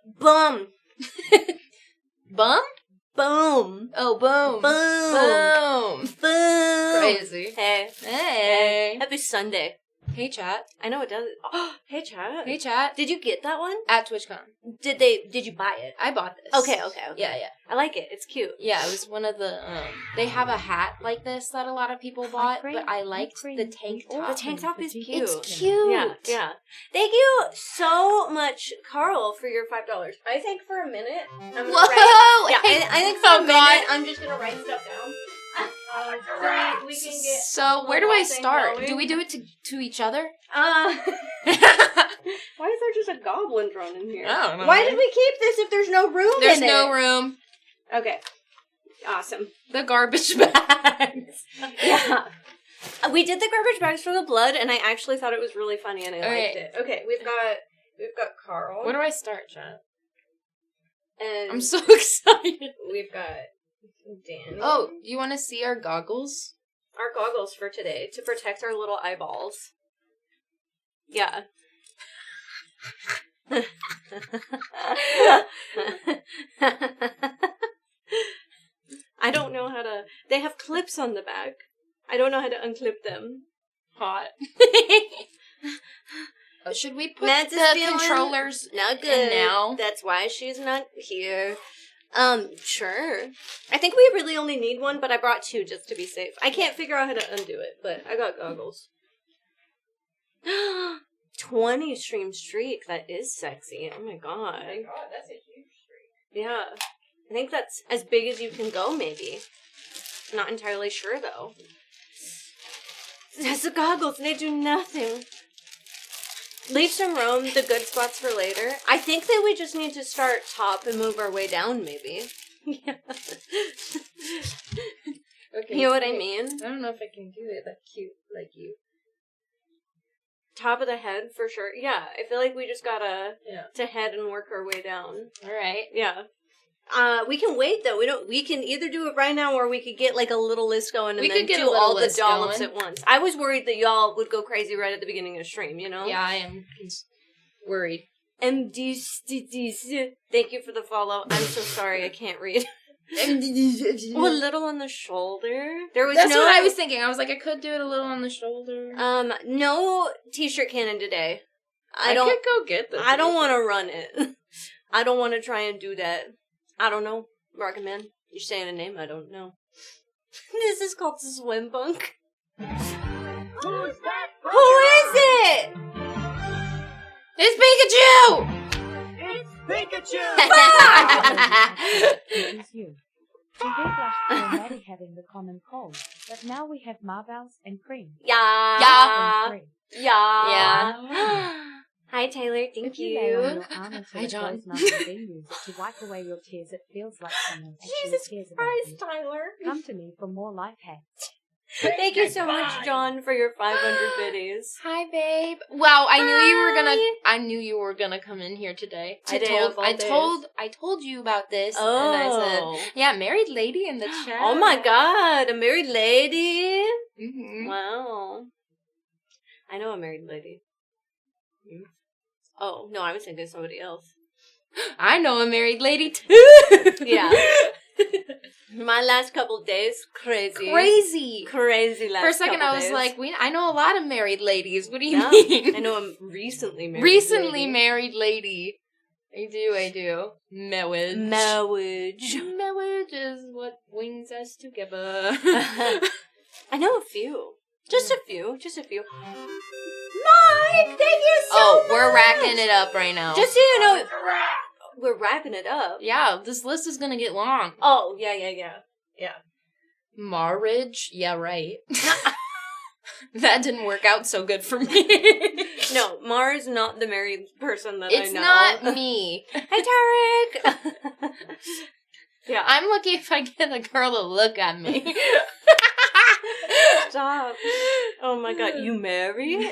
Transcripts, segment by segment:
Bum. Bum? Boom. Oh, boom. Boom. Boom. Boom. Crazy. Hey. Hey. Happy Sunday. Hey, chat. I know it does. Oh, hey, chat. Hey, chat. Did you get that one? At TwitchCon. Did you buy it? I bought this. Okay. Yeah. I like it. It's cute. Yeah, it was one of the, they have a hat like this that a lot of people bought, but I liked the tank top. The tank top is cute. It's cute. Yeah. Thank you so much, Carl, for your $5. I think for a minute, I'm gonna Whoa! I think for a minute, I'm just gonna write stuff down. So we can get. So where do I start? Do we do it to each other? Why is there just a goblin drone in here? I don't know. Why did we keep this if there's no room There's in no it? room. Okay. Awesome. The garbage bags. Yeah. We did the garbage bags for the blood, and I actually thought it was really funny, and I liked it. Okay, we've got Carl. Where do I start, Chat? And I'm so excited. we've got Dan. Oh, you want to see our goggles? Our goggles for today to protect our little eyeballs. Yeah. I don't know how to. They have clips on the back. I don't know how to unclip them. Hot. Should we put Matt's the feeling controllers not good in now? That's why she's not here. Sure. I think we really only need one, but I brought two just to be safe. I can't figure out how to undo it, but I got goggles. 20 stream streak. That is sexy. Oh my god. Oh my god, that's a huge streak. Yeah. I think that's as big as you can go, maybe. Not entirely sure, though. That's the goggles, and they do nothing. Leave some room, the good spots for later. I think that we just need to start top and move our way down, maybe. Yeah. Okay, You know what I mean? I don't know if I can do it that cute like you. Top of the head, for sure. Yeah, I feel like we just gotta to head and work our way down. Alright. Yeah. We can wait though. We can either do it right now or we could get like a little list going and then do all the dollops at once. I was worried that y'all would go crazy right at the beginning of the stream, you know? Yeah, I am worried. MDCDC. Thank you for the follow. I'm so sorry I can't read. A little on the shoulder. That's what I was thinking. I was like, I could do it a little on the shoulder. No t-shirt cannon today. I could go get this. I don't want to run it. I don't want to try and do that. I don't know. Recommend. You're saying a name I don't know. This is called Swim Bunk. Who's that? Who is it? It's Pikachu! It's Pikachu! It is you. We did last year already having the common cold, but now we have marbles and cream. Yeah. And cream. Yeah. Hi, Taylor. Thank If you lay on you. your arm until Hi, it John. goes numb and then use it to wipe away your tears, it feels like someone actually Jesus cares about Christ, you. Tyler. Come to me for more life hacks. Thank you so much, John, for your 500 biddies. Hi, babe. Wow, I Hi. knew you were gonna come in here today. Today of all days. I told you about this, Oh. and I said, yeah, married lady in the chat. Oh my god, a married lady. Mm-hmm. Wow. I know a married lady. Oh, no, I was thinking of somebody else. I know a married lady too. Yeah. My last couple days, crazy. Crazy last For a second, couple I was days. like, I know a lot of married ladies. What do you Yeah. mean? I know a recently married Recently lady. married lady. I do. Marriage. Marriage. Marriage is what brings us together. I know a few. Just a few. Mike, thank you so much. We're racking it up right now. Just so you know, we're wrapping it up. Yeah, this list is gonna get long. Oh, yeah. Marriage? Yeah, right. That didn't work out so good for me. No, Mara's not the married person that I know. It's not me. Hi, Tarek. Yeah. I'm lucky if I get a girl to look at me. Stop. Oh my god, you married?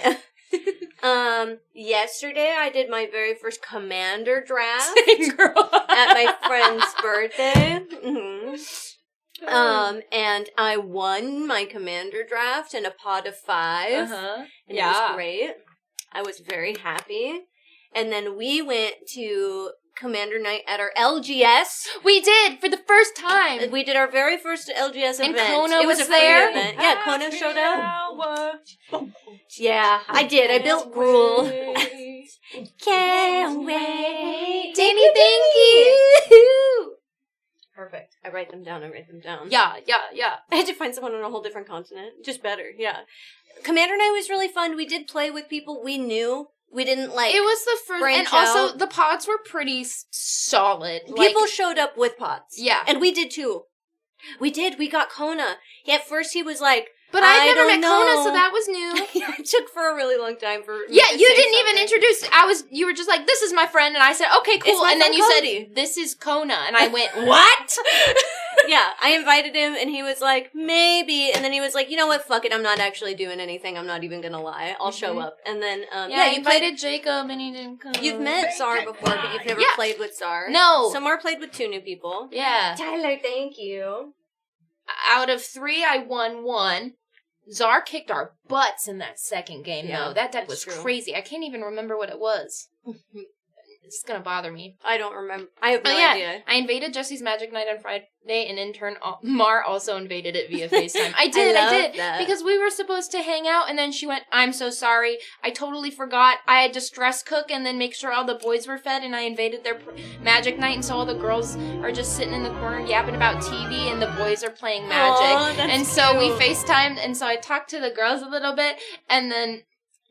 Yesterday I did my very first commander draft Girl. at my friend's birthday. And I won my commander draft in a pot of 5. Uh-huh. And it was great. I was very happy. And then we went to Commander Night at our LGS. We did for the first time. We did our very first LGS event. And Kona it was a free there. event. Yeah, Kona showed up. Yeah, I did. I built Gruel. Can't wait. Thank you. Perfect. I write them down. Yeah. I had to find someone on a whole different continent. Just better, yeah. Commander Night was really fun. We did play with people we knew. We didn't, like, it was the first, and also the pods were pretty solid. People showed up with pods. Yeah. And we did, too. We got Kona. At first he was like, but I'd never met Kona, so that was new. It took for a really long time for me Yeah, to you say didn't something. even introduce. You were just like, this is my friend, and I said, okay, cool. And then you said, this is Kona, and I went, what? Yeah, I invited him, and he was like, maybe. And then he was like, you know what, fuck it, I'm not actually doing anything. I'm not even gonna lie. I'll show up. And then, you invited Jacob, and he didn't come. You've met Czar before, but you've never played with Czar. No. Samar played with 2 new people. Yeah. Tyler, thank you. Out of 3, I won 1. Czar kicked our butts in that second game, though. That deck was crazy. I can't even remember what it was. It's gonna bother me. I don't remember. I have no idea. I invaded Jesse's Magic Night on Friday, and in turn, Mar also invaded it via FaceTime. I did. That. Because we were supposed to hang out, and then she went, I'm so sorry. I totally forgot. I had to stress cook and then make sure all the boys were fed, and I invaded their Magic Night, and so all the girls are just sitting in the corner yapping about TV, and the boys are playing Magic. And so we FaceTimed, and so I talked to the girls a little bit, and then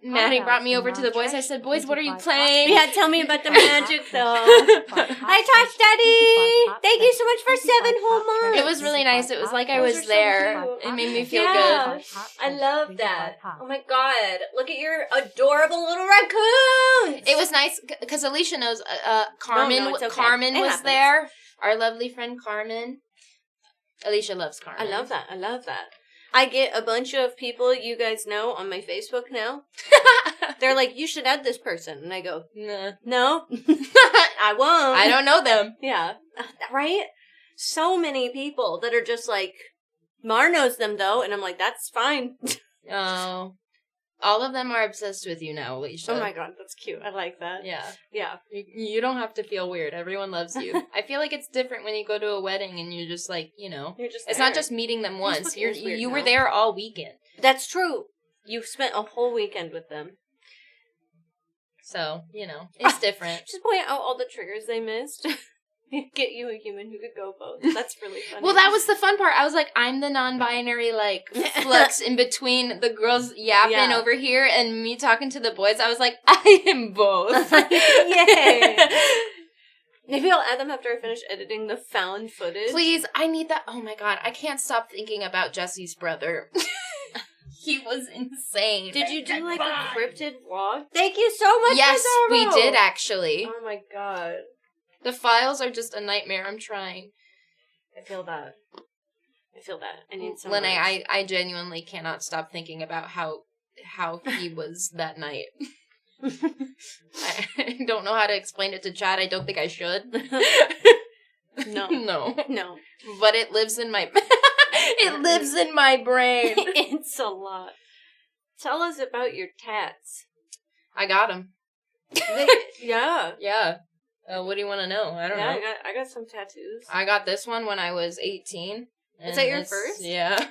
Maddie brought me over to the boys. I said, boys, what are you playing? Yeah, tell me about the magic, though. Hi, Tosh Daddy! Thank you so much for 7 whole months. It was really nice. It was like I was there. It made me feel good. I love that. Oh my god. Look at your adorable little raccoons! It was nice, because Alicia knows Carmen okay. Carmen was there. Our lovely friend Carmen. Alicia loves Carmen. I love that. I get a bunch of people you guys know on my Facebook now. They're like, you should add this person. And I go, nah. No, I won't. I don't know them. Yeah. Right? So many people that are just like, Mar knows them though. And I'm like, that's fine. Oh. All of them are obsessed with you now, Alicia. Oh my god, that's cute. I like that. Yeah. Yeah. You don't have to feel weird. Everyone loves you. I feel like it's different when you go to a wedding and you're just like, you know. You're just it's there. not just meeting them once. You were there all weekend. That's true. You spent a whole weekend with them. So, you know, it's different. Just point out all the triggers they missed. Get you a human who could go both. That's really funny. Well, that was the fun part. I was like, I'm the non-binary, like, flux in between the girls yapping over here and me talking to the boys. I was like, I am both. Yay! Maybe I'll add them after I finish editing the found footage. Please, I need that. Oh my god, I can't stop thinking about Jesse's brother. He was insane. Did you do, like, a cryptid vlog? Thank you so much, Yes, for we did, actually. Oh my god. The files are just a nightmare. I'm trying. I feel that. I need some. Lene, I genuinely cannot stop thinking about how he was that night. I don't know how to explain it to Chad. I don't think I should. No. But it lives in my it lives in my brain. It's a lot. Tell us about your tats. I got them. Yeah. Yeah. What do you want to know? I don't know. I got some tattoos. I got this one when I was 18. Is that your first? Yeah.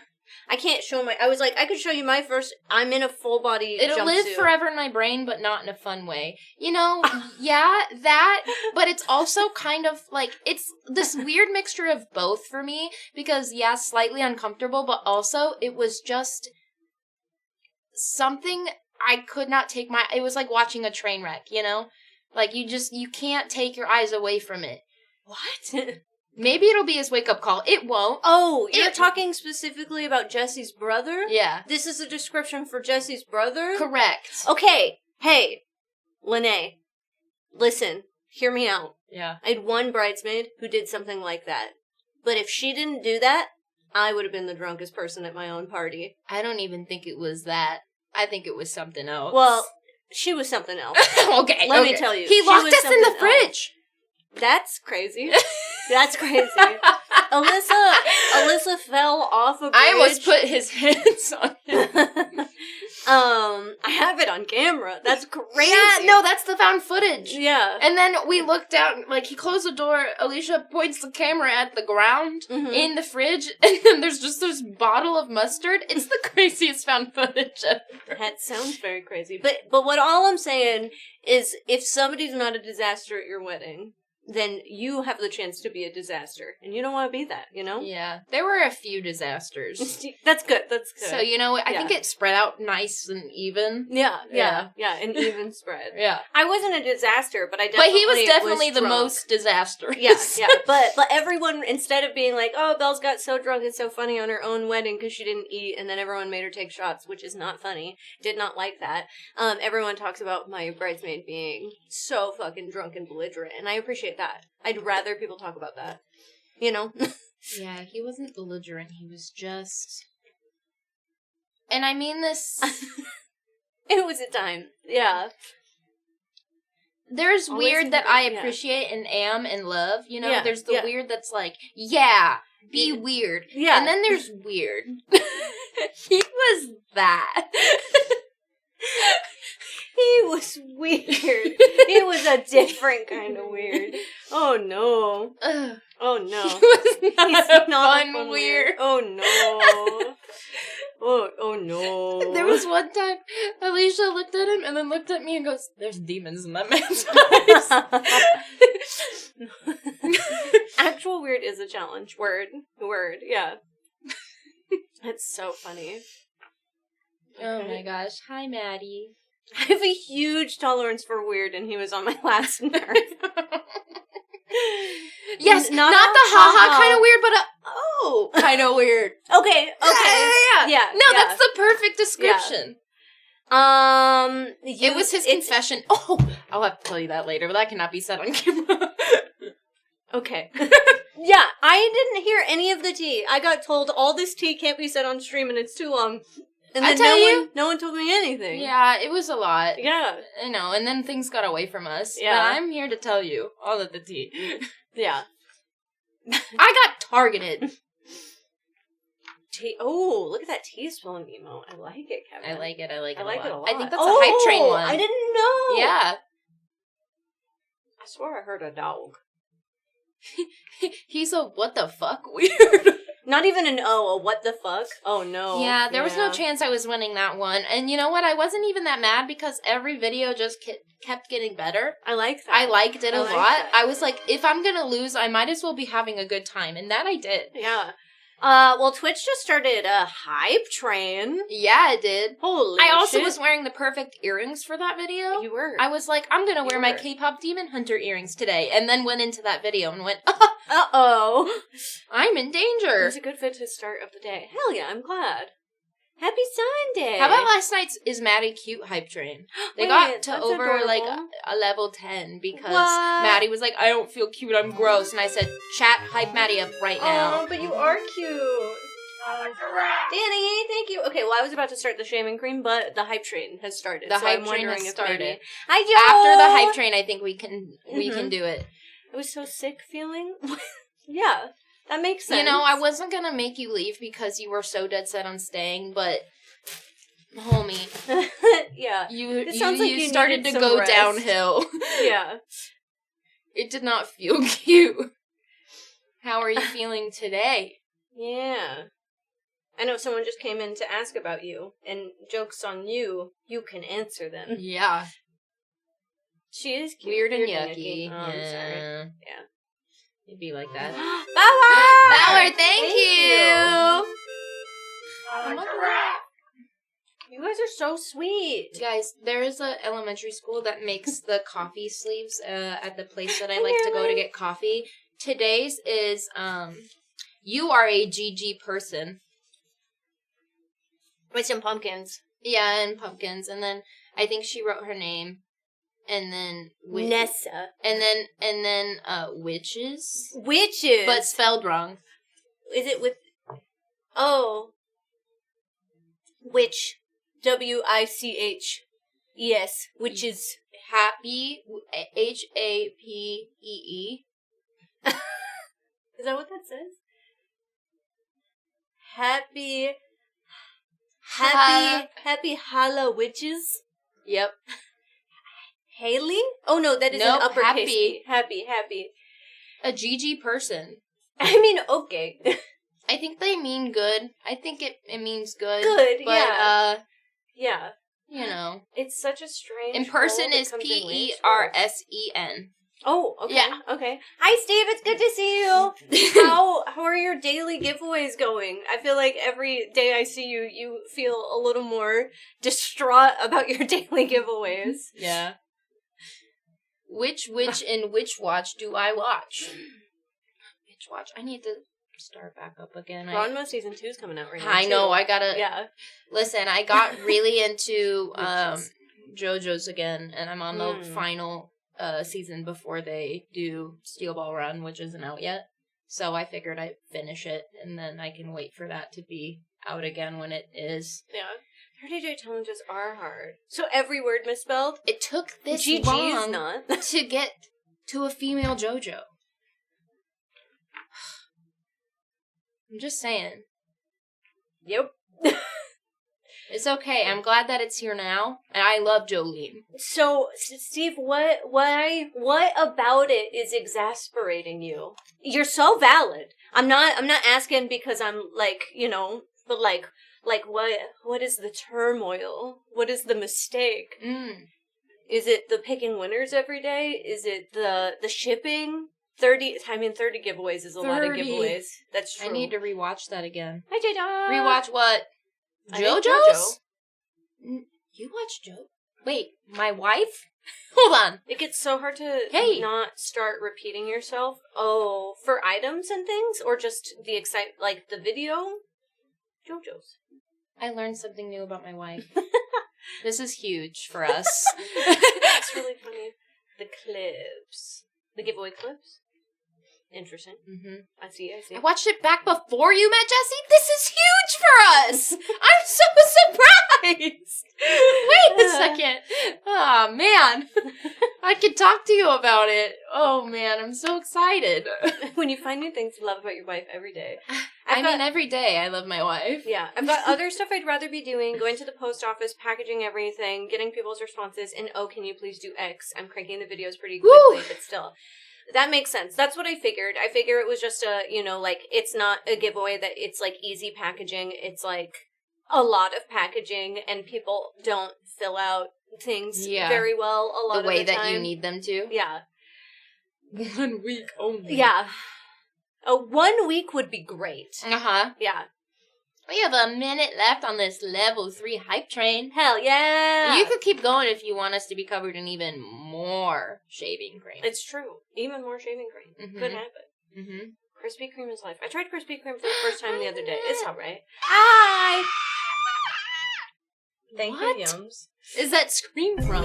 I can't show I was like, I could show you my first. I'm in a full body It'll jumpsuit. live forever in my brain, but not in a fun way. You know, yeah, that, but it's also kind of like, it's this weird mixture of both for me, because yeah, slightly uncomfortable, but also it was just something I could not take it was like watching a train wreck, you know? Like, you can't take your eyes away from it. What? Maybe it'll be his wake-up call. It won't. Oh, you're talking specifically about Jesse's brother? Yeah. This is a description for Jesse's brother? Correct. Okay. Hey, Lene, listen, hear me out. Yeah. I had one bridesmaid who did something like that. But if she didn't do that, I would have been the drunkest person at my own party. I don't even think it was that. I think it was something else. Well, she was something else. Okay. Let me tell you. He locked us in the fridge. That's crazy. That's crazy. Alyssa fell off a bridge. I almost put his hands on him. I have it on camera. That's crazy. Yeah, no, that's the found footage. Yeah. And then we looked out, like, he closed the door, Alicia points the camera at the ground in the fridge, and then there's just this bottle of mustard. It's the craziest found footage ever. That sounds very crazy. But what all I'm saying is, if somebody's not a disaster at your wedding, then you have the chance to be a disaster. And you don't want to be that, you know? Yeah. There were a few disasters. That's good. That's good. So, you know, I think it spread out nice and even. Yeah. An even spread. Yeah. I wasn't a disaster, but he was definitely the most disastrous. Yeah. But everyone, instead of being like, oh, Belle's got so drunk and so funny on her own wedding because she didn't eat, and then everyone made her take shots, which is not funny. Did not like that. Everyone talks about my bridesmaid being so fucking drunk and belligerent, and I appreciate that. I'd rather people talk about that. You know? Yeah, he wasn't belligerent. He was just... And I mean this... It was a time. Yeah. There's Always weird that I appreciate and am and love. You know, there's the weird that's like, be weird. Yeah. And then there's weird. He was that. He was weird. He was a different kind of weird. Oh no. Oh no. He was not He's not a fun weird. Oh no. Oh no. There was one time Alicia looked at him and then looked at me and goes, "There's demons in that man's eyes." Actual weird is a challenge. Word, yeah. That's so funny. Oh my gosh. Hi, Maddie. I have a huge tolerance for weird, and he was on my last nerve. Yes, not the ha-ha kind of weird, but oh kind of weird. Okay. Yeah. No, that's the perfect description. Yeah. It was his confession. Oh, I'll have to tell you that later, but that cannot be said on camera. Okay. Yeah, I didn't hear any of the tea. I got told all this tea can't be said on stream and it's too long. And then no one told me anything. Yeah, it was a lot. Yeah. You know, and then things got away from us. Yeah. But I'm here to tell you all of the tea. Yeah. I got targeted. Tea. Oh, look at that tea spilling emote. I like it, Kevin. I like it a lot. I think that's a hype train one. I didn't know. Yeah. I swear I heard a dog. He's a what the fuck weird. Not even an a what the fuck? Oh no. Yeah, there was no chance I was winning that one. And you know what? I wasn't even that mad because every video just kept getting better. I like that. I liked it a lot. I was like, if I'm gonna lose, I might as well be having a good time. And that I did. Yeah. Well, Twitch just started a hype train. Yeah, it did. Holy I also shit. was wearing the perfect earrings for that video. You were. I was like, I'm gonna wear my K-pop Demon Hunter earrings today. And then went into that video and went, uh-oh. I'm in danger. It was a good fit to start of the day. Hell yeah, I'm glad. Happy Sunday. How about last night's Is Maddie Cute hype train? They got to over adorable. like a level 10 because Maddie was like, I don't feel cute, I'm gross. And I said, chat, hype Maddie up right now. Oh, but you are cute. Danny, thank you. Okay, well, I was about to start the shaving cream, but the hype train has started. The so hype I'm train wondering has if started. maybe... After the hype train, I think we can do it. I was so sick feeling. Yeah, that makes sense. You know, I wasn't gonna make you leave because you were so dead set on staying, but homie, yeah, you like started to go rest. downhill. Yeah, it did not feel cute. How are you feeling today? Yeah, I know someone just came in to ask about you, and jokes on you. You can answer them. Yeah, she is cute. Weird and yucky. Oh, I'm sorry. Yeah. It'd be like that. Bauer, thank you. You guys are so sweet. Guys, there is an elementary school that makes the coffee sleeves at the place that I like to go to get coffee. Today's is, you are a GG person. With some pumpkins. Yeah, and pumpkins. And then I think she wrote her name. And then Nessa. And then witches. Witches. But spelled wrong. Is it with witch. WICH. Yes, witches. Happy HAPEE. Is that what that says? Happy Happy Hala Witches. Yep. Haley? Oh no, that is Nope, an uppercase. happy. Happy. A GG person. I mean, okay. I think they mean good. I think it means good. Good, but, yeah. Yeah. You know. It's such a strange. In person role that is comes in waves. PERSEN. Oh, okay. Yeah. Okay. Hi, Steve. It's good to see you. How are your daily giveaways going? I feel like every day I see you, you feel a little more distraught about your daily giveaways. Yeah. Which witch in Witch Watch do I watch? Witch Watch. I need to start back up again. Ranma season 2 is coming out right now. I know. I gotta. Yeah. Listen, I got really into JoJo's again, and I'm on the final season before they do Steel Ball Run, which isn't out yet. So I figured I'd finish it, and then I can wait for that to be out again when it is. Yeah. 30-day challenges are hard. So every word misspelled? It took this GG's long not. to get to a female JoJo. I'm just saying. Yep. It's okay. I'm glad that it's here now, and I love Jolene. So, Steve, what about it is exasperating you? You're so valid. I'm not asking because I'm like, you know, but like what is the turmoil? What is the mistake? Is it the picking winners every day? Is it the shipping? 30 giveaways is a lot of giveaways. That's true. I need to rewatch that again. Hi, Jada. Rewatch what? JoJo's? JoJo. You watch JoJo? Wait, my wife? Hold on. It gets so hard to not start repeating yourself. Oh, for items and things? Or just the like the video? JoJo's. I learned something new about my wife. This is huge for us. It's really funny. The clips. The giveaway clips? Interesting. Mm-hmm. I see. I watched it back before you met Jessie. This is huge for us. I'm so surprised. Wait a second. Oh, man. I could talk to you about it. Oh, man. I'm so excited. When you find new things to love about your wife every day. Every day I love my wife. Yeah. I've got other stuff I'd rather be doing. Going to the post office, packaging everything, getting people's responses, and oh, can you please do X? I'm cranking the videos pretty quickly, but still. That makes sense. That's what I figured. I figure it was just a, you know, like, it's not a giveaway that it's, like, easy packaging. It's, like, a lot of packaging, and people don't fill out things very well a lot of the time. The way that you need them to? Yeah. 1 week only. Yeah. 1 week would be great. Uh-huh. Yeah. We have a minute left on this level 3 hype train. Hell yeah! You could keep going if you want us to be covered in even more shaving cream. It's true. Even more shaving cream. Mm-hmm. Could happen. Mm-hmm. Krispy Kreme is life. I tried Krispy Kreme for the first time the other day. It's alright. Hi! Thank you, Yums. Is that scream from?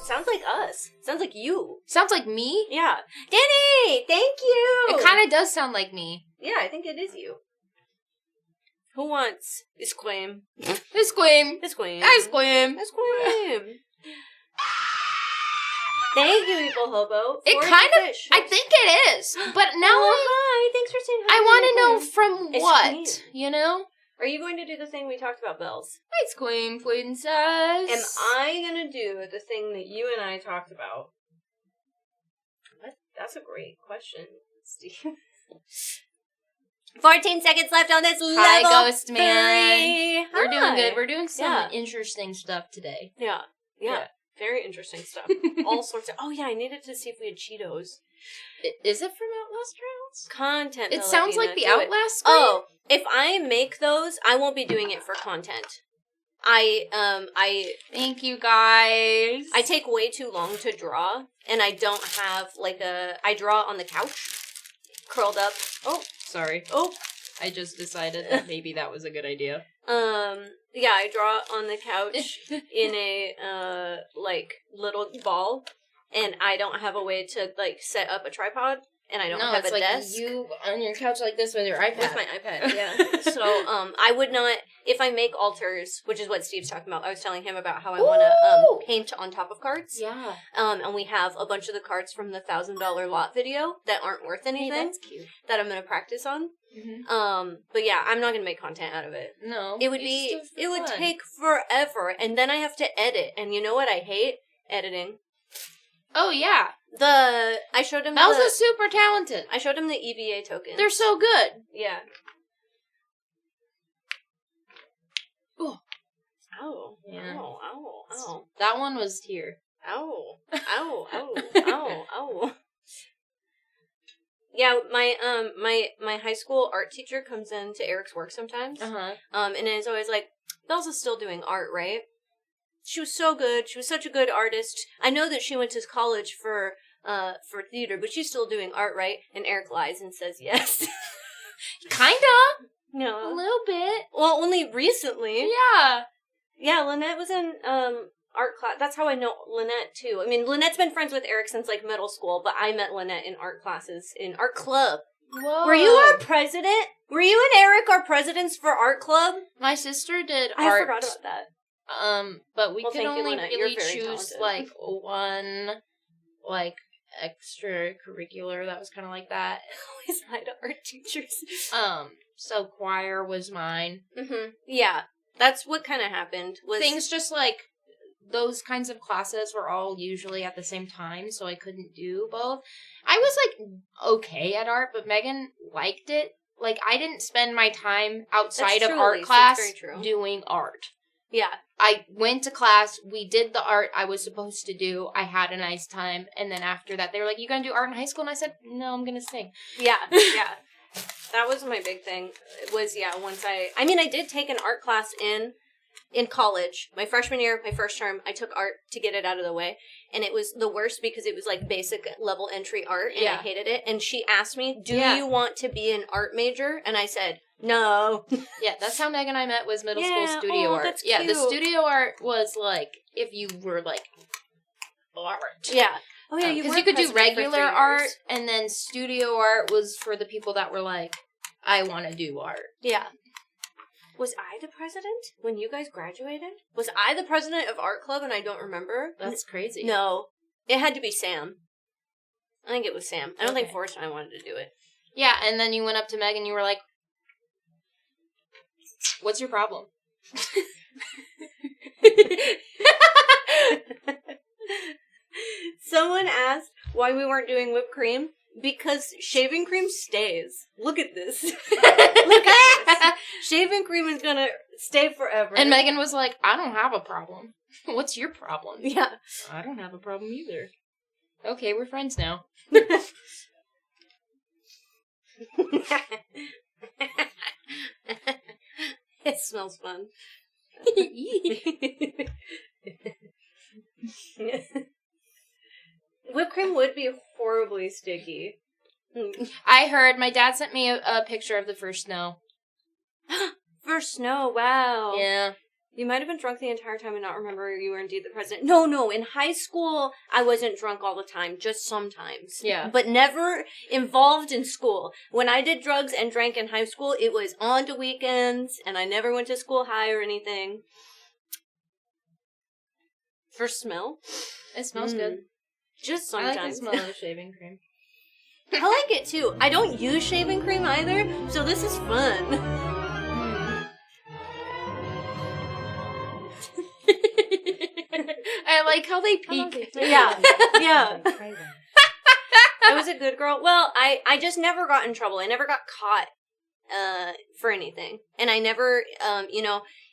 Sounds like us. Sounds like you. Sounds like me? Yeah. Danny! Thank you! It kind of does sound like me. Yeah, I think it is you. Who wants Isquame? Isquame. Isquame. Isquame. Isquame. Thank you, Evil Hobo. It kind of, I think it is. But now hi. Thanks for saying hi. I want to know from what, you know? Are you going to do the thing we talked about, Bells? Isquame, princess. Am I going to do the thing that you and I talked about? That's a great question, Steve. 14 seconds left on this level. Hi, Ghost Man. 3. We're doing good. We're doing some interesting stuff today. Yeah. Very interesting stuff. All sorts of... Oh, yeah, I needed to see if we had Cheetos. Is it from Outlast Trials? Content. It sounds like the Outlast screen. Oh, if I make those, I won't be doing it for content. Thank you, guys. I take way too long to draw, and I don't have, like, I draw on the couch, curled up. Oh. Sorry. Oh. I just decided that maybe that was a good idea. Yeah, I draw on the couch in a, like, little ball, and I don't have a way to, like, set up a tripod, and I don't no, have it's a like desk. you on your couch like this with your iPad. With my iPad, yeah. So, I would not, if I make altars, which is what Steve's talking about, I was telling him about how I want to paint on top of cards. Yeah. And we have a bunch of the cards from the $1,000 lot video that aren't worth anything. Hey, that's cute. That I'm going to practice on. Mm-hmm. But yeah, I'm not going to make content out of it. No. It would take forever, and then I have to edit, and you know what I hate? Editing. Oh, yeah. I showed him Elsa's super talented. I showed him the EVA tokens. They're so good. Yeah. Oh. Ow. Yeah. Ow, ow, ow. That one was here. Ow. Ow, ow, ow, ow. Yeah, my high school art teacher comes in to Eric's work sometimes. Uh-huh. And is always like, Belza's still doing art, right? She was so good. She was such a good artist. I know that she went to college for theater, but she's still doing art, right? And Eric lies and says yes. Kinda. No. A little bit. Well, only recently. Yeah. Yeah, Lynette was in art class. That's how I know Lynette, too. I mean, Lynette's been friends with Eric since, like, middle school, but I met Lynette in art classes, in art club. Whoa. Were you our president? Were you and Eric our presidents for art club? My sister did art. I forgot about that. But we Well, could thank you, only Lynette. really You're very choose, talented. like, one, like, extracurricular that was kind of like that. Always lie to art teachers. So choir was mine. Mm-hmm. Yeah. That's what kind of happened. Was Things just, like, those kinds of classes were all usually at the same time, so I couldn't do both. I was, like, okay at art, but Megan liked it. Like, I didn't spend my time outside That's of true, art Elise. class That's very true. doing art. Yeah. I went to class, we did the art I was supposed to do, I had a nice time, and then after that, they were like, you gonna do art in high school? And I said, no, I'm gonna sing. Yeah. Yeah. That was my big thing. It was, yeah, once I did take an art class in college. My freshman year, my first term, I took art to get it out of the way. And it was the worst because it was like basic level entry art and I hated it. And she asked me, do you want to be an art major? And I said, no. Yeah, that's how Meg and I met, was middle school studio art. That's yeah, cute. the studio art was like, if you were like, art. Yeah. Oh yeah, Because were you could do president for 3 regular years. art, and then studio art was for the people that were like, I want to do art. Yeah. Was I the president when you guys graduated? Was I the president of art club and I don't remember? That's crazy. No. It had to be Sam. I think it was Sam. I don't think Okay. Forrest and I wanted to do it. Yeah, and then you went up to Meg and you were like, what's your problem? Someone asked why we weren't doing whipped cream. Because shaving cream stays. Look at this. Look at this. Shaving cream is gonna stay forever. And Megan was like, I don't have a problem. What's your problem? Yeah. I don't have a problem either. Okay, we're friends now. It smells fun. Whipped cream would be horribly sticky. I heard, my dad sent me a picture of the first snow. For snow, wow. Yeah. You might have been drunk the entire time and not remember you were indeed the president. No, in high school, I wasn't drunk all the time, just sometimes. Yeah. But never involved in school. When I did drugs and drank in high school, it was on to weekends, and I never went to school high or anything. For smell? It smells good. Just I sometimes. like the smell of shaving cream. I like it too. I don't use shaving cream either, so this is fun. I like how they peek. Yeah. Yeah. I was a good girl. Well, I just never got in trouble. I never got caught for anything. And I never,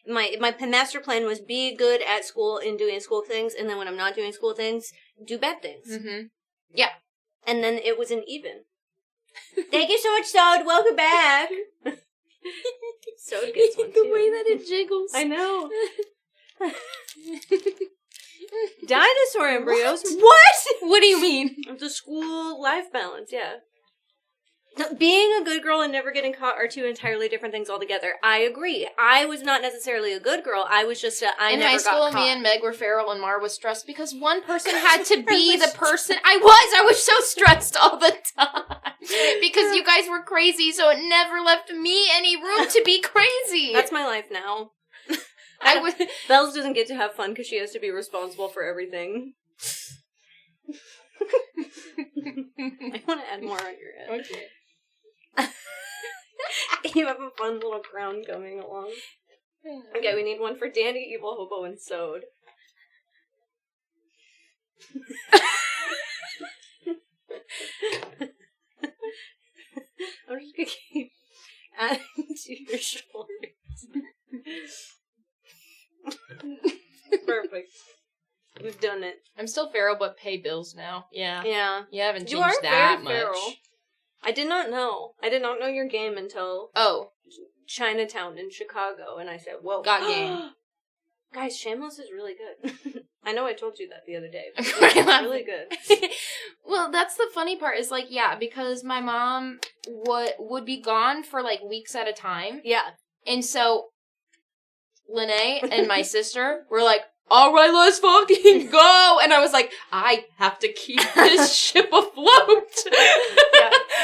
my master plan was be good at school and doing school things, and then when I'm not doing school things, do bad things. Mm-hmm. Yeah. And then it was an even. Thank you so much, Sod. Welcome back. Sod gets one too. The way that it jiggles. I know. Dinosaur embryos? What? What do you mean? The school life balance, yeah. Being a good girl and never getting caught are two entirely different things altogether. I agree. I was not necessarily a good girl. I was just I in never high school, got caught. me and Meg were feral, and Mar was stressed because one person had to be the person. I was so stressed all the time because you guys were crazy, so it never left me any room to be crazy. That's my life now. Bells doesn't get to have fun because she has to be responsible for everything. I want to add more on your head. Okay. You have a fun little crown coming along. Okay, we need one for Danny, Evil Hobo, and Sode. I'm just gonna keep adding to your shoulders. Perfect. We've done it. I'm still feral, but pay bills now. Yeah. Yeah. You haven't You changed are that very much. feral. I did not know. I did not know your game until Oh, Chinatown in Chicago, and I said, whoa. got game. Guys, Shameless is really good. I know I told you that the other day. But Right, it's laughing. really good. Well, that's the funny part is, like, yeah, because my mom would be gone for, like, weeks at a time. Yeah. And so, Lene and my sister were like, all right, let's fucking go. And I was like, I have to keep this ship afloat.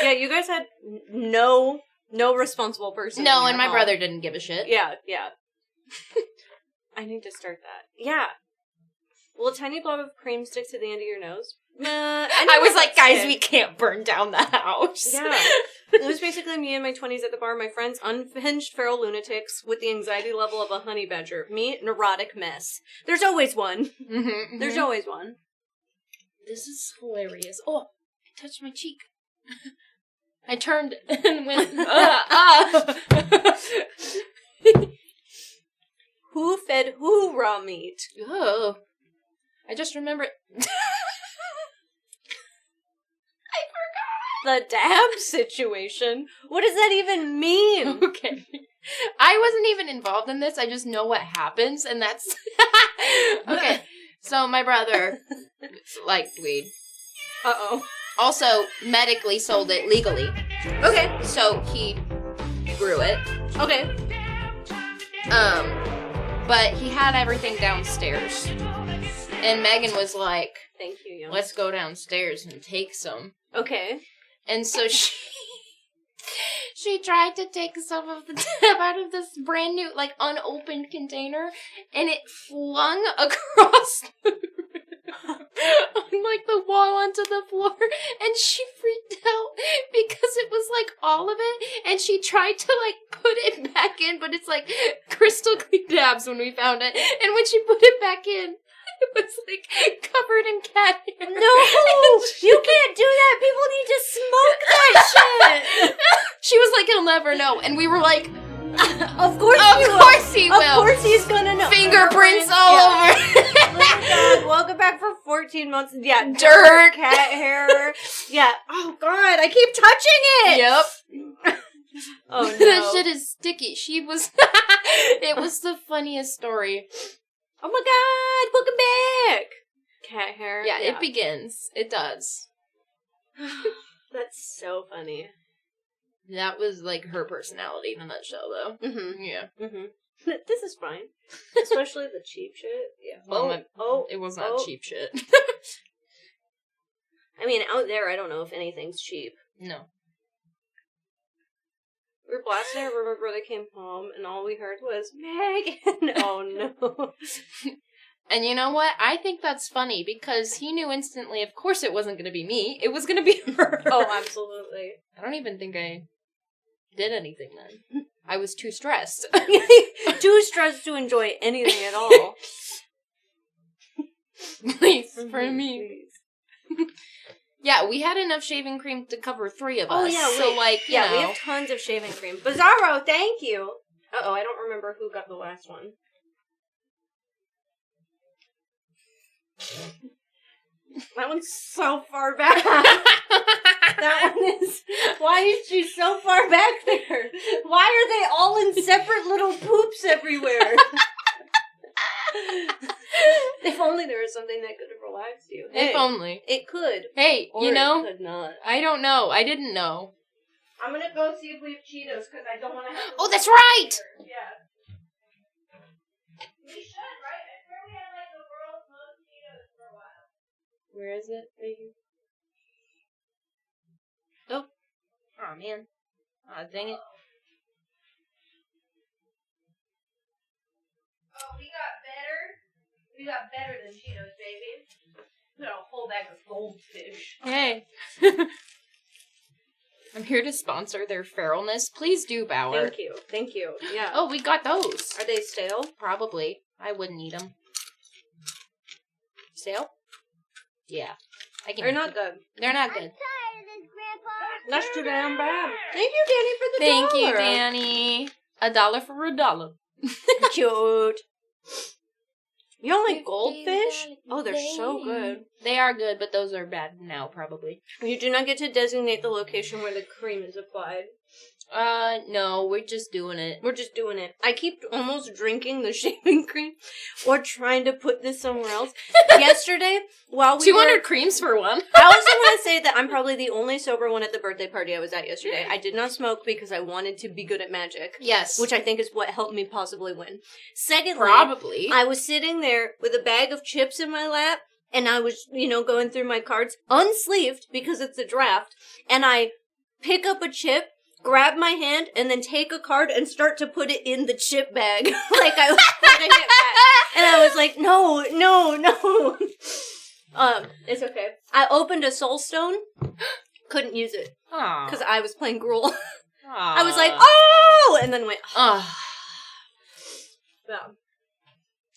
Yeah, you guys had no responsible person. No, in and your my home. brother didn't give a shit. Yeah. I need to start that. Yeah. Will a tiny blob of cream stick to the end of your nose? I was like, guys, we can't burn down the house. Yeah. It was basically me in my 20s at the bar, my friends, unhinged feral lunatics with the anxiety level of a honey badger. Me, neurotic mess. There's always one. Mm-hmm, There's always one. This is hilarious. Oh, I touched my cheek. I turned and went, Who fed who raw meat? Oh. I just remembered. The dab situation? What does that even mean? Okay. I wasn't even involved in this. I just know what happens, and that's... Okay. So my brother liked weed. Uh-oh. Also, medically sold it legally. Okay. So he grew it. Okay. But he had everything downstairs. And Megan was like, Thank you, Young. let's go downstairs and take some. Okay. And so she tried to take some of the dab out of this brand new, like, unopened container, and it flung across the on, like, the wall onto the floor, and she freaked out because it was, like, all of it, and she tried to, like, put it back in, but it's, like, crystal clear dabs when we found it, and when she put it back in, it was, like, covered in cat hair. No! You can't do that! People need to smoke that shit! She was like, he'll never know. And we were like, Of course he will! of course he will. Of course he's gonna know. Fingerprints all over. Oh my god, welcome back for 14 months. Yeah, Dirt. cat hair. Yeah. Oh god, I keep touching it! Yep. Oh no. That shit is sticky. She was, it was the funniest story. Oh my god, welcome back! Cat hair. Yeah, it begins. It does. That's so funny. That was like her personality in a nutshell, though. Mm-hmm. Yeah. Mm-hmm. This is fine. Especially the cheap shit. Yeah. It was not cheap shit. I mean, out there, I don't know if anything's cheap. No. We were blasting our River Brother came home, and all we heard was, Megan! Oh, no. And you know what? I think that's funny, because he knew instantly, of course it wasn't going to be me. It was going to be her. Oh, absolutely. I don't even think I did anything then. I was too stressed. Too stressed to enjoy anything at all. Please, for me. Yeah, we had enough shaving cream to cover 3 of us. Oh, yeah, so, like, you know. we have tons of shaving cream. Bizarro, thank you! Uh-oh, I don't remember who got the last one. That one's so far back. That one is... Why is she so far back there? Why are they all in separate little poops everywhere? If only there was something that could have relaxed you. If only. It could. Hey, Or you know, it could not. I don't know. I didn't know. I'm gonna go see if we have Cheetos because I don't want to have. Oh, that's right! Yeah. We should, right? I swear we had like the world's most Cheetos for a while. Where is it? Oh. Oh, man. Oh, dang it. Oh, we got better. We got better than Cheetos, baby. We got a whole bag of goldfish. Hey. I'm here to sponsor their feralness. Please do, Bauer. Thank you. Thank you. Yeah. Oh, we got those. Are they stale? Probably. I wouldn't eat them. Stale? Yeah. They're not good. They're not good. That's too damn bad. Thank you, Danny, for the Thank dollar. you, Danny. $1 for $1. Cute. You don't like goldfish? Oh, they're so good. They are good, but those are bad now, probably. You do not get to designate the location where the cream is applied. No, we're just doing it. We're just doing it. I keep almost drinking the shaving cream or trying to put this somewhere else. Yesterday, while we 200 creams for one. I also want to say that I'm probably the only sober one at the birthday party I was at yesterday. I did not smoke because I wanted to be good at magic. Yes. Which I think is what helped me possibly win. Secondly, Probably. I was sitting there with a bag of chips in my lap, and I was, going through my cards, unsleeved because it's a draft, and I pick up a chip, grab my hand, and then take a card and start to put it in the chip bag. Like I was putting it back. And I was like, no. It's okay. I opened a soul stone, couldn't use it, because I was playing Gruul. I was like, oh! And then went, oh. Yeah.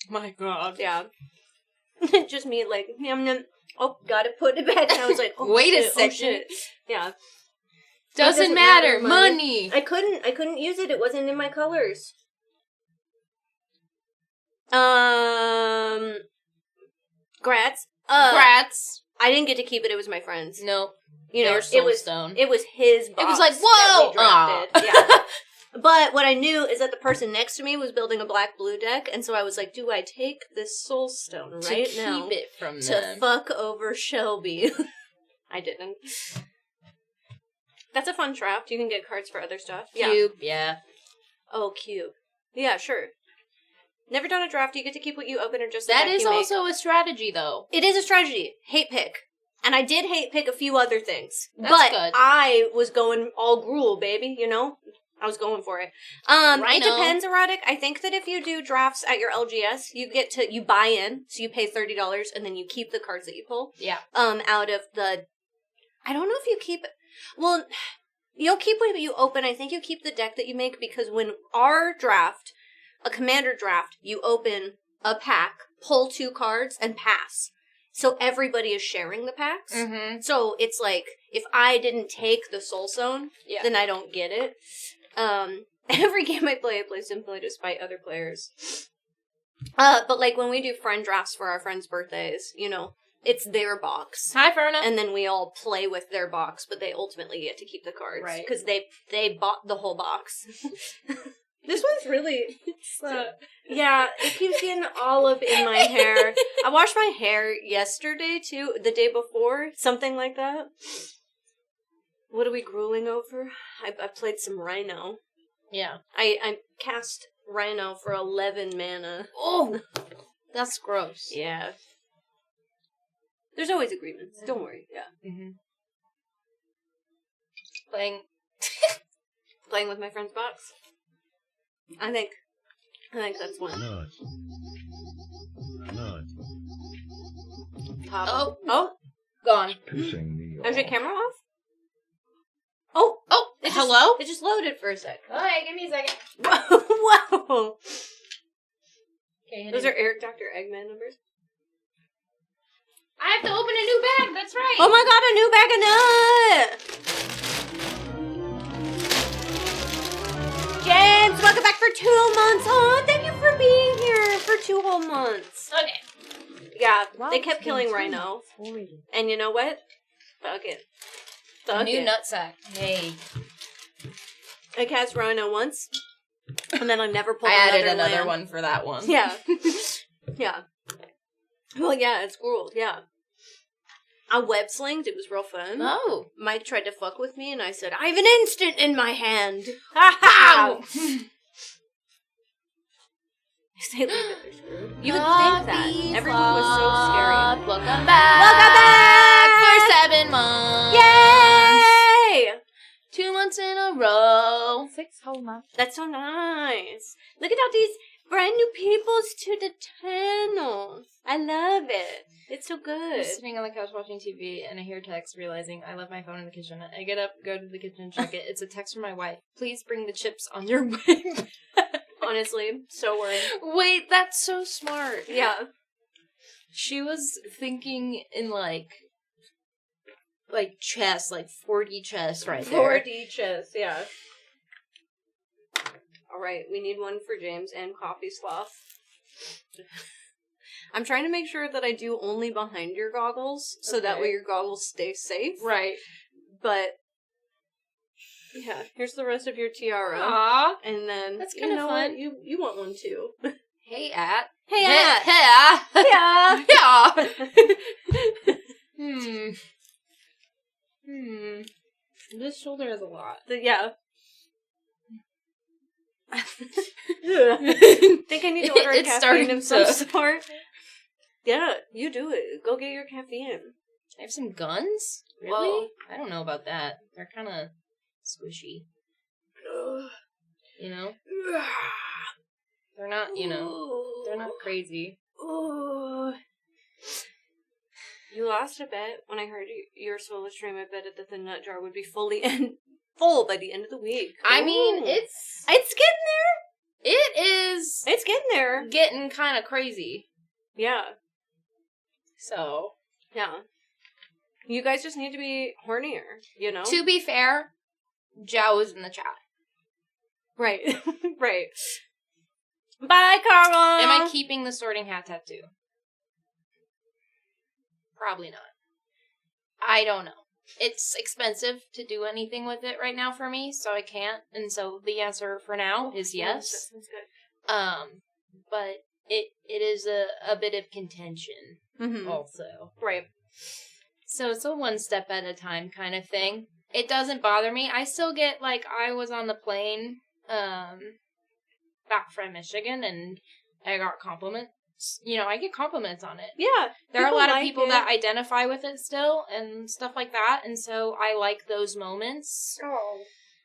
My God. Yeah. Just me, like, yum, yum. Oh, gotta put it back. And I was like, oh, Wait a shit, second. Oh, shit. Yeah. Doesn't matter. Money. I couldn't use it. It wasn't in my colors. Grats. Grats. I didn't get to keep it. It was my friend's. No. It Soul was Stone. It was his box. It was like, that whoa! we drafted. Yeah. But what I knew is that the person next to me was building a black-blue deck, and so I was like, do I take this soul stone right to now keep it from to them. fuck over Shelby? I didn't. That's a fun draft. You can get cards for other stuff. Cube, yeah. Oh, cube. Yeah, sure. Never done a draft. You get to keep what you open or just That the is you make. also a strategy, though. It is a strategy. Hate pick. And I did hate pick a few other things. That's but good. I was going all Gruul, baby, I was going for it. It depends, Erotic. I think that if you do drafts at your LGS, you buy in, so you pay $30, and then you keep the cards that you pull. Yeah. Out of the, I don't know if you keep, well, you'll keep what you open. I think you keep the deck that you make, because when our draft, a commander draft, you open a pack, pull 2 cards, and pass. So everybody is sharing the packs. Mm-hmm. So it's like, if I didn't take the Soul Stone, then I don't get it. Every game I play simply to spite other players. But like when we do friend drafts for our friends' birthdays, it's their box. Hi, Ferna. And then we all play with their box, but they ultimately get to keep the cards. Right. Because they bought the whole box. This one's really... yeah, it keeps getting all up in my hair. I washed my hair yesterday, too. The day before. Something like that. What are we grueling over? I played some Rhino. Yeah. I cast Rhino for 11 mana. Oh! That's gross. Yeah. There's always agreements. Don't worry. Yeah. Mm-hmm. Playing with my friend's box. I think that's one. Nut. Oh. Gone. Pissing me off. Is your camera off? Oh. Hello? It just loaded for a sec. Okay, give me a second. Whoa. Okay, Those are Eric Dr. Eggman numbers. I have to open a new bag, that's right. Oh my god, a new bag of nuts! James, welcome back for 2 months. Oh, thank you for being here for 2 whole months. Okay. Yeah, Wow, they it's kept been killing 2 Rhino. months already. And you know what? Fuck it. Fuck New it. nutsack. Hey. I cast Rhino once, and then I never pulled I added another another land. one for that one. Yeah. Yeah. Well, yeah, it's Gruul, yeah. I web slinged. It was real fun. Oh. Mike tried to fuck with me, and I said, I have an instant in my hand. Ha ha! If they leave it, they're screwed. You would think that. Everyone was so scary. Welcome back. Welcome back! For 7 months. Yay! 2 months in a row. 6 whole months. That's so nice. Look at all these brand new peoples to the channel. I love it. It's so I'm good. sitting on the couch watching TV, and I hear text realizing I left my phone in the kitchen. I get up, go to the kitchen, check it. It's a text from my wife. Please bring the chips on your way. Honestly, so worried. Wait, that's so smart. Yeah. She was thinking in like chess, like 4D chess right there. 4D chess, yeah. Alright, we need one for James and Coffee Sloth. I'm trying to make sure that I do only behind your goggles, so that way your goggles stay safe. Right. But, yeah, here's the rest of your tiara. Aww. And then, That's you kinda know fun. what? You want one too. Hey, At. Hey, At. Hey, Yeah. Yeah. This shoulder has a lot. Yeah. Think I need to order It's caffeine starting of some to- sort? Yeah, you do it. Go get your caffeine. I have some guns? Really? Whoa. I don't know about that. They're kind of squishy. You know? They're not, they're not crazy. Ooh. You lost a bet when I heard your solo stream. I bet that the nut jar would be full by the end of the week. I mean, Ooh. it's getting there. It is It's getting there. getting kind of crazy. Yeah. So, Yeah. You guys just need to be hornier, you know? to be fair, Joe is in the chat. Right. Right. Bye, Carl! Am I keeping the sorting hat tattoo? Probably not. I don't know. It's expensive to do anything with it right now for me, so I can't. And so the answer for now is yes. That sounds good. But it is a bit of contention also. Right. So it's a one step at a time kind of thing. It doesn't bother me. I still get, I was on the plane, back from Michigan, and I got compliments. I get compliments on it. Yeah. There are a lot of like people it. that identify with it still, and stuff like that, and so I like those moments.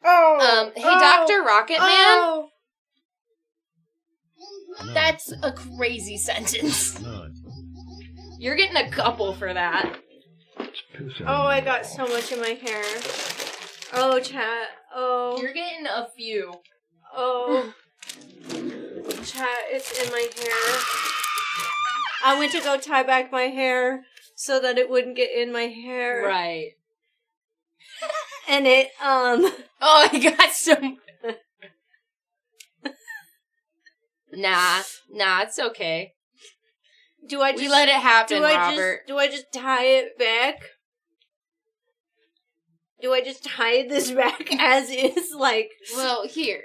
Hey, Dr. Rocket Man? That's a crazy sentence. You're getting a couple for that. Oh, I got so much in my hair. Oh, chat. Oh. You're getting a few. Oh. Chat, it's in my hair. I went to go tie back my hair so that it wouldn't get in my hair. Right. And it, Oh, I got some. Nah, it's okay. do I just We let it happen, do I Robert. do I just tie it back? Do I just tie this back as is? Well, here.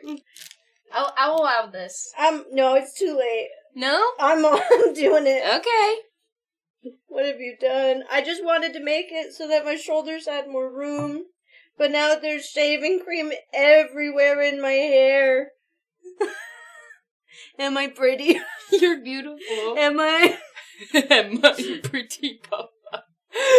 I'll allow this. No, it's too late. No? I'm doing it. Okay. What have you done? I just wanted to make it so that my shoulders had more room. But now there's shaving cream everywhere in my hair. Am I pretty? You're beautiful. Am I? Am I pretty papa?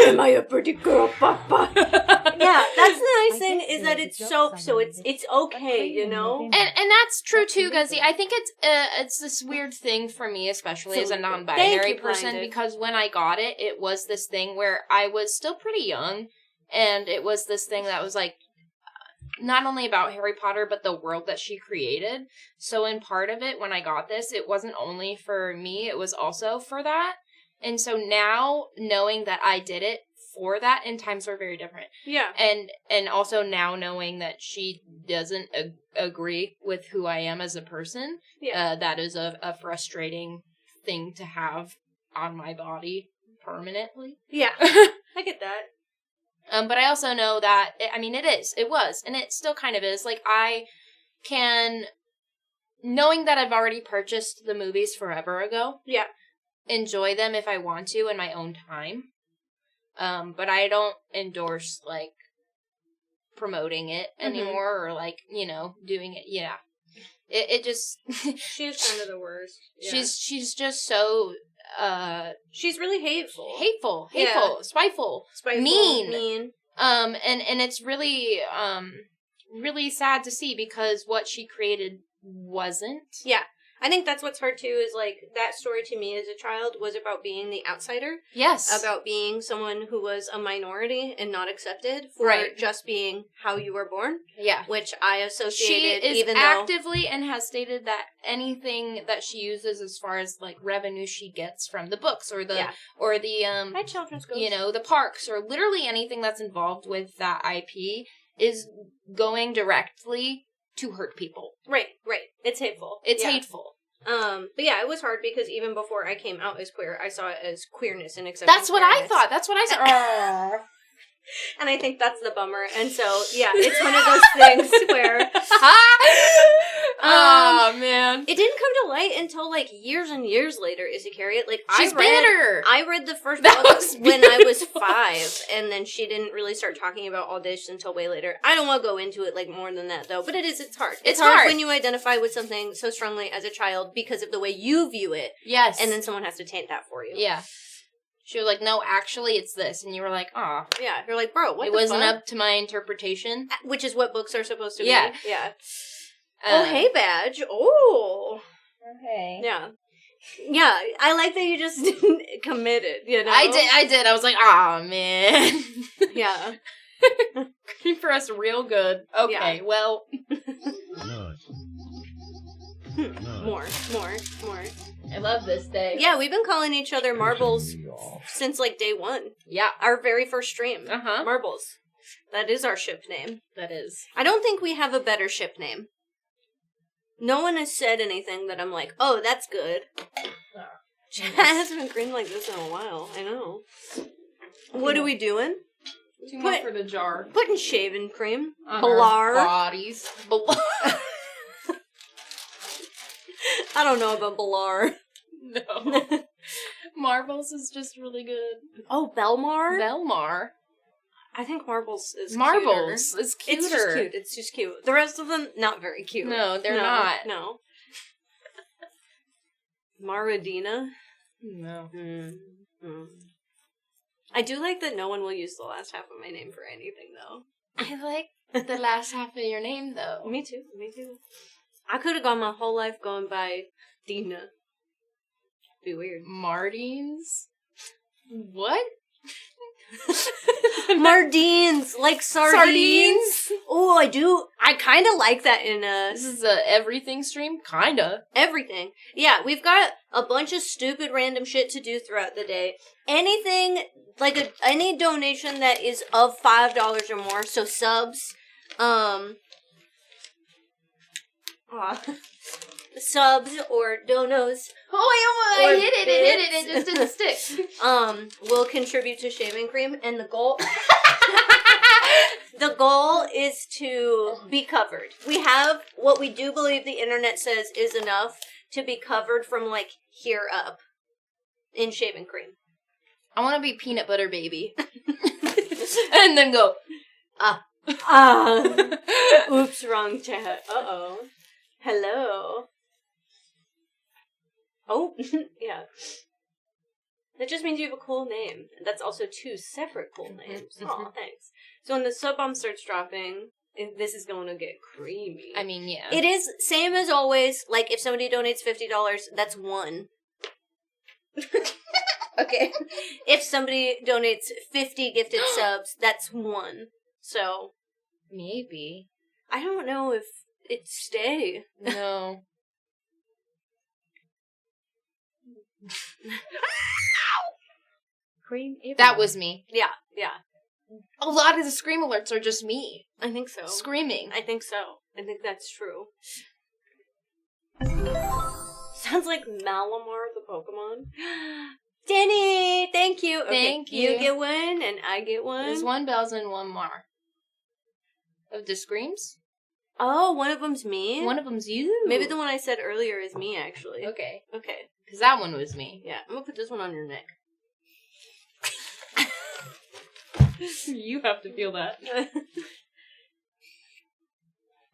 Am I a pretty girl, Papa? Yeah, that's the nice thing guess is that there's it's a joke soap, so somewhere it's okay, you know? And that's true too, Guzzy. I think it's this weird thing for me, especially as a Thank non-binary you, person, Blinded. because when I got it, it was this thing where I was still pretty young, and it was this thing that was not only about Harry Potter, but the world that she created. So in part of it, when I got this, it wasn't only for me, it was also for that. And so now, knowing that I did it for that, and times were very different. Yeah. And also now knowing that she doesn't agree with who I am as a person, Yeah. that is a frustrating thing to have on my body permanently. Yeah. I get that. But I also know that, it was, and it still kind of is. I can, knowing that I've already purchased the movies forever ago, Yeah. enjoy them if I want to in my own time. But I don't endorse, like, promoting it anymore or, like, doing it. Yeah. It just... She's kind of the worst. Yeah. She's just so... she's really hateful. Hateful, Yeah. spiteful, mean. And it's really, really sad to see because what she created wasn't. Yeah. I think that's what's hard, too, is, like, that story to me as a child was about being the outsider. Yes. About being someone who was a minority and not accepted for just being how you were born. Yeah. Which I associated, she is even actively and has stated that anything that she uses as far as, like, revenue she gets from the books or the, My children's ghost. the parks or literally anything that's involved with that IP is going directly to hurt people. Right. It's hateful. It's hateful. But yeah, it was hard because even before I came out as queer, I saw it as queerness and acceptance. That's what I thought. That's what I said. And I think that's the bummer. And so, yeah, it's one of those things where... oh, man. It didn't come to light until, like, years and years later, Izzy Carriott. Like, She's bitter. I read the first book when I was 5, and then she didn't really start talking about all this until way later. I don't want to go into it, like, more than that, though, but it's hard. It's hard when you identify with something so strongly as a child because of the way you view it. Yes. And then someone has to taint that for you. Yeah. She was like, no, actually, it's this. And you were like, aw. Yeah. You're like, bro, what it the fuck? It wasn't up to my interpretation. Which is what books are supposed to be. Yeah. Oh, hey, Badge. Oh. Okay. Yeah. Yeah, I like that you just committed, you know? I did. I was like, aw, man. Yeah. Came for us real good. Okay, well. More. I love this day. Yeah, we've been calling each other Marbles since, like, day 1. Yeah. Our very first stream. Uh-huh. Marbles. That is our ship name. That is. I don't think we have a better ship name. No one has said anything that I'm like, oh, that's good. Chad hasn't been green like this in a while. I know. What are we doing? 2 more for the jar. Putting shaving cream. On Blar. our bodies. I don't know about Blar. No. Marbles is just really good. Oh, Belmar? Belmar. I think Marbles is Marbles cuter. is cuter. It's just cute. It's just cute. The rest of them, not very cute. No, they're not. No. Maradina? No. I do like that no one will use the last half of my name for anything, though. I like the last half of your name, though. Me too. I could have gone my whole life going by Dina. Be weird. Mardines? What? Mardines, like sardines. Oh, I do. I kind of like that in This is a everything stream? Kinda. everything. Yeah, we've got a bunch of stupid random shit to do throughout the day. Anything, like any donation that is of $5 or more, so subs, subs or donos. Oh, I hit it. It just didn't stick. Will contribute to shaving cream, and the goal is to be covered. We have what we do believe the internet says is enough to be covered from, like, here up in shaving cream. I want to be peanut butter baby. And then go, Oops, wrong chat. Uh-oh. Hello. Oh, yeah. That just means you have a cool name. That's also 2 separate cool names. Aw, thanks. So when the sub bomb starts dropping, this is going to get creamy. I mean, yeah. It is, same as always, like, if somebody donates $50, that's 1. Okay. If somebody donates 50 gifted subs, that's 1. So. Maybe. I don't know if it stay. No. Cream That was me. Yeah. A lot of the scream alerts are just me. I think so. Screaming. I think so. I think that's true. Sounds like Malamar the Pokemon. Danny, thank you. Okay, Thank you. You get one, and I get one. There's 1 Bells and 1 Mar. Of the screams? Oh, one of them's me? One of them's you. Maybe the one I said earlier is me, actually. Okay. Okay. Because that one was me. Yeah, I'm gonna put this one on your neck. You have to feel that.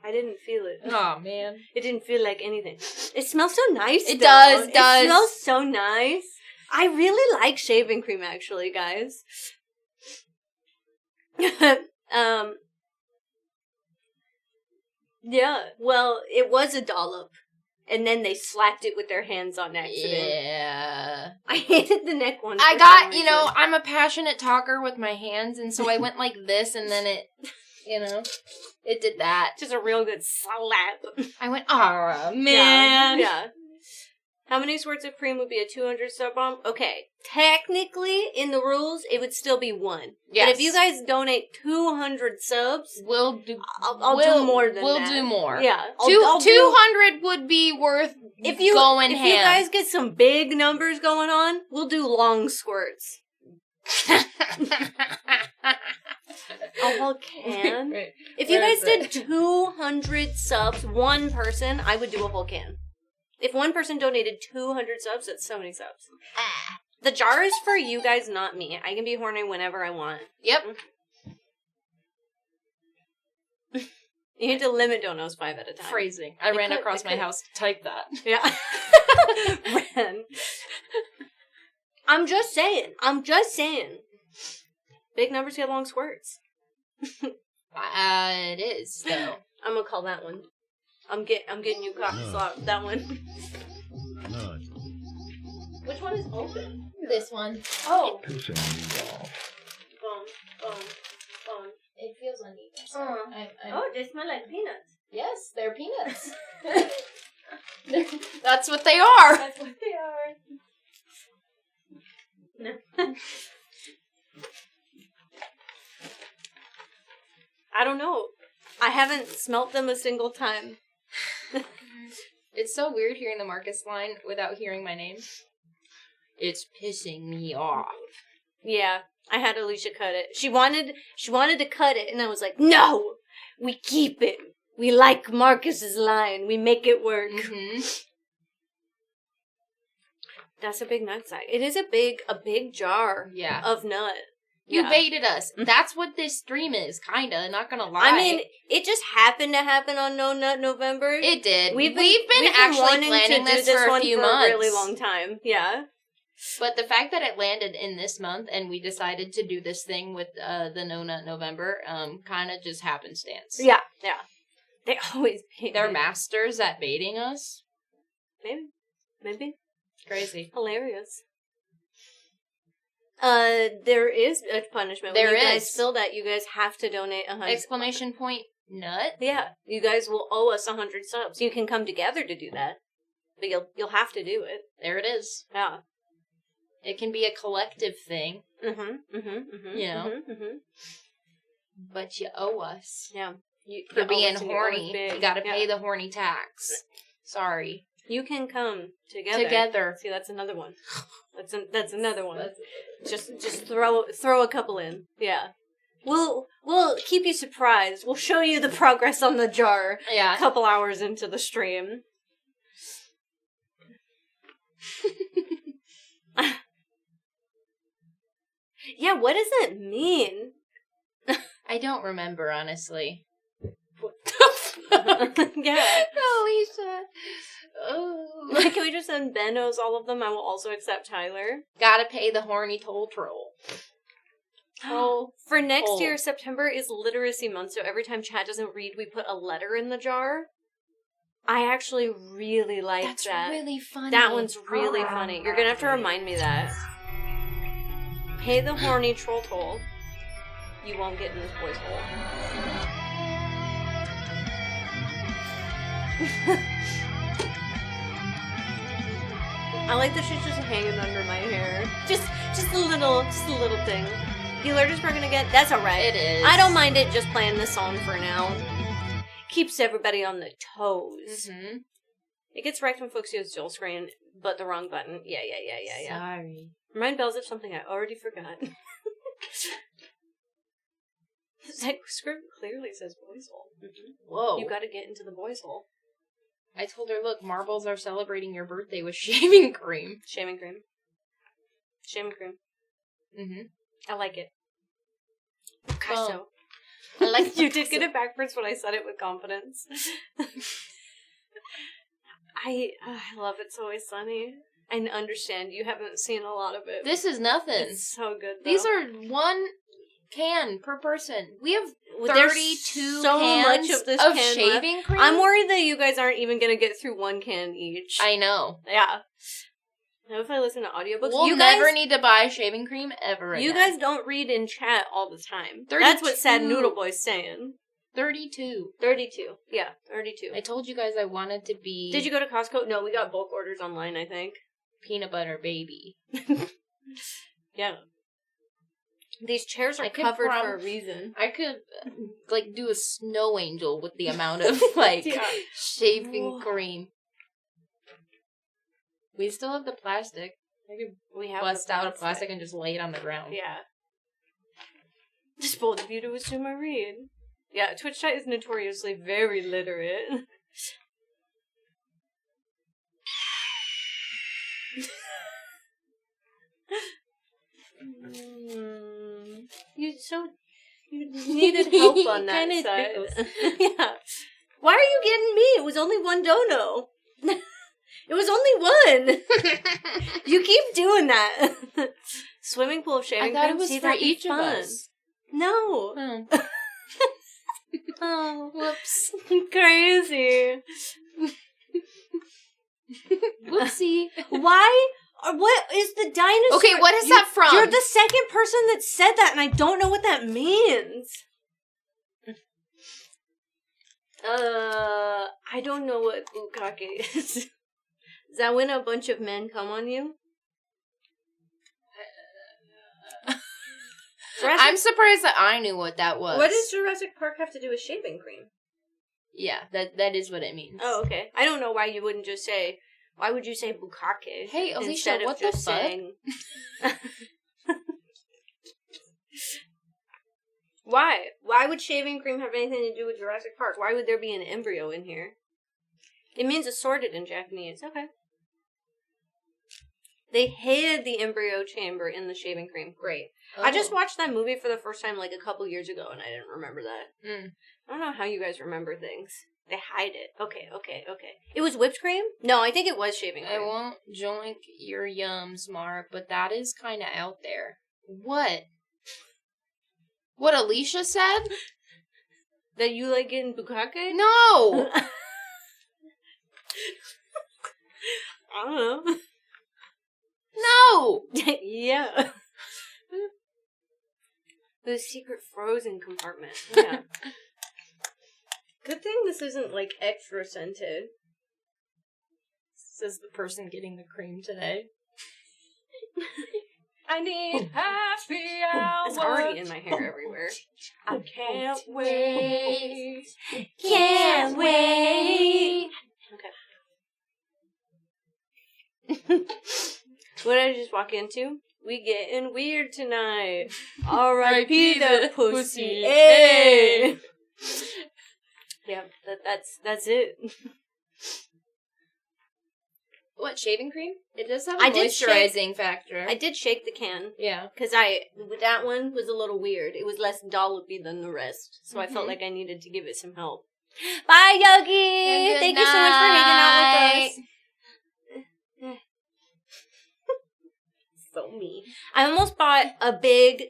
I didn't feel it. Oh, man. It didn't feel like anything. It smells so nice. It though. does. It smells so nice. I really like shaving cream, actually, guys. Yeah. Well, it was a dollop, and then they slapped it with their hands on accident. Yeah. I hated the neck one. I for got, some you know, reason. I'm a passionate talker with my hands, and so I went like this, and then it, you know, it did that. Just a real good slap. I went, oh, man. Yeah. How many squirts of cream would be a 200 sub bomb? Okay. Technically, in the rules, it would still be 1. Yes. But if you guys donate 200 subs, We'll do, I'll do more than that. We'll do more. Yeah. I'll 200 would be worth if you, going if ham. you guys get some big numbers going on, we'll do long squirts. A whole can? Right. If you Where guys is did 200 subs, one person, I would do a whole can. If one person donated 200 subs, that's so many subs. The jar is for you guys, not me. I can be horny whenever I want. Yep. You need to limit donos 5 at a time. Phrasing. I ran across my house to type that. Yeah. Ren. I'm just saying. Big numbers get long squirts. It is, though. I'm gonna call that one. I'm getting you cock slot. That one. Which one is open? This one. Oh. Pissing me off. Boom. It feels uneven. Oh, they smell like peanuts. Yes, they're peanuts. That's what they are. That's what they are. I don't know. I haven't smelt them a single time. It's so weird hearing the Marcus line without hearing my name. It's pissing me off. Yeah, I had Alicia cut it. She wanted to cut it, and I was like, no! We keep it. We like Marcus's line. We make it work. Mm-hmm. That's a big nut sack. It is a big jar Yeah. of nut. You Yeah. baited us. That's what this stream is, kinda. Not gonna lie. I mean, it just happened to happen on No Nut November. it did. We've been actually wanting planning to do this for a one few for months. a really long time. Yeah. But the fact that it landed in this month and we decided to do this thing with the No Nut November, kind of just happenstance. Yeah. They always bait They're me. masters at baiting us. Maybe. Crazy. Hilarious. There is a punishment. There when you guys is. spill that, you guys have to donate 100. Exclamation point nut. Yeah, you guys will owe us 100 subs. You can come together to do that, but you'll have to do it. There it is. Yeah. It can be a collective thing, You You know? but you owe us Yeah. for You owe being us and you owe us horny. big. You gotta pay Yeah. the horny tax. Sorry. You can come together. See, that's another one. That's another one. Just throw a couple in. Yeah. We'll keep you surprised. We'll show you the progress on the jar a Yeah. couple hours into the stream. Yeah, what does that mean? I don't remember, honestly. Yeah. Alicia. Oh. Can we just send Ben knows all of them? I will also accept Tyler. Gotta pay the horny toll troll. For next Oh. year, September is literacy month, so every time Chad doesn't read, we put a letter in the jar. I actually really like That's that. really funny. That one's really funny. You're gonna have to remind me that. Pay the horny troll toll. You won't get in this boy's hole. I like that she's just hanging under my hair. Just a little thing. The alert is probably gonna get. That's alright. It is. I don't mind it just playing this song for now. Keeps everybody on the toes. Mm-hmm. It gets right when folks use dual screen, but the wrong button. Yeah. Sorry. Remind Bells of something I already forgot. That script clearly says boys hole. Whoa. You gotta get into the boys hole. I told her, look, marbles are celebrating your birthday with shaving cream. Shaving cream. Shaving cream. Mm-hmm. I like it. Paso. I like You did get it backwards when I said it with confidence. I love It's Always Sunny. I understand you haven't seen a lot of it. This is nothing. It's so good, though. These are 1 can per person. We have There's 32 so cans much of this of can shaving left. cream. I'm worried that you guys aren't even going to get through 1 can each. I know. Yeah. Now if I listen to audiobooks, We'll you never guys, need to buy shaving cream ever again. you guys don't read in chat all the time. 32. That's what Sad Noodle Boy's saying. 32. 32. Yeah, 32. I told you guys I wanted to be... Did you go to Costco? No, we got bulk orders online, I think. peanut butter baby. Yeah. These chairs are I could covered for a reason. I could, like, do a snow angel with the amount of, like, Yeah. shaving cream. We still have the plastic. I could We have bust the out a plastic and just lay it on the ground. Yeah. Just bold of you to assume I read. Yeah, Twitch chat is notoriously very literate. You needed help on that Kinda side. tickles. Yeah. Why are you getting me? It was only 1 dono. It was only 1. You keep doing that. Swimming pool of shaving I thought cream? it was See, for that'd be each of fun. us. No. Oh. Oh, Whoops. crazy. Whoopsie. Why? What is the dinosaur? Okay, what is that from? You're the second person that said that, and I don't know what that means. I don't know what bukkake is. Is that when a bunch of men come on you? I'm surprised that I knew what that was. What does Jurassic Park have to do with shaving cream? Yeah, that is what it means. Oh, okay. I don't know why you wouldn't just say. Why would you say bukkake? Hey, Alicia, instead of what the just fuck? saying... Why? Why would shaving cream have anything to do with Jurassic Park? Why would there be an embryo in here? It means assorted in Japanese. Okay. They hid the embryo chamber in the shaving cream. Great. Oh. I just watched that movie for the first time like a couple years ago, and I didn't remember that. Mm. I don't know how you guys remember things. They hide it. Okay. It was whipped cream? No, I think it was shaving cream. I won't joink your yums, Mar, but that is kind of out there. What? What Alicia said? That you like getting bukkake? No! I don't know. No! Yeah. The secret frozen compartment. Yeah. Good thing this isn't, like, extra scented. Says the person getting the cream today. I need happy hour. It's already in my hair everywhere. I can't wait. Can't wait. Okay. What did I just walk into? We getting weird tonight. R.I.P. the pussy. Hey. Yeah, that's it. What, shaving cream? It does have a I did moisturizing factor. I did shake the can. Yeah. Because that one was a little weird. It was less dollopy than the rest. So I felt like I needed to give it some help. Bye, Yogi! And Thank good you so much for hanging out with us. So me. I almost bought a big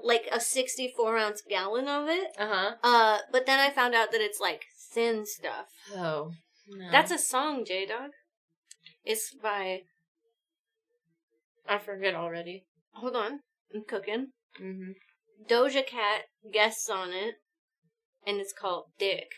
like a 64-ounce gallon of it. Uh-huh. But then I found out that it's like thin stuff. Oh. No. That's a song, J-Dog. It's by... I forget already. Hold on. I'm cooking. Mm-hmm. Doja Cat guests on it. And it's called Dick.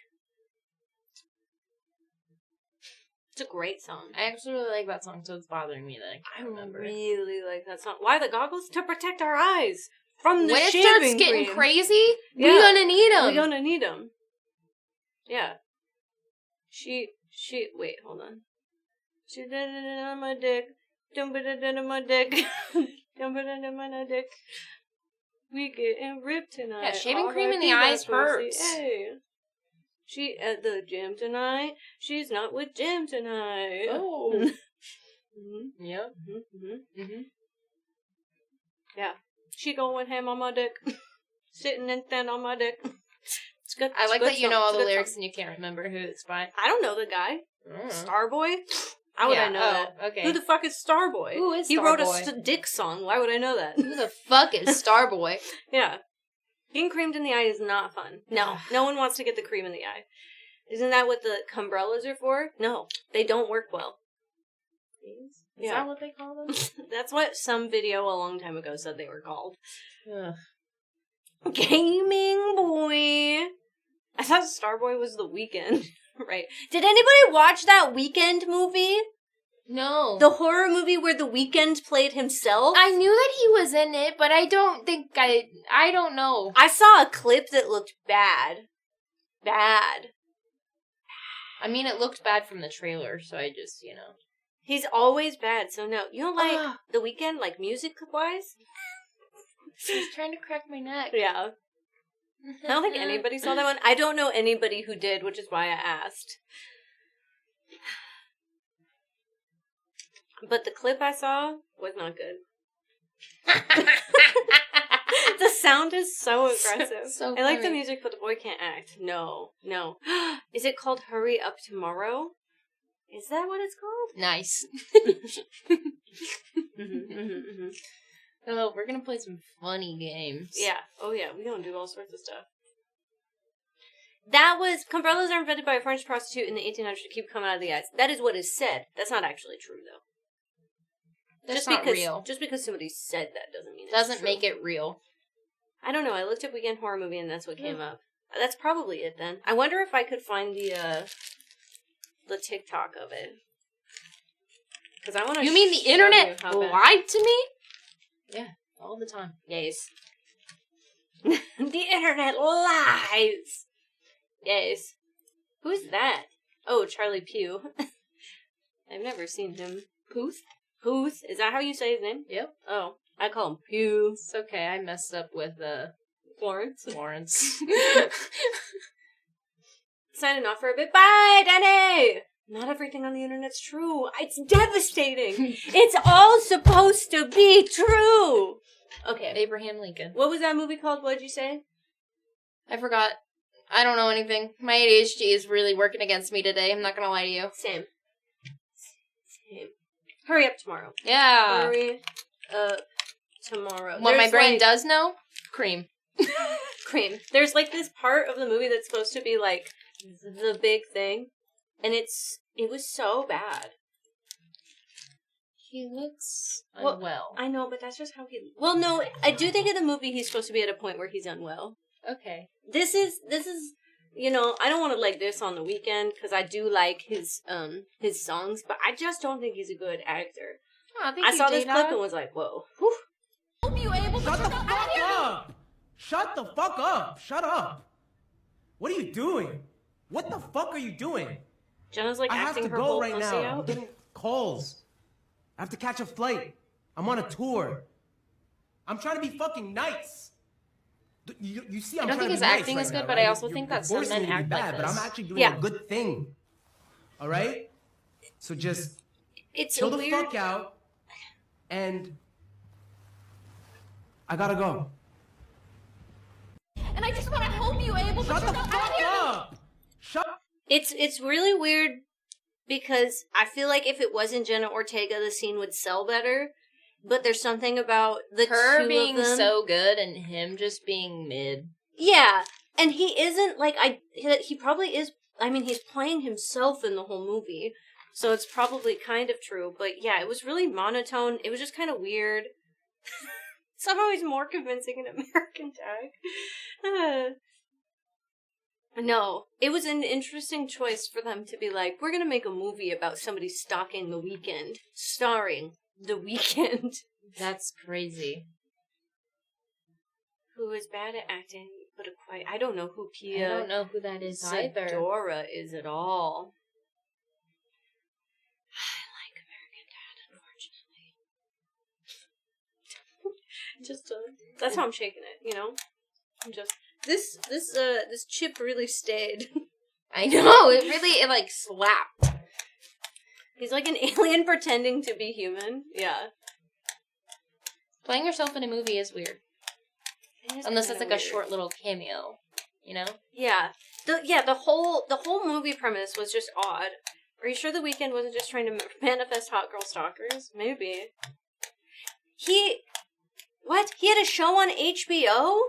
It's a great song. I actually really like that song, so it's bothering me that I can't remember. I really like that song. Why the goggles? To protect our eyes from the when it shaving starts getting cream. crazy, Yeah. we're gonna need them. We're gonna need them. Yeah. Wait, hold on. She did it on my dick. Dump it on my dick. Dump it on my dick. We getting ripped tonight. Yeah, shaving cream in R.I.P. the eyes that pussy. hurts. Hey. She at the gym tonight. She's not with Jim tonight. Oh. Mm-hmm. Yep. Mm-hmm. Mm-hmm. Yeah. She going ham on my dick. sitting and stand on my dick. It's good. I it's like good that you song. know all It's a the good lyrics song. and you can't remember who it's by. I don't know the guy. Starboy? How would I know that? Okay. Who the fuck is Starboy? Who is He wrote a Starboy? Dick song. Why would I know that? Who the fuck is Starboy? Yeah. Getting creamed in the eye is not fun. No. No one wants to get the cream in the eye. Isn't that what the umbrellas are for? No. They don't work well. Is Yeah. that what they call them? That's what some video a long time ago said they were called. Ugh. Gaming Boy. I thought Starboy was The Weeknd. Right. Did anybody watch that Weeknd movie? No. The horror movie where The Weeknd played himself? I knew that he was in it, but I don't think I don't know. I saw a clip that looked bad. Bad. I mean, it looked bad from the trailer, so I just, He's always bad, so no. You don't like The Weeknd, like music-wise? I was trying to crack my neck. Yeah. I don't think anybody saw that one. I don't know anybody who did, which is why I asked. But the clip I saw was not good. The sound is so aggressive. So I like the funny. music, but the boy can't act. No. Is it called Hurry Up Tomorrow? Is that what it's called? Nice. Oh, we're gonna play some funny games. Yeah. Oh, yeah. We don't do all sorts of stuff. That was... Umbrellas are invented by a French prostitute in the 1800s to keep coming out of the eyes. That is what is said. That's not actually true, though. That's not real. Just because somebody said that doesn't mean it's Doesn't true. make it real. I don't know. I looked up Weekend Horror Movie and that's what came up. That's probably it then. I wonder if I could find the TikTok of it. Because I want to. You mean the internet lied to me? Yeah, all the time. Yes. The internet lies. Yes. Who's that? Oh, Charlie Pugh. I've never seen him. Puth? Puth? Is that how you say his name? Yep. Oh, I call him Pew. It's okay, I messed up with Florence. Florence. Signing off for a bit. Bye, Danny! Not everything on the internet's true. It's devastating. It's all supposed to be true. Okay. Abraham Lincoln. What was that movie called? What did you say? I forgot. I don't know anything. My ADHD is really working against me today. I'm not gonna lie to you. Same. Hurry up tomorrow. Yeah. Hurry up tomorrow. What my There's, brain like, does know? Cream. Cream. There's like this part of the movie that's supposed to be like the big thing, and it was so bad. He looks Well, unwell. I know, but that's just how he. Well, no, I do think in the movie he's supposed to be at a point where he's unwell. Okay. This is you know, I don't want to like this on the weekend because I do like his songs, but I just don't think he's a good actor. Oh, I saw this clip and was like, whoa. Whew. Shut the fuck up! Shut the fuck up! Shut up! What are you doing? What the fuck are you doing? Jenna's like I have acting to her go whole right pussy now. I'm out. getting calls. I have to catch a flight. I'm on a tour. I'm trying to be fucking nice. You see, I'm I don't trying think to his be acting nice is right good, now, but right? I also You're- think you're that some forcing men me to be act like bad, but I'm this. actually doing Yeah. a good thing. All right? So just It's chill a the weird. fuck out, and I gotta go. And I just want to help you, Abel, but Shut you're the not fuck out here. up! Shut. It's really weird because I feel like if it wasn't Jenna Ortega, the scene would sell better. But there's something about the Her two being of them. so good and him just being mid. Yeah, and he isn't like he probably is. I mean, he's playing himself in the whole movie, so it's probably kind of true. But yeah, it was really monotone. It was just kind of weird. Somehow he's more convincing in American Tag. No, it was an interesting choice for them to be like, we're gonna make a movie about somebody stalking The Weeknd, starring The Weeknd, That's crazy. who is bad at acting, but I don't know who Pia. I don't know who that is either. Dora is at all. I like American Dad, unfortunately. Just that's how I'm shaking it, you know. I'm just this chip really stayed. I know, it like slapped. He's like an alien pretending to be human. Yeah. Playing yourself in a movie is weird. It is Unless it's kinda like a weird. short little cameo, you know? Yeah. The whole movie premise was just odd. Are you sure The Weeknd wasn't just trying to manifest hot girl stalkers? Maybe. What? He had a show on HBO?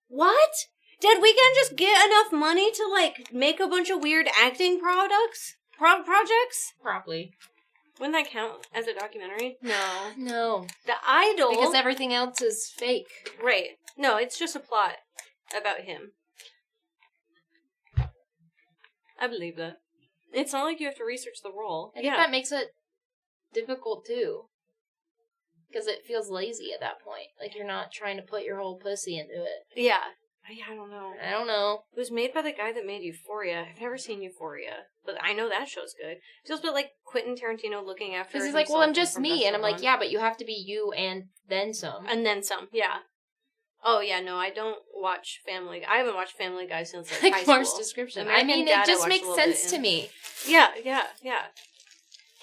What? Did Weeknd just get enough money to, like, make a bunch of weird acting projects? Probably. Wouldn't that count as a documentary? No. No. The Idol... Because everything else is fake. Right. No, it's just a plot about him. I believe that. It's not like you have to research the role. I think that makes it difficult, too. Because it feels lazy at that point. Like, you're not trying to put your whole pussy into it. Yeah. I don't know. I don't know. It was made by the guy that made Euphoria. I've never seen Euphoria, but I know that show's good. It feels a bit like Quentin Tarantino looking after. Because he's like, well, I'm just me. And I'm like, yeah, but you have to be you and then some. And then some, yeah. Oh, yeah, no, I don't watch Family Guy. I haven't watched Family Guy since, like, high Mark's school. description. American I mean, Dad it just I watched makes a little sense bit to in. me. Yeah.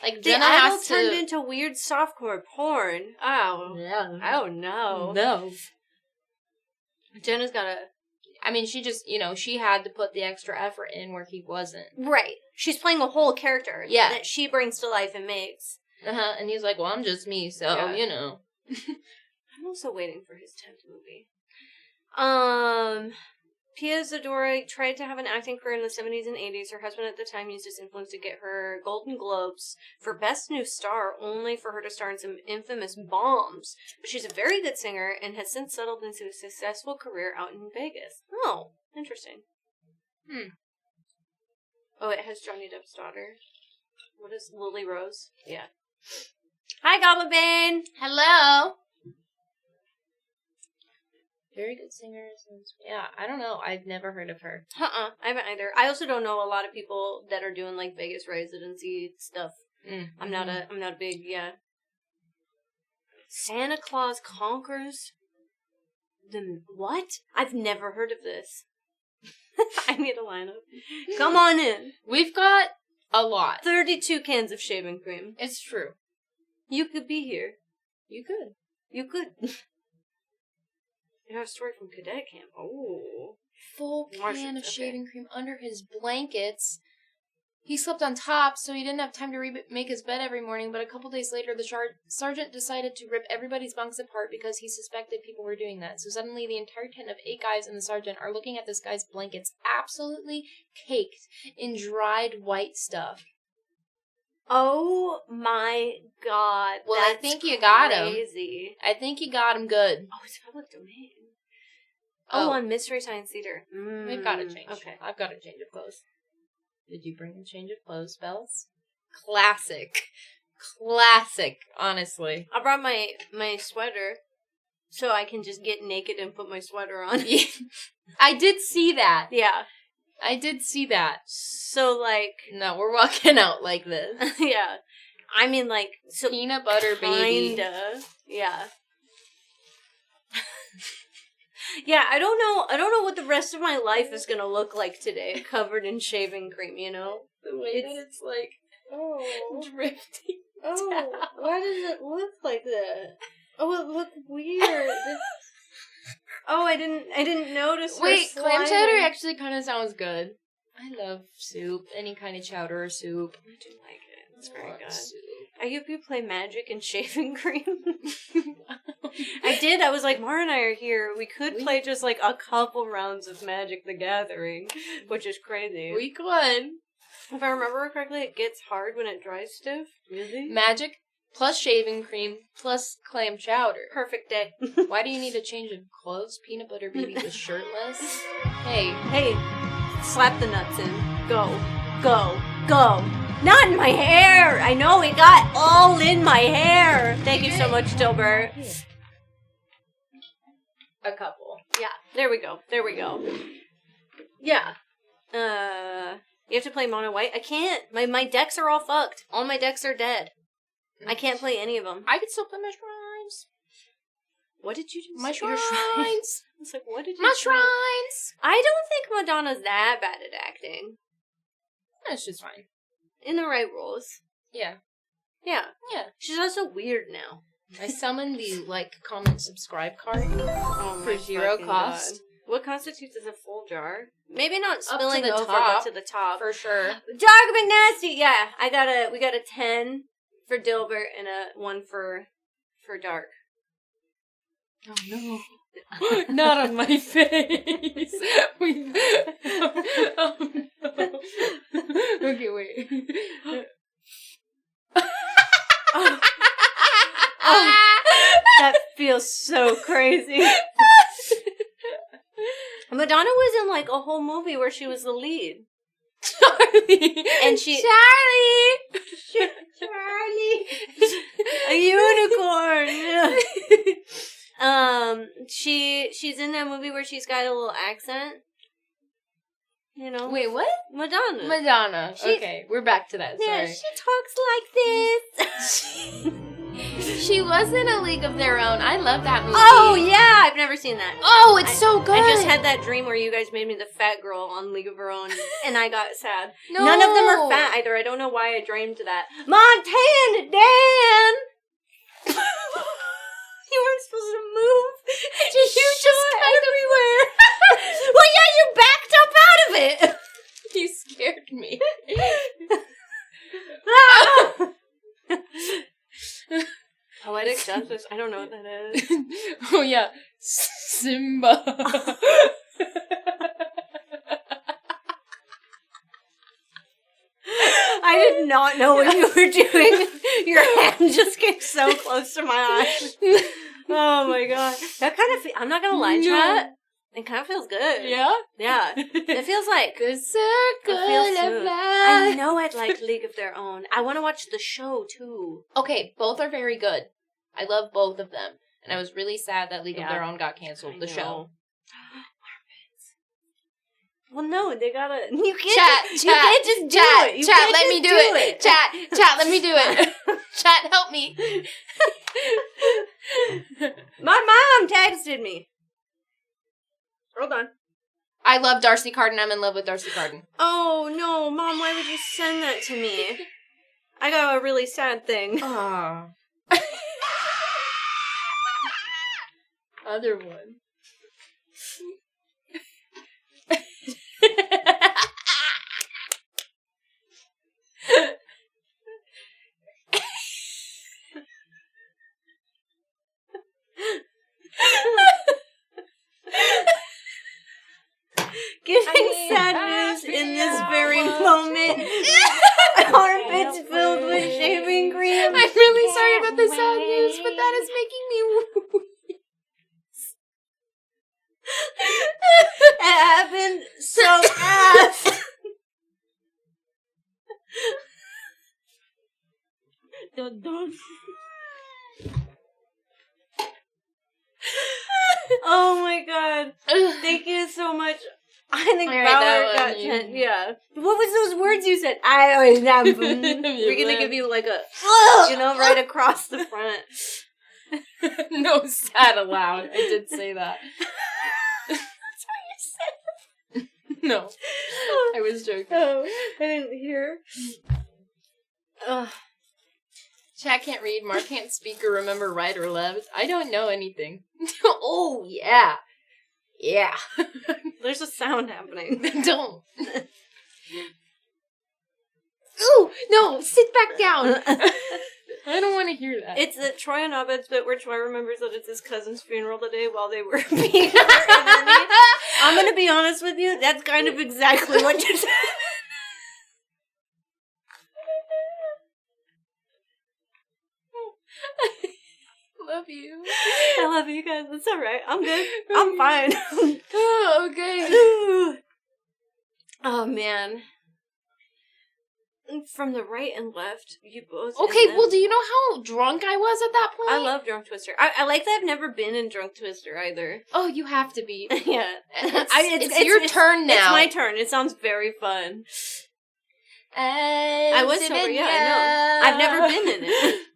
Like, The Jenna Idol has turned to... into weird softcore porn. Oh. No. Oh, no. No. Jenna's got a... I mean, she just, she had to put the extra effort in where he wasn't. Right. She's playing a whole character. Yeah. That she brings to life and makes. Uh-huh. And he's like, well, I'm just me, so, Yeah. I'm also waiting for his 10th movie. Pia Zadora tried to have an acting career in the 70s and 80s. Her husband at the time used his influence to get her Golden Globes for Best New Star, only for her to star in some infamous bombs. But she's a very good singer and has since settled into a successful career out in Vegas. Oh, interesting. Oh, it has Johnny Depp's daughter. What is Lily Rose? Yeah. Hi, Goblin Bane! Hello! Very good singers. Yeah, I don't know. I've never heard of her. I haven't either. I also don't know a lot of people that are doing like Vegas residency stuff. I'm not a big Santa Claus Conquers the what? I've never heard of this. I need a lineup. Come on in. We've got a lot. 32 cans of shaving cream. It's true. You could be here. You could. You could. You have a story from cadet camp. Oh. Full Martians, can of okay. shaving cream under his blankets. He slept on top, so he didn't have time to make his bed every morning, but a couple days later, the sergeant decided to rip everybody's bunks apart because he suspected people were doing that. So suddenly, the entire tent of 8 guys and the sergeant are looking at this guy's blankets absolutely caked in dried white stuff. Oh my god. Well, I think you got him. Crazy. I think you got him good. Oh, it's public domain. Oh, on Mystery Science Theater. We've got to change. Okay. I've got to change of clothes. Did you bring a change of clothes, Bells? Classic. Classic, honestly. I brought my sweater so I can just get naked and put my sweater on. I did see that. Yeah. I did see that. So, like... No, we're walking out like this. Yeah. I mean, like... So Peanut butter baby. Kinda. Yeah. Yeah, I don't know what the rest of my life is gonna look like today, covered in shaving cream, you know? The way that it's like drifting down. Why does it look like that? Oh, it looked weird. Oh, I didn't notice. Wait, clam chowder actually kind of sounds good. I love soup, any kind of chowder or soup. I do like it. It's very good. Soup. I hope you play Magic and shaving cream. I did. I was like, Mara and I are here. We could play just like a couple rounds of Magic the Gathering, which is crazy. We could. If I remember correctly, it gets hard when it dries stiff. Really? Magic plus shaving cream plus clam chowder. Perfect day. Why do you need a change of clothes? Peanut butter baby was shirtless. Hey. Slap the nuts in. Go. Not in my hair! I know, it got all in my hair! Thank you so much, Dilbert. A couple. Yeah, there we go. Yeah. You have to play mono white? I can't. My decks are all fucked. All my decks are dead. I can't play any of them. I can still play my shrines. What did you just My say? Your shrines. It's like, what did you My say? shrines. I don't think Madonna's that bad at acting. That's just fine. In the right roles. Yeah. Yeah. Yeah. She's also weird now. I summoned the like, comment, subscribe card Oh for my 0 fucking cost. God. What constitutes as a full jar? Maybe not Up to spilling the over, top. but to the top. For sure. Dark McNasty, yeah. We got a 10 for Dilbert and a 1 for Dark. Oh no. Not on my face. Oh no. Okay, wait. That feels so crazy. Madonna was in like a whole movie where she was the lead. Charlie! And she- Charlie! A unicorn. She's in that movie where she's got a little accent. You know? Wait, what? Madonna. Madonna. She- Okay, we're back to that. Yeah, Sorry. she talks like this. She was in A League of Their Own. I love that movie. Oh yeah, I've never seen that. Oh, it's so good. I just had that dream where you guys made me the fat girl on League of Her Own, and I got sad. No. None of them are fat either. I don't know why I dreamed that. Montana Dan! You weren't supposed to move. You just everywhere. Well, yeah, you backed up out of it. You scared me. Poetic justice. I don't know what that is. Oh, yeah. Simba. I did not know what you were doing. Your hand just came so close to my eyes. Oh my god. That kind of, I'm not gonna lie, No. chat. It kind of feels good. Yeah? Yeah. It feels like, The circle it feels of smooth. life. I know I'd like League of Their Own. I want to watch the show too. Okay, both are very good. I love both of them. And I was really sad that League of Yeah. Their Own got canceled, the show. Well, no, they gotta. You can't. Chat, just, you can't just do it. You chat, can't let just me do it. Chat, let me do it. Chat, help me. My mom texted me. Hold on. I love Darcy Carden. I'm in love with Darcy Carden. Oh no, Mom! Why would you send that to me? I got a really sad thing. Oh. Other one. Giving sad news in this very moment. Armpits filled with shaving cream. I'm really sorry about the sad news, but that is making me It happened so fast. Oh my god. Thank you so much. I think All right, Bauer that got one, 10. Yeah. What was those words you said? I always have. We're gonna give you like a, you know, right across the front. No, sad aloud. I did say that. That's what you said. No, I was joking. Oh, I didn't hear. Ugh. Chat can't read, Mark can't speak or remember right or left. I don't know anything. Oh, yeah. Yeah. There's a sound happening. Don't. Ooh, no, sit back down. I don't want to hear that. It's a Troy and Abed's bit where Troy remembers that it's his cousin's funeral today while they were being interviewed. I'm gonna be honest with you, that's kind of exactly what you said. Love you. I love you guys. It's alright. I'm good. I'm fine. Oh, okay. Oh, man. From the right and left, you both. Okay, and then- well, do you know how drunk I was at that point? I love Drunk Twister. I like that I've never been in Drunk Twister either. Oh, you have to be. Yeah. It's your turn now. It's my turn. It sounds very fun. I was sober, yeah, I know. I've never been in it.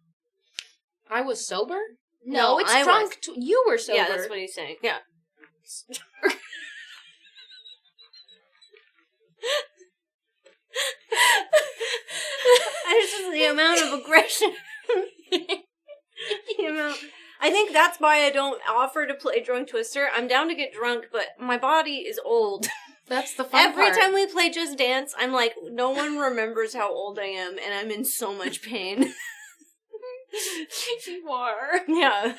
I was sober? No, it's I drunk. You were sober. Yeah, that's what he's saying. Yeah. It's just the amount of aggression. The amount I think that's why I don't offer to play Drunk Twister. I'm down to get drunk, but my body is old. That's the fun Every part. time we play Just Dance, I'm like, no one remembers how old I am, and I'm in so much pain. You are. Yeah.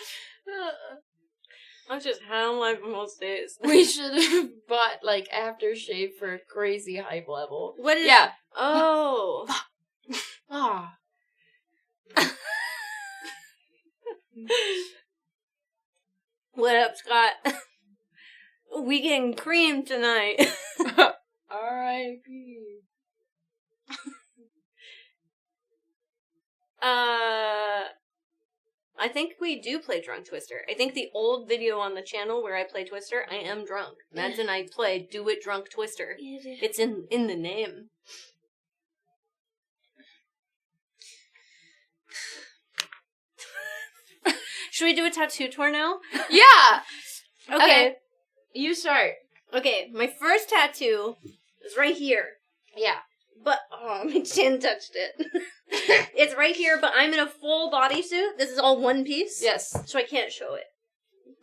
I'm just, how am I most days? We should have bought, like, aftershave for crazy hype level. What is... Yeah. Oh. Ah. What up, Scott? We getting cream tonight. R.I.P. I think we do play Drunk Twister. I think the old video on the channel where I play Twister, I am drunk. Mads and I play Do It Drunk Twister. It's in the name. Should we do a tattoo tour now? Yeah! Okay. You start. Okay, my first tattoo is right here. Yeah. But, oh, my chin touched it. It's right here, but I'm in a full bodysuit. This is all one piece. Yes. So I can't show it.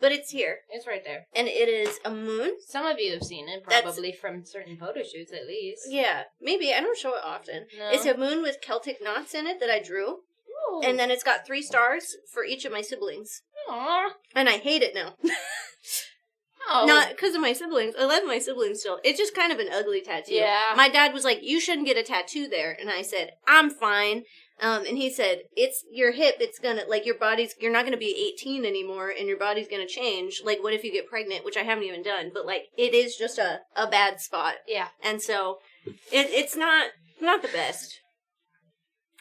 But it's here. It's right there. And it is a moon. Some of you have seen it, That's- probably from certain photo shoots at least. Yeah, maybe. I don't show it often. No. It's a moon with Celtic knots in it that I drew. Ooh. And then it's got 3 stars for each of my siblings. Aww. And I hate it now. Oh. Not because of my siblings. I love my siblings still. It's just kind of an ugly tattoo. Yeah. My dad was like, you shouldn't get a tattoo there. And I said, I'm fine. And he said, it's your hip. It's gonna, like, your body's, you're not gonna be 18 anymore and your body's gonna change. Like, what if you get pregnant? Which I haven't even done. But, like, it is just a bad spot. Yeah. And so, it's not the best.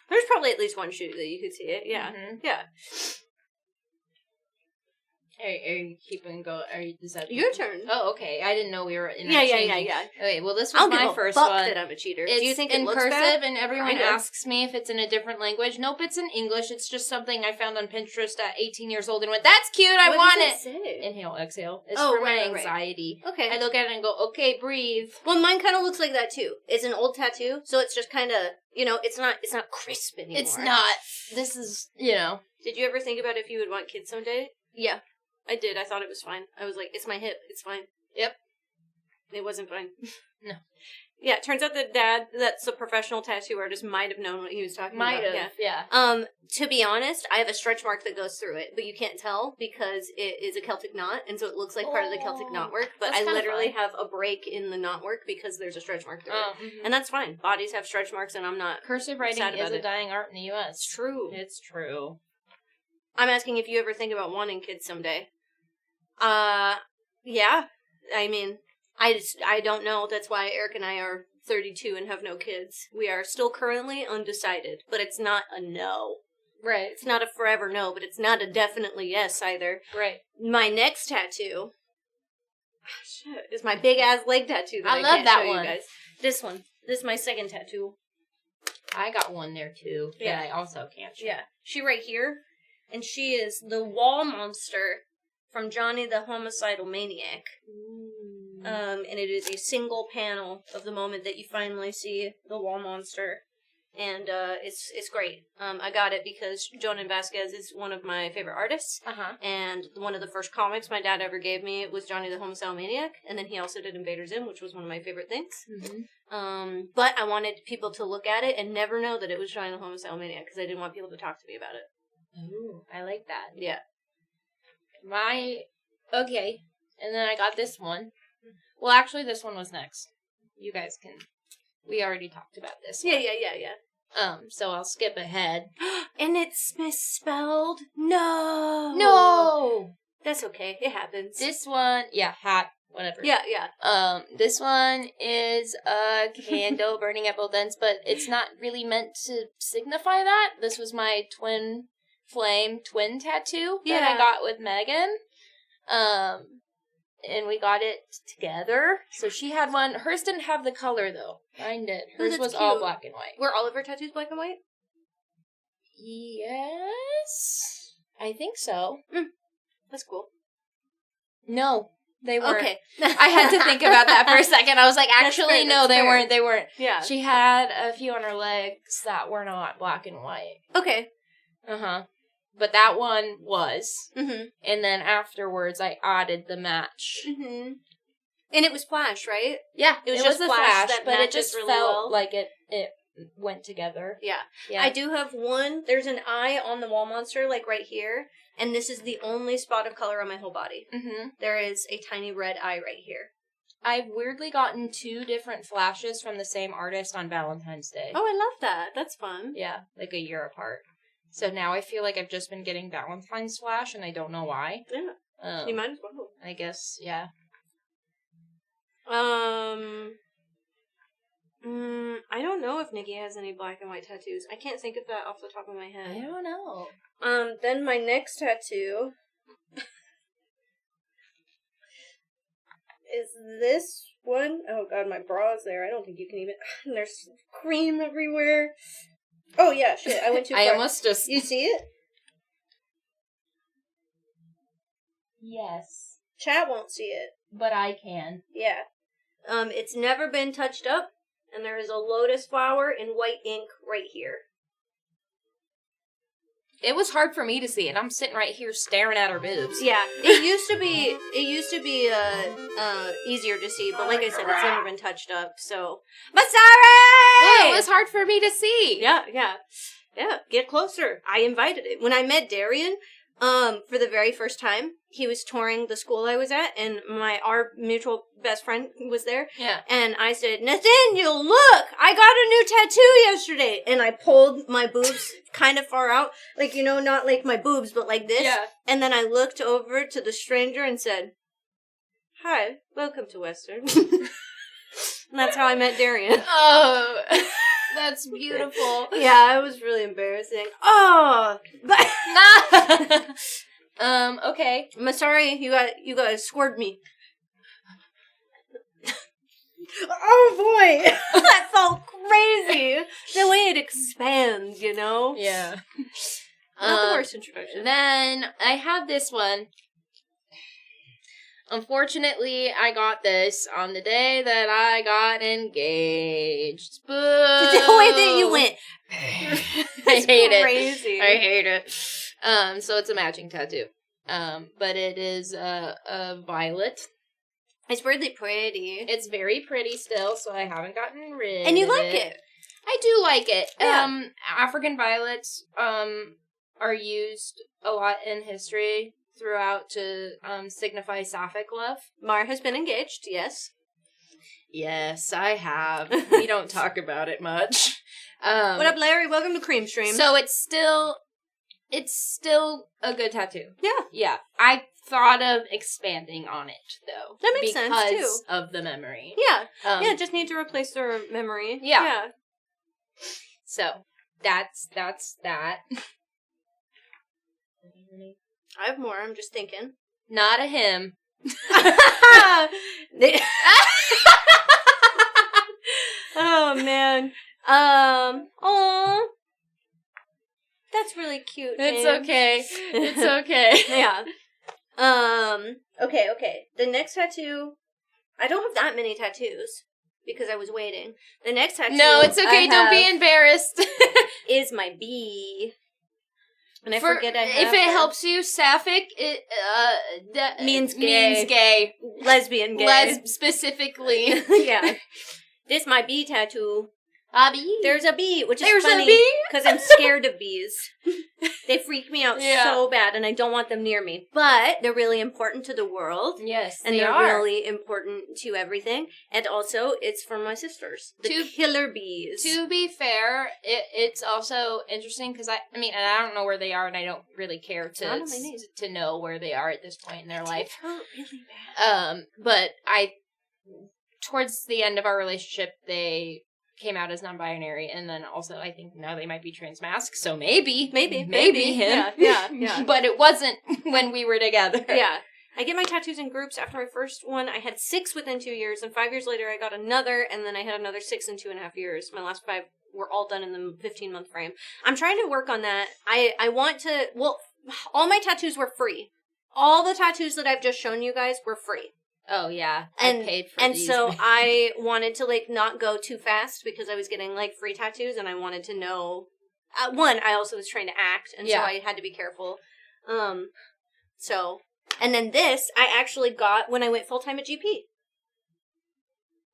There's probably at least one shoot that you could see it. Yeah. Mhm. Yeah. Are you keeping go? Are you? Is that Your turn. Oh, okay. I didn't know we were in. Yeah. Okay, well, this was I'll my give a first fuck one. that I'm a cheater. It's Do you think in it looks cursive, bad? and everyone Kinda. asks me if it's in a different language. Nope, it's in English. It's just something I found on Pinterest at 18 years old and went, "That's cute. I What want does it." say? Inhale, exhale. It's Oh, for my right, right. anxiety. Okay. I look at it and go, "Okay, breathe." Well, mine kind of looks like that too. It's an old tattoo, so it's just kind of, it's not crisp anymore. It's not. This is, Did you ever think about if you would want kids someday? Yeah, I did. I thought it was fine. I was like, it's my hip. It's fine. Yep. It wasn't fine. No. Yeah, it turns out that Dad, that's a professional tattoo artist, might have known what he was talking might about. have. Yeah. To be honest, I have a stretch mark that goes through it, but you can't tell because it is a Celtic knot, and so it looks like part of the Celtic knot work. But that's I kinda literally fine. have a break in the knot work because there's a stretch mark through it. Mhm. And that's fine. Bodies have stretch marks, and I'm not. Cursive writing sad is about a it. dying art in the U.S. It's true. It's true. I'm asking if you ever think about wanting kids someday. Yeah. I mean, I don't know. That's why Eric and I are 32 and have no kids. We are still currently undecided, but it's not a no. Right. It's not a forever no, but it's not a definitely yes either. Right. My next tattoo is my big ass leg tattoo that I I love can't that show one. you guys. This one. This is my second tattoo. I got one there too. Yeah. That I also can't show. Yeah. She right here, and she is the wall monster from Johnny the Homicidal Maniac. And it is a single panel of the moment that you finally see the wall monster. And it's great. I got it because Jonan Vasquez is one of my favorite artists. Uh-huh. And one of the first comics my dad ever gave me was Johnny the Homicidal Maniac. And then he also did Invader Zim, which was one of my favorite things. Mm-hmm. But I wanted people to look at it and never know that it was Johnny the Homicidal Maniac because I didn't want people to talk to me about it. Ooh, I like that. Yeah. Okay. And then I got this one. Well, actually, this one was next. You guys can... We already talked about this one. Yeah. So I'll skip ahead. And it's misspelled. No. No! That's okay. It happens. This one... Yeah, hat. Whatever. Yeah. This one is a candle burning at both ends, but it's not really meant to signify that. This was my twin flame twin tattoo that I got with Megan. And we got it together. So she had one. Hers didn't have the color, though. Mine did. Hers that's was all cute. black and white. Were all of her tattoos black and white? Yes. I think so. That's cool. No, they weren't. Okay. I had to think about that for a second. I was like, That's actually, fair, no, that's they fair. weren't. They weren't. Yeah. She had a few on her legs that were not black and white. Okay. Uh-huh. but that one was. Mm-hmm. And then afterwards, I added the match. Mm-hmm. And it was Flash, right? Yeah, It was was just a Flash flash, that but it matches just really felt well. like it went together. Yeah. Yeah. I do have one. There's an eye on the wall monster, like right here. And this is the only spot of color on my whole body. Mm-hmm. There is a tiny red eye right here. I've weirdly gotten 2 different flashes from the same artist on Valentine's Day. Oh, I love that. That's fun. Yeah, like a year apart. So now I feel like I've just been getting Valentine's flash, and I don't know why. Yeah. You might as well. I guess, yeah. I don't know if Nikki has any black and white tattoos. I can't think of that off the top of my I head. don't know. Then my next tattoo is this one. Oh god, my bra's there. I don't think you can even. There's cream everywhere. Oh yeah, shit. I went too far. I almost just. You see it? Yes, Chat won't see it. but I can. Yeah. It's never been touched up, and there is a lotus flower in white ink right here. It was hard for me to see it. I'm sitting right here staring at her boobs. Yeah, it used to be easier to see, but like I said, it's never been touched up. So, Masari! Well, it was hard for me to see. Yeah. Get closer. I invited it when I met Darian. For the very first time, he was touring the school I was at, and our mutual best friend was there. Yeah. And I said, Nathaniel, look! I got a new tattoo yesterday! And I pulled my boobs kind of far out. Like, not like my boobs, but like this. Yeah. And then I looked over to the stranger and said, hi, welcome to Western. And that's how I met Darian. Oh, that's beautiful. Yeah, it was really embarrassing. Oh! But Okay. I'm sorry, you guys scored me. Oh boy! That felt crazy! The way it expands, Yeah. Not the worst introduction. Then I have this one. Unfortunately, I got this on the day that I got engaged. Boo! The way that you went. I hate crazy. it. I hate it. So it's a matching tattoo. But it is a violet. It's really pretty. It's very pretty still, so I haven't gotten rid And you of like it. I do like it. Yeah. African violets are used a lot in history throughout to signify sapphic love. Mara has been engaged, yes. Yes, I have. We don't talk about it much. What up, Larry? Welcome to Cream Stream. So it's still a good tattoo. Yeah. Yeah. I thought of expanding on it though. That makes sense, too. Because of the memory. Yeah. Um, Just need to replace their memory. Yeah. So that's that. I have more. I'm just thinking. Not a him. Oh man. Aw. That's really cute. It's James. okay. It's okay. Yeah. Okay. The next tattoo. I don't have that many tattoos because I was waiting. The next tattoo. No, it's okay. Don't be embarrassed. Is my bee. And I forget I have if it her. helps you, sapphic it Means means gay. Lesbian gay. Specifically. Yeah. This my bee tattoo. Bobby. There's a bee, which is There's funny a bee? because I'm scared of bees. They freak me out Yeah. so bad, and I don't want them near me. But they're really important to the world, Yes, and they they're are. really important to everything. And also, it's for my sisters, the killer bees. To be fair, it's also interesting because I mean, and I don't know where they are, and I don't really care Not on my name. to know where they are at this point in their life. Hurt really bad. But towards the end of our relationship, they came out as non-binary, and then also I think now they might be trans-masc, so maybe him. Yeah. But it wasn't when we were together. Yeah. I get my tattoos in groups. After my first one, I had 6 within 2 years, and 5 years later, I got another, and then I had another 6 in 2.5 years. My last 5 were all done in the 15-month frame. I'm trying to work on that. I want to, all my tattoos were free. All the tattoos that I've just shown you guys were free. Oh yeah, And, I paid for and these. so I wanted to not go too fast because I was getting free tattoos, and I wanted to know one, I also was trying to act, and so Yeah. I had to be careful. And then this, I actually got when I went full-time at GP.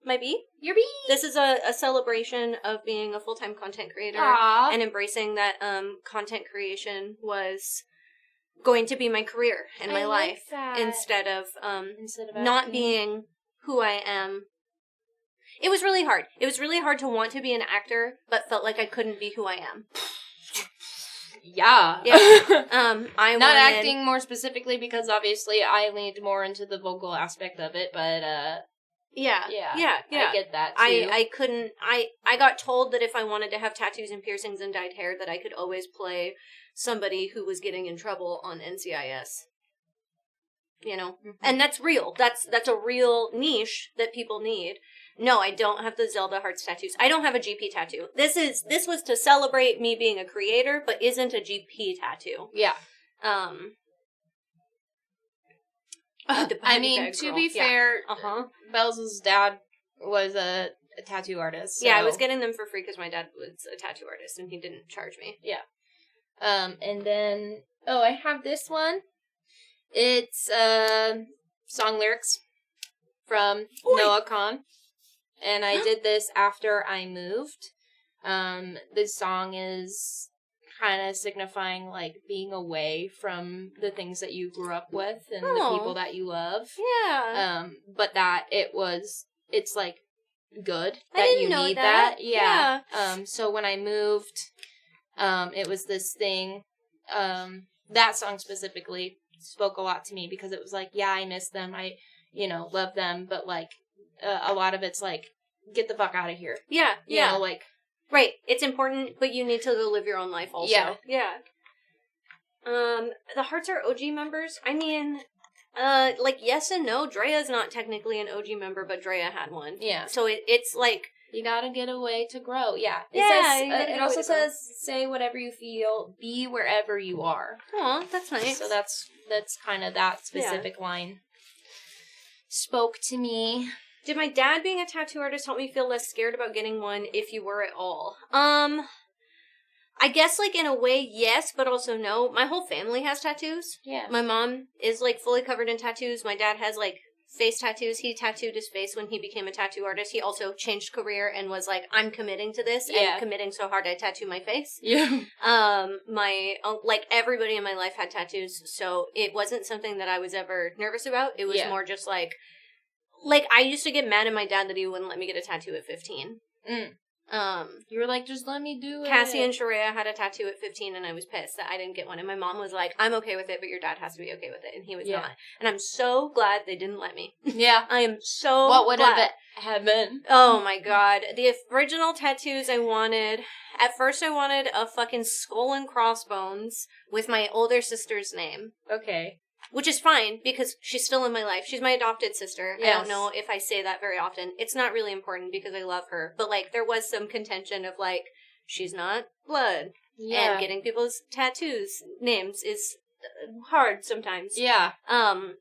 My bee? Your bee. This is a celebration of being a full-time content creator Aww. and embracing that content creation was going to be my career and my I like life that. instead of not acting. being who I am. It was really hard. It was really hard to want to be an actor, but felt like I couldn't be who I am. Yeah. Yeah. I Not wanted, acting more specifically because obviously I leaned more into the vocal aspect of it, but Yeah. I get that too. I couldn't. I got told that if I wanted to have tattoos and piercings and dyed hair, that I could always play somebody who was getting in trouble on NCIS. You know, and that's real. That's a real niche that people need. No, I don't have the Zelda Hearts tattoos. I don't have a GP tattoo. This was to celebrate me being a creator, but isn't a GP tattoo. Yeah. The I body mean, bag to girl. be Yeah. fair, Uh-huh. Bells' dad was a tattoo artist. So. Yeah, I was getting them for free because my dad was a tattoo artist and he didn't charge me. Yeah. And then, I have this one. It's, song lyrics from Noah Kahn. And I did this after I moved. This song is kind of signifying, like, being away from the things that you grew up with and the people that you love. Yeah. But that it's, like, good I that didn't you know need that. that. Yeah. So when I moved, it was this thing, that song specifically spoke a lot to me because it was like, yeah, I miss them. I, love them. But, like, a lot of it's like, get the fuck out of here. Yeah. You know, like. Right. It's important, but you need to go live your own life also. Yeah. Yeah. The Hearts are OG members. I mean, like, yes and no. Drea's not technically an OG member, but Drea had one. Yeah. So it's like... You gotta get away to grow. Yeah. Yeah, Says, you gotta it get also away to grow. says, say whatever you feel, be wherever you are. Aw, that's nice. So that's kind of that specific line. Spoke to me. Did my dad being a tattoo artist help me feel less scared about getting one if you were at all? I guess, like, in a way, yes, but also no. My whole family has tattoos. Yeah. My mom is, like, fully covered in tattoos. My dad has, like, face tattoos. He tattooed his face when he became a tattoo artist. He also changed career and was like, I'm committing to this and committing so hard I tattoo my face. Yeah. Like, everybody in my life had tattoos, so it wasn't something that I was ever nervous about. It was more just like, I used to get mad at my dad that he wouldn't let me get a tattoo at 15. You were like, just let me do it. Cassie and Sharia had a tattoo at 15, and I was pissed that I didn't get one. And my mom was like, I'm okay with it, but your dad has to be okay with it. And he was not. And I'm so glad they didn't let me. Yeah. I am so What would glad. have been? Oh my god. The original tattoos I wanted... At first I wanted a fucking skull and crossbones with my older sister's name. Okay. Which is fine, because she's still in my life. She's my adopted sister. Yes. I don't know if I say that very often. It's not really important because I love her. But, like, there was some contention of, like, she's not blood. Yeah. And getting people's tattoos names is hard sometimes. Yeah. No,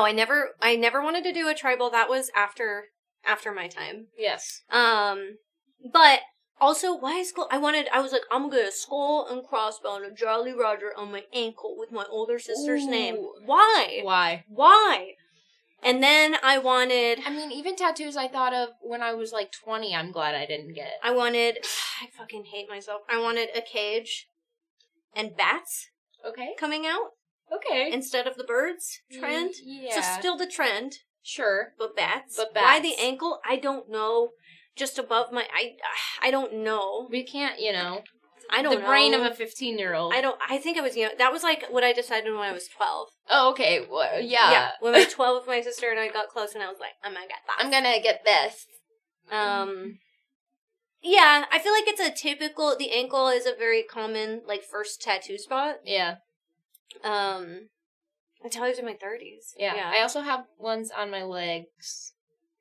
I never wanted to do a tribal. That was after my time. Yes. But... Also, why is skull? I was like, I'm gonna get a skull and crossbone of Jolly Roger on my ankle with my older sister's name. Why? Why? And then I wanted... I mean, even tattoos I thought of when I was like 20, I'm glad I didn't get. I fucking hate myself. I wanted a cage and bats coming out. Okay. Instead of the birds trend. Yeah. So still the trend. Sure. But bats. But Why bats. the ankle? I don't know. Just above my... I don't know. We can't, I don't know. The brain of a 15-year-old. I think I was, that was like what I decided when I was 12. Oh, okay. Well, yeah. Yeah. When I was 12 with my sister and I got close and I was like, I'm gonna get that. I'm gonna get this. Yeah, I feel like it's a typical, the ankle is a very common, like, first tattoo spot. Yeah. Until I was in my 30s. Yeah. I also have ones on my legs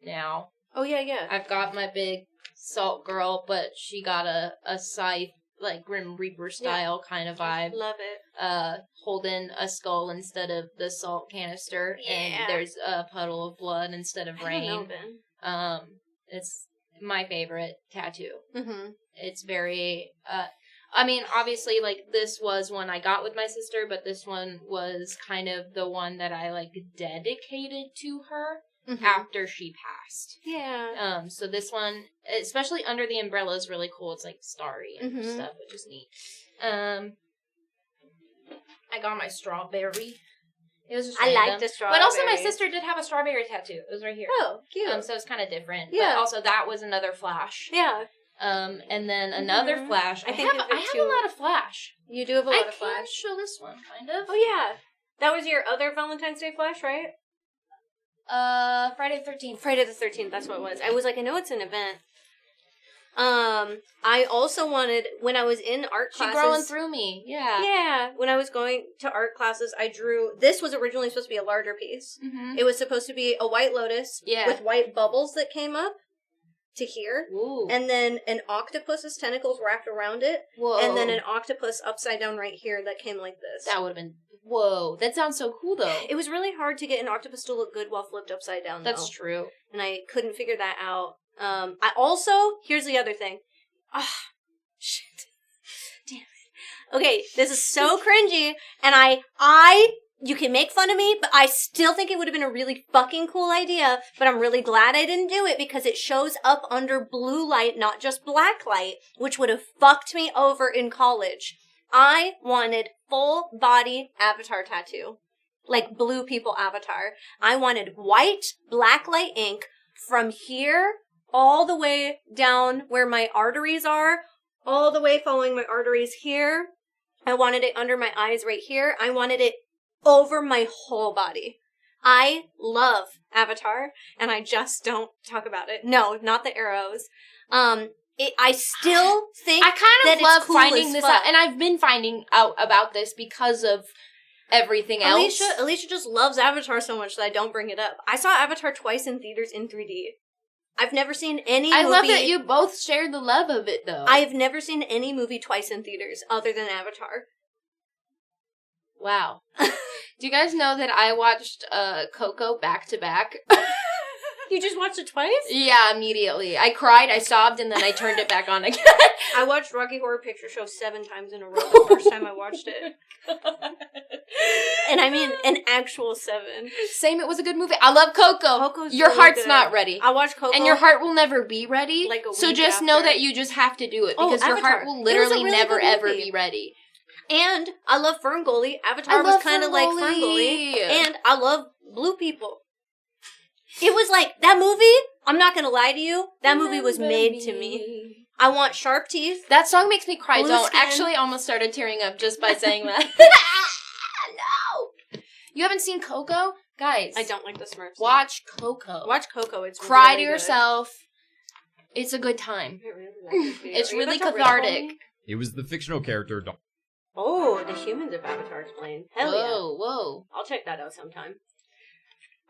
now. Oh, yeah. I've got my big salt girl, but she got a scythe, like Grim Reaper style kind of vibe. Love it. Holding a skull instead of the salt canister, and there's a puddle of blood instead of rain. I don't know, Ben. It's my favorite tattoo. Mm-hmm. It's very, I mean, obviously, like, this was one I got with my sister, but this one was kind of the one that I, like, dedicated to her after she passed. Yeah. So this one, especially Under the Umbrella, is really cool. It's, like, starry and stuff, which is neat. I got my strawberry. It was just I random. like the strawberry. But also, my sister did have a strawberry tattoo. It was right here. Oh, cute. So it's kind of different. Yeah. But also, that was another Flash. Yeah. And then another Flash. I think have of it a too. lot of Flash. You do have a lot of I Flash. can show this one, kind of. Oh, yeah. That was your other Valentine's Day Flash, right? Friday the 13th. Friday the 13th, that's what it was. I was like, I know it's an event. I also wanted, when I was in art classes... She growing through me, yeah. Yeah, when I was going to art classes, I drew... This was originally supposed to be a larger piece. Mm-hmm. It was supposed to be a white lotus with white bubbles that came up to here. Ooh. And then an octopus's tentacles wrapped around it. Whoa. And then an octopus upside down right here that came like this. That would have been... Whoa, that sounds so cool, though. It was really hard to get an octopus to look good while flipped upside down, That's true. And I couldn't figure that out. I also... Here's the other thing. Ah, shit. Damn it. Okay, this is so cringy, and you can make fun of me, but I still think it would have been a really fucking cool idea, but I'm really glad I didn't do it because it shows up under blue light, not just black light, which would have fucked me over in college. I wanted full body avatar tattoo. Like blue people avatar. I wanted white, black light ink from here all the way down where my arteries are, all the way following my arteries here. I wanted it under my eyes right here. I wanted it over my whole body. I love Avatar, and I just don't talk about it. No, not the arrows. I still think I kind of love cool finding this out, and I've been finding out about this because of everything else. Alicia just loves Avatar so much that I don't bring it up. I saw Avatar twice in theaters in 3D. I've never seen any movie... I love that you both share the love of it, though. I've never seen any movie twice in theaters other than Avatar. Wow. Do you guys know that I watched Coco back to back? You just watched it twice? Yeah, immediately. I cried, I sobbed, and then I turned it back on again. I watched Rocky Horror Picture Show 7 times in a row the first time I watched it. And I mean an actual 7. Same, it was a good movie. I love Coco. Coco's your really heart's good. not ready. I watched Coco. And your heart will never be ready. Like a so week just after. know that you just have to do it. Because your Avatar. heart will It was a literally really never, good ever movie. be ready. And I love Ferngully. Avatar I was love kind of like Ferngully. Ferngully. And I love blue people. It was like, that movie, I'm not going to lie to you, that movie was made to me. I want sharp teeth. That song makes me cry. Blue Don't. skin. Actually, almost started tearing up just by saying that. No! You haven't seen Coco? Guys. I don't like the Smurfs. Watch Coco. Watch Coco. It's Cry really to yourself. It's a good time. Good. I really like this video. It's Are you really about to rip cathartic. on me? It was the fictional character. Oh, the humans of Avatar explained. Hell yeah. Whoa. I'll check that out sometime.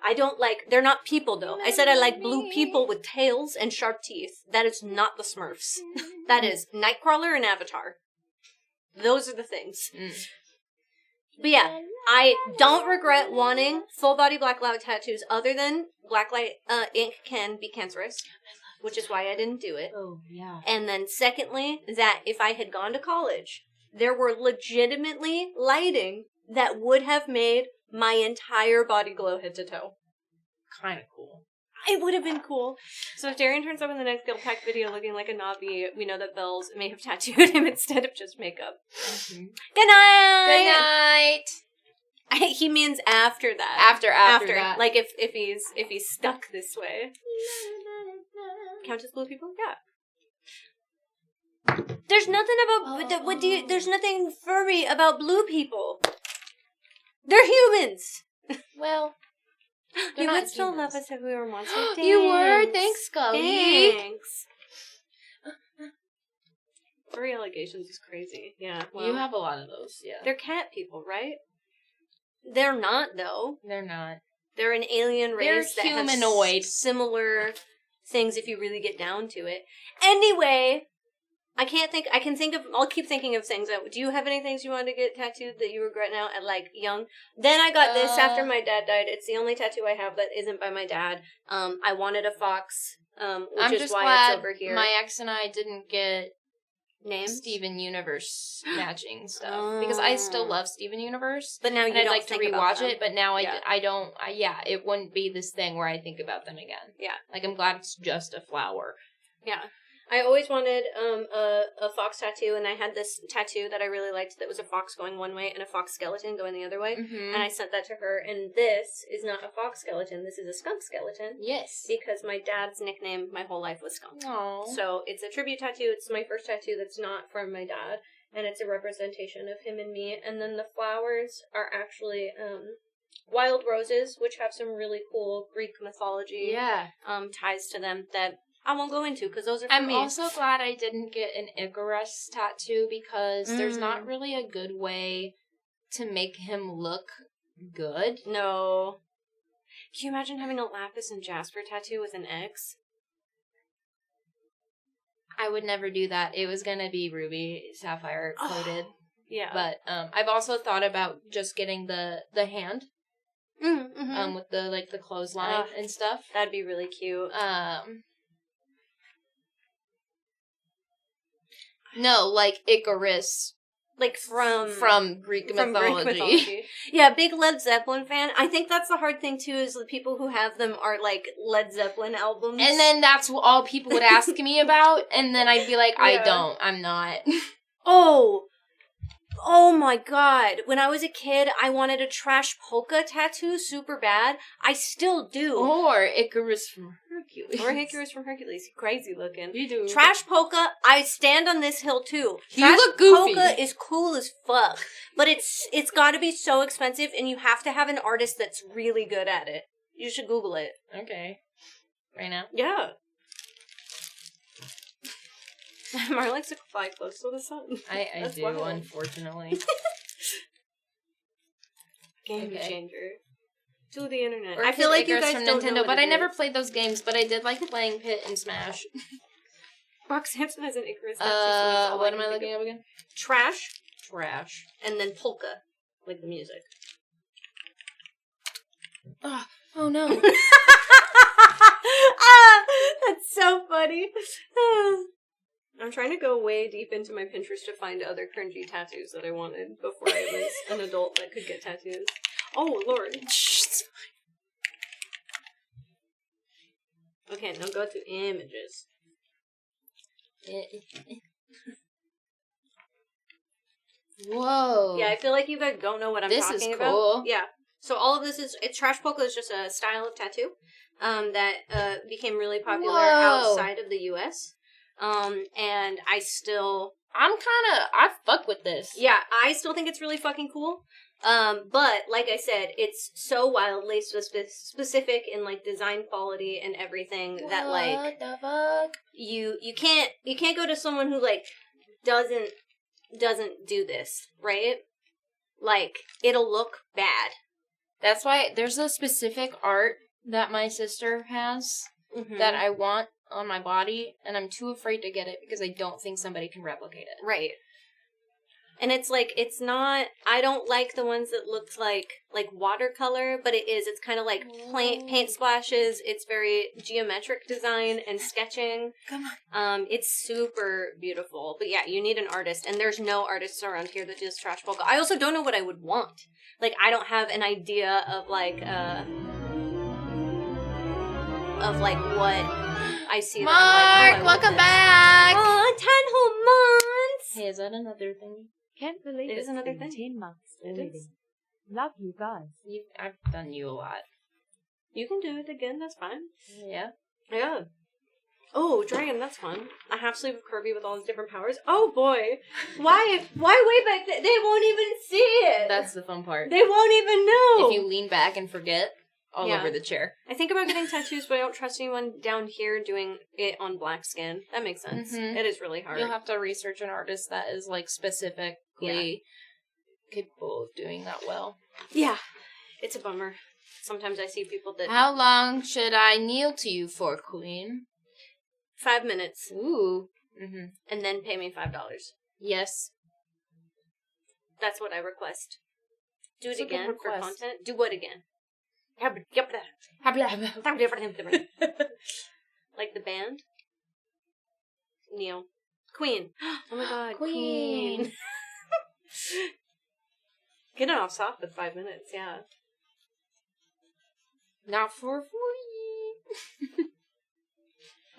I don't like... They're not people, though. I said I like blue people with tails and sharp teeth. That is not the Smurfs. That is Nightcrawler and Avatar. Those are the things. But yeah, I don't regret wanting full-body blacklight tattoos other than blacklight ink can be cancerous, which is why I didn't do it. Oh, yeah. And then secondly, that if I had gone to college, there were legitimately lighting that would have made my entire body glow head to toe. Kind of cool. It would have been cool. So if Darian turns up in the next Guild Pack video looking like a Navi, we know that Bells may have tattooed him instead of just makeup. Mm-hmm. Good night! Good night! He means after that. After that. Like if he's stuck this way. Count as blue people? Yeah. There's nothing about there's nothing furry about blue people. They're humans. Well, You would still love us if we were monsters. You were? Thanks, Scully. Thanks. Furry allegations is crazy. Yeah. Well, You have a lot of those, yeah. they're cat people, right? They're not, though. They're not. They're an alien race They're that have humanoid. similar things if you really get down to it. Anyway, I'll keep thinking of things. Do you have any things you wanted to get tattooed that you regret now at, like, young? Then I got this after my dad died. It's the only tattoo I have that isn't by my dad. I wanted a fox, which I'm is just why glad it's over here. my ex and I didn't get Names? Steven Universe matching stuff because I still love Steven Universe. But now you and I'd don't like to think about rewatch them. it, but now Yeah. I don't. It wouldn't be this thing where I think about them again. Yeah. Like I'm glad it's just a flower. Yeah. I always wanted a fox tattoo, and I had this tattoo that I really liked that was a fox going one way and a fox skeleton going the other way. Mm-hmm. And I sent that to her, and this is not a fox skeleton, this is a skunk skeleton. Yes. Because my dad's nickname my whole life was Skunk. Aww. So it's a tribute tattoo. It's my first tattoo that's not from my dad, and it's a representation of him and me. And then the flowers are actually wild roses, which have some really cool Greek mythology ties to them that I won't go into because those are for me. I'm also glad I didn't get an Icarus tattoo because there's not really a good way to make him look good. No. Can you imagine having a lapis and jasper tattoo with an X? I would never do that. It was gonna be ruby sapphire coated. Yeah. But I've also thought about just getting the hand with the clothesline and stuff. That'd be really cute. No, like Icarus Like from Greek mythology. Yeah, big Led Zeppelin fan. I think that's the hard thing too, is the people who have them are like Led Zeppelin albums. And then that's what all people would ask me about, and then I'd be like, I'm not. Oh my god. When I was a kid, I wanted a Trash Polka tattoo super bad. I still do. Or Icarus from Hercules. Or Icarus from Hercules. Crazy looking. You do. Trash Polka, I stand on this hill too. You Trash look goofy. Polka is cool as fuck. But it's gotta be so expensive, and you have to have an artist that's really good at it. You should Google it. Okay. Right now? Yeah. Mar likes to fly close to the sun. I That's do, wild. unfortunately. Game changer. To the internet. Or I feel like you Icarus guys from don't Nintendo, know what but it I never is. played those games, but I did like playing Pit and Smash. Mark Sampson has an Icarus tattoo. So that's all What can am I think looking of. up again? Trash, Trash. and then polka, like the music. Oh no. That's so funny. I'm trying to go way deep into my Pinterest to find other cringy tattoos that I wanted before I was an adult that could get tattoos. Oh, Lord. Okay, now go to images. Whoa. Yeah, I feel like you guys don't know what I'm This talking is about. cool. Yeah. So all of this it's Trash Polka is just a style of tattoo that became really popular Whoa. outside of the US. And I fuck with this. Yeah, I still think it's really fucking cool. But like I said, it's so wildly specific in like design quality and everything that like What the fuck? you can't go to someone who like doesn't do this, right? Like it'll look bad. That's why there's a specific art that my sister has that I want on my body, and I'm too afraid to get it because I don't think somebody can replicate it. Right. And it's like, it's not, I don't like the ones that look like watercolor, but it's kind of like paint splashes. It's very geometric design and sketching. Come on. It's super beautiful. But yeah, you need an artist, and there's no artists around here that does Trash Polka. I also don't know what I would want. Like, I don't have an idea of like what I see. Mark, that I'm like, oh, I want welcome this. back! Oh, 10 whole months! Hey, is that another thing? Can't believe It is it's another been thing. 10 months It already. is. Love you guys. I've done you a lot. You can do it again, that's fine. Yeah. Yeah. Oh, dragon, that's fun. A half sleeve of Kirby with all his different powers. Oh boy. Why way back then? They won't even see it. That's the fun part. They won't even know. If you lean back and forget, all Yeah. over the chair. I think about getting tattoos, but I don't trust anyone down here doing it on black skin. That makes sense. Mhm. It is really hard. You'll have to research an artist that is, like, specifically capable of doing that well. Yeah. It's a bummer. Sometimes I see people that... How long should I kneel to you for, Queen? 5 minutes. Ooh. Mm-hmm. And then pay me $5. Yes. That's what I request. Do it That's a good again for request. content. Do what again? Like the band? Neil. Queen. Oh my god, Queen. Queen. Getting off soft with 5 minutes, yeah. Not 440.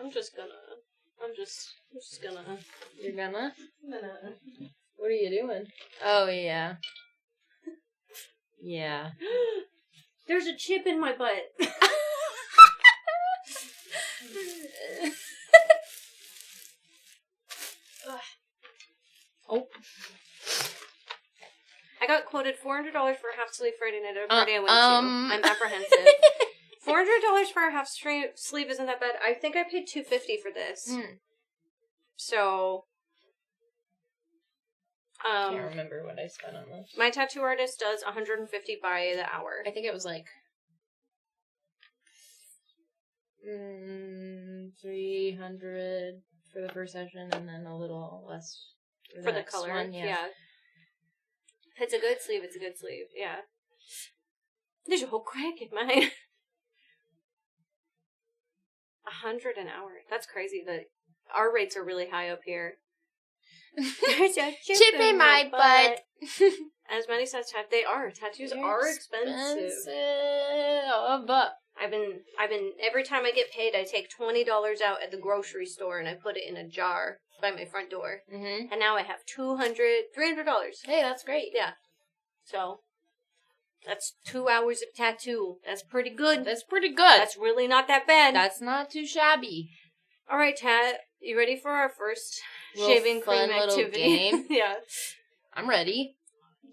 I'm just gonna. You're gonna? I'm gonna. What are you doing? Oh, yeah. Yeah. There's a chip in my butt. Oh. I got quoted $400 for a half sleeve Friday night at a party I went to. I'm apprehensive. $400 for a half sleeve isn't that bad. I think I paid $250 for this. So, I can't remember what I spent on this. my tattoo artist does $150 by the hour. I think it was like 300 for the first session, and then a little less For the next color, one, yeah. If it's a good sleeve, it's a good sleeve, yeah. There's a whole crack in mine. $100 an hour. That's crazy. Our rates are really high up here. There's a chip in my butt. As many says, they are. Tattoos are expensive. But I've been every time I get paid, I take $20 out at the grocery store and I put it in a jar by my front door. mm-hmm. And now I have $300. Hey, that's great. Yeah. So, that's 2 hours of tattoo. That's pretty good. That's pretty good. That's really not that bad. That's not too shabby. All right, Tat. You ready for our first Little shaving fun cream little activity? game. Yeah. I'm ready.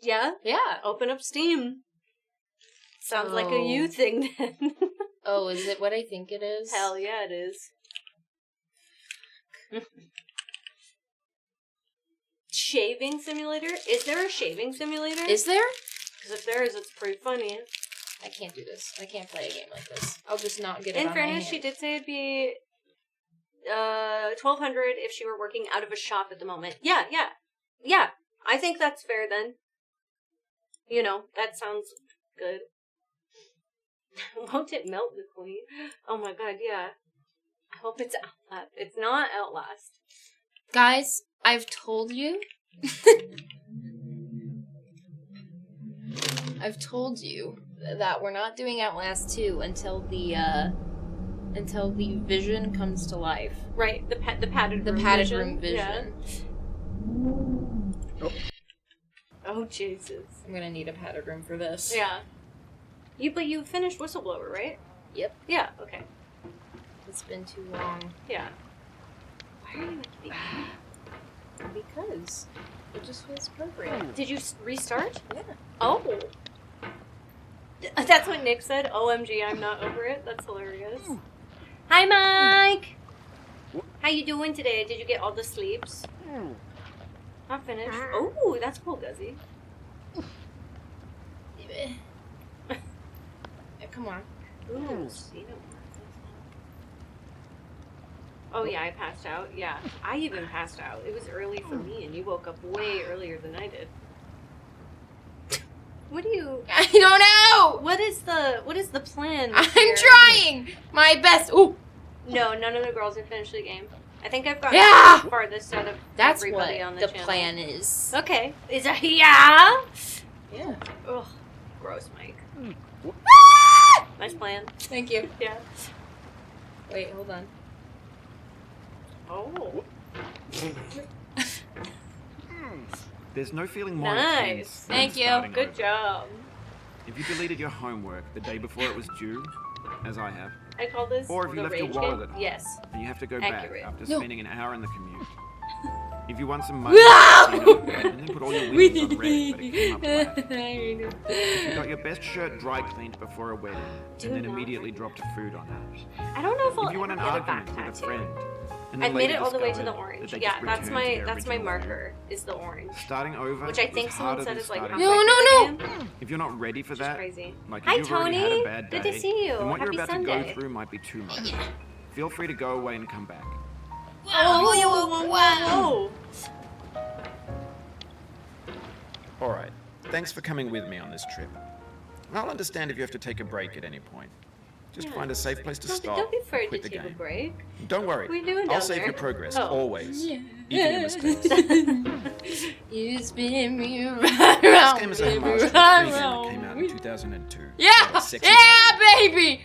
Yeah? Yeah. Open up Steam. Sounds like a you thing then. Oh, is it what I think it is? Hell yeah, it is. Shaving simulator? Is there a shaving simulator? Is there? Because if there is, it's pretty funny. I can't do this. I can't play a game like this. I'll just not get it In on fairness, my hand. she did say it'd be $1,200 if she were working out of a shop at the moment. Yeah. I think that's fair then. You know, that sounds good. Won't it melt the queen? Oh my god, yeah. I hope it's Outlast. It's not Outlast. Guys, I've told you. I've told you that we're not doing Outlast 2 until the vision comes to life. Right, the padded room room vision. Yeah. Oh, Jesus. I'm gonna need a padded room for this. Yeah. But you finished Whistleblower, right? Yep. Yeah, okay. It's been too long. Yeah. Why are you making Because it just feels appropriate. Did you restart? Yeah. Oh. That's what Nick said. OMG, I'm not over it. That's hilarious. Hi, Mike! How you doing today? Did you get all the sleeps? Not finished. Oh, that's cool, Guzzy. Come on. Ooh, oh yeah, I passed out. Yeah, I even passed out. It was early for me, and you woke up way earlier than I did. What do you? I don't know. What is the plan? I'm here? trying my best. Ooh. No, none of the girls have finished the game. I think I've gotten Yeah! the farthest out of That's everybody what on the the channel. plan is. Okay, is that yeah? Yeah. Ugh, gross, Mike. Nice plan. Thank you. Yeah. Wait, hold on. Oh. There's no feeling more Nice. intense than Thank you. starting Good over. job. If you deleted your homework the day before it was due, as I have, I call this Or if you the left your rage wallet game. at home. Yes. and you have to go Accurate. back after No. spending an hour in the commute. If you want some money, clean up and then put all your winnings on Reddit, but it came up black. If you got your best shirt dry cleaned before a wedding, Do and then not. immediately dropped food on it. I don't know if I'll If you want ever an get a back argument with a tattoo. friend, and then I've made later it all the way to the discovered orange. that they Yeah, just that's returned my to their that's my original marker. wear. Is the orange, Starting over, which I think is someone harder said than is like starting halfway over. through the game. If you're not ready for Which is that, crazy. like Hi, if you've already had Tony. a bad day, Good to see you. then what Happy you're about Sunday. to go through might be too much. Feel free to go away and come back. Whoa. Alright, thanks for coming with me on this trip. I'll understand if you have to take a break at any point. Just Yeah. find a safe place to Don't stop. be afraid quit to the take a game. break. Don't worry, What are you doing I'll down save there? your progress, Oh. always. Yeah. even your mistakes. You spin me right This round, game is a baby, homage to a free right game that round. came out in 2002. Yeah, called Sexy yeah, Hiking. baby.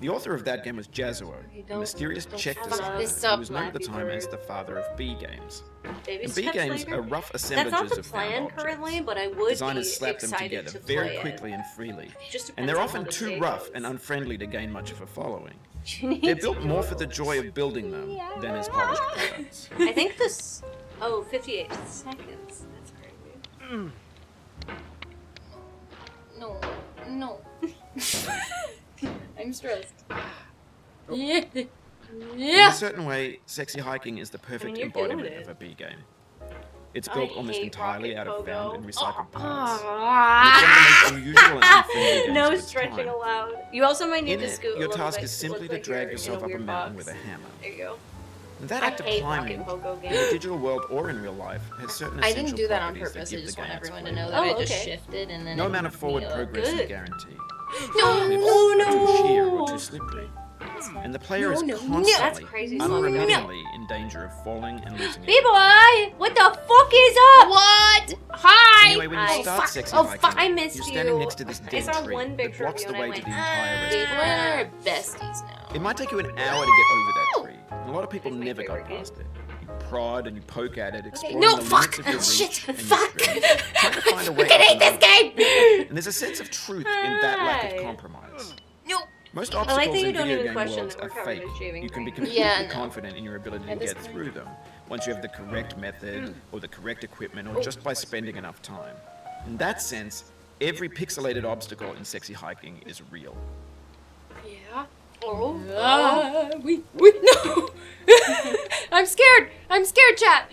The author of that game was Jazuo, a don't- mysterious don't Czech fuck designer this who up, was known at the Flappy time Bird. as the father of B games. Baby And B steps games later? are rough That's assemblages not the of found plan objects. currently, but I would Designers be slap them excited together to very play quickly it. and freely. Just And they're depends on often how the too day rough goes. and unfriendly to gain much of a following. You need They're to built more go. for the joy of building them than as polished products. I think this. Oh, 58 seconds. That's crazy. No, no. I'm stressed. Yeah. In Yeah. a certain way, Sexy Hiking is the perfect you're doing embodiment it. of a B game. It's I built almost hate entirely Rocket out of found Pogo. and recycled parts. Ah. It's one of the most unusual and unfriendly games No of its stretching time. allowed. You also might need In to it, scoot a your little task bit is to simply look to like drag you're in yourself up a weird mountain box. with a hammer. There you go. And that I act of hate climbing, Rocket Pogo in the games. digital world or in real life, has certain I essential didn't do that on properties purpose. I that give just the want game its everyone to flavor. know that Oh, I just okay. shifted and then No it amount of fucked forward me up. progress is Good. guaranteed. No, And if Oh, it's too no. sheer or too slippery. And the player is That's constantly, crazy slow going. unremittingly in danger of falling and losing it. B-boy! What the fuck is up? What? Hi. Anyway, when you Oh, start fuck. Sexy Oh, Hiking, fuck. I missed you're standing you. next to this I dead saw tree one that picture of blocks you the and I way to went, the entire rest of Babe, the we're game. besties now. It might take you an hour to get over that tree, and a lot of people It's my never got favorite past it. You prod and you poke at it, exploring No, the fuck. limits of your Shit, reach and fuck. your strength, trying to find a way I hate up this and over. game. And there's a sense of truth in that lack Hi. of compromise. No. Most like obstacles that you in don't video even game question worlds that we're are covered fake. in shaving You can be cream. completely Yeah, no. confident in your ability to At this get point. through them once you have the correct method or the correct equipment or just by spending enough time. In that sense, every pixelated obstacle in Sexy Hiking is real. Yeah. Oh. We no. I'm scared. I'm scared, chat.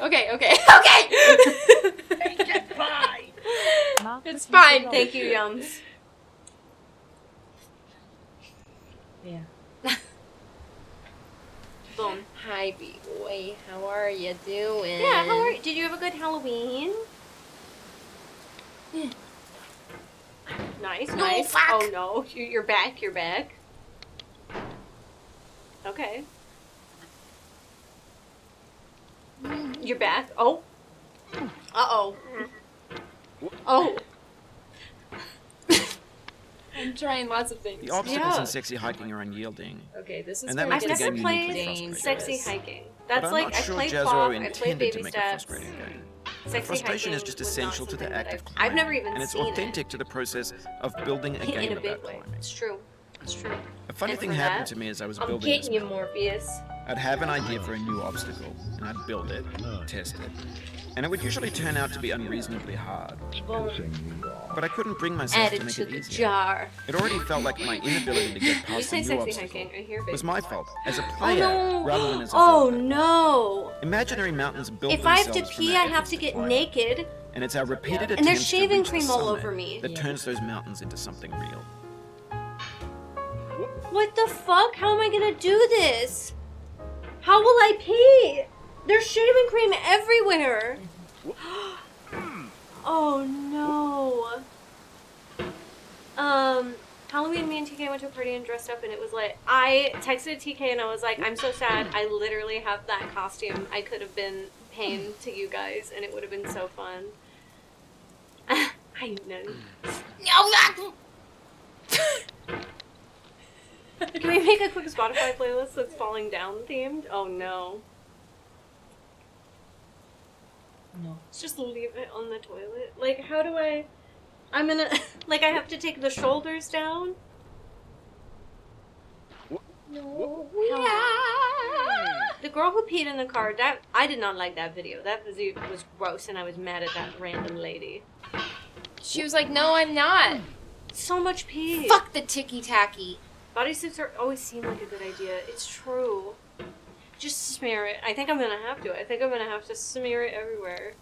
Okay, okay, okay. Mark It's the fine. $20. Thank you, Yums. Yeah. Boom. Hi, B-boy. How are you doing? Yeah, how are you? Did you have a good Halloween? Yeah. Nice, No, nice. fuck. Oh no, you're back, you're back. Okay. You're back. Oh. Uh-oh. Oh. I'm trying lots of things. The obstacles Yeah. in Sexy Hiking are unyielding. Okay, this is And that gonna I've makes the get never game uniquely played frustrating. Sexy Hiking. That's But I'm like, not I sure played Jazuo Pop, I played intended Baby to make a Steps. frustrating game. Sexy Frustration is Hiking just was essential not to the something act that of I've climbing, never even and it's seen authentic to the process of building a it. game In a big about way. climbing. It's true. It's true. A funny And thing for happened that, to me as I was I'm building this getting you, mountain. Morpheus. I'd have an idea for a new obstacle, and I'd build it, test it, and it would usually turn out to be unreasonably hard. Boom. But I couldn't bring myself Add to it make to it the easier. jar. It already felt like my inability to get You past say a new Sexy obstacle Hiking. I hear Baby was my Steps. fault as a Oh player no! rather than as a Oh builder. no! Imaginary mountains build If I have to themselves from pee, our I have efforts to get climb. naked. And it's our repeated And there's attempts shaving to reach cream the all summit over me. that turns those mountains into something real. What the fuck? How am I gonna do this? How will I pee? There's shaving cream everywhere. Oh no. Halloween, me and TK went to a party and dressed up, and it was like, I texted TK and I was like, I'm so sad. I literally have that costume. I could have been pain to you guys, and it would have been so fun. I know. No, Can we make a quick Spotify playlist that's falling down themed? Oh no. No. Let's just leave it on the toilet. Like, how do I'm gonna, like, I have to take the shoulders down? No. The girl who peed in the car, I did not like that video. That was gross, and I was mad at that random lady. She was like, no, I'm not. So much pee. Fuck the ticky-tacky. Bodysuits always seem like a good idea. It's true. Just smear it. I think I'm gonna have to. I think I'm gonna have to smear it everywhere.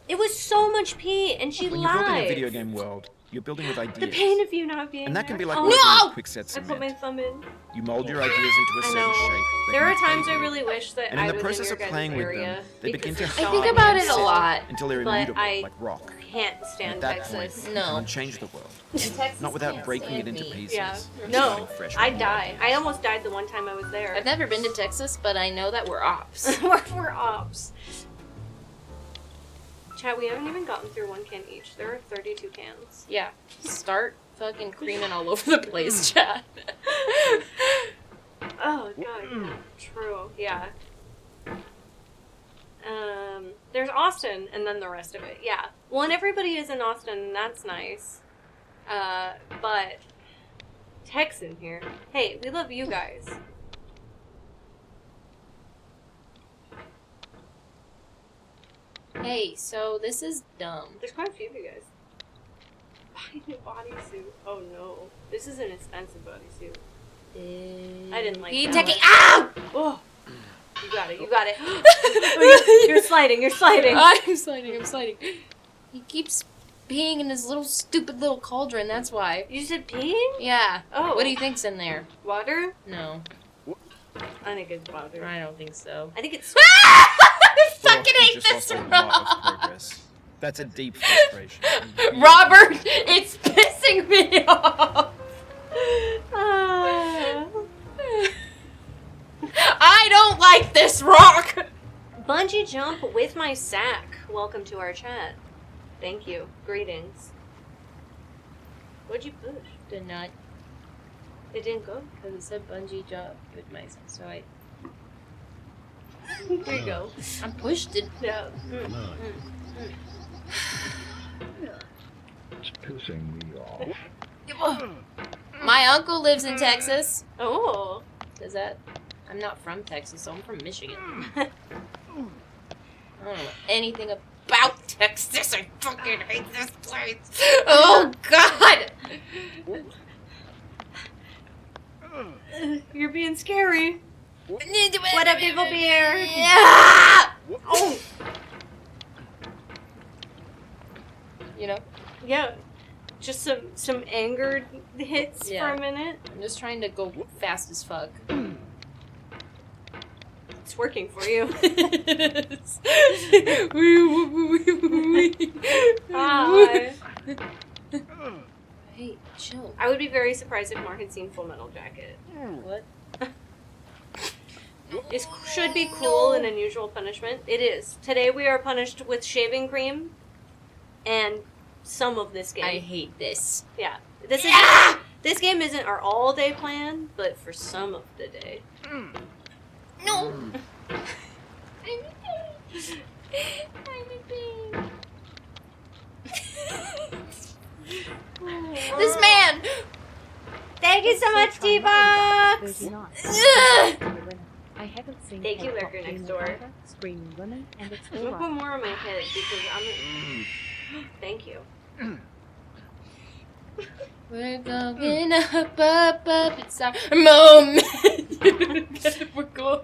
It was so much pee, and she When you're building a lied. video game world, You're building with ideas. The pain of you not being And that can be there. like Oh, working No! with quickset I put my cement. thumb in. You mold your ideas into a I certain know. shape. they There can are be times I played really with. wish that And in I the was process in your of guys' playing with area. them, they begin to because I it's think so about it a expensive. lot. until they're But immutable, I like rock. Can't stand At that Texas. point, No. you can change the world. Texas Not without can't breaking stand it into me. pieces. Yeah. and No, starting fresh I'd with new die. ideas. I almost died the one time I was there. I've never been to Texas, but I know that we're ops. We're ops. Chat, we haven't even gotten through one can each. There are 32 cans. Yeah. Start fucking creaming all over the place, chat. Oh god, yeah. True. Yeah. There's Austin and then the rest of it. Yeah. Well, and everybody is in Austin, and that's nice. But Texan here. Hey, we love you guys. Hey, so this is dumb. There's quite a few of you guys. Buy a new bodysuit. Oh no. This is an expensive bodysuit. I didn't like He that take one. it. Ow! Oh. You got it, you got it. Oh, you're sliding, you're sliding. I'm sliding. He keeps peeing in his little stupid little cauldron, that's why. You said peeing? Yeah. Oh. What do you think's in there? Water? No, I think it's water. I don't think so. I think it's I fucking Well, you hate just this lost a lot rock. of progress. That's a deep frustration. Robert, it's pissing me off. I don't like this rock. Bungee jump with my sack. Welcome to our chat. Thank you. Greetings. What'd you push? Did not, It didn't go. because it said bungee jump with my, so I Here you go. pushed it. Yeah. It's pissing me off. My uncle lives in Texas. Oh. Is that? I'm not from Texas, so I'm from Michigan. I don't know anything about Texas. I fucking hate this place. Oh God! You're being scary. What up, people bear? Yeah! Oh. You know, Yeah. Just some angered hits Yeah. for a minute. I'm just trying to go fast as fuck. It's working for you. Hi. Hey, chill. I would be very surprised if Mark had seen Full Metal Jacket. What? It should be cruel and unusual punishment. It is. Today we are punished with shaving cream and some of this game. I hate this. Yeah. This game isn't our all-day plan, but for some of the day. No. I'm in pain. I'm in pain. This man. Thank you so much, T-Box! 39. I haven't seen Thank you, K-pop Lurker Next demon Door. either, screaming women, and it's I'm gonna put alright. more on my head because I'm. Thank you. We're going up. It's our moment. We're going.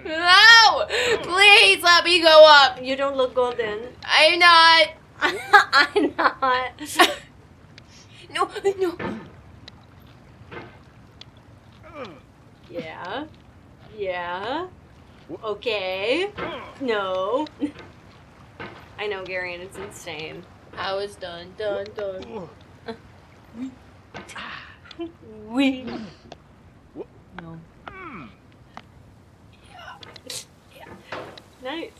No! Please let me go up. You don't look golden. I'm not. I'm not. No. Yeah. Yeah. Okay. No. I know, Gary, and it's insane. I was done. We. No. Nice.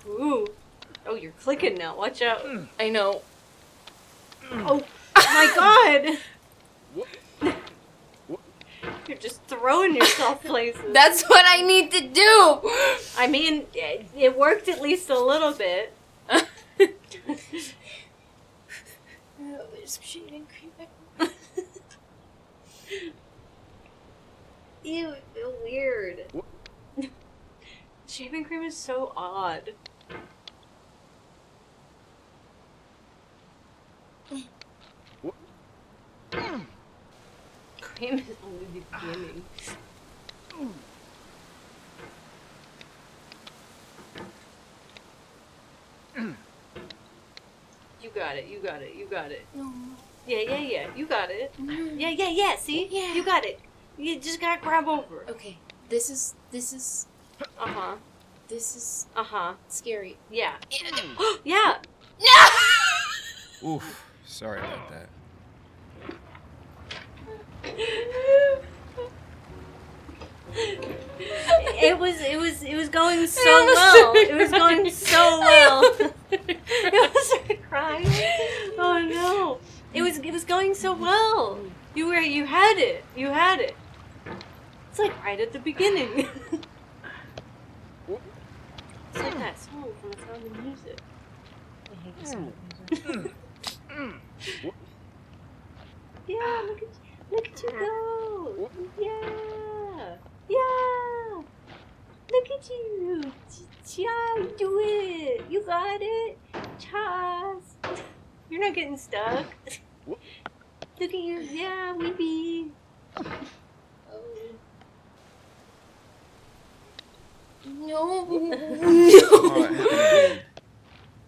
Ooh. Oh, you're clicking now. Watch out. I know. Oh my god. You're just throwing yourself places. That's what I need to do. I mean, it worked at least a little bit. There's shaving cream. Ew, I feel weird. Shaving cream is so odd. Cream is only the beginning. got it. You got it. You got it. No. Yeah. You got it. Yeah. See? Yeah. You got it. You just gotta grab over. Okay. This is Uh-huh. scary. Yeah. Yeah. Oof. Sorry about that. It was going so well. It was going so well. It was crying. Oh no. It was going so well. You had it. You had it. It's like right at the beginning. It's like that song from Sound of Music. I hate the sound of music. Yeah, look at you go. Yeah. Look at you. Yeah, you do it. You got it. Chaz. You're not getting stuck. Look at you. Yeah, weeby. No. All right, Happy.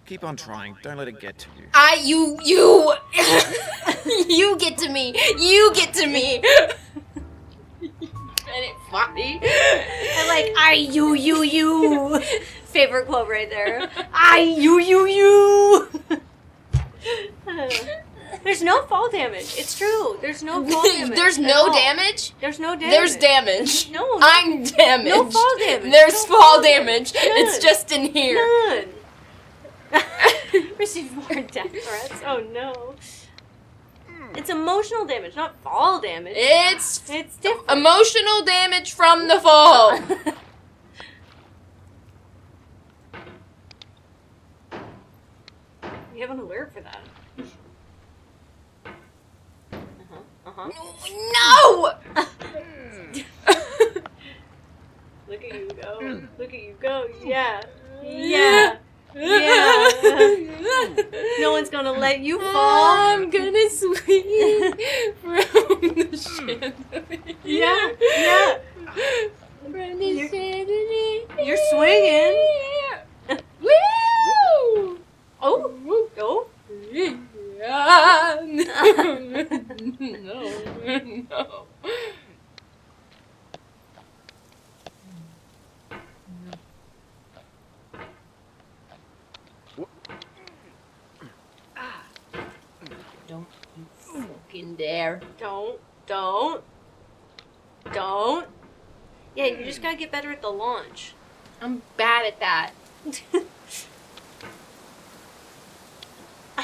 Keep on trying. Don't let it get to you. You you get to me. You get to me. And it funny. I like you. Favorite quote right there. You. There's no fall damage. It's true. There's no fall damage. There's at no all. damage? There's no damage. There's damage. No. I'm damaged. No fall damage. There's No fall damage. None. It's just in here. None. Receive more death threats. Oh no. It's emotional damage, not fall damage. It's different. emotional damage from the fall. You have an alert for that. No! Look at you go. Look at you go. Yeah. No one's gonna let you fall. I'm gonna swing from the chandelier. Yeah. From the chandelier. You're swinging. Woo! Oh. Yeah. No. Don't you fucking dare. Don't. Yeah, you just gotta get better at the launch. I'm bad at that.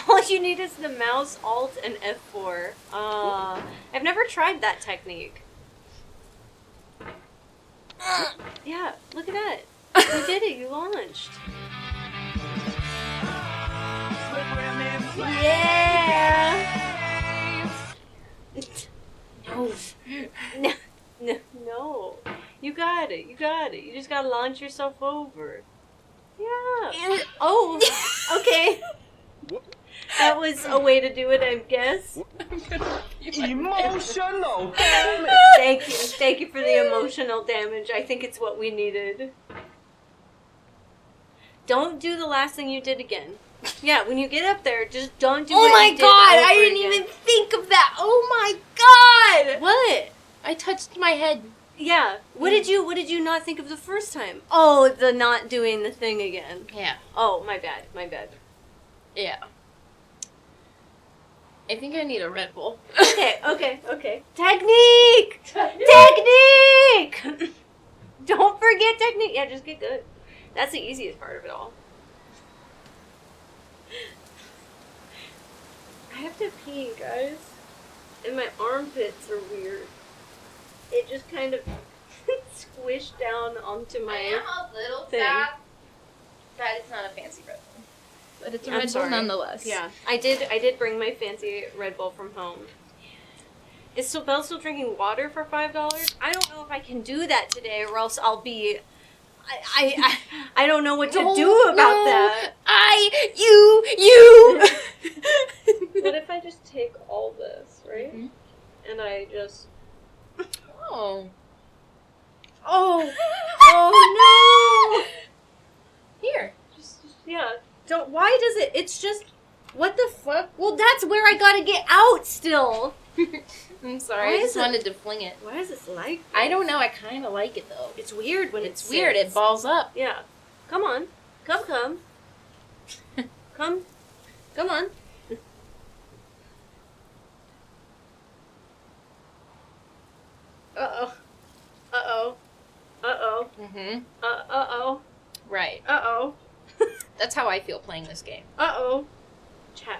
All you need is the mouse, Alt, and F4. I've never tried that technique. Yeah, look at that. You did it. You launched. Yeah. No. You got it. You just gotta launch yourself over. Yeah. Oh. Okay. That was a way to do it, I guess. Emotional. Thank you for the emotional damage. I think it's what we needed. Don't do the last thing you did again. Yeah, when you get up there, just don't do. Oh what my you did god! over I didn't again. even think of that. Oh my god! What? I touched my head. Yeah. What did you not think of the first time? Oh, the not doing the thing again. Yeah. Oh, my bad. Yeah. I think I need a Red Bull. Okay. Technique! Don't forget technique. Yeah, just get good. That's the easiest part of it all. I have to pee, guys. And my armpits are weird. It just kind of squished down onto my a little thing. but it's not a fancy Red Bull. But it's a I'm Red Bull sorry. nonetheless. Yeah, I did bring my fancy Red Bull from home. Is Belle still drinking water for $5? I don't know if I can do that today, or else I'll be. I don't know what to do about that. You. What if I just take all this, right? Mhm. And I just. Oh. Oh no! Here. Yeah. Don't. Why does it? It's just. What the fuck? Well, that's where I gotta get out still. I'm sorry, Why I is just it- wanted to fling it. Why is this like? I don't know, I kind of like it though. It's weird when It's weird, it balls up. Yeah. Come on. Come. Come. Come on. Uh-oh. Uh-oh. Uh-oh. Mm-hmm. Uh-oh. Right. Uh-oh. That's how I feel playing this game. Uh-oh. Chat.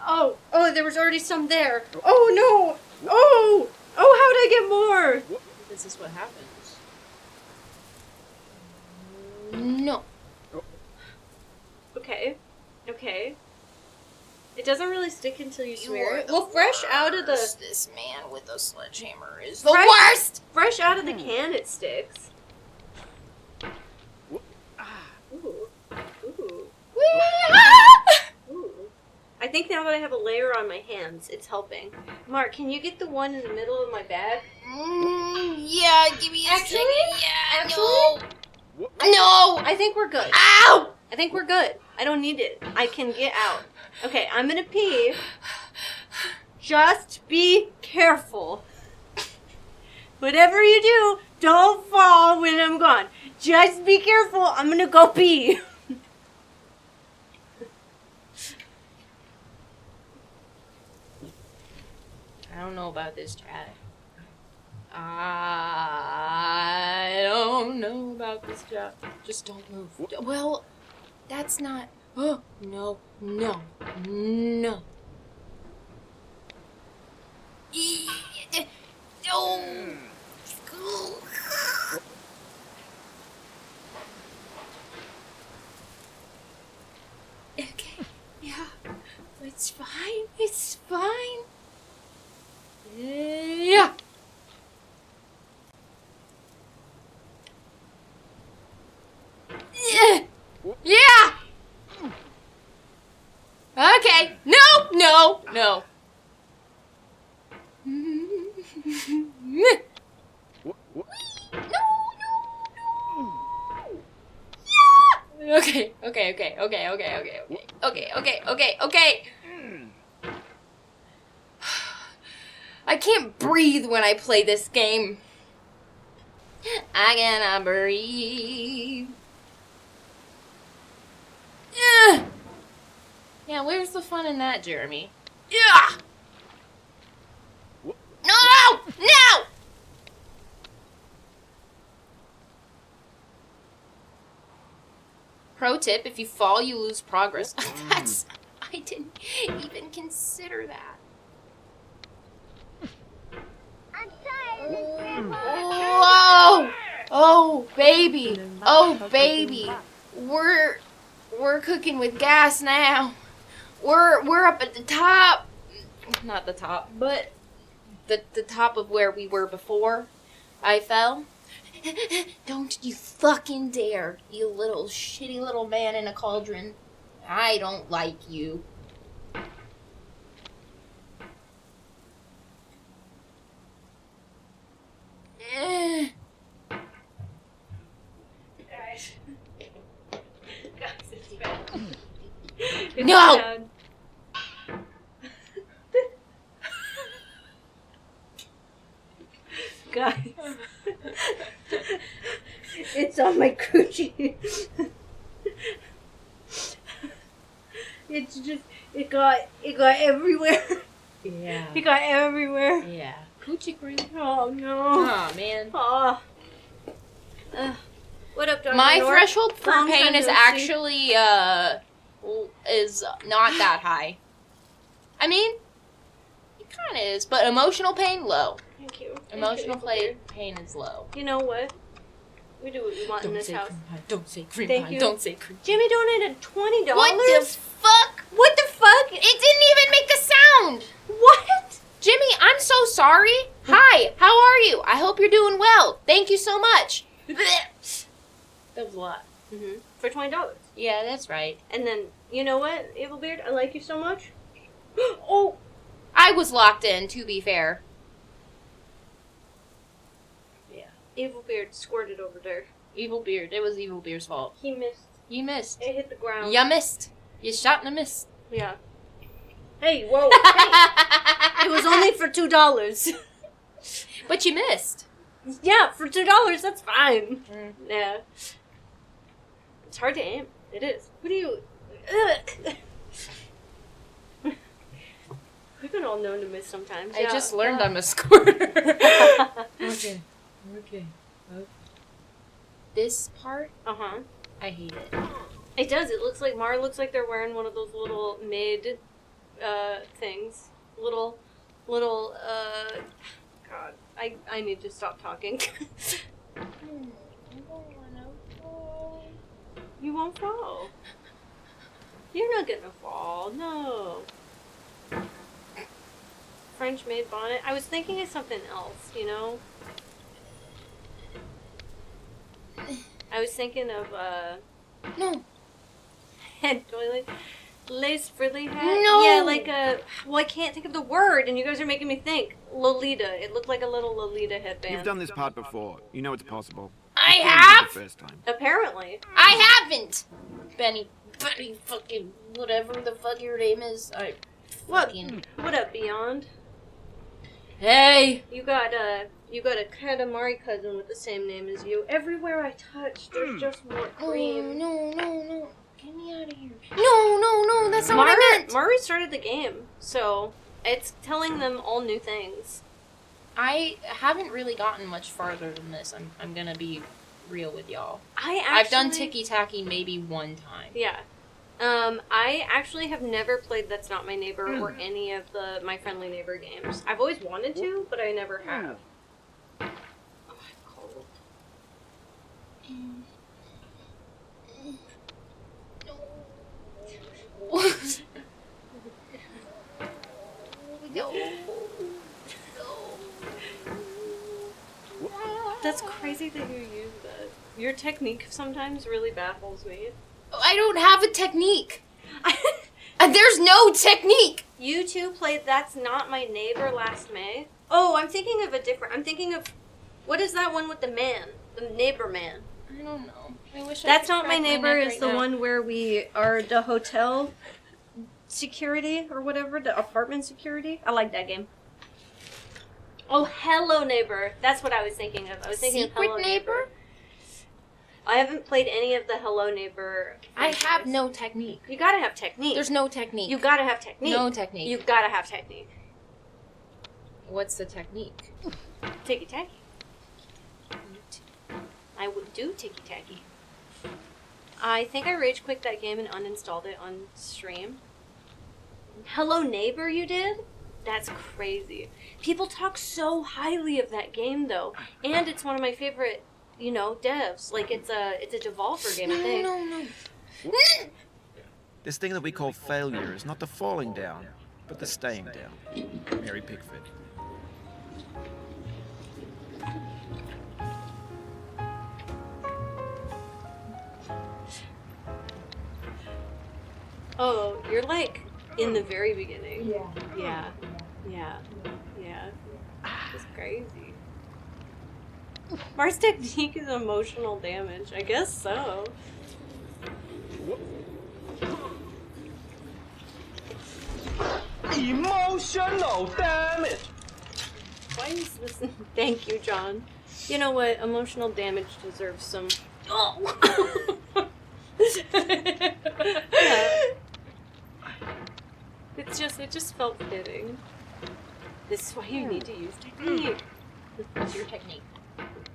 Oh. Oh, there was already some there. Oh, no. Oh. Oh, how did I get more? This is what happens. No. Okay. Okay. It doesn't really stick until you smear are it. the Well, fresh out of the This man with the sledgehammer is the Fresh- worst! fresh out of the can, it sticks. Ooh. Ooh. Ooh. I think now that I have a layer on my hands, it's helping. Mark, can you get the one in the middle of my bag? Yeah, give me a Actually? second. Yeah, Actually? no. No! I think we're good. Ow! I think we're good. I don't need it. I can get out. Okay, I'm gonna pee. Just be careful. Whatever you do, don't fall when I'm gone. Just be careful. I'm gonna go pee. I don't know about this, chat. I don't know about this, chat. Just don't move. Well, that's not... Oh, no, no, no. Oh. Okay, yeah, it's fine, it's fine. Yeah. Yeah. Okay. No, no, no. Okay, okay, okay, okay, okay, okay, okay, okay, okay, okay. I can't breathe when I play this game. I cannot breathe. Yeah, where's the fun in that, Jeremy? Yeah. No! No! Pro tip, if you fall, you lose progress. That's... I didn't even consider that. Whoa! Oh, baby. Oh, baby. We're cooking with gas now. We're up at the top. Not the top, but the top of where we were before I fell. Don't you fucking dare, you little shitty little man in a cauldron. I don't like you. Guys. Guys, it's bad. It's No! bad. Guys. It's on my coochie. It's just, it got everywhere. Yeah. It got everywhere. Yeah. Coochie cream. Oh no. Oh, man. Oh. What up, Dr. My North? threshold for Long pain time is no see. actually, is not that high. I mean, it kind of is, but emotional pain, low. Thank you. Emotional Thank you. pain is low. You know what? We do what we want in this house. Don't say cream Thank pie. you. Don't say cream. Jimmy donated $20. What the fuck? What the fuck? It didn't even make a sound. What? Jimmy, I'm so sorry. Hi, how are you? I hope you're doing well. Thank you so much. That was a lot. Mm-hmm. For $20. Yeah, that's right. And then, you know what, Evil Beard? I like you so much. Oh! I was locked in, to be fair. Yeah. Evil Beard squirted over there. Evil Beard. It was Evil Beard's fault. He missed. You missed. It hit the ground. You missed. You shot and missed. Yeah. Hey, whoa. Hey. It was only for $2. But you missed. Yeah, for $2, that's fine. Mm. Yeah. It's hard to aim. It is. What do you... Ugh. We've been all known to miss sometimes. I yeah. just learned I'm a squirter. Okay. This part, Uh-huh. I hate it. It does. It looks like Mara looks like they're wearing one of those little mid things. Little God. I need to stop talking. You won't fall. You're not gonna fall. No. French maid bonnet. I was thinking of something else, you know? I was thinking of No. head toilet. Lace frilly hat? No! Yeah, like a... Well, I can't think of the word, and you guys are making me think. Lolita. It looked like a little Lolita headband. You've done this part before. You know it's possible. I You couldn't do have? it the first time. Apparently. I haven't! Benny fucking whatever the fuck your name is. What up, Beyond? Hey! You got a Katamari cousin with the same name as you. Everywhere I touch, there's just more cream. No. Get me out of here. No, that's not what I meant! Mari started the game, so it's telling them all new things. I haven't really gotten much farther than this. I'm gonna be real with y'all. I've done Ticky Tacky maybe one time. Yeah. I actually have never played That's Not My Neighbor or any of the My Friendly Neighbor games. I've always wanted to, but I never have. Oh, I'm cold. That's crazy that you use that. Your technique sometimes really baffles me. I don't have a technique. There's no technique. You two played That's Not My Neighbor last May? Oh, I'm thinking of what is that one with the man? The neighbor man. I don't know. I wish That's I Not could My crack Neighbor neck is right the now. one where we are the hotel security or whatever, the apartment security. I like that game. Oh, Hello Neighbor. That's what I was thinking of. I was thinking of Secret Hello Neighbor? I haven't played any of the Hello Neighbor. I have franchise. no technique. You gotta have technique. There's no technique. You gotta have technique. No technique. You gotta have technique. What's the technique? Ticky tacky. I would do ticky tacky. I think I rage quit that game and uninstalled it on stream. Hello Neighbor, you did? That's crazy. People talk so highly of that game though, and it's one of my favorite, devs. Like it's a Devolver game, I think. No. This thing that we call failure is not the falling down, but the staying down. Mary Pickford. Oh, you're like in the very beginning. Yeah. Yeah. It's crazy. Mars technique is emotional damage. I guess so. Emotional damage. Why is this? Thank you, John. You know what? Emotional damage deserves some. Oh. Yeah. It just felt fitting. This is why you need to use technique. What's your technique?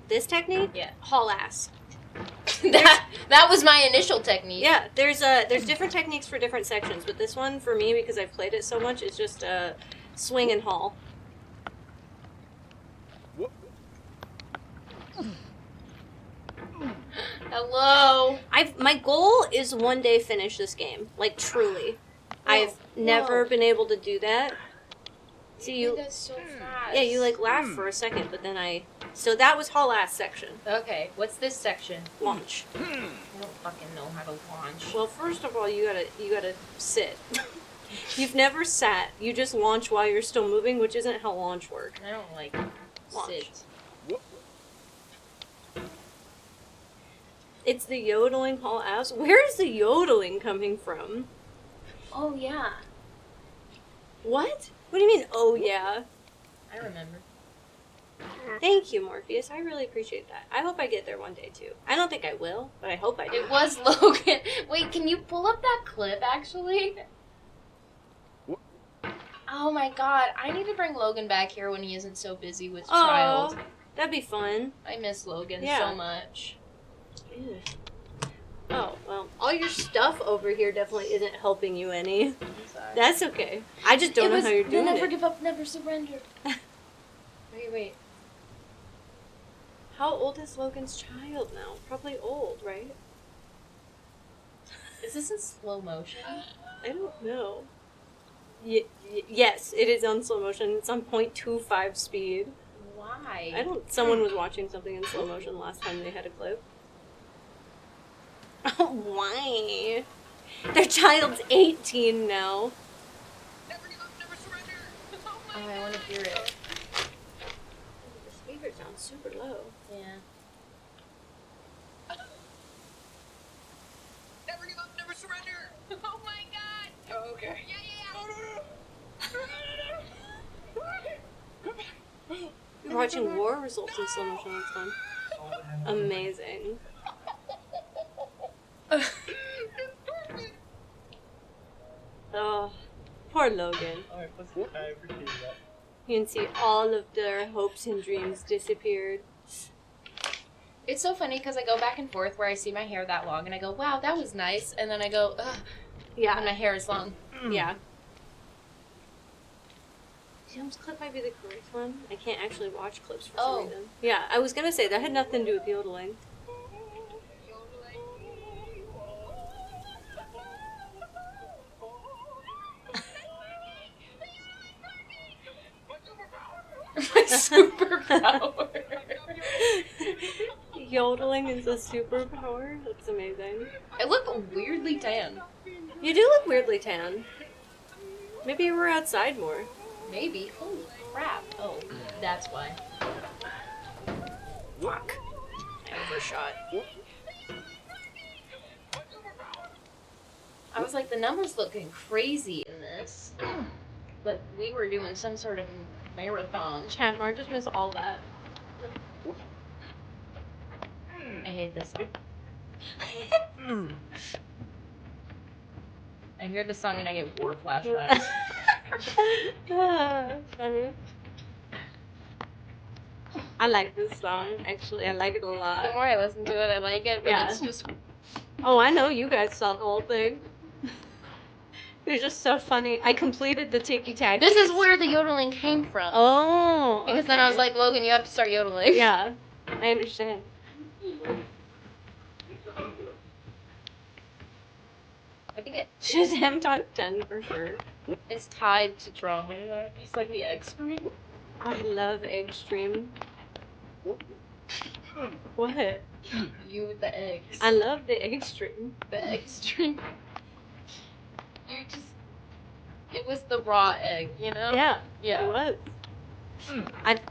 This technique? Yeah. Haul ass. that was my initial technique. Yeah, there's different techniques for different sections, but this one for me, because I've played it so much, is just swing and haul. Hello. My goal is one day finish this game, like truly. I've never been able to do that. So you, That's so fast. yeah, you like laugh for a second, but then so that was haul ass section. Okay, what's this section? Launch. I don't fucking know how to launch. Well, first of all, you gotta sit. You've never sat. You just launch while you're still moving, which isn't how launch works. I don't like Launch. sit. It's the yodeling haul ass. Where is the yodeling coming from? Oh, yeah. What? What do you mean, oh yeah? I remember. Thank you, Morpheus. I really appreciate that. I hope I get there one day, too. I don't think I will, but I hope I do. It was Logan. Wait, can you pull up that clip, actually? Oh my god, I need to bring Logan back here when he isn't so busy with child. Oh, that'd be fun. I miss Logan Yeah. so much. Ew. Oh, well, all your stuff over here definitely isn't helping you any. I'm sorry. That's okay. I just don't know how you're doing never it. give up, never surrender. Wait. How old is Logan's child now? Probably old, right? Is this in slow motion? I don't know. Yes, it is on slow motion. It's on 0.25 speed. Why? Someone was watching something in slow motion last time they had a clip. Why? Their child's 18 now. Oh, I want to hear it. The speaker sounds super low. Yeah. Never give up, never surrender! Oh my god! Oh, okay. Yeah. You're watching war results in slow motion. That's fun. Amazing. Oh, poor Logan. You can see all of their hopes and dreams disappeared. It's so funny because I go back and forth where I see my hair that long and I go, wow, that was nice. And then I go, ugh, Yeah, and my hair is long. yeah. Sam's clip might be the correct one. I can't actually watch clips for some reason. Yeah, I was gonna say that had nothing to do with yodeling. My superpower. Yodeling is a superpower? That's amazing. I look weirdly tan. You do look weirdly tan. Maybe you were outside more. Maybe. Holy crap. Oh, that's why. Fuck. I overshot. I was like, the numbers looking crazy in this. But we were doing some sort of marathon. Chandler, just missed all that. I hate this song. I hear the song and I get war flashbacks. Funny. I like this song, actually. I like it a The lot. more I listen to it, I like it, but Yeah. it's just... Oh, I know you guys saw the whole thing. It's just so funny. I completed the tiki-tack. This is where the yodeling came from. Oh. Because then I was like, Logan, you have to start yodeling. Yeah, I understand. I think it Shazam top 10 for sure. is tied to drama. It's like the extreme. I love Extreme. What? You with the eggs. I love the Extreme. The extreme. You just... It was the raw egg, you know? Yeah, Yeah. it was.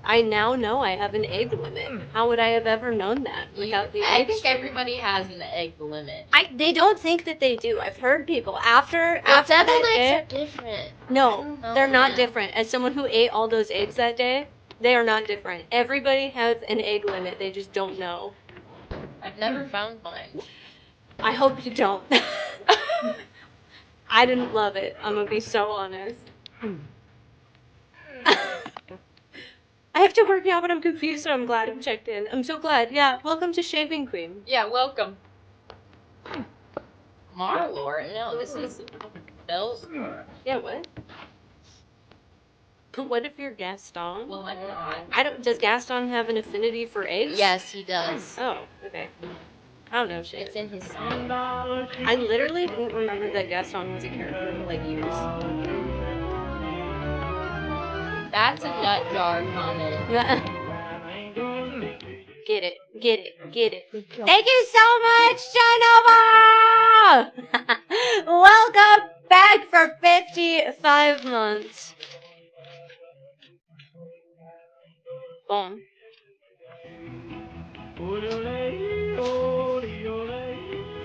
I now know I have an egg limit. How would I have ever known that without the I egg think stream? everybody has an egg limit. They don't think that they do. I've heard people after Devil that eggs day. are different. No, Oh, they're not yeah. different. As someone who ate all those eggs that day, they are not different. Everybody has an egg limit. They just don't know. I've never found mine. I hope you don't. I didn't love it. I'm gonna be so honest. I have to work now, but I'm confused, so I'm glad I'm checked in. I'm so glad. Yeah, welcome to Shaving Cream. Yeah, welcome. Marlor? No, this is Belle's. Yeah, what? What if you're Gaston? Well, I'm not. I don't. Does Gaston have an affinity for eggs? Yes, he does. Oh, okay. I don't know shit. It's in his song. I literally didn't remember that Gaston was a character for like years. That's a nut jar comment. Get it, get it, get it. Thank you so much, Janova! Welcome back for 55 months. Boom.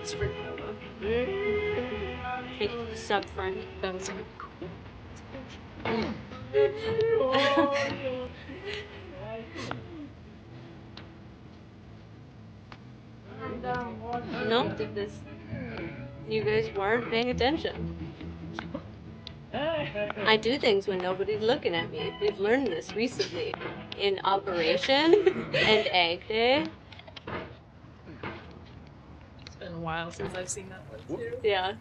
It's for Nova. Thank you suck, friend. Bones. No, this. You guys weren't paying attention. I do things when nobody's looking at me. We've learned this recently in Operation and Egg Day. It's been a while since I've seen that one too. Yeah.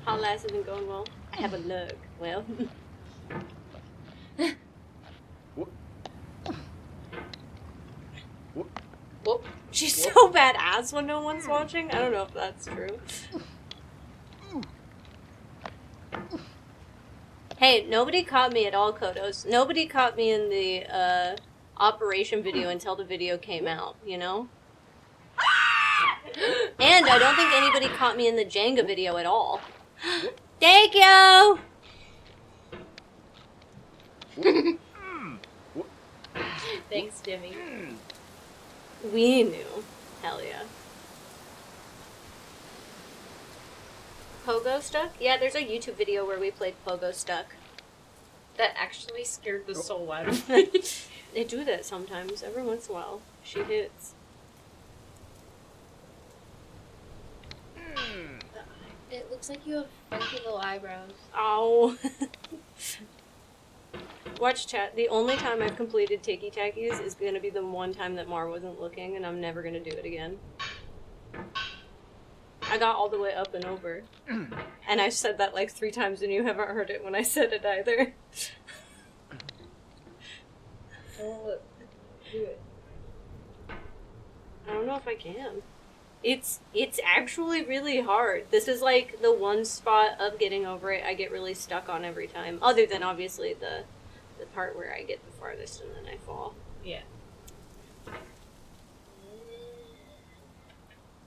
How last has been going well? I have a lug. Well. Whoop. She's so badass when no one's watching. I don't know if that's true. Hey, nobody caught me at all, Kodos. Nobody caught me in the Operation video until the video came out, you know? And I don't think anybody caught me in the Jenga video at all. Thank you! Thanks, Jimmy. We knew. Hell yeah. Pogo Stuck? Yeah, there's a YouTube video where we played Pogo Stuck. That actually scared the soul out of me. They do that sometimes, every once in a while. She hits. It looks like you have funky little eyebrows. Ow. Watch chat. The only time I've completed Takey Tackies is going to be the one time that Mar wasn't looking, and I'm never going to do it again. I got all the way up and over. And I've said that like 3 times, and you haven't heard it when I said it either. Oh, do it. I don't know if I can. It's actually really hard. This is like the one spot of getting over it I get really stuck on every time. Other than obviously the part where I get the farthest and then I fall. Yeah.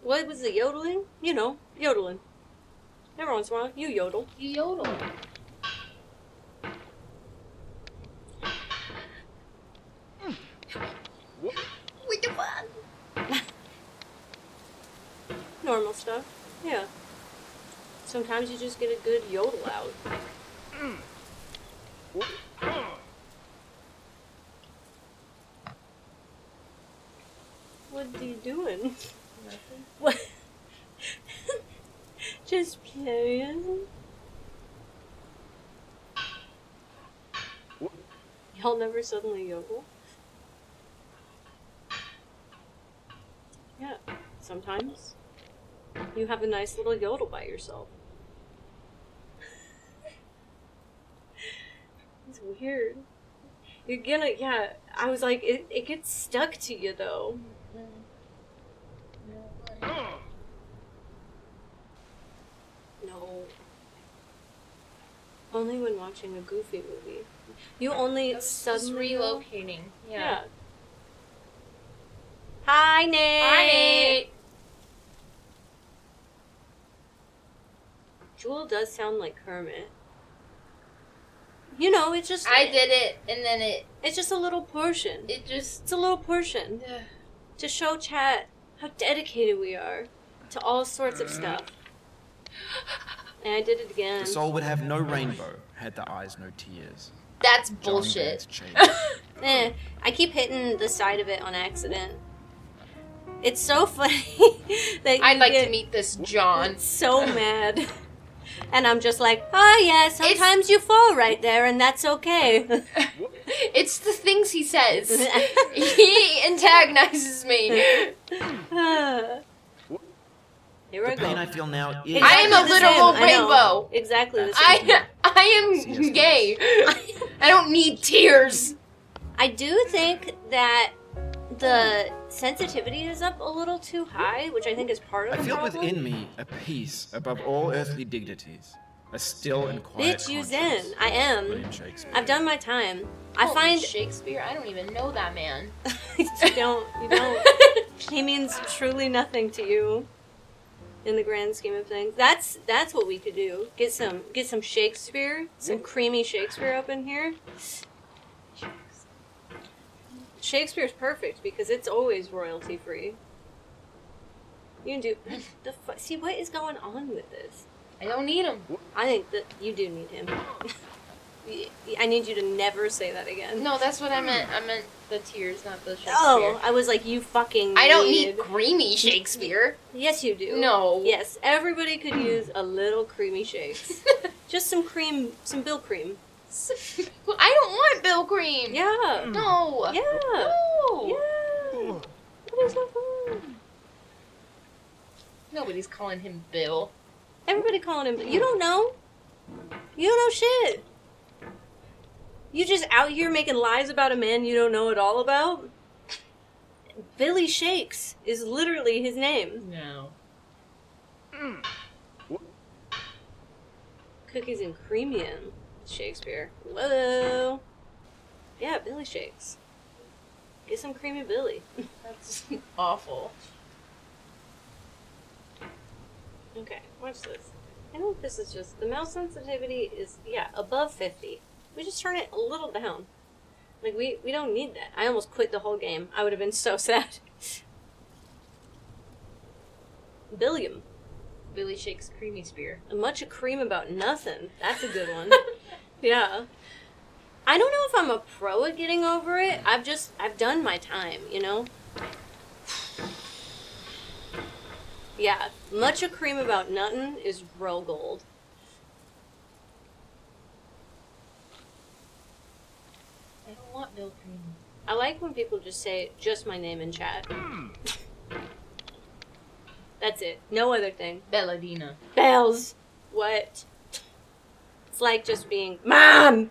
What was the yodeling? You know, yodeling. Every once in a while, you yodel. You yodel. What the fuck? Normal stuff. Yeah. Sometimes you just get a good yodel out. What are you doing? Nothing. What? Just playing. Y'all never suddenly yodel? Yeah, sometimes you have a nice little yodel by yourself. It's weird. You're gonna, yeah, I was like, it gets stuck to you though. No. Only when watching a Goofy movie. You only Just suddenly know? relocating. Yeah. Yeah. Hi, Nate! Hi, Nate! Jewel does sound like Kermit. You know, it's just... I did it, and then It's just a little portion. it just... It's a little portion. To show chat how dedicated we are to all sorts of stuff. And I did it again. The soul would have no rainbow had the eyes no tears. That's John bullshit. Grant's change. I keep hitting the side of it on accident. It's so funny that you I'd like get to meet this John. so mad. And I'm just like, oh yeah, sometimes you fall right there and that's okay. It's the things he says. He antagonizes me. Here I The pain go. I feel now is... I am a the literal same, I know. rainbow. Exactly the same. I am gay. I don't need tears. I do think that the sensitivity is up a little too high, which I think is part of I the feel problem. within me a peace above all earthly dignities. A still and quiet Bitch, you conscience. zen. I am. William Shakespeare. I've done my time. I Holy find Shakespeare. I don't even know that man. you don't. He means truly nothing to you in the grand scheme of things. That's what we could do. Get some Shakespeare, some creamy Shakespeare up in here. Shakespeare's perfect because it's always royalty free. You can do see what is going on with this. I don't need him. I think that you do need him. I need you to never say that again. No, that's what I meant. I meant the tears, not the Shakespeare. Oh, I was like, you fucking. I don't need creamy Shakespeare. Yes, you do. No. Yes, everybody could use a little creamy shakes. Just some cream, some Bill cream. I don't want Bill cream. Yeah. No. Yeah. No. Yeah. That is so fun. Nobody's calling him Bill. Everybody calling him. You don't know. You don't know shit. You just out here making lies about a man you don't know it all about. Billy Shakes is literally his name. No. Cookies and creamy Shakespeare. Whoa. Yeah, Billy Shakes. Get some creamy Billy. That's awful. Okay, watch this. I know this is just, the mouse sensitivity is, yeah, above 50. We just turn it a little down. Like, we don't need that. I almost quit the whole game. I would have been so sad. Billiam. Billy Shakes creamy spear. Much of cream about nothing. That's a good one. Yeah. I don't know if I'm a pro at getting over it. I've done my time, you know? Yeah. Much of cream about nothing is real gold. I don't want Bill cream. I like when people just say just my name in chat. That's it. No other thing. Belladina. Bells. What? It's like just being Mom.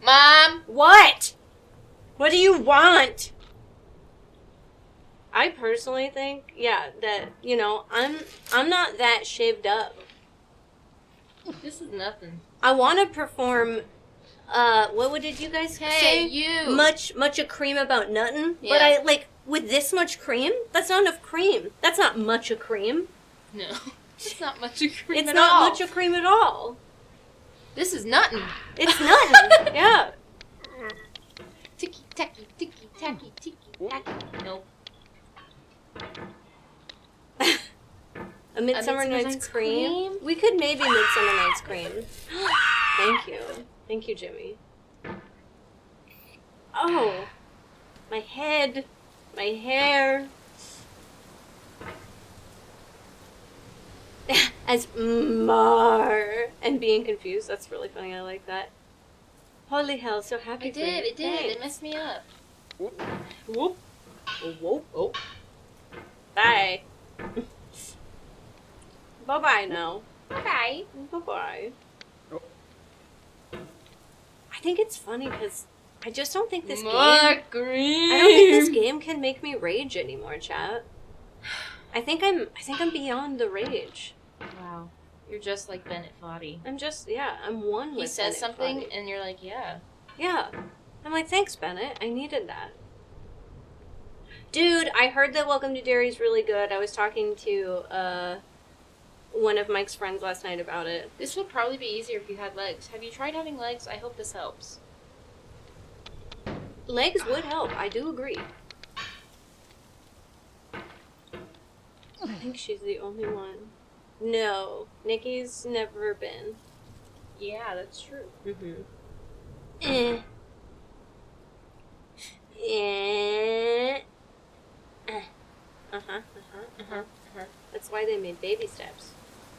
Mom. What? What do you want? I personally think, yeah, that, you know, I'm not that shaved up. This is nothing. I want to perform. What did you guys Hey, say? you. Much of cream about nothing. Yeah. But I like with this much cream. That's not enough cream. That's not much of cream. No. It's not much of cream It's at not all. much of cream at all. This is nothing. It's nothing. Yeah. Ticky tacky, ticky tacky, ticky tacky. Nope. A Midsummer Midsummer Night's Night's Cream? Cream? We could maybe Midsummer Night's Cream. Thank you. Thank you, Jimmy. Oh. My head. My hair. As Mar. And being confused. That's really funny. I like that. Holy hell, so happy It for you. did. It did. Thanks. It messed me up. Whoop. Whoop. Oh. Bye. Bye-bye now. Bye. Bye-bye. I think it's funny because I just don't think this game... Green. I don't think this game can make me rage anymore, chat. I think I'm beyond the rage. Wow. You're just like Bennett Foddy. I'm just, yeah, I'm one with He says Bennett something Foddy. and you're like, yeah. Yeah. I'm like, thanks, Bennett. I needed that. Dude, I heard that Welcome to Derry's really good. I was talking to one of Mike's friends last night about it. This would probably be easier if you had legs. Have you tried having legs? I hope this helps. Legs would help. I do agree. I think she's the only one. No, Nikki's never been. Yeah, that's true. Mm-hmm. Eh. Eh. That's why they made baby steps.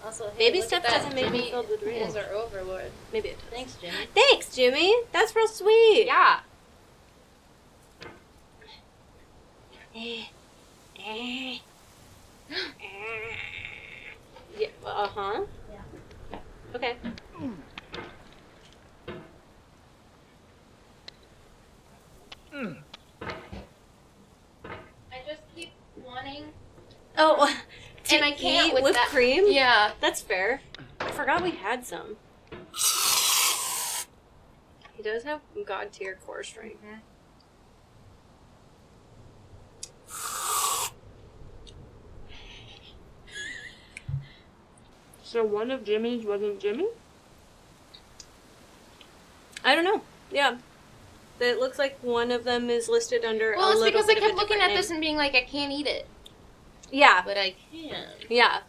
Also, hey, Baby look steps at that. doesn't make me Jimmy filled with rage. is our overlord. Maybe it does. Thanks, Jimmy. Thanks, Jimmy. That's real sweet. Yeah. Yeah. Uh-huh. Yeah. Okay. I just keep wanting. Oh, And I can't eat with whipped that. cream? Yeah. That's fair. I forgot we had some. He does have god tier core strength. So one of Jimmy's wasn't Jimmy? I don't know. Yeah. It looks like one of them is listed under Well, a it's little because I bit of a kept looking different at this name. and being like, I can't eat it. Yeah. But I can Yeah.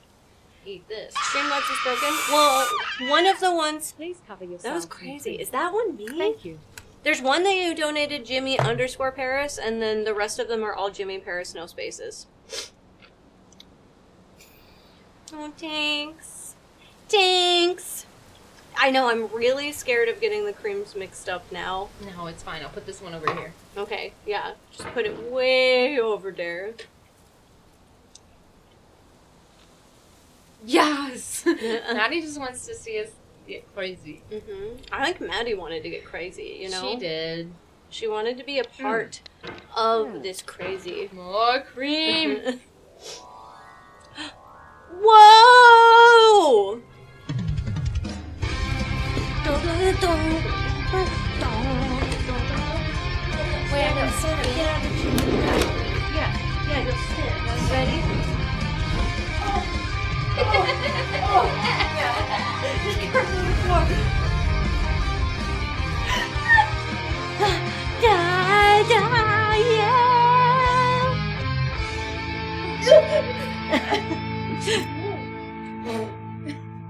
eat this. Streamlabs is broken. Well, one of the ones... Please cover yourself. That was crazy. Is that one me? Thank you. There's one that you donated Jimmy_Paris, and then the rest of them are all Jimmy Paris, no spaces. Oh, thanks. Thanks. I know, I'm really scared of getting the creams mixed up now. No, it's fine. I'll put this one over here. Okay, yeah. Just put it way over there. Yes! Maddie just wants to see us get crazy. I think Maddie wanted to get crazy, you know? She did. She wanted to be a part of this crazy. More cream! Whoa! Wait, I gotta sit. Yeah, just sit. Ready? Just get her on the floor.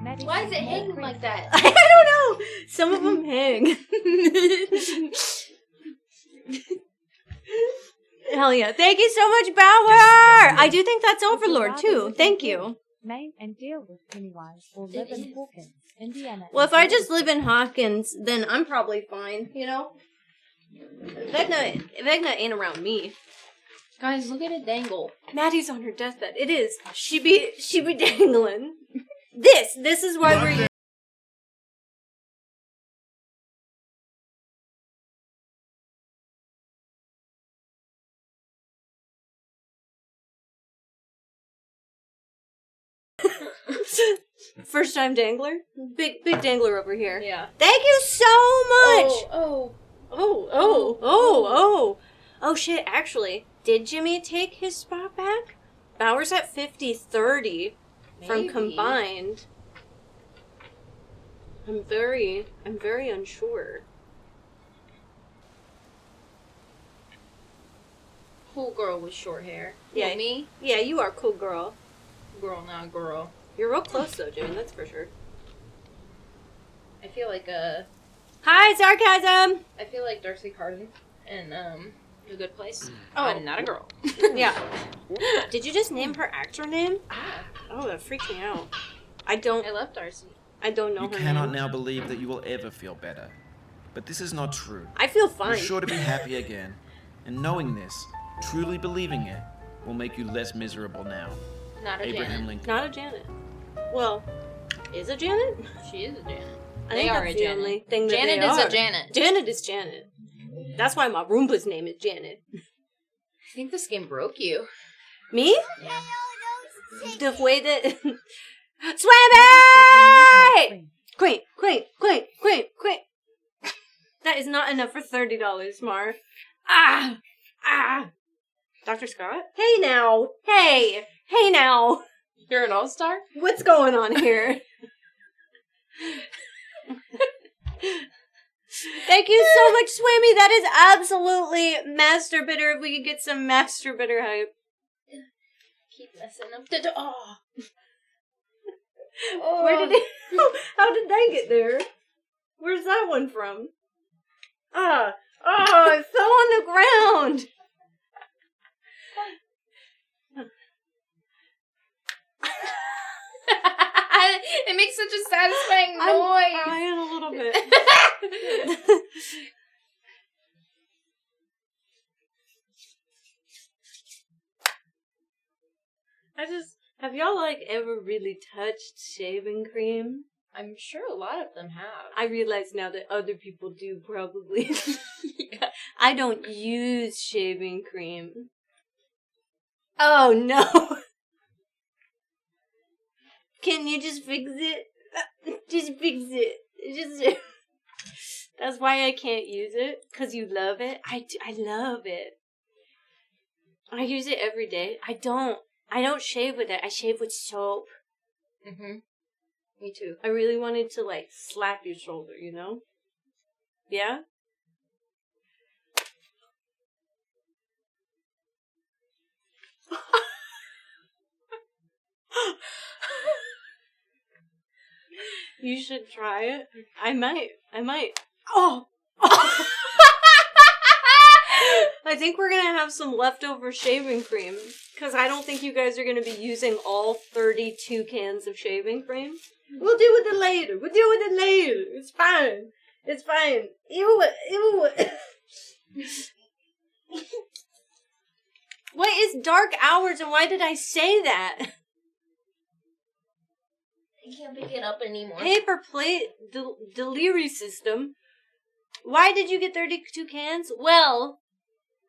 Maddie, Why is it more hanging cream. like that? I don't know. Some of them hang. Hell yeah. Thank you so much, Bauer! I do think that's Overlord, too. Thank you. Name and deal with Pennywise or live in Hawkins, Indiana. Well, and if I deal just with live in Hawkins, then I'm probably fine, you know? Vecna ain't around me. Guys, look at it dangle. Maddie's on her deathbed. It is. She be dangling. This is why we're first time dangler. Big dangler over here. Yeah. Thank you so much. Oh. Oh shit, actually, did Jimmy take his spot back? Bauer's at 50-30 from Maybe. combined. I'm very unsure. Cool girl with short hair. Yeah. Me? Yeah, you are a cool girl. Girl, not girl. You're real close though, Jimmy, that's for sure. I feel like Hi, sarcasm! I feel like Darcy Carden in The Good Place. Oh. I'm not a girl. Yeah. Did you just name her actor name? Ah, Oh, that freaked me out. I love Darcy. don't know You her cannot name. now believe that you will ever feel better. But this is not true. I feel You're fine. sure to be happy again. And knowing this, truly believing it, will make you less miserable now. Not a Abraham Janet. Lincoln. Not a Janet. Well, is a Janet? She is a Janet. I They think are that's a the Janet. only thing that Janet they is are. a Janet. Janet is Janet. That's why my Roomba's name is Janet. I think this game broke you. Me? Yeah. The way that... cream. Swimmy! Queen! That is not enough for $30, Mar. Ah! Dr. Scott? Hey now! Hey now! You're an all-star? What's going on here? Thank you so much, Swimmy. That is absolutely master bitter. If we could get some master bitter hype. Keep messing up the door. Where did it? How did they get there? Where's that one from? It fell on the ground. It makes such a satisfying I'm noise. crying a little bit. Have y'all ever really touched shaving cream? I'm sure a lot of them have. I realize now that other people do probably. Yeah. I don't use shaving cream. Oh no. Can you just fix it? Just fix it. Just. That's why I can't use it. 'Cause you love it. I love it. I use it every day. I don't shave with it. I shave with soap. Mm-hmm. Me too. I really wanted to slap your shoulder, you know? Yeah? You should try it. I might. Oh! I think we're gonna have some leftover shaving cream. Because I don't think you guys are gonna be using all 32 cans of shaving cream. We'll deal with it later. It's fine. Ew. What is dark hours and why did I say that? I can't pick it up anymore. Paper plate delivery system. Why did you get 32 cans? Well,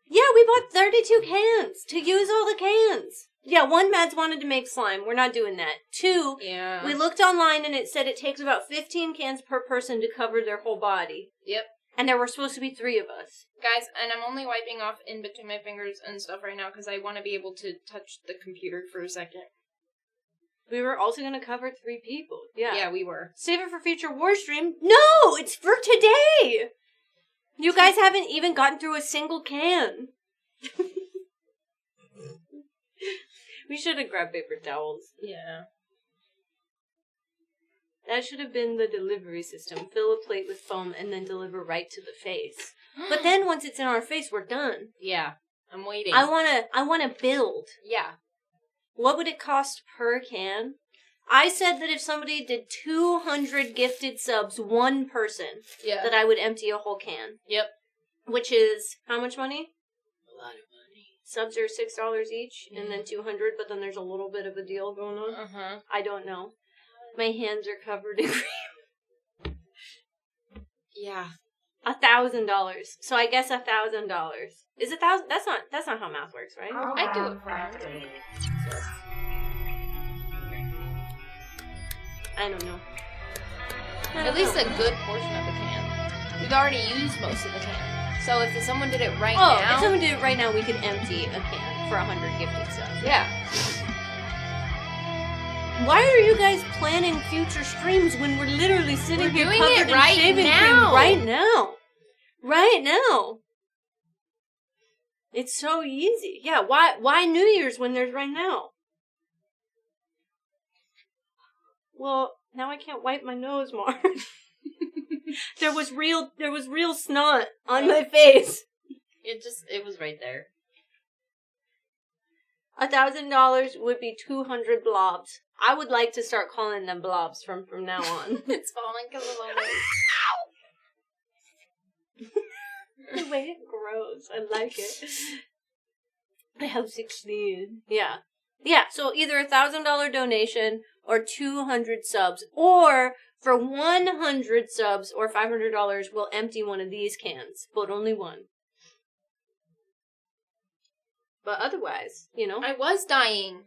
yeah, we bought 32 cans to use all the cans. Yeah, 1, Mads wanted to make slime. We're not doing that. 2, Yeah. we looked online and it said it takes about 15 cans per person to cover their whole body. Yep. And there were supposed to be 3 of us. Guys, and I'm only wiping off in between my fingers and stuff right now because I want to be able to touch the computer for a second. We were also going to cover 3 people. Yeah. Yeah, we were. Save it for future war stream. No, it's for today. You guys haven't even gotten through a single can. We should have grabbed paper towels. Yeah. That should have been the delivery system. Fill a plate with foam and then deliver right to the face. But then once it's in our face, we're done. Yeah. I'm waiting. I wanna build. Yeah. What would it cost per can? I said that if somebody did 200 gifted subs, one person, Yeah. that I would empty a whole can. Yep. Which is how much money? A lot of money. Subs are $6 each, and then 200. But then there's a little bit of a deal going on. Uh-huh. I don't know. My hands are covered in cream. Yeah. $1,000. So I guess $1,000 is $1,000. That's not how math works, right? I do it for I don't know. at least a good portion of the can. We've already used most of the can. So if someone did it right now... if someone did it right now, we could empty a can for 100 gifted subs. Yeah. Why are you guys planning future streams when we're literally sitting We're here doing covered it in right shaving now. cream right now? Right now. It's so easy. Yeah, why New Year's when there's right now? Well, now I can't wipe my nose more. There was real snot on my face. It was right there. $1,000 would be 200 blobs. I would like to start calling them blobs from now on. It's falling because of the The way it grows, I like it. I have 16. Yeah. Yeah, so either $1,000 donation or 200 subs, or for 100 subs or $500, we'll empty one of these cans, but only one. But otherwise, you know. I was dying.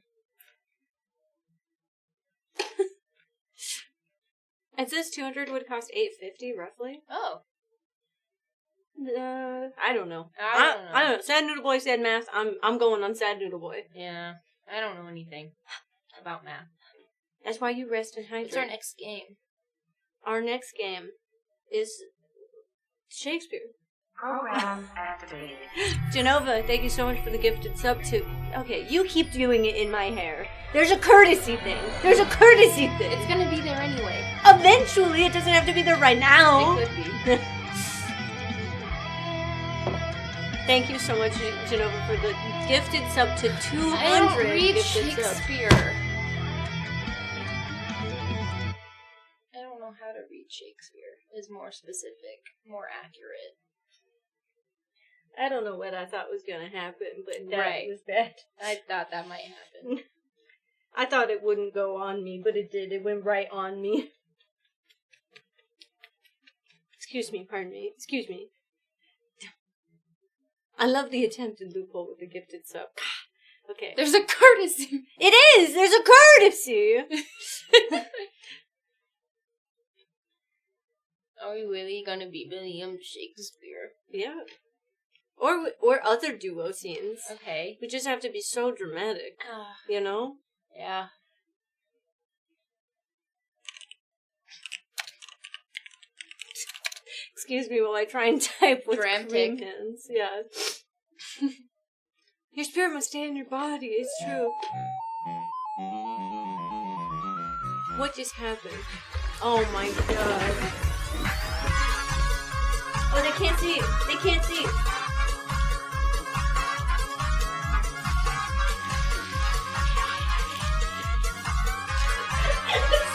It says 200 would cost $8.50 roughly. Oh. I don't know. I don't know. I don't know. Sad Noodle Boy said math. I'm going on Sad Noodle Boy. Yeah. I don't know anything about math. That's why you rest and hydrate. What's our next game? Our next game is Shakespeare. Program activated. Genova, thank you so much for the gifted sub too. Okay, you keep doing it in my hair. There's a courtesy thing. It's gonna be there anyway. Eventually, it doesn't have to be there right now. It could be. Thank you so much, Genova, for the gifted sub to 200 I don't read gifted subs. Shakespeare. I don't know how to read Shakespeare. Is more specific, more accurate. I don't know what I thought was going to happen, but that Right. was that. I thought that might happen. I thought it wouldn't go on me, but it did. It went right on me. Excuse me, pardon me. Excuse me. I love the attempted loophole with the gifted sub. Okay. There's a courtesy. It is! There's a courtesy! Are we really gonna be William Shakespeare? Yeah. Or other duo scenes. Okay. We just have to be so dramatic, you know? Yeah. Excuse me while I try and type with Dramatic. cream pens. Yeah. Your spirit must stay in your body, it's true. What just happened? Oh my god. Oh, they can't see. They can't see.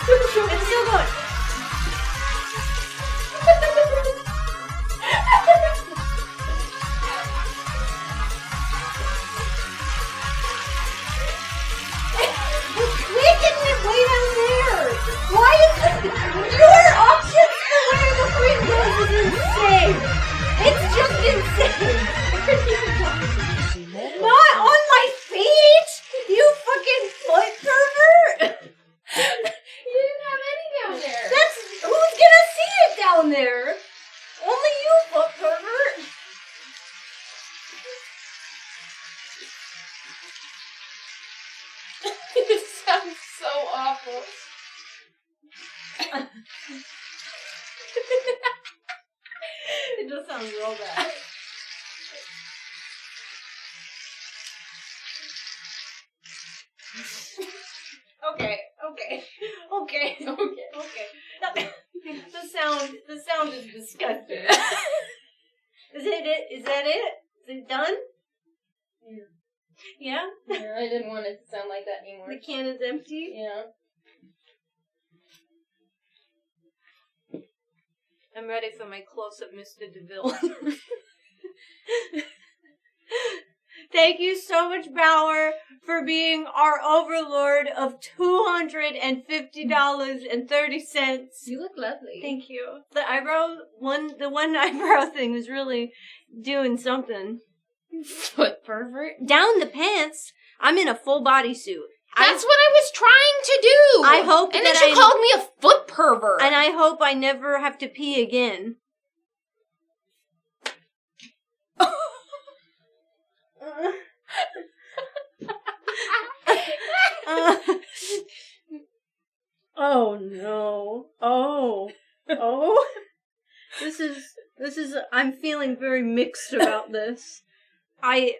It's still going. Why didn't it way down there? Why is it? Your options for where the freak goes is insane. It's just insane. Not on my feet, you fucking foot pervert. You didn't have any down there. That's who's gonna see it down there. Only you, foot pervert. It sounds so awful. It just sounds real bad. Okay. The sound is disgusting. Is that it? Is it done? Yeah? Yeah, I didn't want it to sound like that anymore. The can is empty? Yeah. I'm ready for my close-up Mr. DeVille. Thank you so much, Bauer, for being our overlord of $250.30. You look lovely. Thank you. The one eyebrow thing is really doing something. Foot pervert. Down the pants, I'm in a full bodysuit. That's what I was trying to do. I hope And that then she called me a foot pervert. And I hope I never have to pee again. Oh no. Oh. This is, I'm feeling very mixed about this. I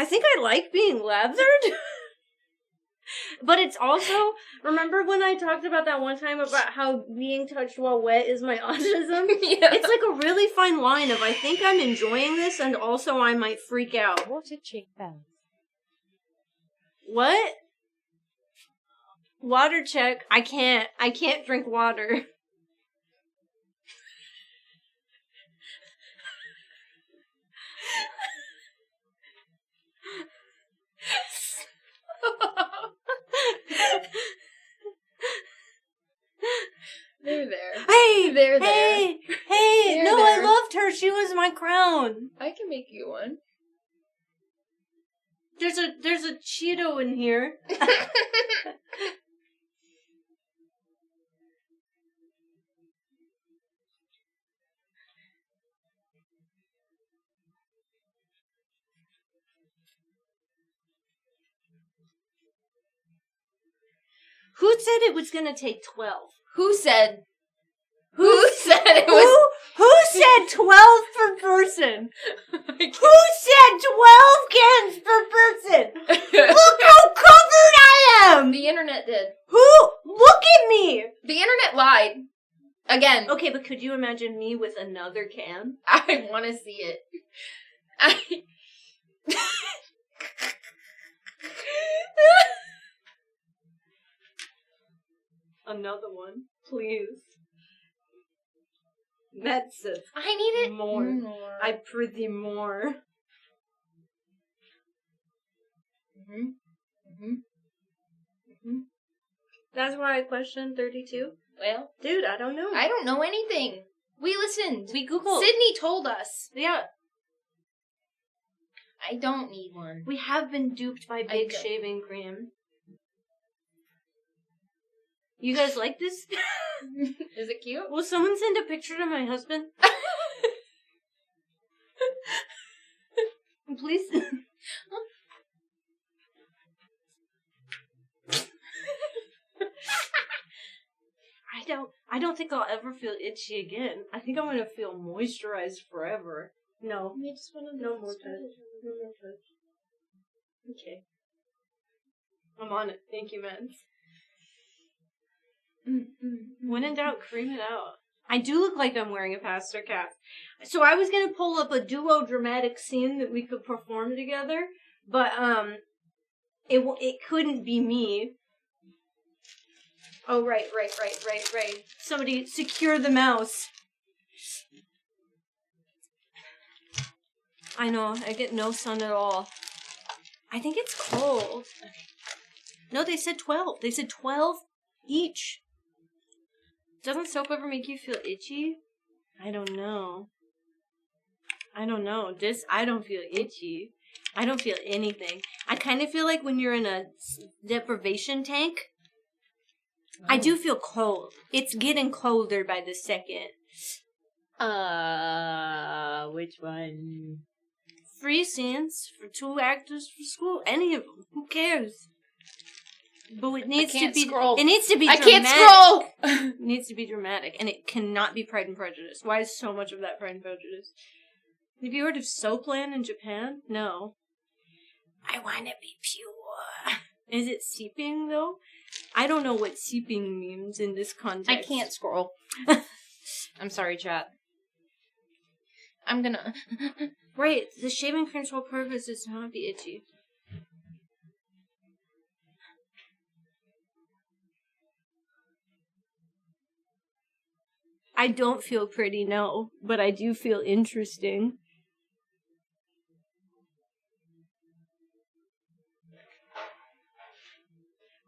think I like being lathered. But it's also, remember when I talked about that one time about how being touched while wet is my autism? Yeah. It's like a really fine line of I think I'm enjoying this and also I might freak out. Water check balance. What? Water check. I can't drink water. They're there. Hey! They're there. Hey! They're No, there. I loved her. She was my crown. I can make you one. There's a Cheeto in here. Who said it was gonna take 12? Who said it was? Who said 12 per person? Who said 12 cans per person? Look how covered I am! The internet did. Who? Look at me! The internet lied. Again. Okay, but could you imagine me with another can? I want to see it. Another one, please. Medicine. I need it More. more. I prithee more. That's why I questioned 32. Well, Dude, I don't know. I don't know anything. We listened. We Googled. Sydney told us. Yeah, I don't need one. we have been duped by I big don't. shaving cream. You guys like this? Is it cute? Will someone send a picture to my husband? Please. I don't think I'll ever feel itchy again. I think I'm gonna feel moisturized forever. No. I just want No more touch. No more touch. Okay. I'm on it. Thank you, man. When in doubt, cream it out. I do look like I'm wearing a pastor cap. So I was gonna pull up a duo dramatic scene that we could perform together, but it couldn't be me. Oh, right. Somebody secure the mouse. I know, I get no sun at all. I think it's cold. No, they said 12. They said 12 each. Doesn't soap ever make you feel itchy? I don't know. I don't feel itchy. I don't feel anything. I kind of feel like when you're in a deprivation tank, I do feel cold. It's getting colder by the second. Which one? Free scenes for 2 actors for school. Any of them. Who cares? But it needs to be. Scroll. It needs to be. I dramatic. can't scroll. It needs to be dramatic, and it cannot be Pride and Prejudice. Why is so much of that Pride and Prejudice? Have you heard of Soapland in Japan? No. I want to be pure. Is it seeping though? I don't know what seeping means in this context. I can't scroll. I'm sorry, chat. I'm gonna. Right, the shaving cream's whole purpose is to not be itchy. I don't feel pretty, no, but I do feel interesting.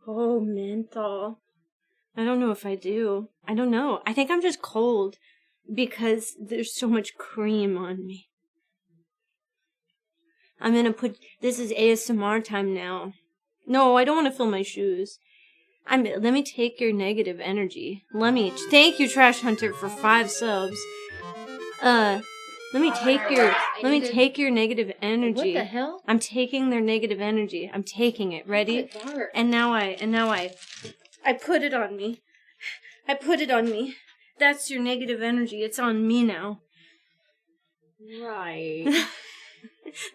Oh, menthol. I don't know if I do. I don't know. I think I'm just cold because there's so much cream on me. I'm gonna put... This is ASMR time now. No, I don't want to fill my shoes. Let me take your negative energy. Thank you, Trash Hunter, for 5 subs. Let me take your negative energy. What the hell? I'm taking their negative energy. I'm taking it. Ready? And now I put it on me. I put it on me. That's your negative energy. It's on me now. Right.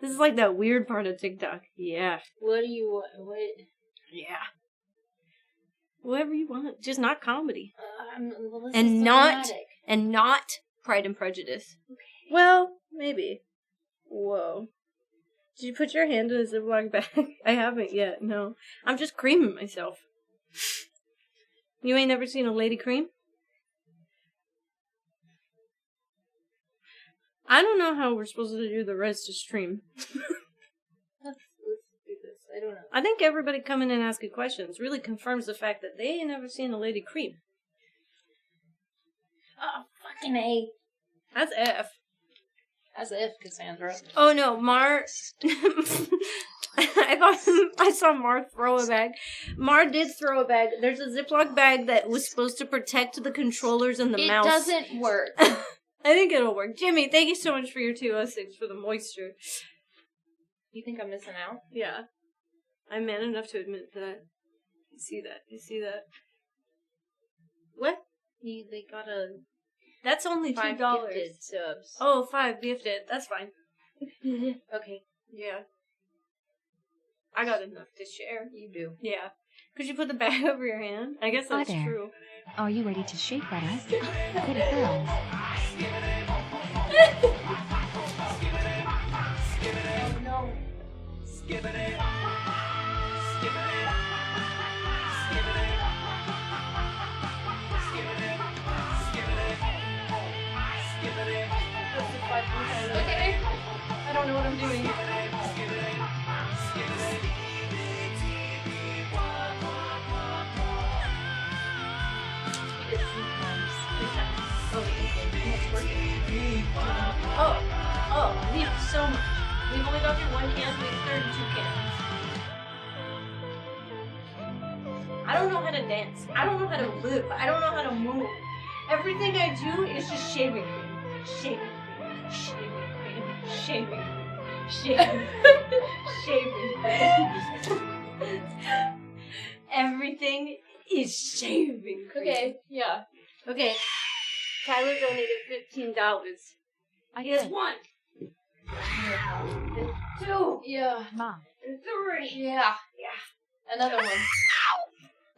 This is like that weird part of TikTok. Yeah. What? Yeah. Whatever you want. Just not comedy. Well, And not Pride and Prejudice. Okay. Well, maybe. Whoa. Did you put your hand in a Ziploc bag? I haven't yet, no. I'm just creaming myself. You ain't never seen a lady cream? I don't know how we're supposed to do the rest of stream. Let's do this. I don't know. I think everybody coming and asking questions really confirms the fact that they ain't never seen a lady cream. Oh, fucking A. That's F. As if, Cassandra. Oh no, Mar. I saw Mar throw a bag. Mar did throw a bag. There's a Ziploc bag that was supposed to protect the controllers and the mouse. It doesn't work. I think it'll work. Jimmy, thank you so much for your 206 for the moisture. You think I'm missing out? Yeah. I'm man enough to admit that. You see that? You see that? What? They got a That's only $5 $2. gifted subs. Oh, 5 gifted. That's fine. Okay, Yeah. I got enough to share. you do. Yeah. Could you put the bag over your hand? I guess that's Hi there. true. Are you ready to shake that ass? Get it down. Okay. I don't know what I'm doing. Oh, we have so much. We've only got through 1 can, we have 32 cans. I don't know how to dance. I don't know how to live. I don't know how to move. Everything I do is just shaving cream. Shaving cream. Shaving cream. Shaving cream. Shaving cream. Everything is shaving cream. Okay, yeah. Okay. Tyler donated $15. He has 1. 2. Yeah. Mom, And 3. Yeah. Another one.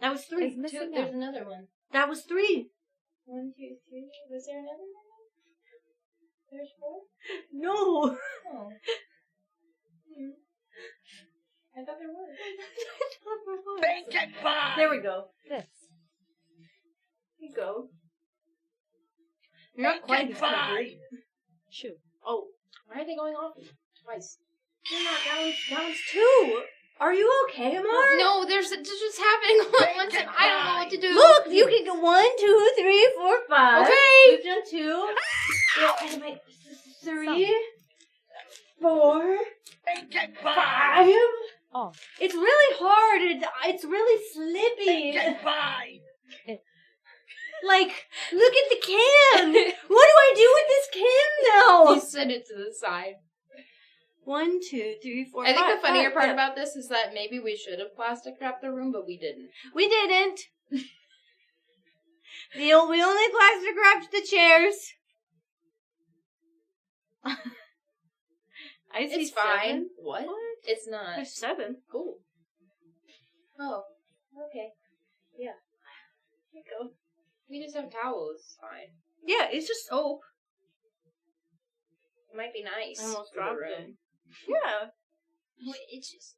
That was 3. is missing There's out. another one. That was 3. 1, 2, 3. Was there another one? There's 4? No. Oh. I thought there was. Bacon pie! There we go. This. Here you go. You're not quite as hungry. Shoot. Oh. Why are they going off twice? You're not. That one's 2. Are you okay, Amar? No, there's just happening all at once, and I don't know what to do. Look, you can go 1, 2, 3, 4, 5. Okay. We've done 2. And like 3, 4, 5. Oh. It's really hard. It's really slippy. Like, look at the can. What do I do with this can now? You set it to the side. 1, 2, 3, 4, I think 5, the funnier 5, part yeah. about this is that maybe we should have plastic wrapped the room, but we didn't. We didn't. We only plastic wrapped the chairs. I see It's fine. 7. What? It's not. There's 7. Cool. Oh, okay. Here you go. We just have towels. It's fine. Yeah, it's just soap. It might be nice. I almost for the dropped room. it. Yeah. Wait, it just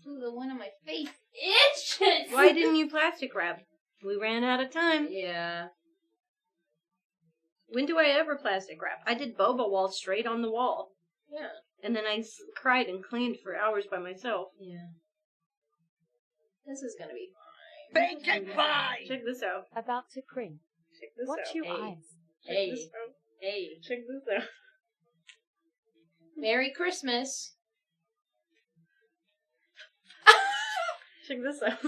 flew the one on my face. Itches! Why didn't you plastic wrap? We ran out of time. Yeah. When do I ever plastic wrap? I did boba wall straight on the wall. Yeah. And then I cried and cleaned for hours by myself. Yeah. This is gonna be Bacon pie! Check this out. About to cream. Check this Watch out. your Hey. eyes. Check Hey. this out. Hey. Check this out. Merry Christmas. Check this out.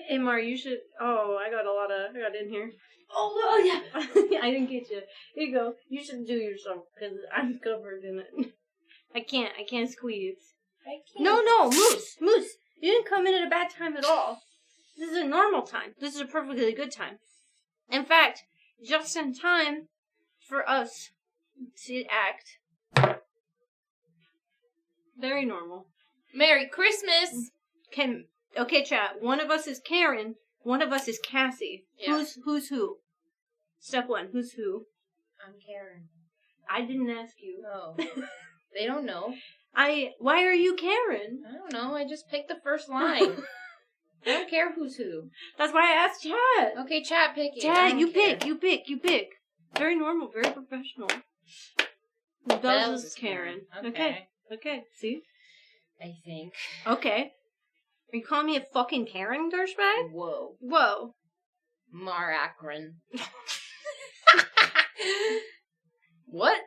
Hey, Mar, you should. Oh, I got in here. Oh yeah. I didn't get you. Here you go. You should do yourself because I'm covered in it. I can't squeeze. I can't. No, Moose. You didn't come in at a bad time at all. This is a normal time. This is a perfectly good time. In fact, just in time for us to act. Very normal. Merry Christmas. Okay, chat. One of us is Karen. One of us is Cassie. Yeah. Who's who? Step 1. Who's who? I'm Karen. I didn't ask you. Oh. They don't know. Why are you Karen? I don't know. I just picked the first line. I don't care who's who. That's why I asked chat. Okay, chat, pick it. I Chat, don't you care. pick. Very normal, very professional. Bells is Karen. Okay. See? I think. Okay. Are you calling me a fucking Karen, dirtbag? Whoa. Mar Akron. What?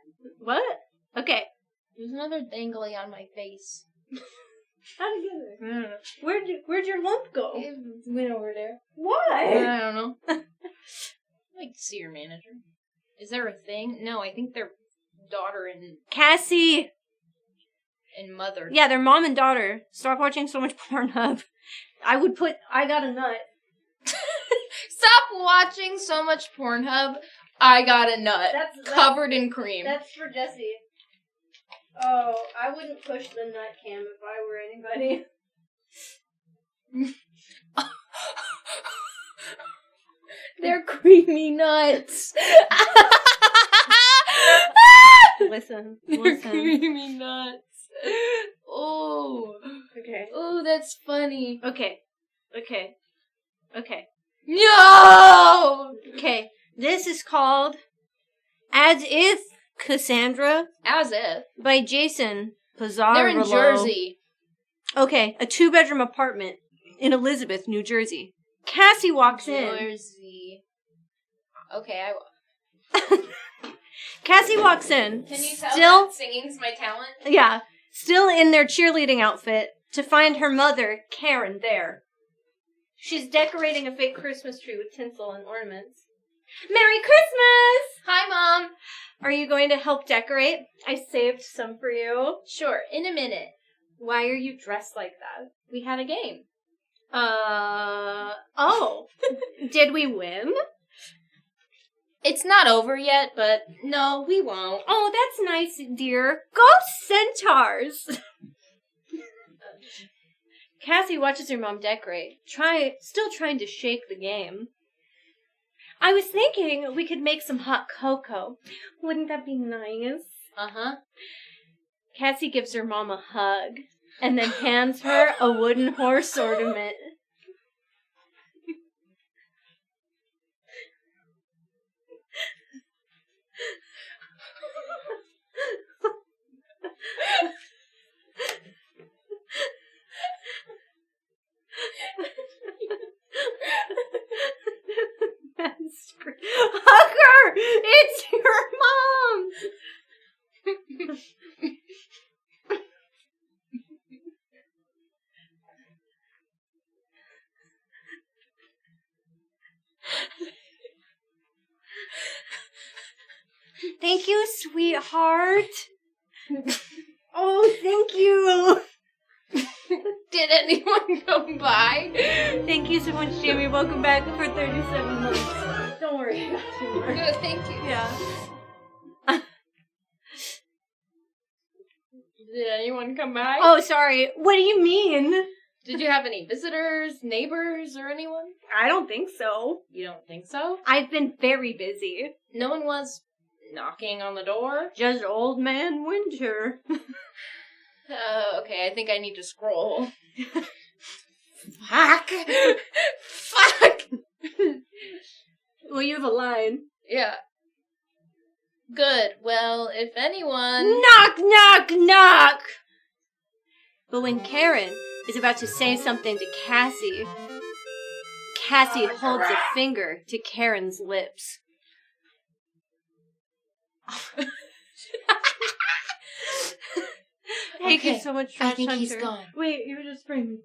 Okay. There's another dangly on my face. How did you get there? Where'd your lump go? It went over there. Why? I don't know. I'd like to see your manager. Is there a thing? No, I think they're daughter and Cassie. mother. Yeah, they're mom and daughter. Stop watching so much Pornhub. I got a nut. Stop watching so much Pornhub. I got a nut. Covered in cream. That's for Jesse. Oh, I wouldn't push the nut cam if I were anybody. They're creamy nuts. Listen. They're creamy nuts. Oh. Okay. Oh, that's funny. Okay. No! Okay. This is called As If Cassandra As if. by Jason Pizarro. They're in Jersey. Okay, a 2-bedroom apartment in Elizabeth, New Jersey. Cassie walks in. Jersey. Okay, Cassie walks in. Can you tell Still, that singing's my talent? yeah, still in their cheerleading outfit to find her mother, Karen, there. She's decorating a fake Christmas tree with tinsel and ornaments. Merry Christmas! Hi, Mom. Are you going to help decorate? I saved some for you. Sure, in a minute. Why are you dressed like that? We had a game. Oh. Did we win? It's not over yet, but no, we won't. Oh, that's nice, dear. Go Centaurs! Cassie watches her mom decorate, still trying to shake the game. I was thinking we could make some hot cocoa. Wouldn't that be nice? Uh-huh. Cassie gives her mom a hug and then hands her a wooden horse ornament. Hug her! It's your mom! Thank you, sweetheart. Oh, thank you. Did anyone come by? Thank you so much, Jamie. Welcome back for 37 months. Don't worry about it anymore. Good, thank you. Yeah. Did anyone come by? Oh, sorry. What do you mean? Did you have any visitors, neighbors, or anyone? I don't think so. You don't think so? I've been very busy. No one was knocking on the door? Just old man Winter. Okay, I think I need to scroll. Fuck! Fuck! Well, you have a line. Yeah. Good. Well, if anyone... Knock, knock, knock! But when Karen is about to say something to Cassie, Cassie holds a finger to Karen's lips. Thank you so much, Trash I think Hunter. he's gone. Wait, you were just framing.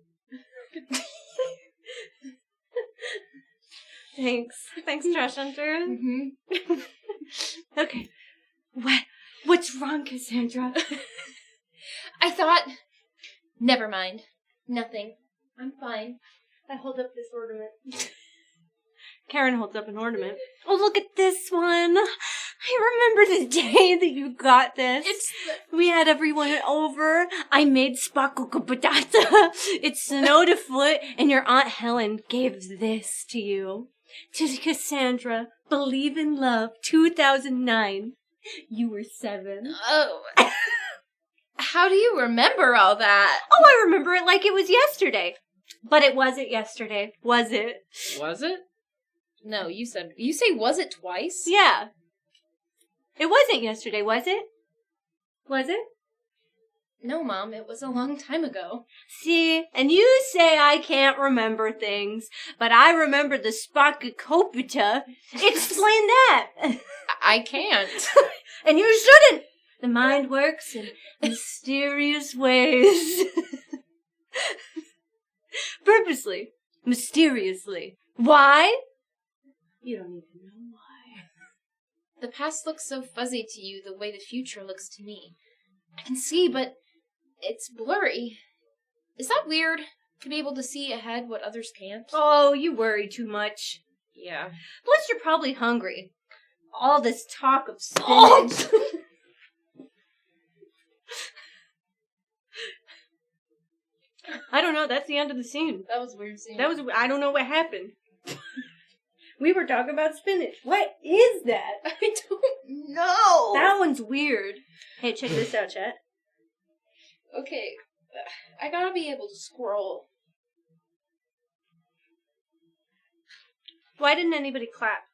Thanks. Thanks, Trash Hunter. Mm-hmm. Okay. What's wrong, Cassandra? I thought... Never mind. Nothing. I'm fine. I hold up this ornament. Karen holds up an ornament. Oh, look at this one. I remember the day that you got this. We had everyone over. I made spakuka patata. It snowed a foot, and your Aunt Helen gave this to you. To Cassandra, Believe in Love, 2009. You were 7. Oh. How do you remember all that? Oh, I remember it like it was yesterday. But it wasn't yesterday, was it? Was it? No, you say was it twice? Yeah. It wasn't yesterday, was it? Was it? No, Mom, it was a long time ago. See, and you say I can't remember things, but I remember the Spakakopita. Explain that. I can't. And you shouldn't. The mind works in mysterious ways. Purposely. Mysteriously. Why? You don't need to know why. The past looks so fuzzy to you the way the future looks to me. I can see, but it's blurry. Is that weird? To be able to see ahead what others can't? Oh, you worry too much. Yeah. Plus, you're probably hungry. All this talk of spinach. I don't know. That's the end of the scene. That was a weird scene. I don't know what happened. We were talking about spinach. What is that? I don't know. That one's weird. Hey, check this out, chat. Okay. I gotta be able to scroll. Why didn't anybody clap?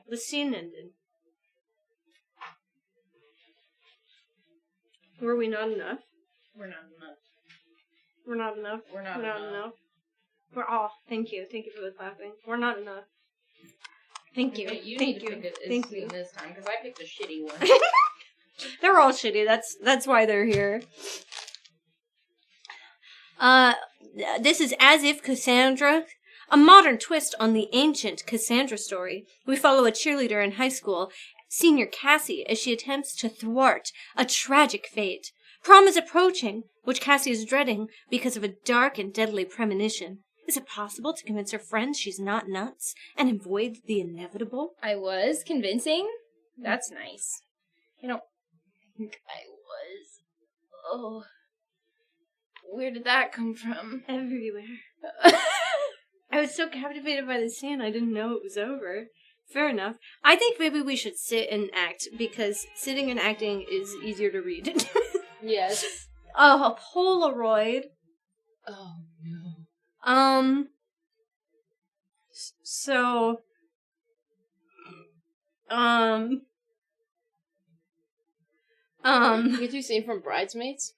The scene ended. Were we not enough? We're not enough. We're not enough. We're not enough. We're all. Thank you. Thank you for the clapping. We're not enough. Thank you. Okay, you Thank need you. to pick a Thank scene you. this time, because I picked a shitty one. They're all shitty. That's why they're here. This is As If Cassandra, a modern twist on the ancient Cassandra story. We follow a cheerleader in high school, senior Cassie, as she attempts to thwart a tragic fate. Prom is approaching, which Cassie is dreading because of a dark and deadly premonition. Is it possible to convince her friends she's not nuts and avoid the inevitable? I was convincing? That's nice. I don't think I was. Oh. Where did that come from? Everywhere. I was so captivated by the scene, I didn't know it was over. Fair enough. I think maybe we should sit and act, because sitting and acting is easier to read. Yes. A Polaroid. Oh, no. So, Could you see from Bridesmaids?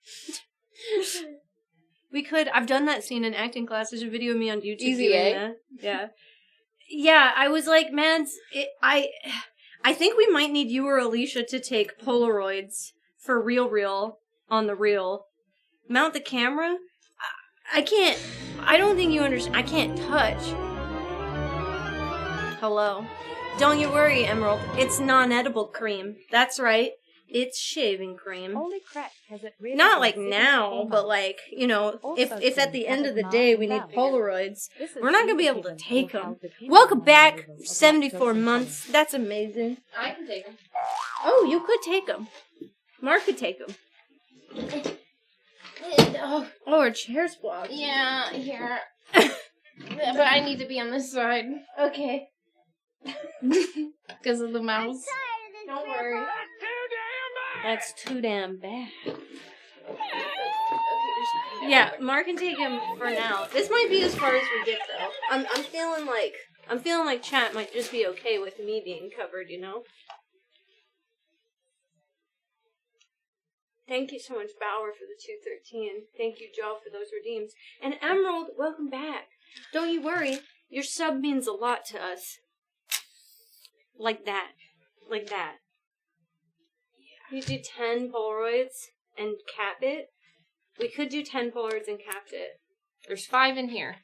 we could. I've done that scene in acting class. There's a video of me on YouTube Easy, doing eh? that. Yeah. Yeah, I was like, man, I think we might need you or Alicia to take Polaroids for real on the reel. Mount the camera? I can't. I don't think you understand. I can't touch. Hello. Don't you worry, Emerald. It's non-edible cream. That's right. It's shaving cream. Holy crap, has it really Not been like 74 now, but months? like, you know, if Also, at the end of the Mark day and we need Val. Polaroids, This is we're not gonna be able even to take given them. without the people Welcome on back, the level of 74 lactose months. That's amazing. I can take them. Oh, you could take them. Mark could take them. Oh, Oh, our chair's blocked. yeah, here. But I need to be on this side. Okay. Because of the mouse. Don't worry. That's too damn bad. Yeah, Mark can take him for now. This might be as far as we get, though. I'm feeling like chat might just be okay with me being covered, you know? Thank you so much, Bauer, for the 213. Thank you, Joe, for those redeems. And Emerald, welcome back. Don't you worry. Your sub means a lot to us. Like that. Like that. You do 10 Polaroids and cap it. We could do 10 Polaroids and capped it. There's 5 in here.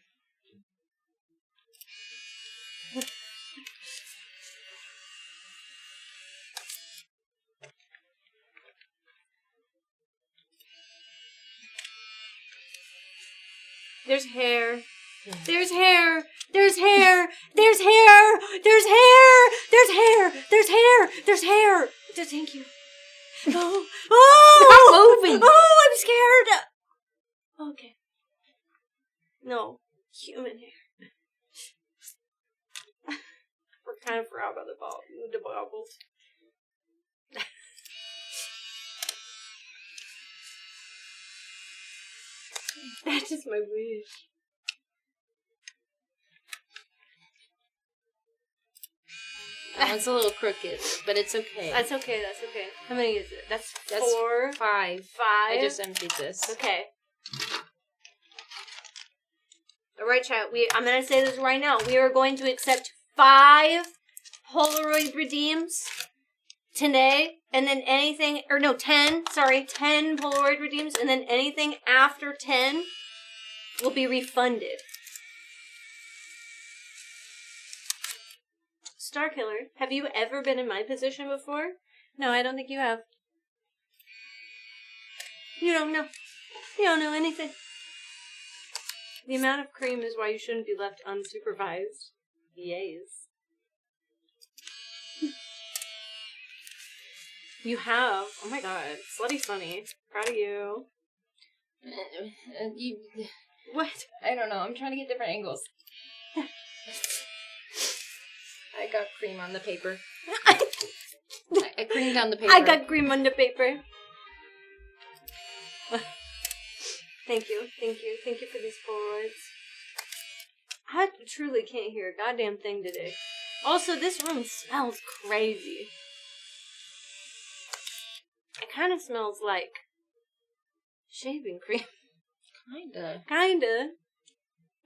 There's hair. There's hair. There's hair. There's hair. There's hair. There's hair. There's hair. There's hair. Thank you. Oh. Oh. Stop moving. Oh, I'm scared. Okay. No. Human hair. We're kind of forgot about the baubles. That's just my wish. That one's a little crooked, but it's okay. That's okay, that's okay. How many is it? That's 4. 5. 5. I just emptied this. Okay. Alright, chat. I'm going to say this right now. We are going to accept 5 Polaroid redeems today. And then anything, 10 Polaroid redeems. And then anything after 10 will be refunded. Starkiller, have you ever been in my position before? No, I don't think you have. You don't know. You don't know anything. The amount of cream is why you shouldn't be left unsupervised. Yes. You have. Oh my god. Slutty funny. Proud of you. What? I don't know. I'm trying to get different angles. I got cream on the paper. I creamed on the paper. I got cream on the paper. Thank you. Thank you. Thank you for these Polaroids. I truly can't hear a goddamn thing today. Also, this room smells crazy. It kind of smells like shaving cream. Kinda.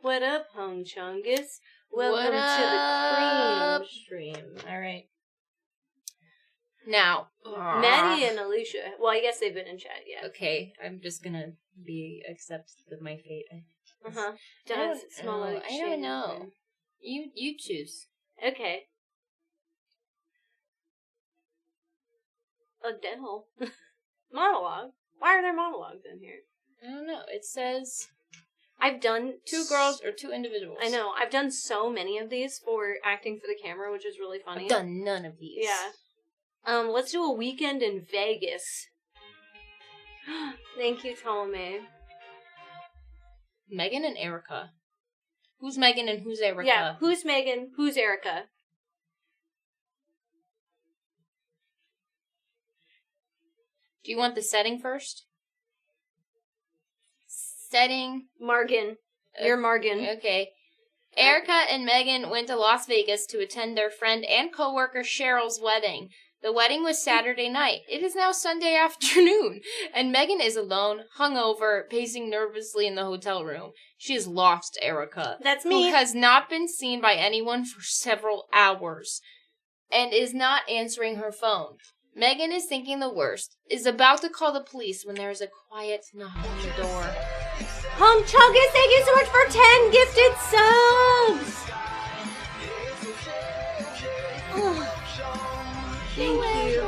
What up, Hung Chungus? Welcome to the cream stream. Alright. Now. Maddie and Alicia. Well, I guess they've been in chat, yeah. Okay, I'm just gonna accept my fate. Uh-huh. I Does it smell know. like I shaving don't know. cream? You choose. Okay. Adele. Monologue? Why are there monologues in here? I don't know. It says I've done 2 girls or 2 individuals. I know. I've done so many of these for acting for the camera, which is really funny. I've done none of these. Yeah. Let's do a weekend in Vegas. Thank you, Ptolemy. Megan and Erica. Who's Megan and who's Erica? Yeah, who's Megan? Who's Erica? Do you want the setting first? Setting. Margan. You're Margan. Okay. Erica and Megan went to Las Vegas to attend their friend and coworker Cheryl's wedding. The wedding was Saturday night. It is now Sunday afternoon, and Megan is alone, hungover, pacing nervously in the hotel room. She has lost Erica. That's me. Who has not been seen by anyone for several hours, and is not answering her phone. Megan is thinking the worst, is about to call the police when there is a quiet knock on the door. Chungus, thank you so much for 10 gifted subs! Oh, thank you.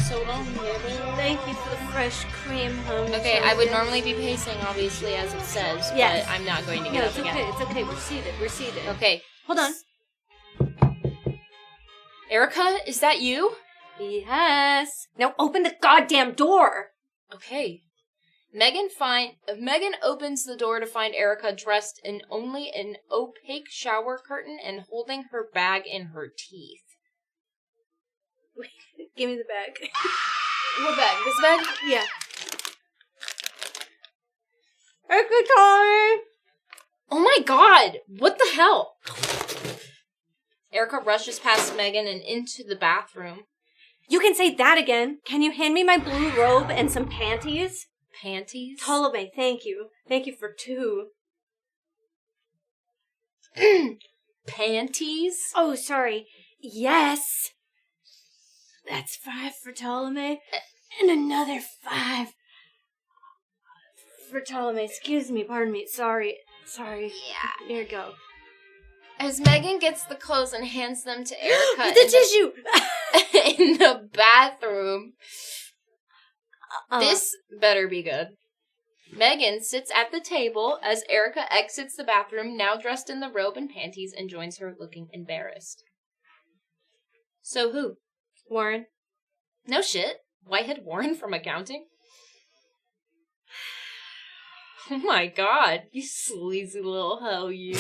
So long, Thank you for the fresh cream, Okay, I would normally be pacing, obviously, as it says, Yes. but I'm not going to No, get it's up okay, again. it's okay, we're seated, we're seated. Okay. Hold on. Erica, is that you? Yes. Now open the goddamn door! Okay. Megan opens the door to find Erica dressed in only an opaque shower curtain and holding her bag in her teeth. Give me the bag. What bag? This bag? Yeah. Erica, Tommy! Oh my god! What the hell? Erica rushes past Megan and into the bathroom. You can say that again. Can you hand me my blue robe and some panties? Panties? Ptolemy, thank you. Thank you for 2. Panties? Oh, sorry. Yes. That's 5 for Ptolemy. And another 5 for Ptolemy. Excuse me, pardon me. Sorry. Yeah. Here you go. As Megan gets the clothes and hands them to Erica The tissue! in the bathroom. Uh, This better be good. Megan sits at the table as Erica exits the bathroom, now dressed in the robe and panties, and joins her looking embarrassed. So who? Warren. No shit. Whitehead Warren from accounting? Oh my god, you sleazy little hoe, you.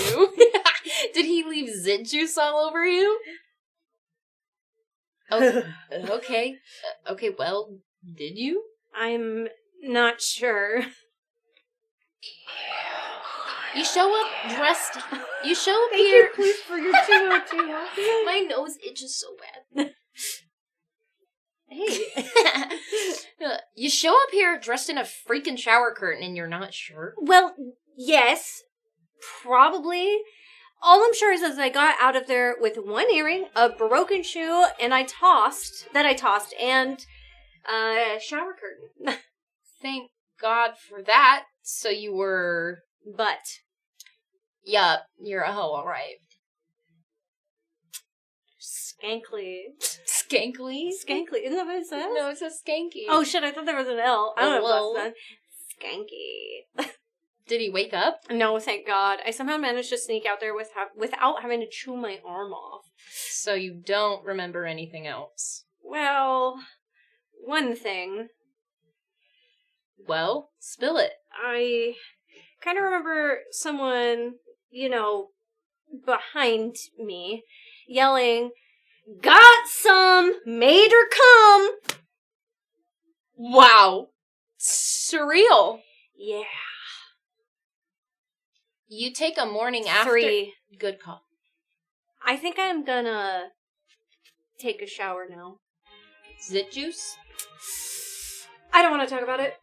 Did he leave zit juice all over you? Oh, okay. Okay, well, did you? I'm not sure. You show up dressed. You show up Thank here. you, please, for your 202. My nose itches so bad. Hey. You show up here dressed in a freaking shower curtain and you're not sure? Well, yes. Probably. All I'm sure is I got out of there with 1 earring, a broken shoe, and I tossed, and a shower curtain. Thank God for that. So you were... But. Yup, you're a hoe, alright. Skankly. Skankly? Skankly. Isn't that what it says? No, it says skanky. Oh shit, I thought there was an L. I don't know Lol. if that's done. Skanky. Did he wake up? No, thank God. I somehow managed to sneak out there without having to chew my arm off. So you don't remember anything else? Well, one thing. Well, spill it. I kind of remember someone, behind me yelling, "Got some! Made her come!" Wow. Surreal. Yeah. You take a morning after... 3. Good call. I think I'm gonna take a shower now. Zit juice? I don't want to talk about it.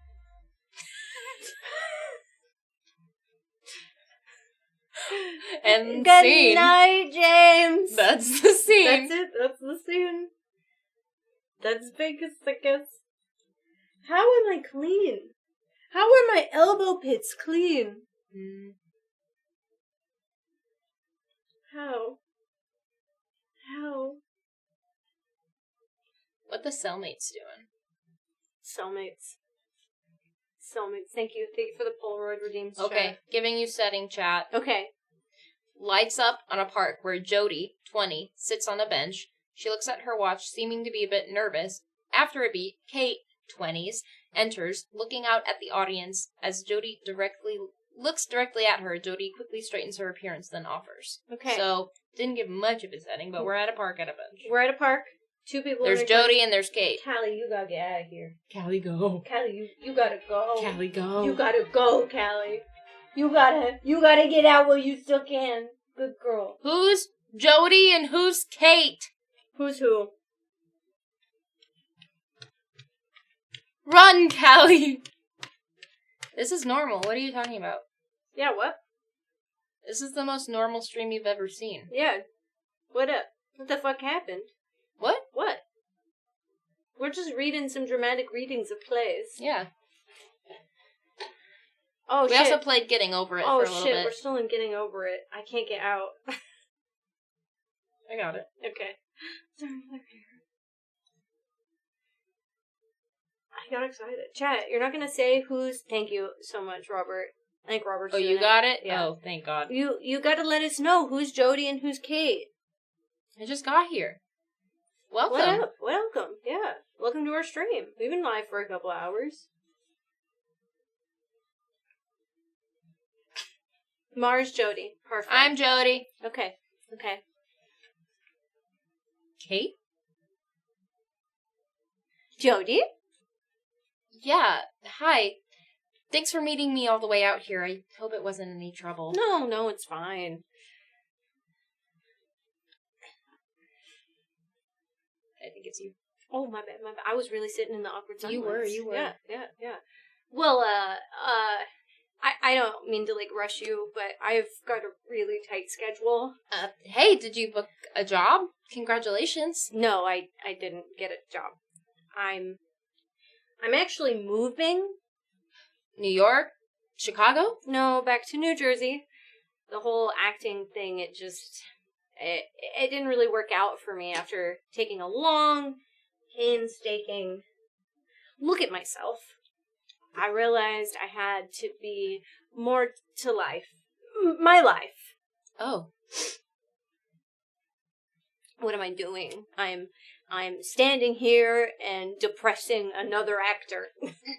And Good scene. night, James. That's the scene. That's it. That's the scene. That's Vegas, I guess. How am I clean? How are my elbow pits clean? How? What the cellmates doing? Cellmates. Thank you. Thank you for the Polaroid redeemed. Okay, giving you setting chat. Okay. Lights up on a park where Jody, 20, sits on a bench. She looks at her watch, seeming to be a bit nervous. After a beat, Kate, 20s, enters, looking out at the audience as Jody directly looks directly at her. Jody quickly straightens her appearance, then offers. Okay. So, didn't give much of a setting, but we're at a park at a bunch. We're at a park. 2 people. There's in a Jody and there's Kate. Callie, you gotta get out of here. Callie, go. Callie, you gotta go. Callie, go. You gotta go, Callie. You gotta get out while you still can. Good girl. Who's Jody and who's Kate? Who's who? Run, Callie! This is normal. What are you talking about? Yeah, what? This is the most normal stream you've ever seen. Yeah. What up? What the fuck happened? What? What? We're just reading some dramatic readings of plays. Yeah. Oh, We shit. also played Getting Over It Oh, for a little shit. bit. We're still in Getting Over It. I can't get out. I got it. Okay. I got excited. Chat, you're not gonna say who's... Thank you so much, Robert. I think Robert's Oh, doing you got it? Yeah. Oh, thank God. You gotta let us know who's Jody and who's Kate. I just got here. Welcome. What up? Welcome. Yeah. Welcome to our stream. We've been live for a couple hours. Mars Jody. Perfect. I'm Jody. Okay. Okay. Kate? Jody? Yeah. Hi. Thanks for meeting me all the way out here. I hope it wasn't any trouble. No, it's fine. I think it's you. Oh, my bad. I was really sitting in the awkward silence. You were. Yeah. Well, I don't mean to, rush you, but I've got a really tight schedule. Hey, did you book a job? Congratulations. No, I didn't get a job. I'm actually moving. New York? Chicago? No, back to New Jersey. The whole acting thing, it didn't really work out for me after taking a long, painstaking look at myself. I realized I had to be more to life. My life. Oh. What am I doing? I'm standing here and depressing another actor.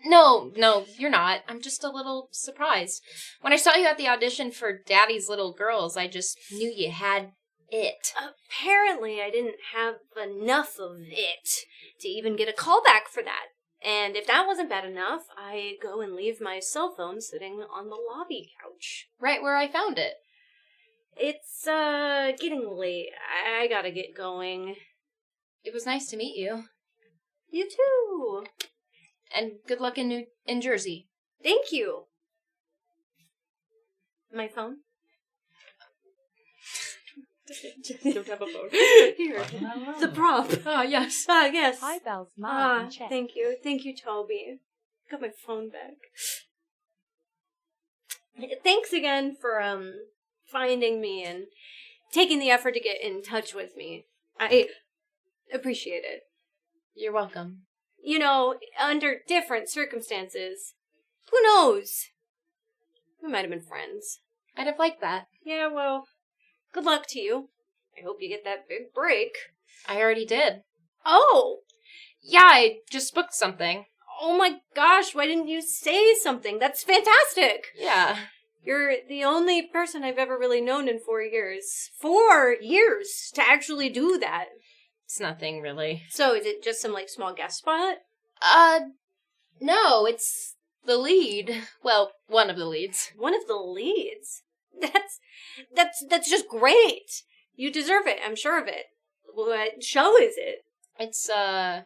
No, you're not. I'm just a little surprised. When I saw you at the audition for Daddy's Little Girls, I just knew you had it. Apparently, I didn't have enough of it to even get a callback for that. And if that wasn't bad enough, I go and leave my cell phone sitting on the lobby couch. Right where I found it. It's, getting late. I gotta get going. It was nice to meet you. You too. And good luck in Jersey. Thank you. my phone? Don't have a phone. Here, the prop. Ah, yes. Ah, yes. Hi, Belle's mom Ah, in chat. thank you. Thank you, Toby. Got my phone back. Thanks again for, finding me and taking the effort to get in touch with me. I appreciate it. You're welcome. You know, under different circumstances, who knows? We might have been friends. I'd have liked that. Yeah, well, good luck to you. I hope you get that big break. I already did. Oh! Yeah, I just booked something. Oh my gosh, why didn't you say something? That's fantastic! Yeah. You're the only person I've ever really known in 4 years. 4 years to actually do that. It's nothing, really. So is it just some, small guest spot? No, it's the lead. Well, one of the leads. One of the leads? That's just great! You deserve it, I'm sure of it. What show is it? It's, well,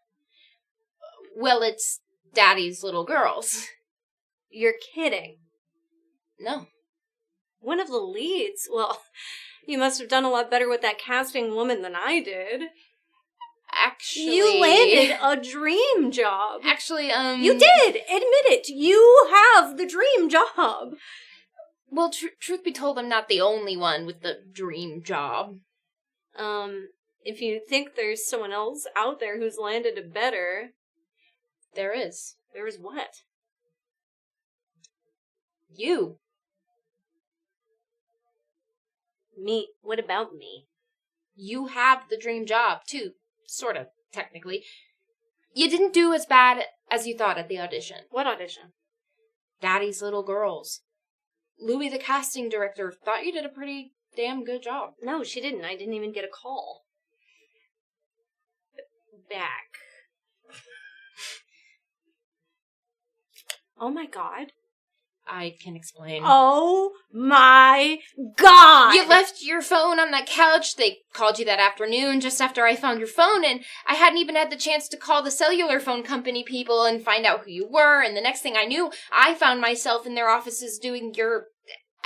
it's Daddy's Little Girls. You're kidding. No. One of the leads? Well, you must have done a lot better with that casting woman than I did. Actually... You landed a dream job. Actually, You did! Admit it! You have the dream job! Well, truth be told, I'm not the only one with the dream job. If you think there's someone else out there who's landed it better... There is. There is what? You. Me. What about me? You have the dream job, too. Sort of, technically. You didn't do as bad as you thought at the audition. What audition? Daddy's Little Girls. Louie, the casting director, thought you did a pretty damn good job. No, she didn't. I didn't even get a call. Back. Oh my god. I can explain. Oh my god! You left your phone on that couch. They called you that afternoon just after I found your phone, and I hadn't even had the chance to call the cellular phone company people and find out who you were, and the next thing I knew, I found myself in their offices doing your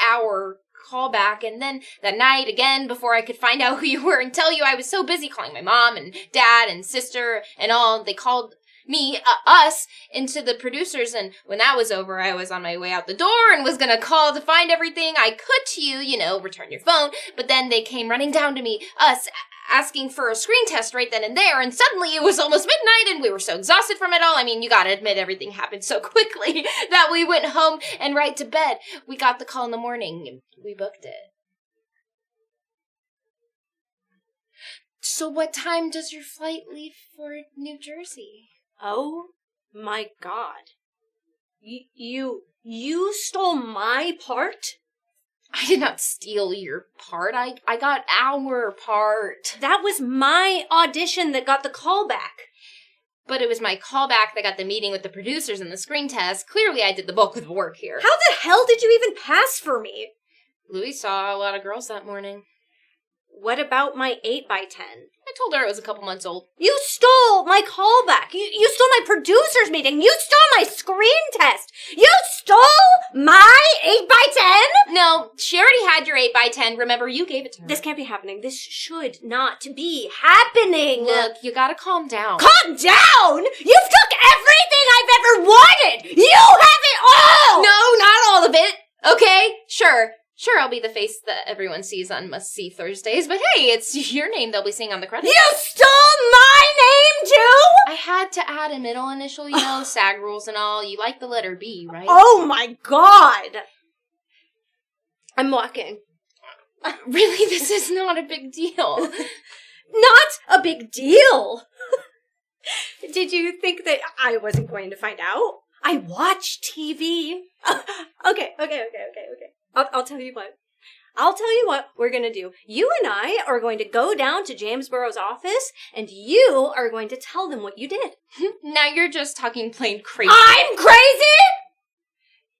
hour callback, and then that night again before I could find out who you were and tell you, I was so busy calling my mom and dad and sister and all, they called us into the producers, and when that was over, I was on my way out the door and was gonna call to find everything I could to you, return your phone, but then they came running down to me, us, asking for a screen test right then and there, and suddenly it was almost midnight, and we were so exhausted from it all. I mean, you gotta admit, everything happened so quickly that we went home and right to bed. We got the call in the morning, and we booked it. So what time does your flight leave for New Jersey? Oh my god. You stole my part? I did not steal your part. I got our part. That was my audition that got the call back. But it was my callback that got the meeting with the producers and the screen test. Clearly I did the bulk of the work here. How the hell did you even pass for me? Louis saw a lot of girls that morning. What about my 8x10? I told her it was a couple months old. You stole my callback. You stole my producer's meeting. You stole my screen test. You stole my 8x10? No, she already had your 8x10. Remember, you gave it to her. This can't be happening. This should not be happening. Look, you gotta calm down. Calm down? You've took everything I've ever wanted. You have it all. No, not all of it. Okay, sure, I'll be the face that everyone sees on Must-See Thursdays, but hey, it's your name they'll be seeing on the credits. You stole my name, too? I had to add a middle initial, SAG rules and all. You like the letter B, right? Oh my god! I'm walking. Really, this is not a big deal. Not a big deal! Did you think that I wasn't going to find out? I watch TV. Okay. I'll tell you what. I'll tell you what we're going to do. You and I are going to go down to James Burrow's office, and you are going to tell them what you did. Now you're just talking plain crazy. I'm crazy?!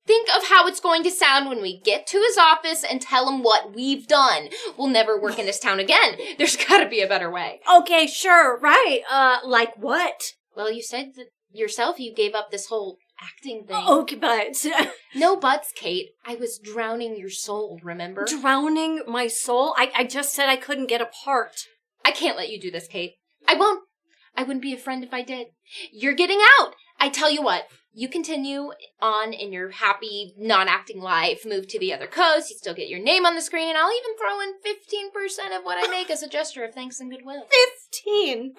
Think of how it's going to sound when we get to his office and tell him what we've done. We'll never work in this town again. There's gotta be a better way. Okay, sure, right. Like what? Well, you said that yourself you gave up this whole acting thing. Okay, but... No buts, Kate. I was drowning your soul, remember? Drowning my soul? I just said I couldn't get a part. I can't let you do this, Kate. I won't. I wouldn't be a friend if I did. You're getting out. I tell you what. You continue on in your happy, non-acting life, move to the other coast, you still get your name on the screen, and I'll even throw in 15% of what I make as a gesture of thanks and goodwill. 15%?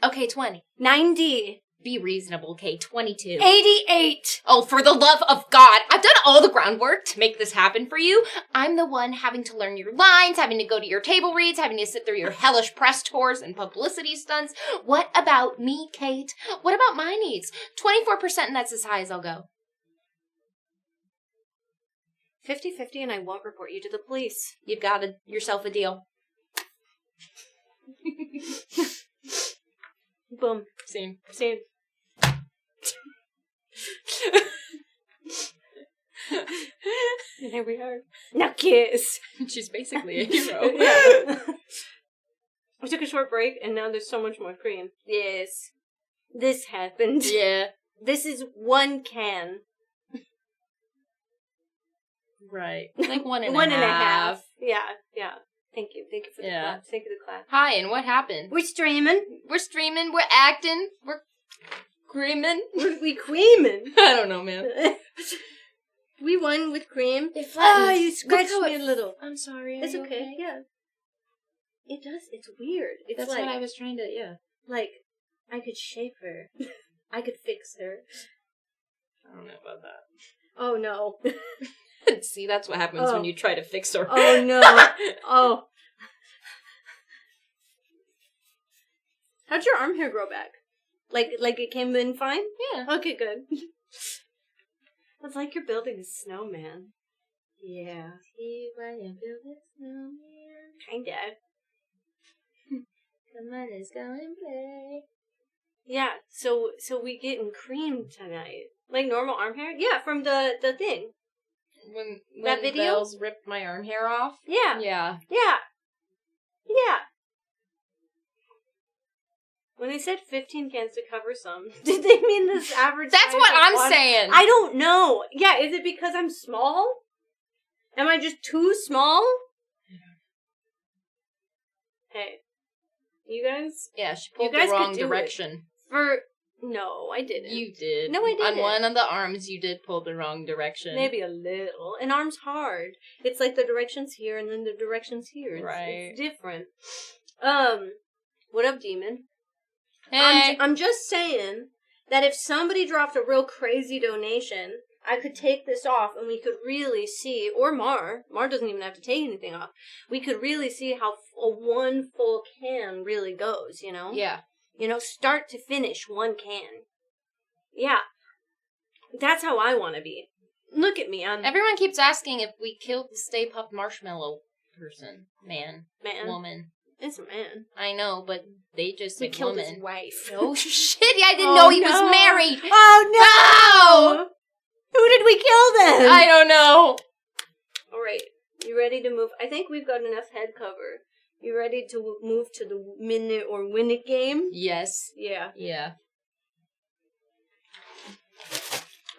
Okay, 20. 90. Be reasonable, Kate. 22. 88. Oh, for the love of God. I've done all the groundwork to make this happen for you. I'm the one having to learn your lines, having to go to your table reads, having to sit through your hellish press tours and publicity stunts. What about me, Kate? What about my needs? 24%, and that's as high as I'll go. 50-50 and I won't report you to the police. You've got yourself a deal. Boom. Same. And here we are. Now kiss. She's basically a hero. Yeah. I took a short break and now there's so much more cream. Yes. This happened. Yeah. This is one can. Right. Like one and a half. Yeah. Thank you for the clap. Thank you for the clap. Hi, and what happened? We're streaming. We're acting, we're creaming. We creaming. I don't know, man. We won with cream. It flattens. You scratched me a little. I'm sorry. It's okay. Yeah. It does. It's weird. It's That's like, what I was trying to, like, I could shape her. I could fix her. I don't know about that. Oh, no. See, that's what happens when you try to fix her. Oh, no. Oh. How'd your arm hair grow back? Like it came in fine? Yeah. Okay, good. It's like you're building a snowman. Yeah. See why you build a snowman? Kinda. Come on, let's go and play. Yeah, so we getting cream tonight. Like normal arm hair? Yeah, from the thing. When That video? Bells ripped my arm hair off? Yeah. Yeah. Yeah. Yeah. When they said 15 cans to cover some, did they mean this average That's size what of I'm water? saying. I don't know. Yeah, is it because I'm small? Am I just too small? Hey. You guys? Yeah, she You pulled guys the could wrong do it. direction. No, I didn't. You did. No, I didn't. On one of the arms, you did pull the wrong direction. Maybe a little. An arm's hard. It's like the direction's here and then the direction's here. Right. It's different. What up, demon? Hey. I'm just saying that if somebody dropped a real crazy donation, I could take this off and we could really see, or Mar doesn't even have to take anything off. We could really see how a one full can really goes, you know? Yeah. You know, start to finish, one can. Yeah. That's how I want to be. Look at me, I'm Everyone keeps asking if we killed the Stay Puft Marshmallow person. Man. Woman. It's a man. I know, but they just We said killed woman. his wife. Oh, shit. I didn't know he was married. Oh, no! Who did we kill then? I don't know. All right. You ready to move? I think we've got enough head cover. You ready to move to the minute or win it game? Yes. Yeah. Yeah.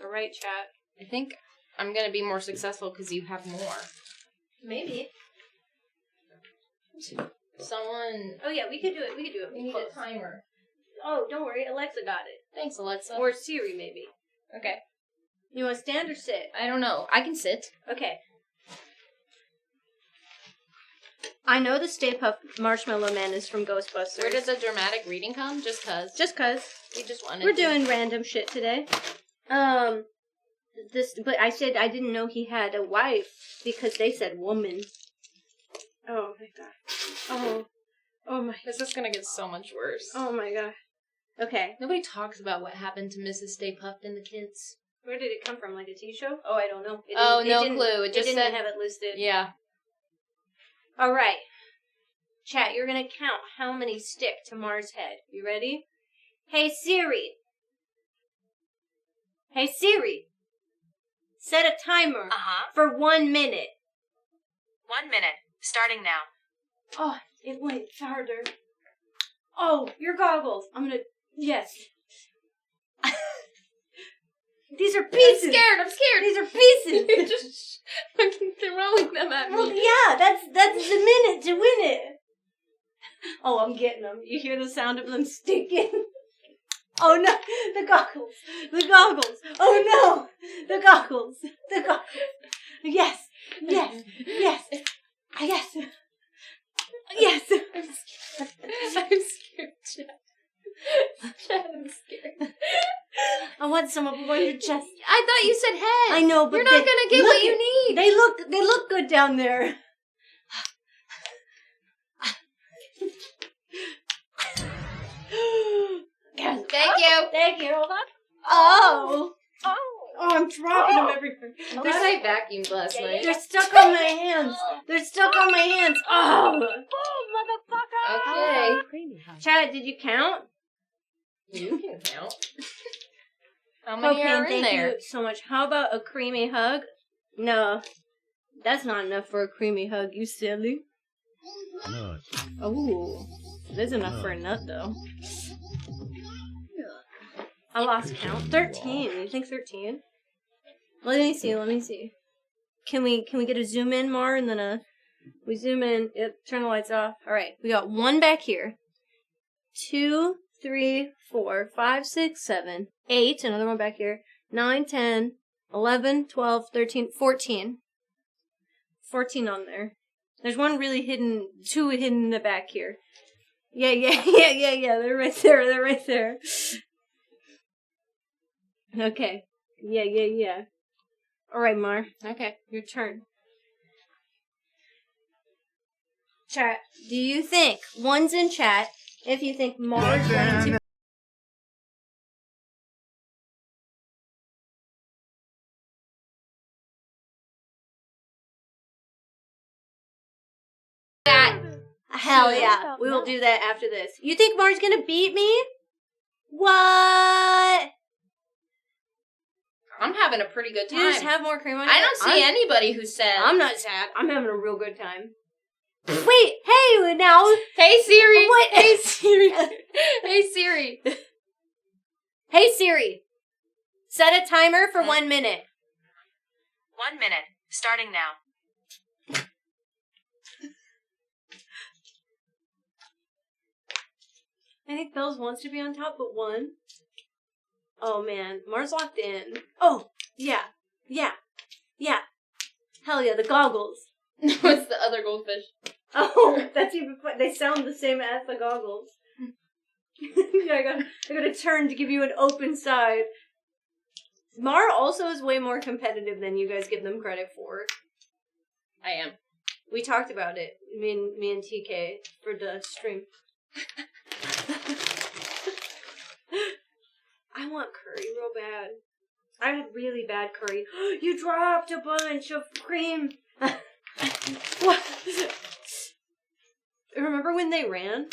All right, chat. I think I'm going to be more successful because you have more. Maybe. Someone... Oh, yeah, we could do it. We need Close. a timer. Oh, don't worry. Alexa got it. Thanks, Alexa. Or Siri, maybe. Okay. You want to stand or sit? I don't know. I can sit. Okay. I know the Stay Puft Marshmallow Man is from Ghostbusters. Where did the dramatic reading come? Just cause. Just 'cause. We just wanted We're to. doing random shit today. But I said I didn't know he had a wife because they said woman. Oh my god. Oh my. This is gonna get so much worse. Oh my god. Okay. Nobody talks about what happened to Mrs. Stay Puft and the kids. Where did it come from? Like a tea show? Oh, I don't know. Oh, no clue. It just didn't said- have it listed. Yeah. All right. Chat, you're going to count how many stick to Mars' head. You ready? Hey, Siri. Hey, Siri. Set a timer for 1 minute. 1 minute. Starting now. Oh, it went harder. Oh, your goggles. I'm going to... Yes. These are pieces. I'm scared. These are pieces. You're just fucking throwing them at Well, me. yeah, that's the minute to win it. Oh, I'm getting them. You hear the sound of them sticking? Oh no, the goggles. The goggles. Oh no, the goggles. The goggles. Yes, yes, yes, yes, yes. I'm scared, Chad. Chad, I'm scared. I want some up on your chest. I thought you said head. I know, but you're not gonna get what you need. They look good down there. Thank you. Thank you. Oh, I'm dropping them everywhere. This I vacuumed last night. They're stuck on my hands. They're stuck on my hands. Oh, Okay. Creamy hug. Chad, did you count? You can count. How many Okay, are in thank there? you so much. How about a creamy hug? No, that's not enough for a creamy hug, you silly. Nut. Oh, there's enough for a nut, though. I lost count. 13. You think 13? Let me see. Can we get a zoom in, Mar, and then we zoom in. Yep, turn the lights off. All right, we got one back here. 2, 3, 4, 5, 6, 7, 8. Another one back here. 9, 10, 11, 12, 13, 14. 14 on there. There's one really hidden, 2 hidden in the back here. Yeah. They're right there. Okay. Yeah. All right, Mar. Okay. Your turn. Chat. Do you think, one's in chat, if you think Mar's going to Hell soon. yeah. We will do that after this. You think Mar's gonna beat me? What? I'm having a pretty good time. You just have more cream on I your- don't see anybody who said. I'm not sad. I'm having a real good time. Wait, hey, now. Hey Siri. What? Hey Siri. Hey Siri. Hey Siri. Set a timer for 1 minute. 1 minute. Starting now. I think Bells wants to be on top, but 1. Oh man, Mars locked in. Oh, yeah. Yeah. Yeah. Hell yeah, the goggles. No, it's the other goldfish. Oh, that's even fun. They sound the same as the goggles. Yeah, I gotta turn to give you an open side. Mar also is way more competitive than you guys give them credit for. I am. We talked about it, me and TK, for the stream. I want curry real bad. I had really bad curry. You dropped a bunch of cream. What? Remember when they ran?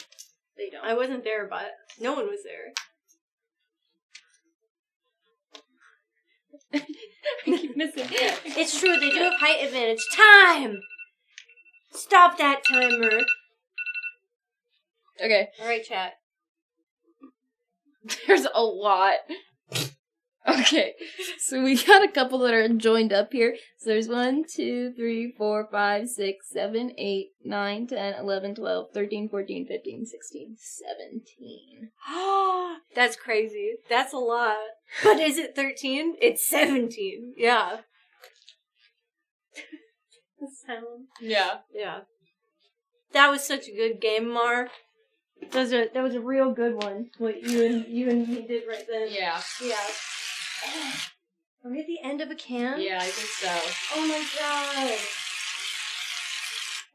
They don't. I wasn't there, but no one was there. I keep missing. It's true, they do have height advantage. Time! Stop that timer. Okay. Alright, chat. There's a lot. Okay, so we got a couple that are joined up here. So there's 1, 2, 3, 4, 5, 6, 7, 8, 9, 10, 11, 12, 13, 14, 15, 16, 17. That's crazy. That's a lot. But is it 13? It's 17. Yeah. The sound. Yeah. Yeah. That was such a good game, Mar. That was a real good one. What you and me did right then. Yeah. Yeah. Are we at the end of a can? Yeah, I think so. Oh my god.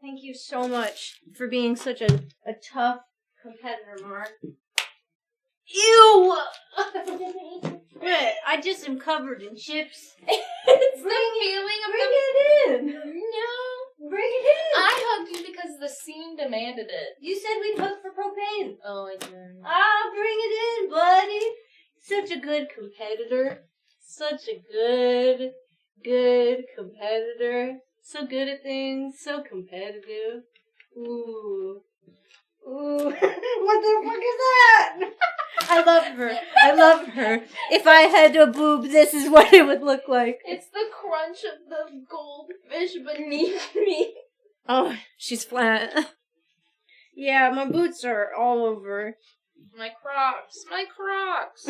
Thank you so much for being such a tough competitor, Mark. Ew! What? I just am covered in chips. It's the feeling of Bring it in! No. Bring it in! I hugged you because the scene demanded it. You said we'd hook for propane. Oh, I didn't. I'll bring it in, buddy. Such a good competitor. Such a good competitor. So good at things. So competitive. Ooh. Ooh. What the fuck is that? I love her. I love her. If I had a boob, this is what it would look like. It's the crunch of the goldfish beneath me. Oh, she's flat. Yeah, my boots are all over. My Crocs. My Crocs.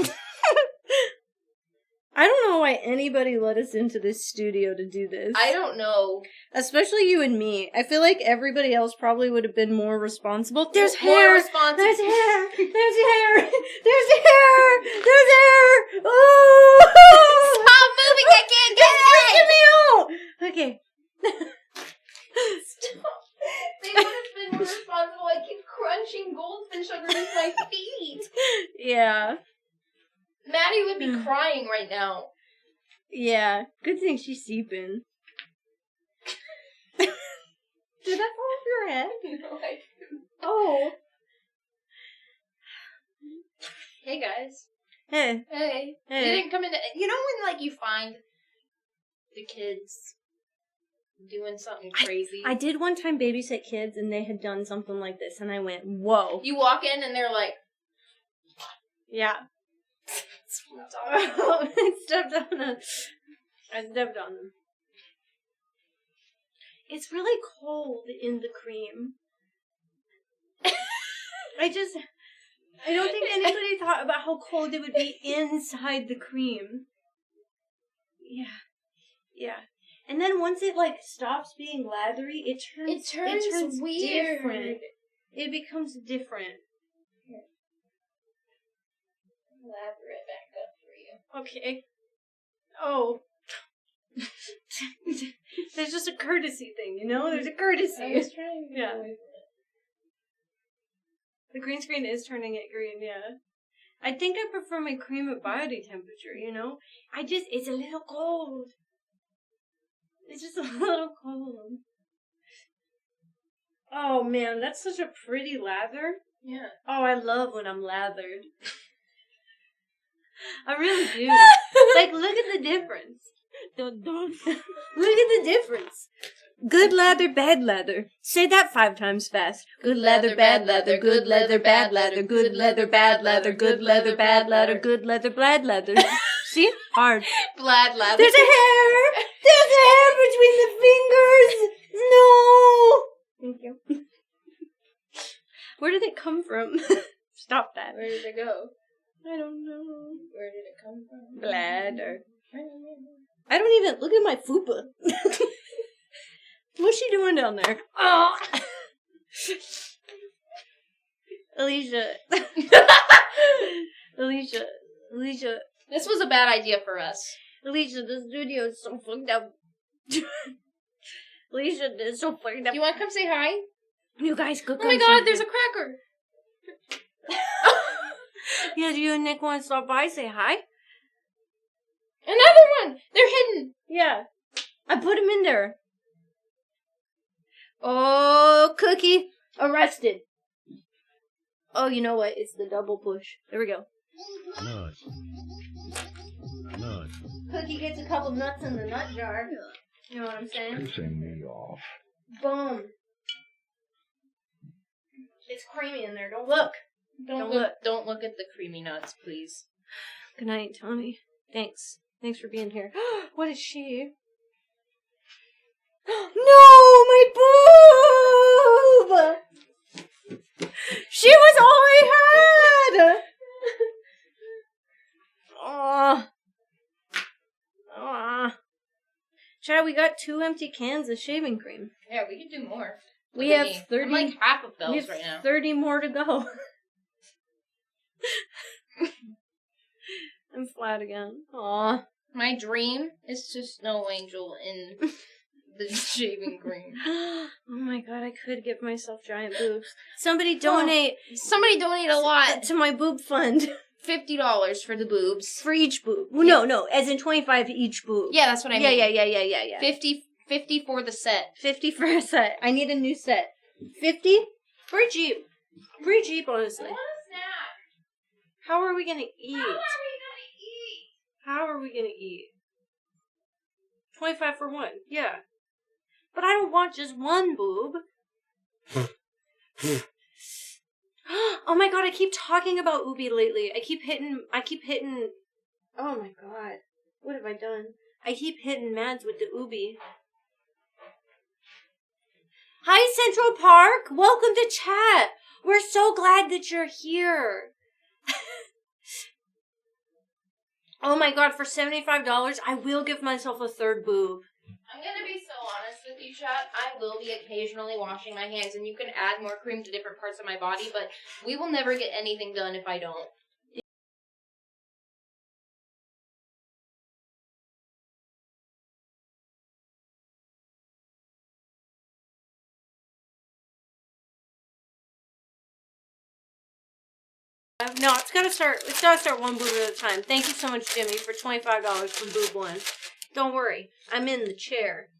I don't know why anybody let us into this studio to do this. I don't know. Especially you and me. I feel like everybody else probably would have been more responsible. There's More hair! responsible. There's hair! There's hair! There's hair! There's hair! Oh! Stop moving! I can't get it! Get me out! Okay. Stop. They would have been more responsible. I keep crunching goldfish underneath my feet. Yeah. Maddie would be crying right now. Yeah. Good thing she's seeping. Did that fall off your head? No, I Oh. Hey guys. Hey. Hey. Hey. You didn't come into. You know when like you find the kids doing something crazy? I did one time babysit kids and they had done something like this and I went, whoa. You walk in and they're like, Yeah. I stepped on them. It's really cold in the cream. I don't think anybody thought about how cold it would be inside the cream. Yeah. Yeah. And then once it like stops being lathery, it turns weird. different. It becomes different. Lather it back up for you. Okay. Oh. There's just a courtesy thing, you know? There's a courtesy. I was trying to get Yeah. away from it. The green screen is turning it green, yeah. I think I prefer my cream at body temperature, you know? It's a little cold. It's just a little cold. Oh man, that's such a pretty lather. Yeah. Oh, I love when I'm lathered. I really do. Like, look at the difference. Look at the difference. Good leather, bad leather. Say that 5 times fast. Good leather, bad leather. Good leather, bad leather. Good leather, bad leather. Good leather, bad leather. Good leather, bad leather. See? Hard. Glad leather. There's a hair! There's a hair between the fingers! No! Thank you. Where did it come from? Stop that. Where did it go? I don't know. Where did it come from? Bladder. I don't even look at my fupa. What's she doing down there? Oh, Alicia. Alicia. This was a bad idea for us. Alicia, this studio is so fucked up. Alicia, it's so fucked up. You want to come say hi? You guys could Oh come. my god, there's a cracker. Yeah, do you and Nick want to stop by? Say hi. Another one. They're hidden. Yeah, I put him in there. Oh, Cookie arrested. Oh, you know what? It's the double push. There we go. Nuts. Nuts. Cookie gets a couple nuts in the nut jar. You know what I'm saying? Pissing me off. Boom. It's creamy in there. Don't look. Don't look. Don't look at the creamy nuts, please. Good night, Tommy. Thanks. Thanks for being here. What is she? No, my boob! She was all I had! Chad, we got 2 empty cans of shaving cream. Yeah, we could do more. We Look at have me. 30. I'm like half of We Bells have right now. 30 more to go. I'm flat again. Aw. My dream is to Snow Angel in the shaving cream. Oh my god, I could give myself giant boobs. Somebody donate Somebody donate a lot. to my boob fund. $50 for the boobs. For each boob. Well, no, as in 25 each boob. Yeah, that's what I mean. Yeah. 50 for the set. 50 for a set. I need a new set. 50? Free Jeep. Free Jeep, honestly. I want a snack. How are we gonna eat? How are we gonna eat? How are we gonna eat? 25 for one. Yeah. But I don't want just one boob. Oh my god, I keep talking about Ubi lately. I keep hitting, oh my god. What have I done? I keep hitting Mads with the Ubi. Hi, Central Park! Welcome to chat! We're so glad that you're here. Oh my god, for $75, I will give myself a third boob. I'm gonna be so honest with you, chat. I will be occasionally washing my hands, and you can add more cream to different parts of my body, but we will never get anything done if I don't. No, it's gotta start one boob at a time. Thank you so much, Jimmy, for $25 for boob one. Don't worry, I'm in the chair.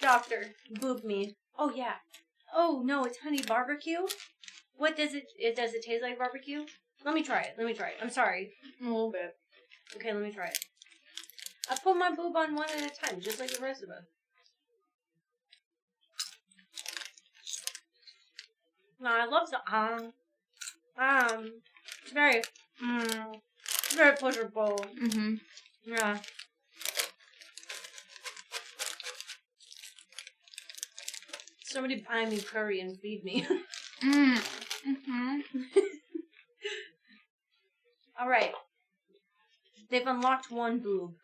Doctor, boob me. Oh yeah. Oh no, it's honey barbecue. What does it taste like barbecue? Let me try it. I'm sorry. A little bit. Okay, let me try it. I put my boob on one at a time, just like the rest of us. No, I love the it's very pleasurable. Mm-hmm. Yeah. Somebody buy me curry and feed me. Mm-hmm. All right. They've unlocked one boob.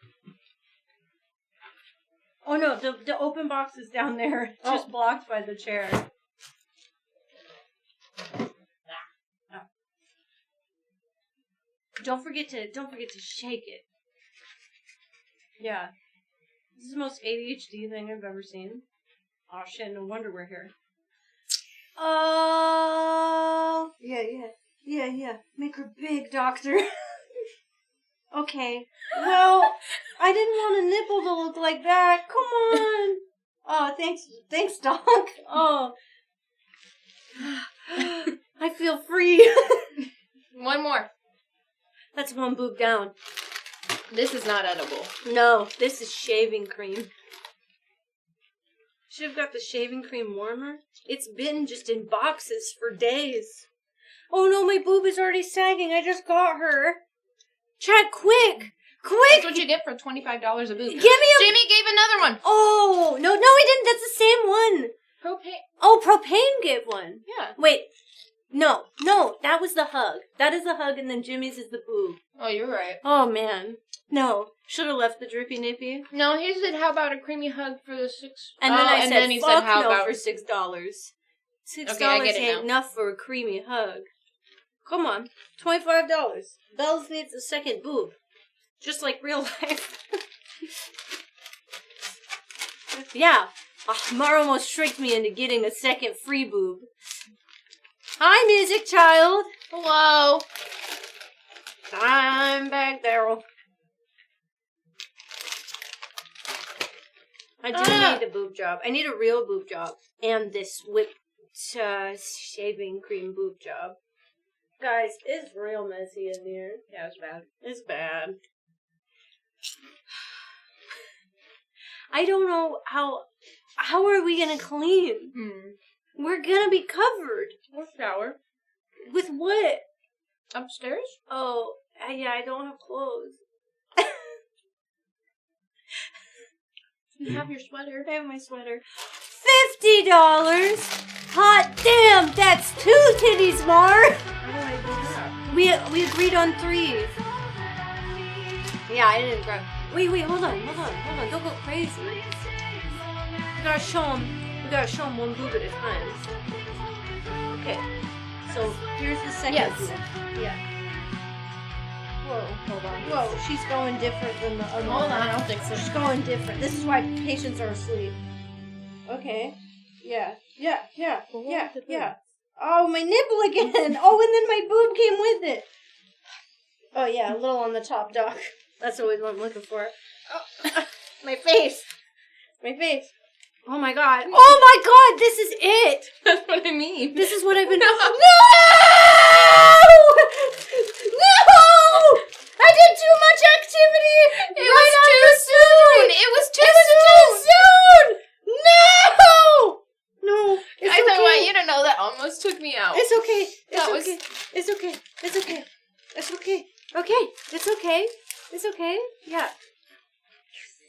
Oh no, the open box is down there. It's just blocked by the chair. Don't forget to shake it. Yeah. This is the most ADHD thing I've ever seen. Oh shit, no wonder we're here. Oh, yeah. Make her big, doctor. Okay. Well, I didn't want a nipple to look like that. Come on. Oh, thanks, Doc. Oh. I feel free. One more. That's one boob down. This is not edible. No, this is shaving cream. Should have got the shaving cream warmer. It's been just in boxes for days. Oh no, my boob is already sagging. I just got her. Chat, quick! That's what you get for $25 a boob. Give me a... Jamie gave another one. Oh, no, he didn't. That's the same one. Propane. Oh, Propane gave one. Yeah. Wait. No, that was the hug. That is the hug, and then Jimmy's is the boob. Oh, you're right. Oh, man. No. Should have left the drippy nippy. No, he said, how about a creamy hug for the $6? And then I said, he fuck said, how no about for $6. $6 Okay, I get it ain't now. enough for a creamy hug. Come on. $25. Bells needs a second boob. Just like real life. Yeah. Mar almost tricked me into getting a second free boob. Hi, music child. Hello. I'm back, Daryl. I do need a boob job. I need a real boob job. And this whipped shaving cream boob job. Guys, it's real messy in here. Yeah, it's bad. It's bad. I don't know how are we gonna clean? We're gonna be covered. We'll shower. With what? Upstairs? Oh, yeah, I don't have clothes. You have your sweater. I have my sweater. $50! Hot damn, that's 2 titties, Mar! How do I do that? We agreed on 3. Yeah, I didn't grab... Wait, hold on. Don't go crazy. We gotta show him one boob at a time. Okay. So, here's the second boob. Yeah. Whoa, hold on. Whoa, she's going different than the other one. Hold on, I'll fix it. She's going different. This is why patients are asleep. Okay. Yeah. Oh, my nipple again. Oh, and then my boob came with it. Oh, yeah, a little on the top, Doc. That's always what I'm looking for. Oh, my face. Oh, my God. Oh, my God, this is it. That's what I mean. This is what I've been... No! I did too much activity! It was too soon! It was too soon! No! No, it's I okay. want you to know that almost took me out. It's okay. It's That okay. It's okay. It's okay. It's okay. Okay. It's okay. It's okay. Yeah.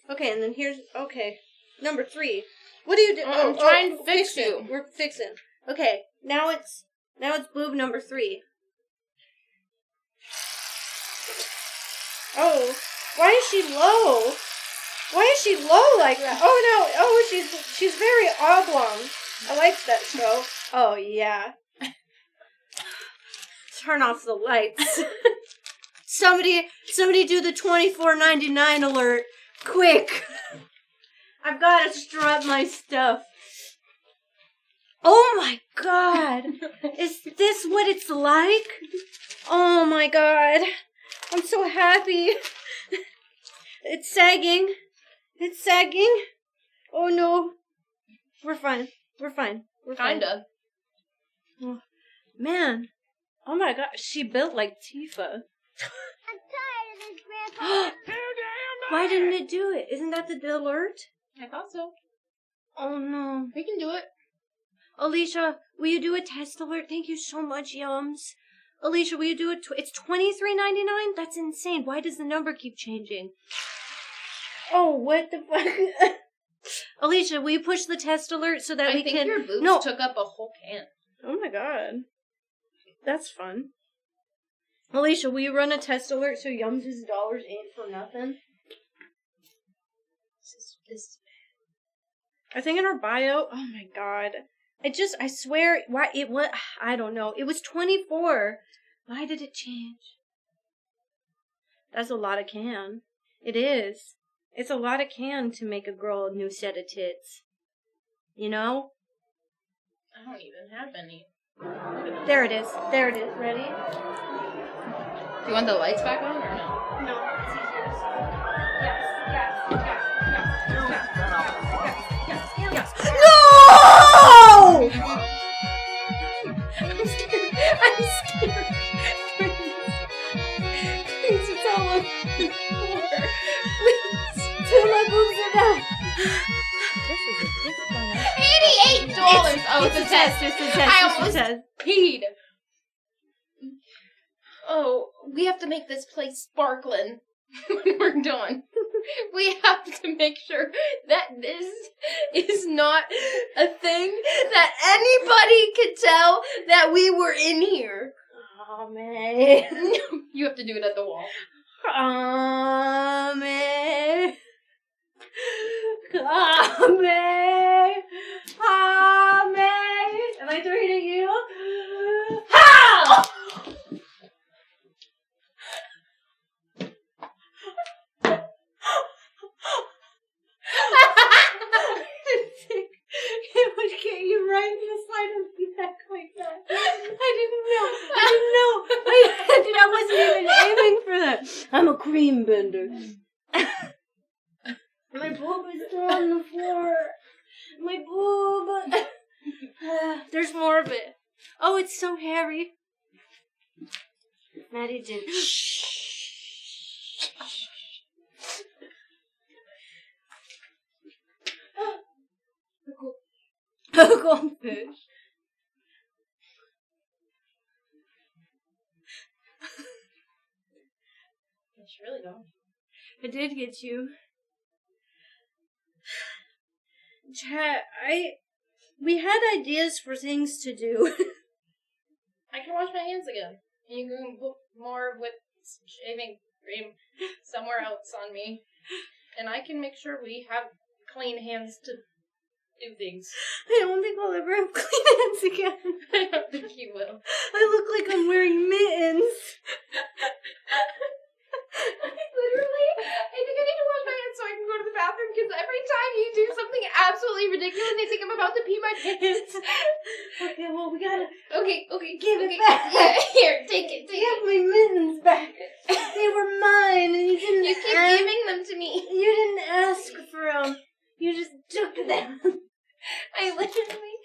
Okay, and then here's... Okay. Number 3. What do you do? I'm trying to fix you. We're fixing. Okay, now it's boob number 3. Oh, why is she low? Why is she low like that? Oh no! Oh, she's very oblong. I like that show. Oh yeah. Turn off the lights. Somebody do the $24.99 alert, quick! I've got to strut my stuff. Oh my God! Is this what it's like? Oh my God! I'm so happy. It's sagging. It's sagging. Oh no. We're fine. Kinda. Oh, man. Oh my God. She built like Tifa. I'm tired of this, Grandpa. Why didn't it do it? Isn't that the alert? I thought so. Oh no. We can do it. Alicia, will you do a test alert? Thank you so much, Yums. Alicia, will you do it? It's $23.99? That's insane. Why does the number keep changing? Oh, what the fuck? Alicia, will you push the test alert so that we can... I think your boobs took up a whole can. Oh my God. That's fun. Alicia, will you run a test alert so Yums' dollars ain't for nothing? This I think in our bio... Oh my God. I swear... Why it was... I don't know. It was 24. Why did it change? That's a lot of can. It is. It's a lot of can to make a girl a new set of tits. You know? I don't even have any. There it is. There it is. Ready? Do you want the lights back on or no? No, it's easier to see. Yes, yes, yes, yes, yes, yes, yes, yes. No! I'm scared. I'm scared. Please, it's all on the floor. Please, till my boobs are down. This is a test on $88! Oh, it's a test. It's a test. I It's a almost test. peed. Oh, we have to make this place sparkling when we're done. We have to make sure that this is not a thing that anybody could tell that we were in here. Oh, man. You have to do it at the wall. Oh, man. Oh, man. Oh, man. Am I throwing it at you? How? It would get you right in the side of the neck like that. I didn't know. I wasn't even aiming for that. I'm a cream bender. My boob is still on the floor. My boob. There's more of it. Oh, it's so hairy. Maddie did. A goldfish. It's really going. I did get you. Chat, we had ideas for things to do. I can wash my hands again. And you can put more whipped shaving cream somewhere else on me. And I can make sure we have clean hands to do things. I don't think I'll ever have clean hands again. I don't think you will. I look like I'm wearing mittens. I think I need to wash my hands so I can go to the bathroom because every time you do something absolutely ridiculous, I think I'm about to pee my pants. Okay, well, we gotta... Okay, Give it okay. back. Yeah, here, take it. Give my mittens back. They were mine, and you didn't You keep ask... giving them to me. You didn't ask for them. You just took them. I literally...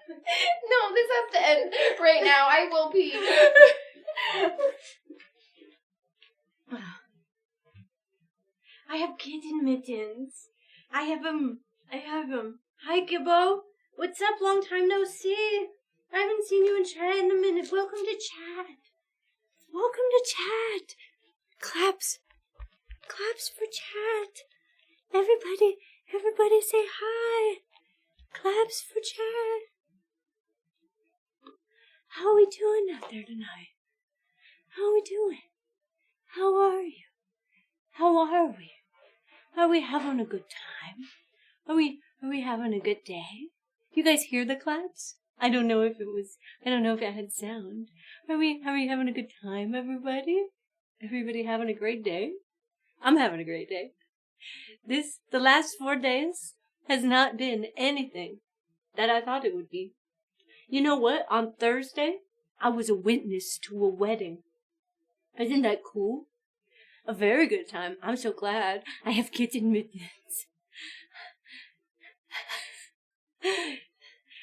No, this has to end right now. I will pee. I have kitten mittens. I have them. Hi, Gibbo. What's up? Long time no see. I haven't seen you in chat in a minute. Welcome to chat. Welcome to chat. Claps. Claps for chat. Everybody say hi. Claps for chat. How are we doing out there tonight? How are we doing? How are you? How are we? Are we having a good time? Are we having a good day? You guys hear the claps? I don't know if it had sound. Are we having a good time, everybody? Everybody having a great day? I'm having a great day. The last 4 days has not been anything that I thought it would be. You know what? On Thursday, I was a witness to a wedding. Isn't that cool? A very good time. I'm so glad I have kitten mittens.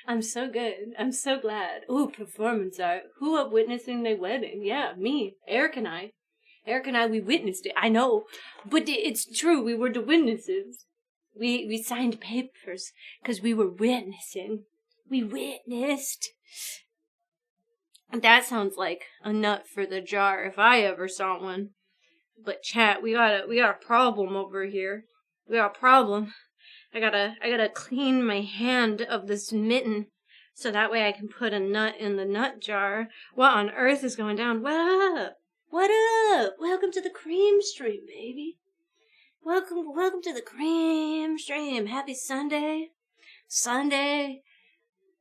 I'm so good. I'm so glad. Ooh, performance art. Who up witnessing their wedding? Yeah, me. Eric and I, we witnessed it. I know. But it's true. We were the witnesses. We signed papers because we were witnessing. We witnessed. That sounds like a nut for the jar if I ever saw one. But chat, we got a problem over here. We got a problem. I gotta clean my hand of this mitten so that way I can put a nut in the nut jar. What on earth is going down? What up? What up? Welcome to the cream stream, baby. Welcome to the cream stream. Happy Sunday. Sunday,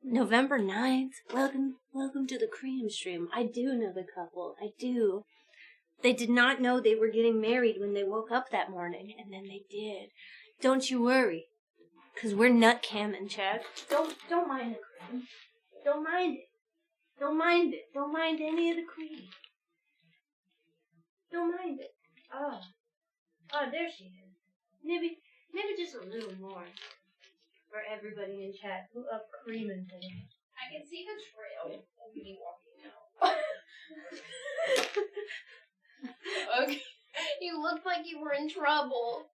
November 9th. Welcome to the cream stream. I do know the couple. I do. They did not know they were getting married when they woke up that morning, and then they did. Don't you worry, because we're nut camming, Chad. Don't mind it, Cream. Don't mind it. Don't mind it. Don't mind any of the cream. Don't mind it. Oh, there she is. Maybe just a little more for everybody in chat who up creaming today. I can see the trail of me walking out. Okay. You looked like you were in trouble.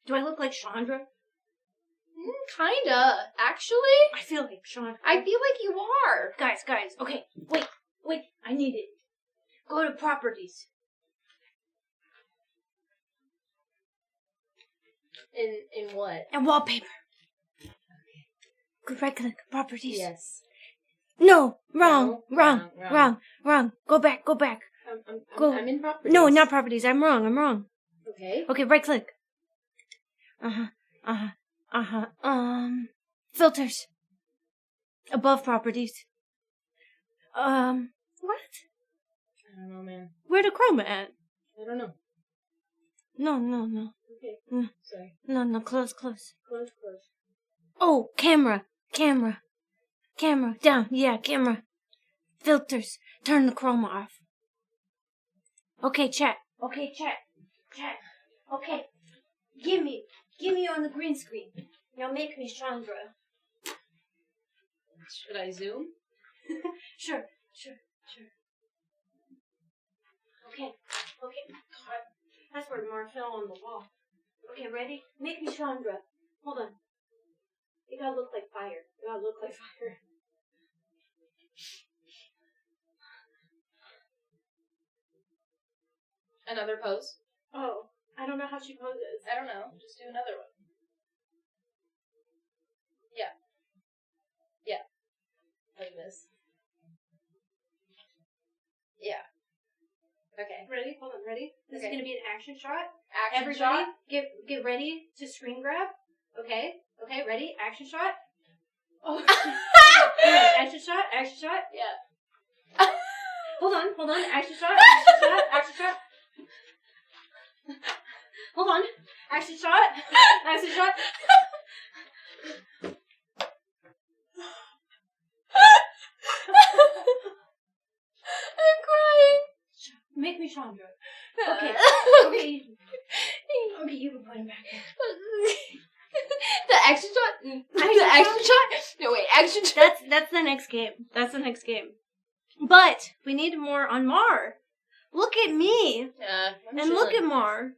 Do I look like Chandra? Kinda. Actually, I feel like Chandra. I feel like you are. Guys, okay, wait, I need it. Go to properties. In what? And wallpaper. Okay. Right click, properties. Yes. No, wrong. Wrong. Go back. Go. I'm in properties. No, not properties. I'm wrong. Okay. Okay, right click. Filters. Above properties. What? I don't know, man. Where the chroma at? I don't know. No. Okay. Sorry. No, close. Close. Oh, camera. Down. Yeah, camera. Filters. Turn the chroma off. Okay, chat. Okay. Give me on the green screen. Now make me Chandra. Should I zoom? Sure. Okay. God, that's where Mar fell on the wall. Okay, ready? Make me Chandra. Hold on. You gotta look like fire. Another pose. Oh, I don't know how she poses. I don't know. Just do another one. Yeah. Like this. Yeah. Okay. Ready? Hold on, ready? This Okay. is gonna be an action shot. Action Everybody, shot. get ready to screen grab. Okay, ready? Action shot. Oh, action shot. Yeah. Hold on. Action shot. Hold on. Action shot. I'm crying. Make me Chandra. Okay. Okay, you can put him back there. The action shot. No wait, action shot. That's the next game. But we need more on Mar. Look at me. Yeah. And look at Mar.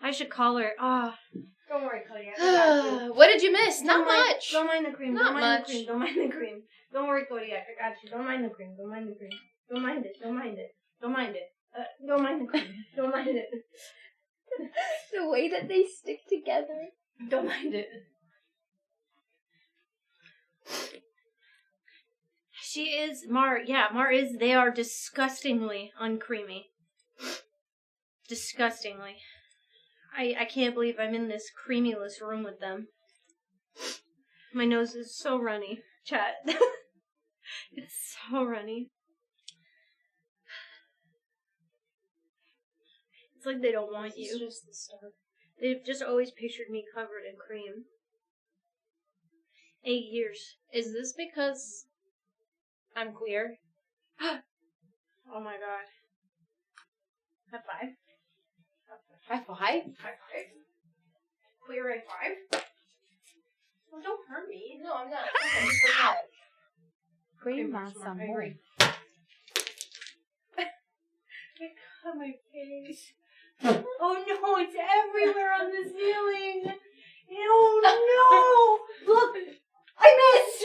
I should call her. Don't worry, Cody. I got you. What did you miss? Not much. Don't mind the cream. Not Don't mind much. the cream. Don't mind the cream. Don't worry, Cody. I got you. Don't mind the cream. Don't mind the cream. Don't mind it. Don't mind it. Don't mind it. Don't mind the cream. Don't mind it. The way that they stick together. Don't mind it. She is Mar. Yeah, Mar is. They are disgustingly uncreamy. Disgustingly. I can't believe I'm in this creamyless room with them. My nose is so runny. Chat. It's so runny. It's like they don't want you. It's just the start. They've just always pictured me covered in cream. 8 years. Is this because I'm queer? Oh my god. High five. High five? High five. Queer high five. Well, don't hurt me. No, I'm not. I'm just like that. Cream on some more. It got my face. Oh no, it's everywhere on the ceiling. Oh no! Look, I missed.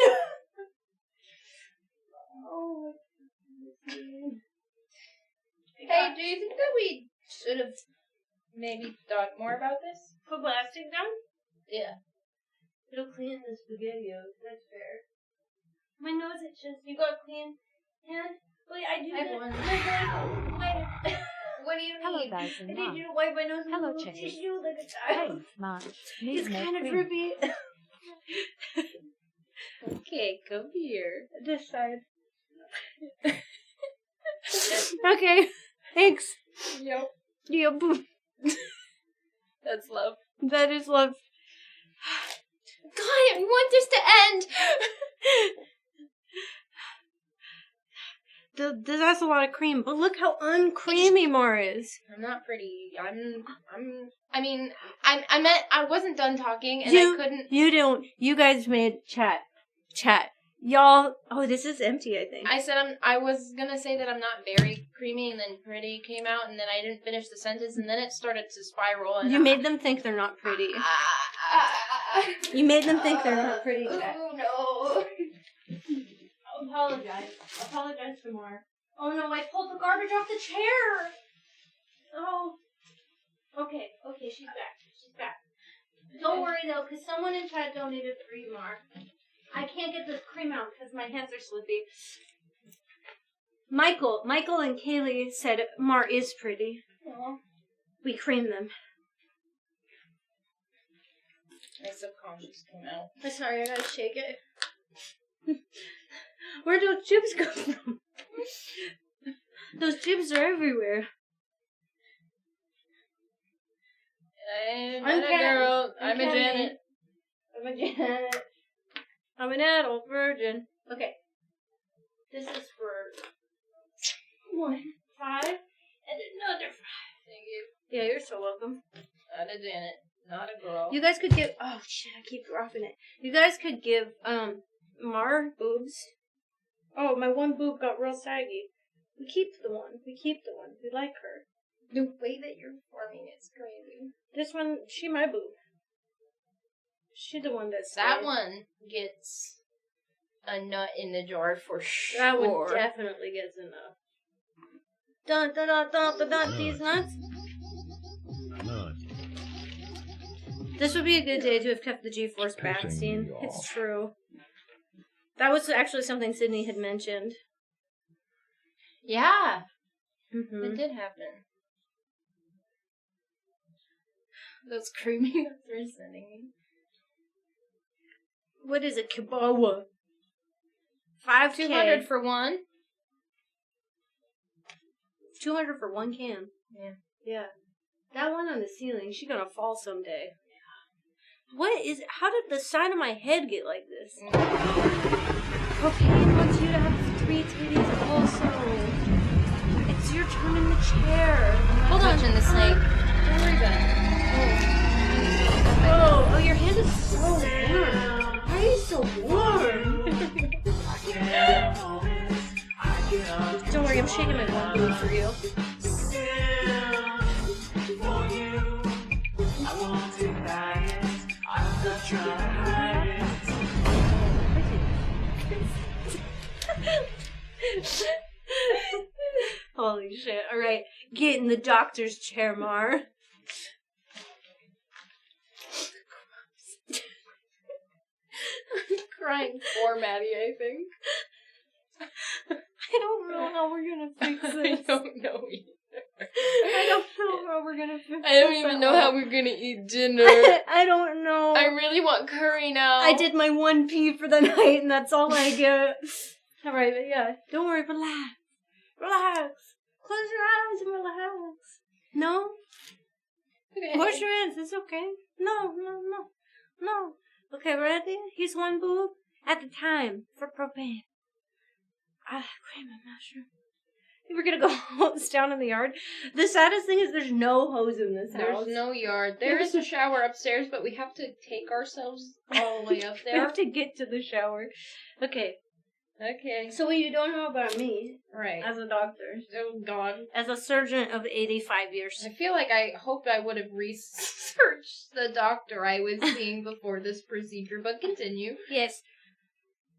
Oh. Hey, do you think that we should have maybe thought more about this? Put plastic down? Yeah. It'll clean the SpaghettiOs. That's fair. My nose itches. You got clean hand? Wait, I do I that. won. Wait. What do you Hello, need? guys, I and need Mom. you to wipe my nose with Hello, a little Chase. tissue like a Hey, child. March. It's Need more kind of cream. droopy. Okay, come here. This side. Okay. Thanks. Yep. Yep. That's love. That is love. God, I want this to end. has a lot of cream, but look how uncreamy Mar is. I'm not pretty. I meant I wasn't done talking and I couldn't. You guys made chat. Y'all, this is empty, I think. I said I was gonna say that I'm not very creamy, and then pretty came out, and then I didn't finish the sentence, and then it started to spiral. And You made them think they're not pretty. You made them think they're not pretty. Oh no. Apologize for more. Oh no, I pulled the garbage off the chair. Oh. Okay, she's back. Don't worry though, because someone in chat donated 3 Mar. I can't get this cream out because my hands are slippy. Michael and Kaylee said Mar is pretty. Aww. We creamed them. My subconscious came out. I'm sorry, I gotta shake it. Where'd those chips come from? Those chips are everywhere. I'm not a girl. I'm a Janet. I'm an adult virgin. Okay. This is for 1, 5, and another 5. Thank you. Yeah, you're so welcome. Not a Janet. Not a girl. You guys could give. Oh shit! I keep dropping it. You guys could give Mar boobs. Oh, my one boob got real saggy. We keep the one. We like her. The way that you're forming is crazy. This one, she my boob. She the one that's that one gets a nut in the jar for sure. That one definitely gets enough. Dun dun dun dun dun dun. These nuts. Nut. This would be a good day to have kept the G-force back scene. It's true. That was actually something Sydney had mentioned. Yeah. Mm-hmm. It did happen. Those creamy nuts are sending me. What is it, Kibawa? 5K. 200 for one. 200 for 1 can. Yeah. That one on the ceiling, she gonna fall someday. How did the side of my head get like this? Cocaine wants you to have 3 titties also. It's your turn in the chair. Hold on. Touching the snake. Don't worry about it. Oh, your hand is so warm. Why are you so warm? Don't worry, I'm shaking my one boob for you. Holy shit. Alright, get in the doctor's chair, Mar. I'm crying for Maddie, I think. I don't know how we're gonna fix this. I don't know either. I don't know how we're gonna fix this. I don't even know how we're gonna eat dinner. I don't know. I really want curry now. I did my 1 pee for the night and that's all I get. Alright, but yeah. Don't worry, relax. Relax. Close your eyes and relax. No? Okay. Wash your hands, it's okay. No. Okay, ready? Here's 1 boob at the time for propane. Cream and mushroom. We're gonna go hose down in the yard. The saddest thing is there's no hose in this house. There's no yard. There is a shower upstairs, but we have to take ourselves all the way up We there. have to get to the shower. Okay. So what you don't know about me, Right. as a doctor, Oh, God. as a surgeon of 85 years. I feel like I hoped I would have researched the doctor I was seeing before this procedure, but continue. Yes.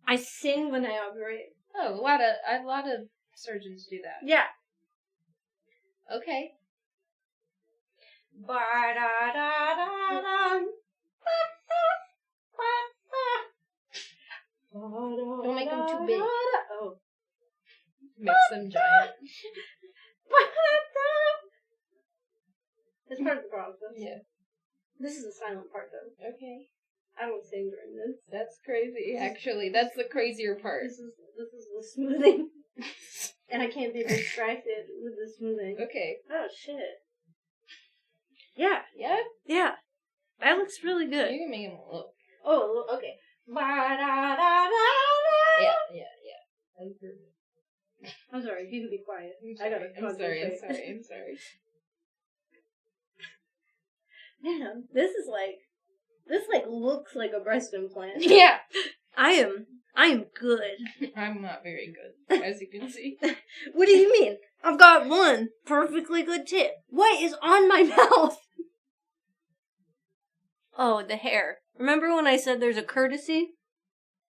I sing when I operate. Oh, a lot of surgeons do that. Yeah. Okay. Don't make them too big. Oh. Makes them giant. It's part of the process. Yeah. This is the silent part, though. Okay. I don't sing during this. That's crazy. Actually, that's the crazier part. This is the smoothing. And I can't be distracted with the smoothing. Okay. Oh, shit. Yeah. Yeah? Yeah. That looks really good. You can make him look. Oh, okay. Yeah. That's perfect. I'm sorry, you can be quiet. I gotta I'm sorry. Man, this looks like a breast implant. Yeah. I am good. I'm not very good, as you can see. What do you mean? I've got one perfectly good tip. What is on my mouth? Oh, the hair. Remember when I said there's a courtesy?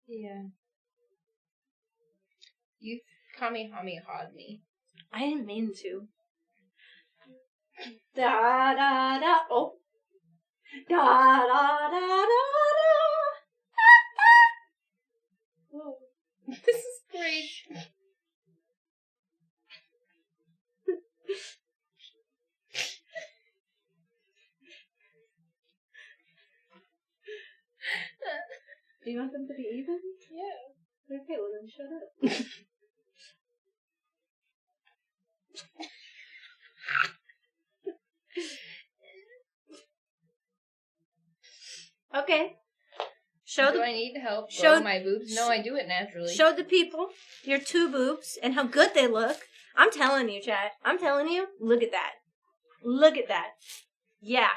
Yeah. You Kamehame-ha'd me. I didn't mean to. Da da da. Oh. Da da da da da. Whoa. This is great. Do you want them to be even? Yeah. Okay, well then shut up. Okay. Do I need help show grow my boobs? No, I do it naturally. Show the people your 2 boobs and how good they look. I'm telling you, chat. I'm telling you. Look at that. Look at that. Yeah.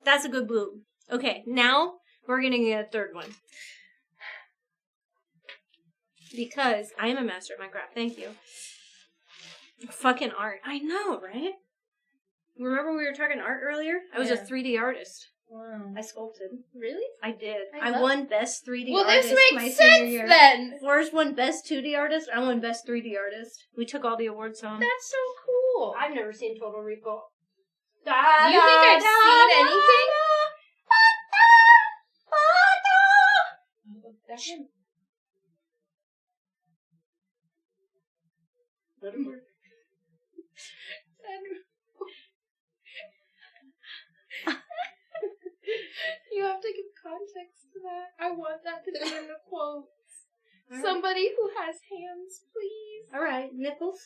That's a good boob. Okay, now we're gonna get a third one. Because I am a master at my craft. Thank you. Fucking art. I know, right? Remember we were talking art earlier? I was a 3D artist. Wow. I sculpted. Really? I did. I I won best 3D Well, artist this makes my senior sense year. then. Forrest won best 2D artist. I won best 3D artist. We took all the awards home. That's so cool. I've never seen Total Recall. You think I've seen anything? Let him work. You have to give context to that. I want that to be in the quotes. Somebody who has hands, please. All right, nipples.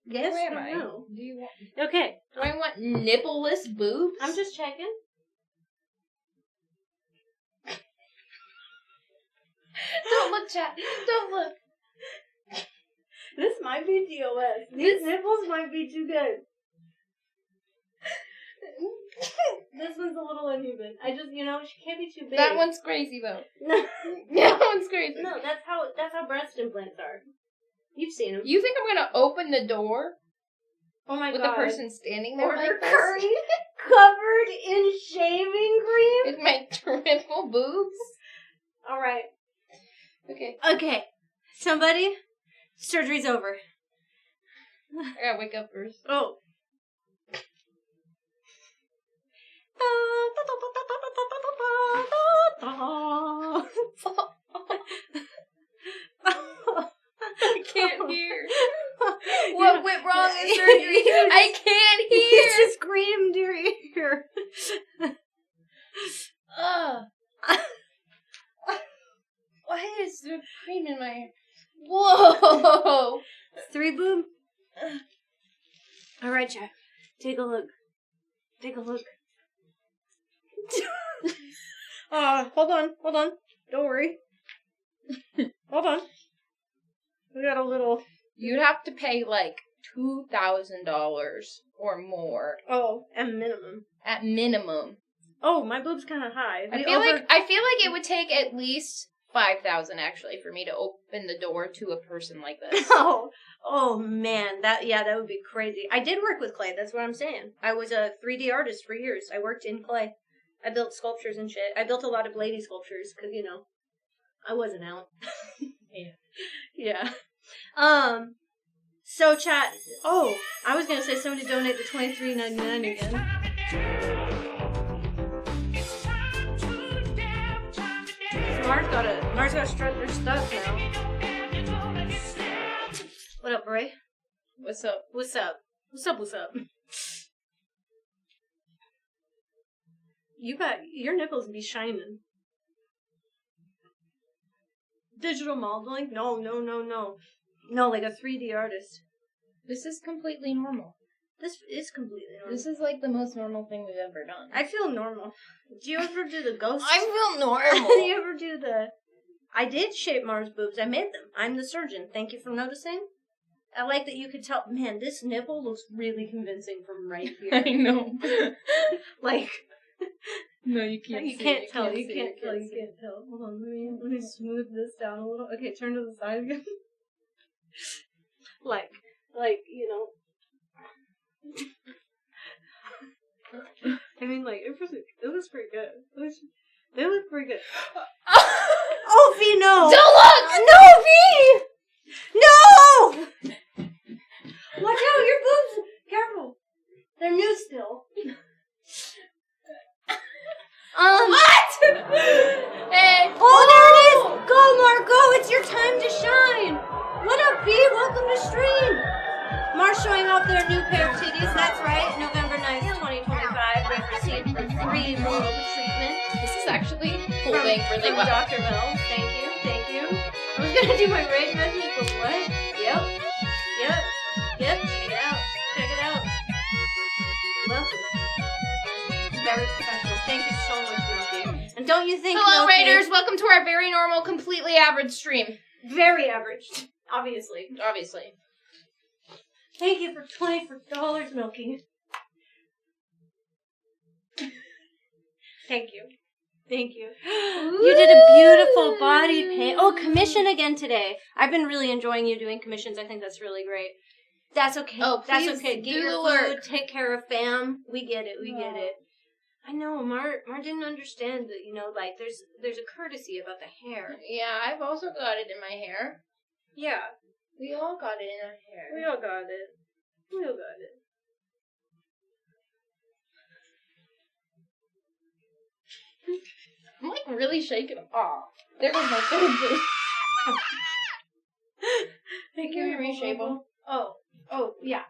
Yes Where am or I? no? Do you want? Okay, Do I want nippleless boobs? I'm just checking. Don't look, chat. Don't look. This might be DOS. These nipples might be too good. This one's a little uneven. I just, she can't be too big. That one's crazy though. No, That one's crazy. no, that's how breast implants are. You've seen them. You think I'm gonna open the door Oh my with god. the person standing there Order like this? curry covered in shaving cream? With my triple boobs? Alright. Okay. Okay. Somebody, surgery's over. I gotta wake up first. Oh. I can't hear. What went wrong in surgery? I can't hear. You just screamed your ear. Why is there cream in my hair? Whoa! 3 boob. Alright, Jack. Take a look. Take a look. Hold on. Don't worry. Hold on. We got a little... You'd have to pay like $2,000 or more Oh, at minimum. at minimum. Oh, my boob's kind of high. I feel like it would take at least $5,000 actually for me to open the door to a person like this. Oh man, that would be crazy. I did work with clay. That's what I'm saying. I was a 3D artist for years. I worked in clay. I built sculptures and shit. I built a lot of lady sculptures because I wasn't out. Yeah. So chat. Oh, I was gonna say somebody donate the $23.99 again. Mars gotta strut their stuff now. What up, Ray? What's up? What's up? What's up? You got your nipples be shining. Digital modeling? No. No, like a 3D artist. This is completely normal. This is completely normal. This is like the most normal thing we've ever done. I feel normal. Do you ever do the ghost? I feel normal. Do you ever do the I did shape Mars' boobs. I made them. I'm the surgeon. Thank you for noticing. I like that you could tell. Man, this nipple looks really convincing from right here. I know. Like, No, you can't. you can't tell. You can't tell. You can't tell. Hold on. Let me smooth this down a little. Okay, turn to the side again. like, you know. I mean, like, it looks pretty good. They look pretty good. Oh, V, no! Don't look! No, V! No! Watch out, your boobs! Careful. They're new still. What? Hey. Oh, there it is! Go, Marco! It's your time to shine! What up, V? Welcome to stream! Mar's showing off their new pair of titties. That's right. November 9th, 2025. They've received a free royal treatment. This is actually holding really from well. Dr. Bell. Thank you. Thank you. I was gonna do my rage message, but what? Yep. Check it out. Check it out. Welcome. Very professional. Thank you so much, Milky. And don't you think, Hello, Milky, Raiders. Welcome to our very normal, completely average stream. very average, obviously. Obviously. Thank you for $24, Milky. Thank you. Thank you. You did a beautiful body paint. Oh, commission again today. I've been really enjoying you doing commissions. I think that's really great. That's okay. Oh, That's please okay. Get do your the food. work. Take care of fam. We get it. We get it. I know. Mar didn't understand that. You know, like there's a courtesy about the hair. Yeah, I've also got it in my hair. Yeah. We all got it in our hair. We all got it. We all got it. I'm like really shaking. Aw. There goes my food. Thank Can you reshape them? Oh, yeah.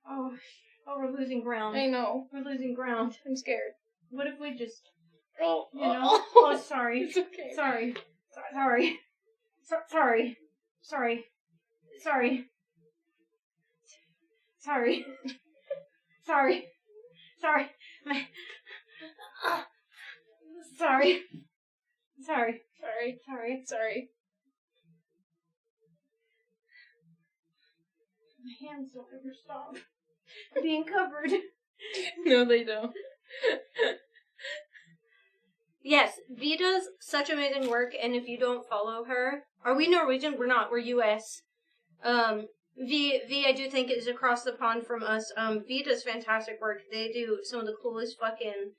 Oh, we're losing ground. I know. We're losing ground. I'm scared. What if we just, Oh, you know? Oh, sorry. It's okay. Sorry. Sorry. Sorry. Sorry. Sorry. Sorry. Sorry. Sorry. Sorry. Sorry. Sorry. My hands don't ever stop being covered. No, they don't. Yes, V does such amazing work, and if you don't follow her, are we Norwegian? We're not. We're U.S. V, I do think is across the pond from us. V does fantastic work. They do some of the coolest fucking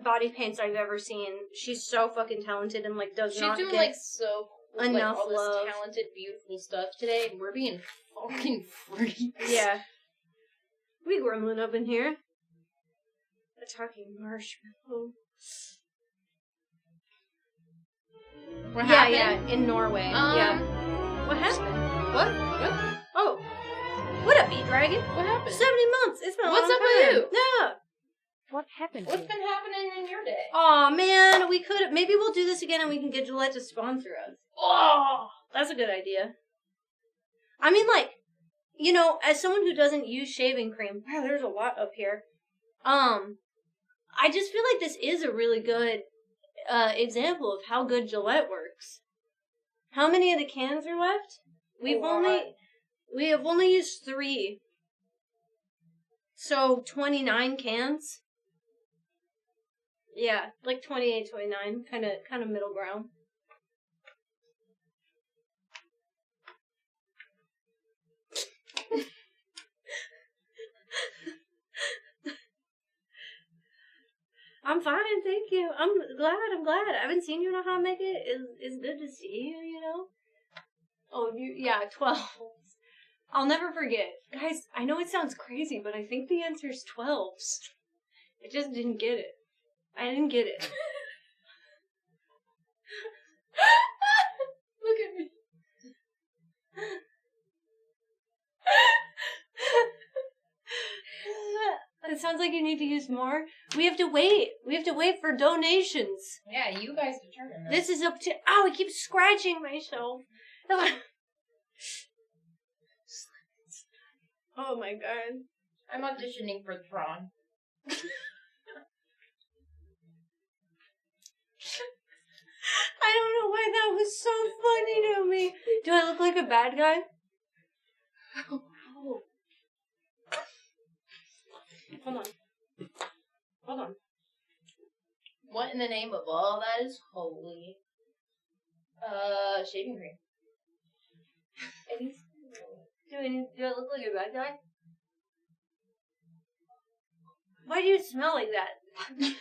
body paints I've ever seen. She's so fucking talented and like does She's not doing get like so cool, enough like, all love. this talented, beautiful stuff today, and we're being fucking freaks. Yeah. We gremlin up in here. A talking marshmallow. What happened? Yeah, in Norway. Yeah. What happened? What? Oh. What up, E-Dragon? What happened? 70 months. It's been a What's long up with time. you? Yeah. What happened What's here? been happening in your day? Oh man, we could. Maybe we'll do this again and we can get Gillette to sponsor us. Oh, that's a good idea. I mean, like, you know, as someone who doesn't use shaving cream, wow, there's a lot up here. I just feel like this is a really good example of how good Gillette works. How many of the cans are left? We have only used 3. So 29 cans. Yeah, like 28, 29, kind of middle ground. I'm fine, thank you. I'm glad. I haven't seen you in a hot minute. It's good to see you, you know? Oh, yeah, 12. I'll never forget. Guys, I know it sounds crazy, but I think the answer is 12s. I just didn't get it. I didn't get it. Look at me. It sounds like you need to use more. We have to wait. We have to wait for donations. Yeah, you guys determine that. This is up to... Ow, I keep scratching myself. Oh my god. I'm auditioning for Thrawn. pointing at me. Do I look like a bad guy? Hold on. Hold on. What in the name of all that is holy? Shaving cream. Do I look like a bad guy? Why do you smell like that?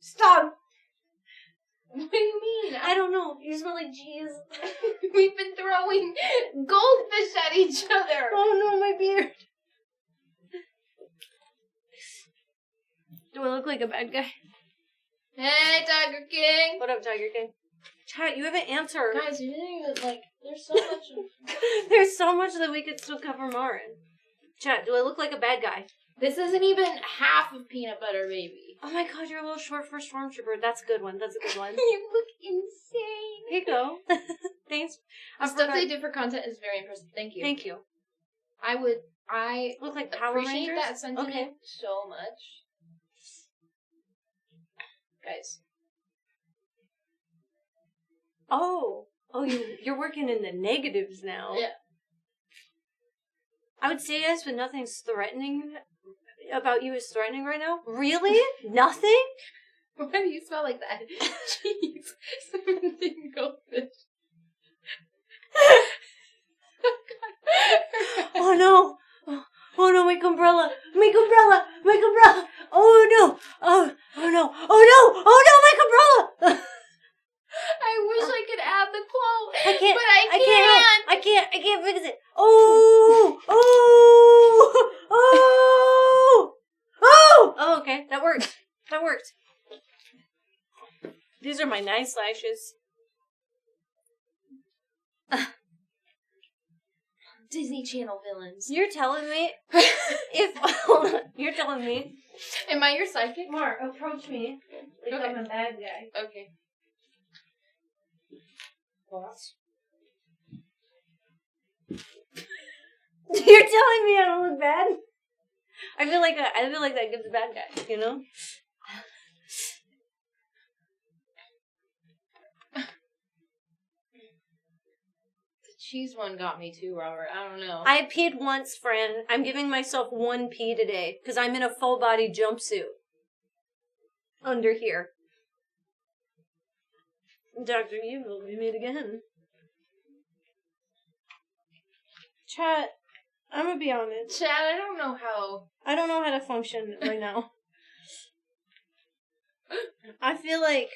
Stop! What do you mean? I don't know. You smell like cheese. We've been throwing goldfish at each other. Oh no, my beard. Do I look like a bad guy? Hey, Tiger King. What up, Tiger King? Chat, you haven't answered. Guys, you didn't even, like, there's so much of... There's so much that we could still cover more in. Chat, do I look like a bad guy? This isn't even half of Peanut Butter Baby. Oh my god, you're a little short for Stormtrooper. That's a good one. That's a good one. You look insane. Here you go. Thanks. The stuff they did for content is very impressive. Thank you. Thank you. I Look like Power appreciate Rangers? that sentiment Okay. so much. Guys. Oh, you're working in the negatives now. Yeah. I would say yes, but nothing's threatening about you is threatening right now. Really? Nothing? Why do you smell like that? Jeez. 17 goldfish. Oh no! Oh no, make umbrella! Make umbrella! Make umbrella! Oh no! Oh no! Oh no! Oh no, make umbrella! I wish I could add the quote. I can't. But I can't. I can't fix it. Oh! Oh! Oh! Oh! Oh, okay. That worked. That worked. These are my nice lashes. Disney Channel villains. You're telling me hold on. You're telling me. Am I your psychic? Mark, approach me like Okay. I'm a bad guy. Okay. Boss. You're telling me I don't look bad? I feel like that gives a bad guy, you know? The cheese one got me too, Robert. I don't know. I peed once, Fran. I'm giving myself one pee today because I'm in a full body jumpsuit. Under here. Dr. Evil, we meet again. Chat, I'm gonna be honest. Chad, I don't know how. I don't know how to function right now. I feel like.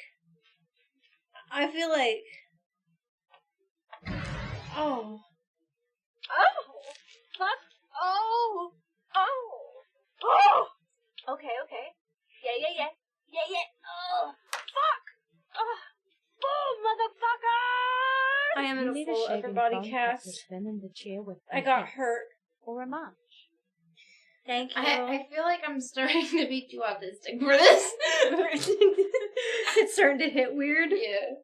Oh. Oh! Fuck! Oh! Oh! Oh! Okay. Yeah. Oh! Fuck! Oh! Oh, motherfucker! I am in You a need full upper shaving body foam that cast. will spin in the chair with I got hurt. or a march. Thank you. I feel like I'm starting to be too autistic for this. It's starting to hit weird. Yeah.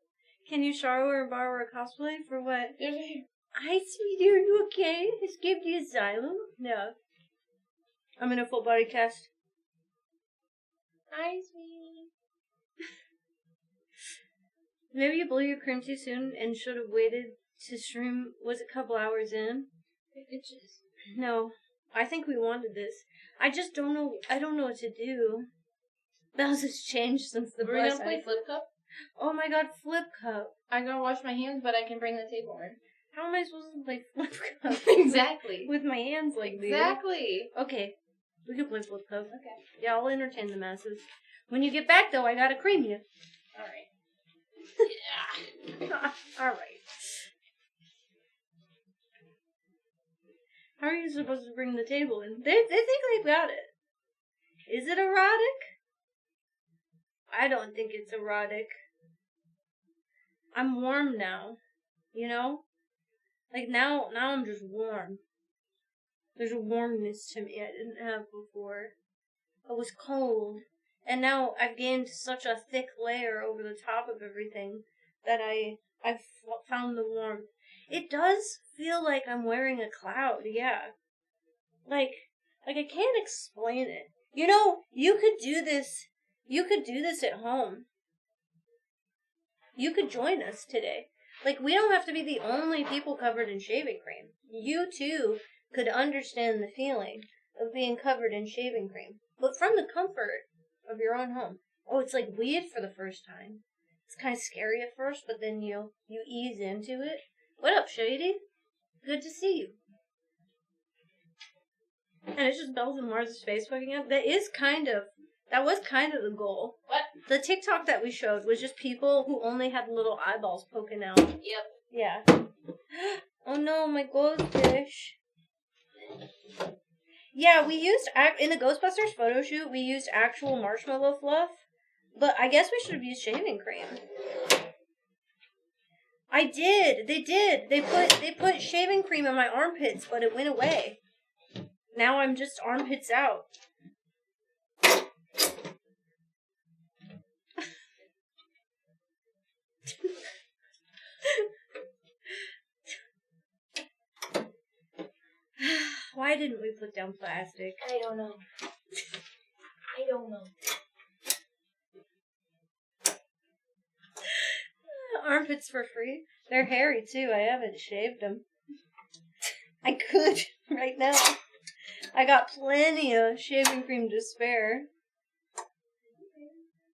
Can you shower or borrow a cosplay for what? There's a... Hi, sweetie, are you okay? Escaped the asylum? No. I'm in a full body cast. Hi, sweetie. Maybe you blew your cream too soon and should have waited to stream. Was a couple hours in? Bitches. No. I think we wanted this. I just don't know. I don't know what to do. Bells has changed since the We're bus. gonna play Flip Cup? Oh my god, Flip Cup. I gotta wash my hands, but I can bring the table in. How am I supposed to play Flip Cup? Exactly. With my hands like these. Exactly. Okay. We can play Flip Cup. Okay. Yeah, I'll entertain the masses. When you get back, though, I gotta cream you. Alright. Alright. How are you supposed to bring the table in? They think they've got it. Is it erotic? I don't think it's erotic. I'm warm now. You know? Like, now I'm just warm. There's a warmness to me I didn't have before. I was cold. And now I've gained such a thick layer over the top of everything that I've found the warmth. It does feel like I'm wearing a cloud, yeah. Like I can't explain it. You know, you could do this at home. You could join us today. Like, we don't have to be the only people covered in shaving cream. You, too, could understand the feeling of being covered in shaving cream, but from the comfort of your own home. Oh, it's like weed for the first time. It's kind of scary at first, but then you ease into it. What up, Shady? Good to see you. And it's just Bells and Mars' face poking up. That was kind of the goal. What? The TikTok that we showed was just people who only had little eyeballs poking out. Yep. Yeah. Oh no, my goldfish. Yeah, we used, in the Ghostbusters photo shoot, we used actual marshmallow fluff. But I guess we should have used shaving cream. I did. They did. They put shaving cream in my armpits, but it went away. Now I'm just armpits out. Why didn't we put down plastic? I don't know. Armpits for free. They're hairy too. I haven't shaved them. I could right now. I got plenty of shaving cream to spare.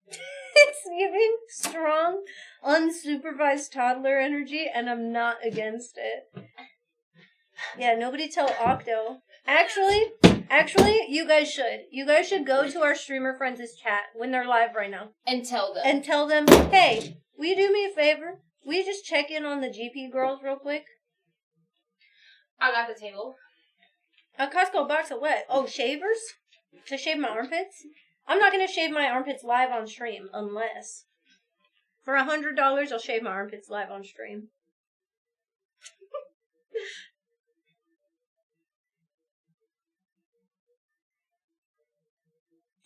It's giving strong, unsupervised toddler energy, and I'm not against it. Yeah, nobody tell Octo. Actually, you guys should. You guys should go to our streamer friends' chat when they're live right now. And tell them. And tell them, hey, will you do me a favor? Will you just check in on the GP girls real quick? I got the table. A Costco box of what? Oh, shavers? To shave my armpits? I'm not going to shave my armpits live on stream, unless. For $100, I'll shave my armpits live on stream.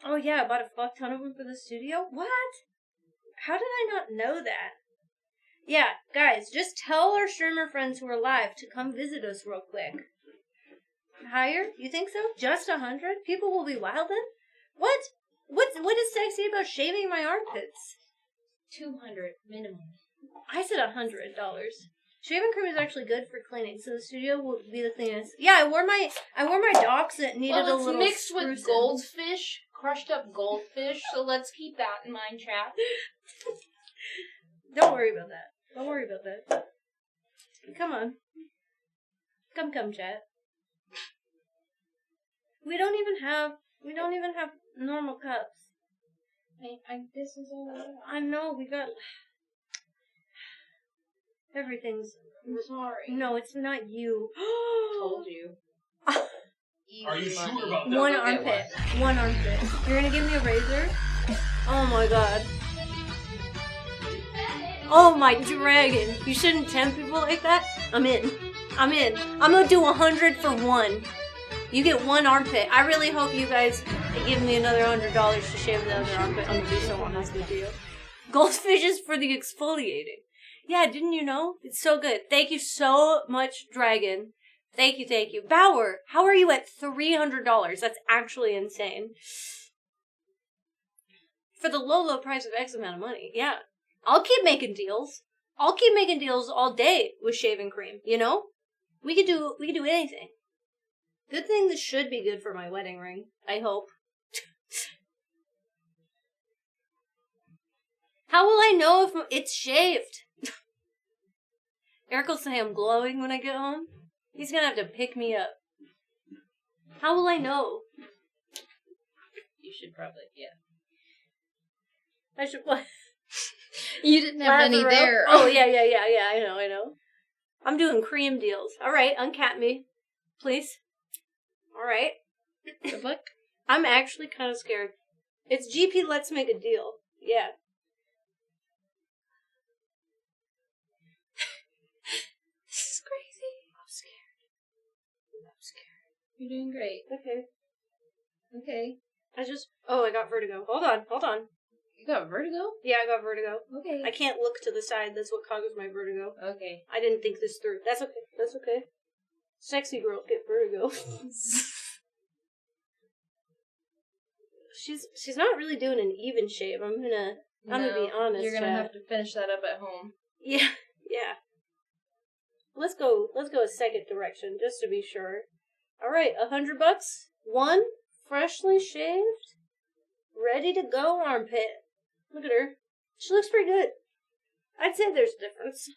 Oh yeah, I bought a fuck ton of them for the studio? What? How did I not know that? Yeah, guys, just tell our streamer friends who are live to come visit us real quick. Higher? You think so? Just 100? People will be wildin'? What? What is sexy about shaving my armpits? 200 minimum. I said $100. Shaving cream is actually good for cleaning, so the studio will be the cleanest. Yeah, I wore my docs that needed a little mixed with sprucing. goldfish, crushed up goldfish, so let's keep that in mind, chat. Don't worry about that. Don't worry about that. Come on. Come, chat. We don't even have normal cups. This is all. I know, we got... Everything's... I'm sorry. No, it's not you. Told you. Are you sure about that? One armpit. One armpit. You're gonna give me a razor? Oh my god. Oh my dragon. You shouldn't tempt people like that. I'm in. I'm gonna do 100 for one. You get one armpit. I really hope you guys give me another $100 to shave the other armpit. I'm gonna be so honest with you. Goldfish is for the exfoliating. Yeah, didn't you know? It's so good. Thank you so much, Dragon. Thank you. Bauer, how are you at $300? That's actually insane. For the low price of X amount of money. Yeah. I'll keep making deals. I'll keep making deals all day with shaving cream, you know? We could do anything. Good thing this should be good for my wedding ring. I hope. How will I know if it's shaved? Eric will say I'm glowing when I get home. He's gonna have to pick me up. How will I know? You should probably, yeah. I should what? You didn't have any there. Oh, yeah, I know. I'm doing cream deals. Alright, uncap me. Please. Alright. Good luck. I'm actually kind of scared. It's GP Let's Make a Deal. Yeah. This is crazy. I'm scared. You're doing great. Okay. I got vertigo. Hold on. You got vertigo? Yeah, I got vertigo. Okay. I can't look to the side. That's what causes my vertigo. Okay. I didn't think this through. That's okay. Sexy girls get vertigo. She's not really doing an even shave. I'm gonna be honest. You're gonna have to finish that up at home. Yeah. Let's go a second direction, just to be sure. Alright, $100. One freshly shaved, ready to go armpit. Look at her. She looks pretty good. I'd say there's a difference.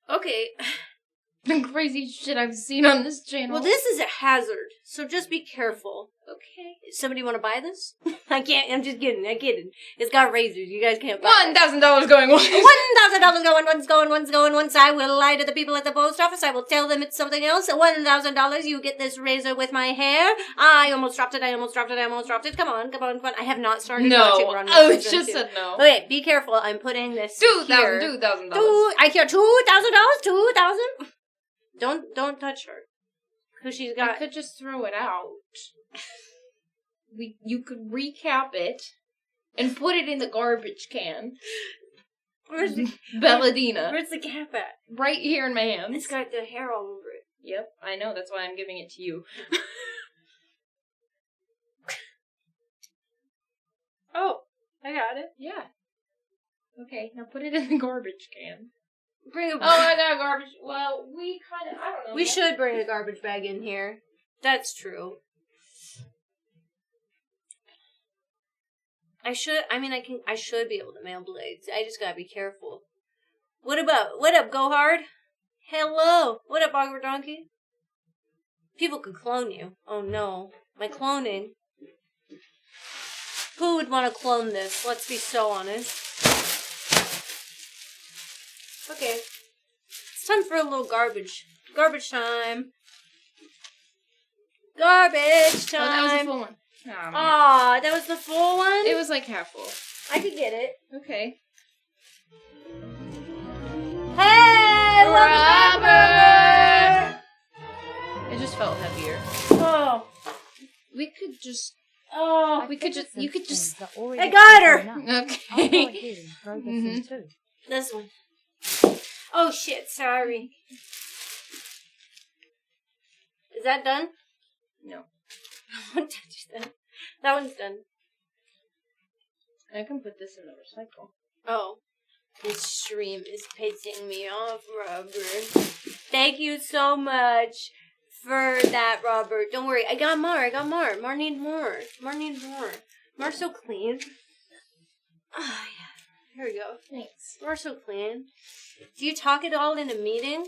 Okay. The crazy shit I've seen on this channel. Well, this is a hazard, so just be careful. Okay. Somebody want to buy this? I can't. I'm just kidding. It's got razors. You guys can't buy it. $1,000 going once. $1,000 going once. I will lie to the people at the post office. I will tell them it's something else. $1,000. You get this razor with my hair. I almost dropped it. Come on. I have not started watching Run. Oh, it just said no. Okay, be careful. I'm putting this here. $2,000. I hear $2,000. $2,000. Don't touch her. Because she's got... I could just throw it out. You could recap it and put it in the garbage can. Where's the... Belladina. Where's the cap at? Right here in my hands. It's got the hair all over it. Yep, I know. That's why I'm giving it to you. Oh, I got it. Yeah. Okay, now put it in the garbage can. Bring a... Oh, I got garbage. Well, we kind of... I don't know. We should bring a garbage bag in here. That's true. I should be able to mail blades. I just gotta be careful. What up, Go Hard? Hello. What up, Augur Donkey? People could clone you. Oh no. My cloning. Who would want to clone this? Let's be so honest. Okay. It's time for a little garbage. Garbage time. Garbage time. Oh, that was the full one. Aw, that was the full one? It was like half full. I could get it. Okay. Hey, Robert! It just felt heavier. Oh. We could just... Oh. We could just... You could just... I got her! Okay. This one. Oh shit, sorry. Is that done? No. Don't touch that. That one's done. I can put this in the recycle. Oh. This stream is pissing me off, Robert. Thank you so much for that, Robert. Don't worry. I got more. Mar need more. Mar's so clean. Oh, yeah. Here we go. Thanks. Mar's so clean. Do you talk it all in a meeting?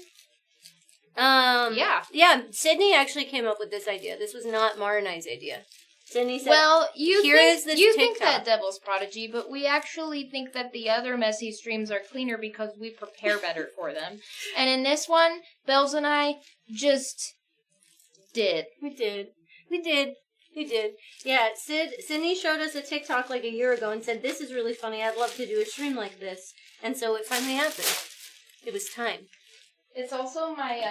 Yeah. Yeah, Sydney actually came up with this idea. This was not Mar and I's idea. Sydney said, well, you think TikTok. that Devil's Prodigy, but we actually think that the other messy streams are cleaner because we prepare better for them. And in this one, Bells and I just did. We did. Yeah, Sydney showed us a TikTok like a year ago and said, this is really funny. I'd love to do a stream like this. And so it finally happened. It was time. It's also my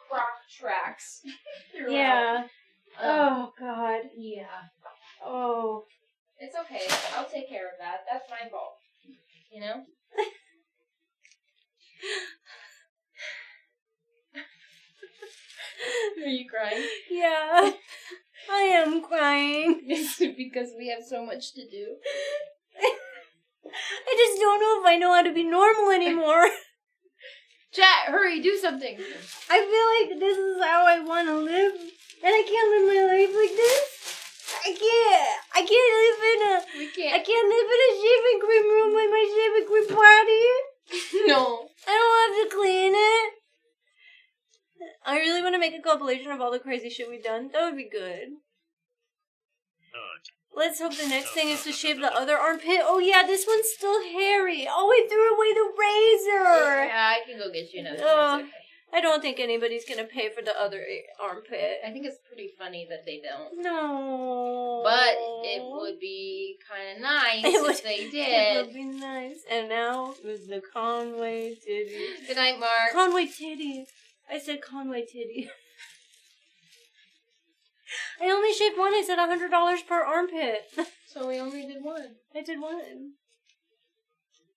croc tracks. Yeah. Oh, God. Yeah. Oh. It's okay. I'll take care of that. That's my fault. You know? Are you crying? Yeah. I am crying. It's because we have so much to do. I just don't know if I know how to be normal anymore. Chat, hurry, do something. I feel like this is how I want to live. And I can't live my life like this. I can't live in a... We can't. I can't live in a shaving cream room with my shaving cream party. No. I don't have to clean it. I really want to make a compilation of all the crazy shit we've done. That would be good. Let's hope the next thing is to shave the other armpit. Oh yeah, this one's still hairy. Oh, I threw away the razor. Yeah, I can go get you another one. It's okay. I don't think anybody's gonna pay for the other armpit. I think it's pretty funny that they don't. No. But it would be kind of nice if they did. It would be nice. And now it was the Conway titty. Good night, Mark. Conway titty. I said Conway titty. I only shaved one. I said $100 per armpit. So we only did one. I did one.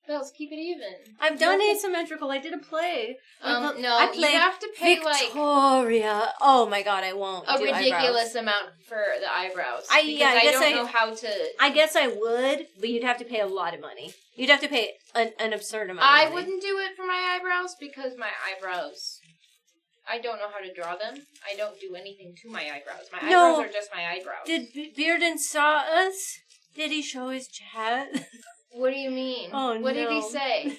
Bells, keep it even. I've done asymmetrical. I did a play. No, I played you have to pay Victoria. Oh my god, I won't. a do ridiculous eyebrows. amount for the eyebrows. I don't guess know how to. I guess I would, but you'd have to pay a lot of money. You'd have to pay an absurd amount. I of money. wouldn't do it for my eyebrows because my eyebrows, I don't know how to draw them. I don't do anything to my eyebrows. My eyebrows are just my eyebrows. Did Bearden saw us? Did he show his chat? What do you mean? Oh, what did he no. say?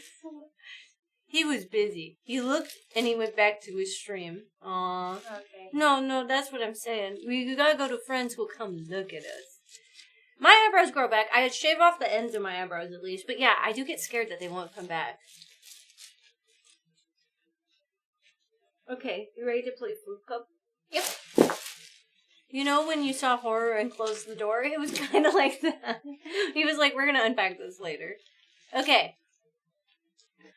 He was busy. He looked and he went back to his stream. Aw. Okay. No, that's what I'm saying. We gotta go to friends who'll come look at us. My eyebrows grow back. I shave off the ends of my eyebrows at least. But yeah, I do get scared that they won't come back. Okay, you ready to play Flip Cup? Yep. You know when you saw horror and closed the door? It was kind of like that. He was like, we're gonna unpack this later. Okay.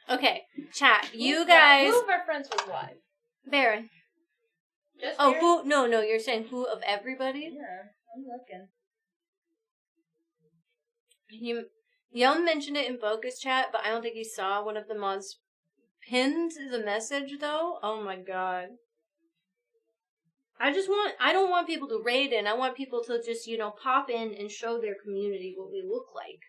Okay, chat. You guys... Who of our friends was live? Baron. Just Oh, Baron? who? No, you're saying who of everybody? Yeah, I'm looking. Yum mentioned it in Bogus chat, but I don't think he saw one of the mods pinned the message, though. Oh my god. I don't want people to raid in. I want people to just, pop in and show their community what we look like.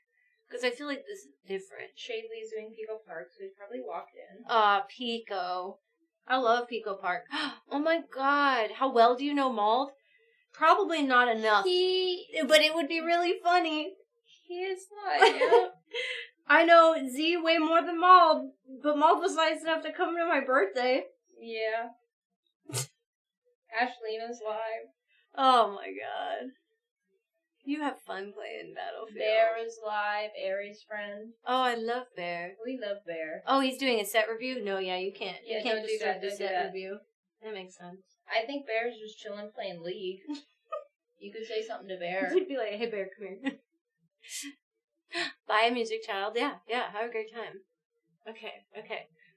Because I feel like this is different. Shadley's doing Pico Park, so he probably walked in. Pico. I love Pico Park. Oh my god. How well do you know Mald? Probably not enough. But it would be really funny. He is not, yeah. I know Z way more than Mald, but Mald was nice enough to come to my birthday. Yeah. Ashleena's live. Oh my god. You have fun playing Battlefield. Bear is live, Aries friend. Oh, I love Bear. We love Bear. Oh, he's doing a set review? No, yeah, you can't. Yeah, you can't don't do disturb that, the don't do set that. review. That makes sense. I think Bear's just chilling playing League. You could say something to Bear. You'd be like, hey Bear, come here. Buy a music child. Yeah, have a great time. Okay.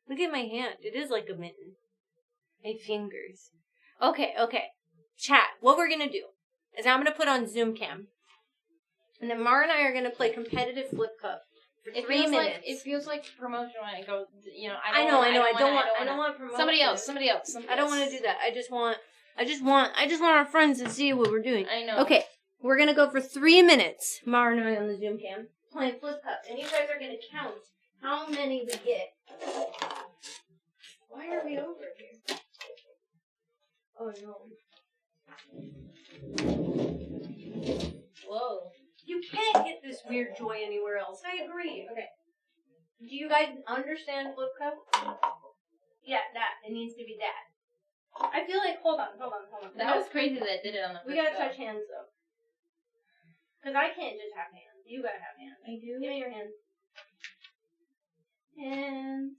Look at my hand. It is like a mitten. My fingers. Okay. Chat, what we're gonna do is I'm gonna put on Zoom cam. And then Mara and I are gonna play competitive Flip Cup for 3 minutes. It feels like promotion when I go, I know. I don't want promotion. Somebody else. I don't want to do that. I just want our friends to see what we're doing. I know. Okay, we're gonna go for 3 minutes. Mara and I on the Zoom cam playing Flip Cup, and you guys are gonna count how many we get. Why are we over here? Oh no. Whoa. You can't get this weird joy anywhere else. I agree. Okay. Do you guys understand Flip Cup? Yeah, that. It needs to be that. I feel like, hold on. That was crazy that I did it on the first We gotta go. touch hands, though. Because I can't just have hands. You gotta have hands. I do? Give me your hands. Hands.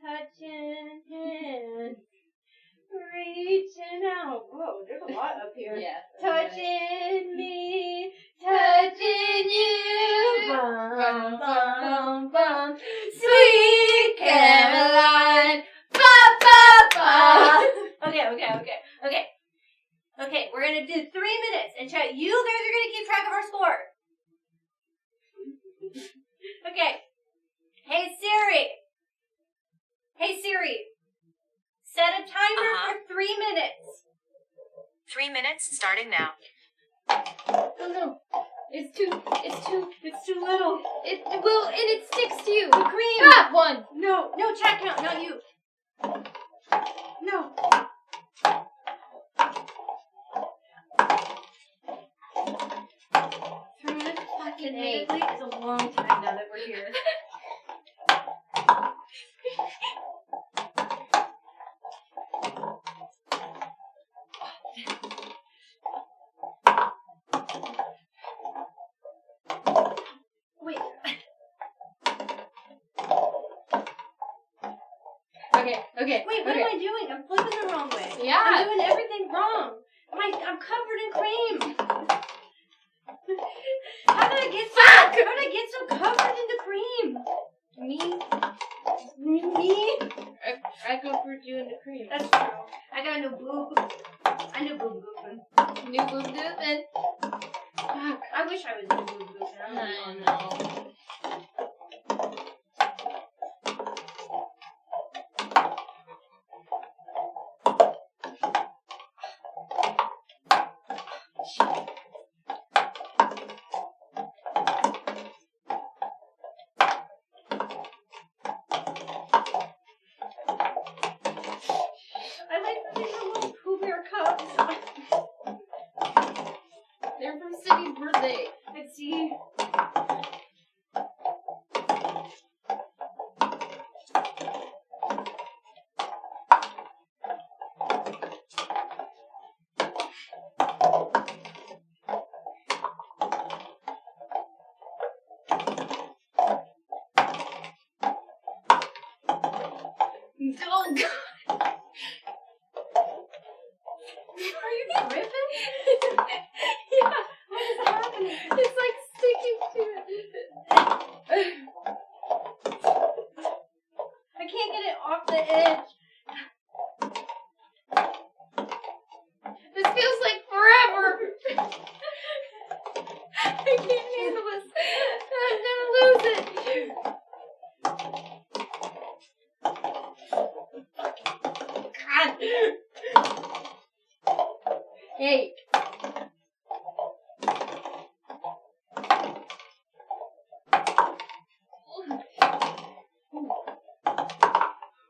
Touching hands. Reaching out. Whoa, there's a lot up here. Yeah. Touching me. Touching you. Bum, bum, bum. Sweet Caroline. Ba, ba, ba. Okay, we're gonna do 3 minutes, and chat, you guys are gonna keep track of our score. Okay. Hey Siri. Set a timer for 3 minutes. 3 minutes starting now. Oh no. It's too little. And it sticks to you. The cream. Ah, 1. No, chat count, not you. No. Fucking hate. It's a long time now that we're here. Wait. Okay. Wait, what am I doing? I'm flipping the wrong way. Yeah. I'm doing everything wrong. I'm covered in cream. How did I get so covered in the cream? Me? I covered you in the cream. That's true. I got a new boob. I knew boob goofing. New boob doofing. Fuck. I wish I was new boob goofing. I'm I on know. Let's see. Oh, God. Are you tripping? Yeah. What is happening? It's like sticking to it. I can't get it off the edge. This feels like forever. I can't handle this. I'm gonna lose it. God. Hey.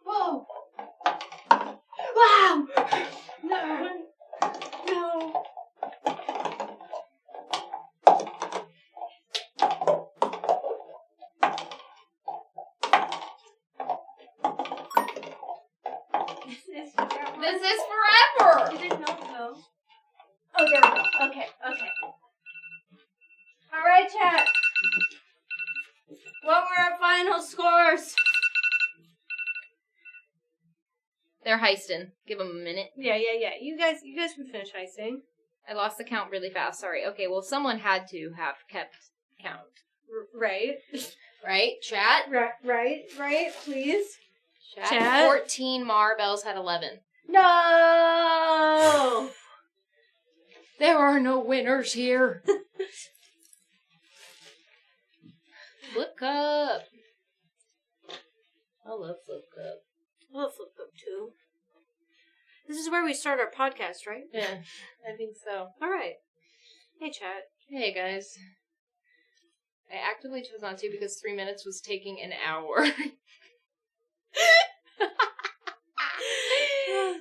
Whoa. Wow. No. No. This is forever. Did it not go? Oh, there we go. Okay, okay. All right, chat. What were our final scores? They're heisting. Give them a minute. Yeah. You guys can finish heisting. I lost the count really fast. Sorry. Okay, well, someone had to have kept count. Right. Right? Chat? Right, please. Chat? 14 Marbells had 11. No! There are no winners here. Flip Cup. I love Flip Cup. I love Flip Cup too. This is where we start our podcast, right? Yeah, I think so. All right. Hey, chat. Hey, guys. I actively chose not to because 3 minutes was taking an hour.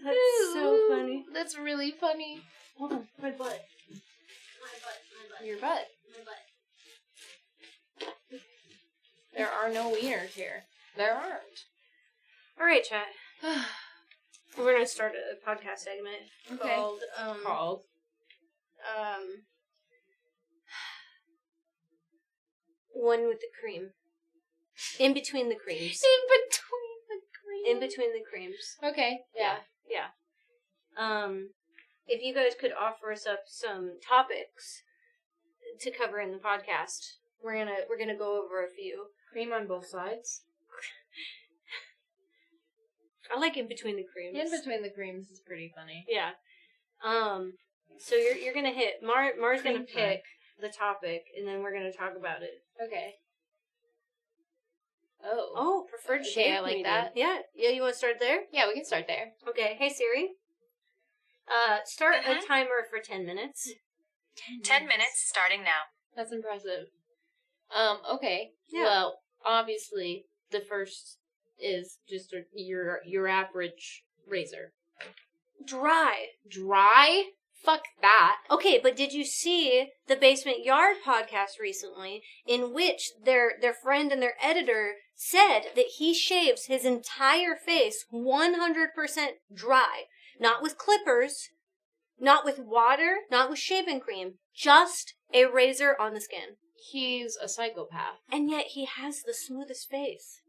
That's so funny. That's really funny. Hold on. My butt. Your butt. There are no wieners here. There aren't. All right, chat. We're gonna start a podcast segment called One with the Cream. In between the creams. In between the creams. Okay. Yeah. If you guys could offer us up some topics to cover in the podcast, we're gonna go over a few. Cream on both sides. I like in between the creams. In between the creams is pretty funny. Yeah. So you're gonna hit Mar's Cream gonna pick the topic, and then we're gonna talk about it. Okay. Oh. Oh, preferred Okay, shape. I like medium. that. Yeah. You want to start there? Yeah, we can start there. Okay. Hey Siri. Start a timer for 10 minutes. 10 minutes starting now. That's impressive. Okay. Yeah. Well, obviously, the first is just your average razor. Dry. Dry? Fuck that. Okay, but did you see the Basement Yard podcast recently, in which their friend and their editor said that he shaves his entire face 100% dry, not with clippers, not with water, not with shaving cream, just a razor on the skin. He's a psychopath. And yet he has the smoothest face.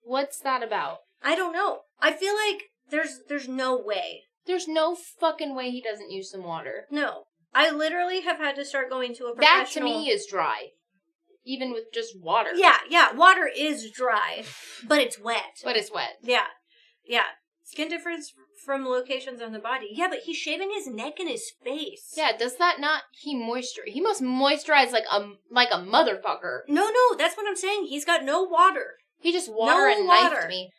What's that about? I don't know. I feel like there's no way. There's no fucking way he doesn't use some water. No. I literally have had to start going to a That professional. to me is dry. Even with just water. Yeah, water is dry, but it's wet. But it's wet. Yeah. Skin difference from locations on the body. Yeah, but he's shaving his neck and his face. Yeah, does that not... He must moisturize like a motherfucker. No, that's what I'm saying. He's got no water. He just No and water. knifed me.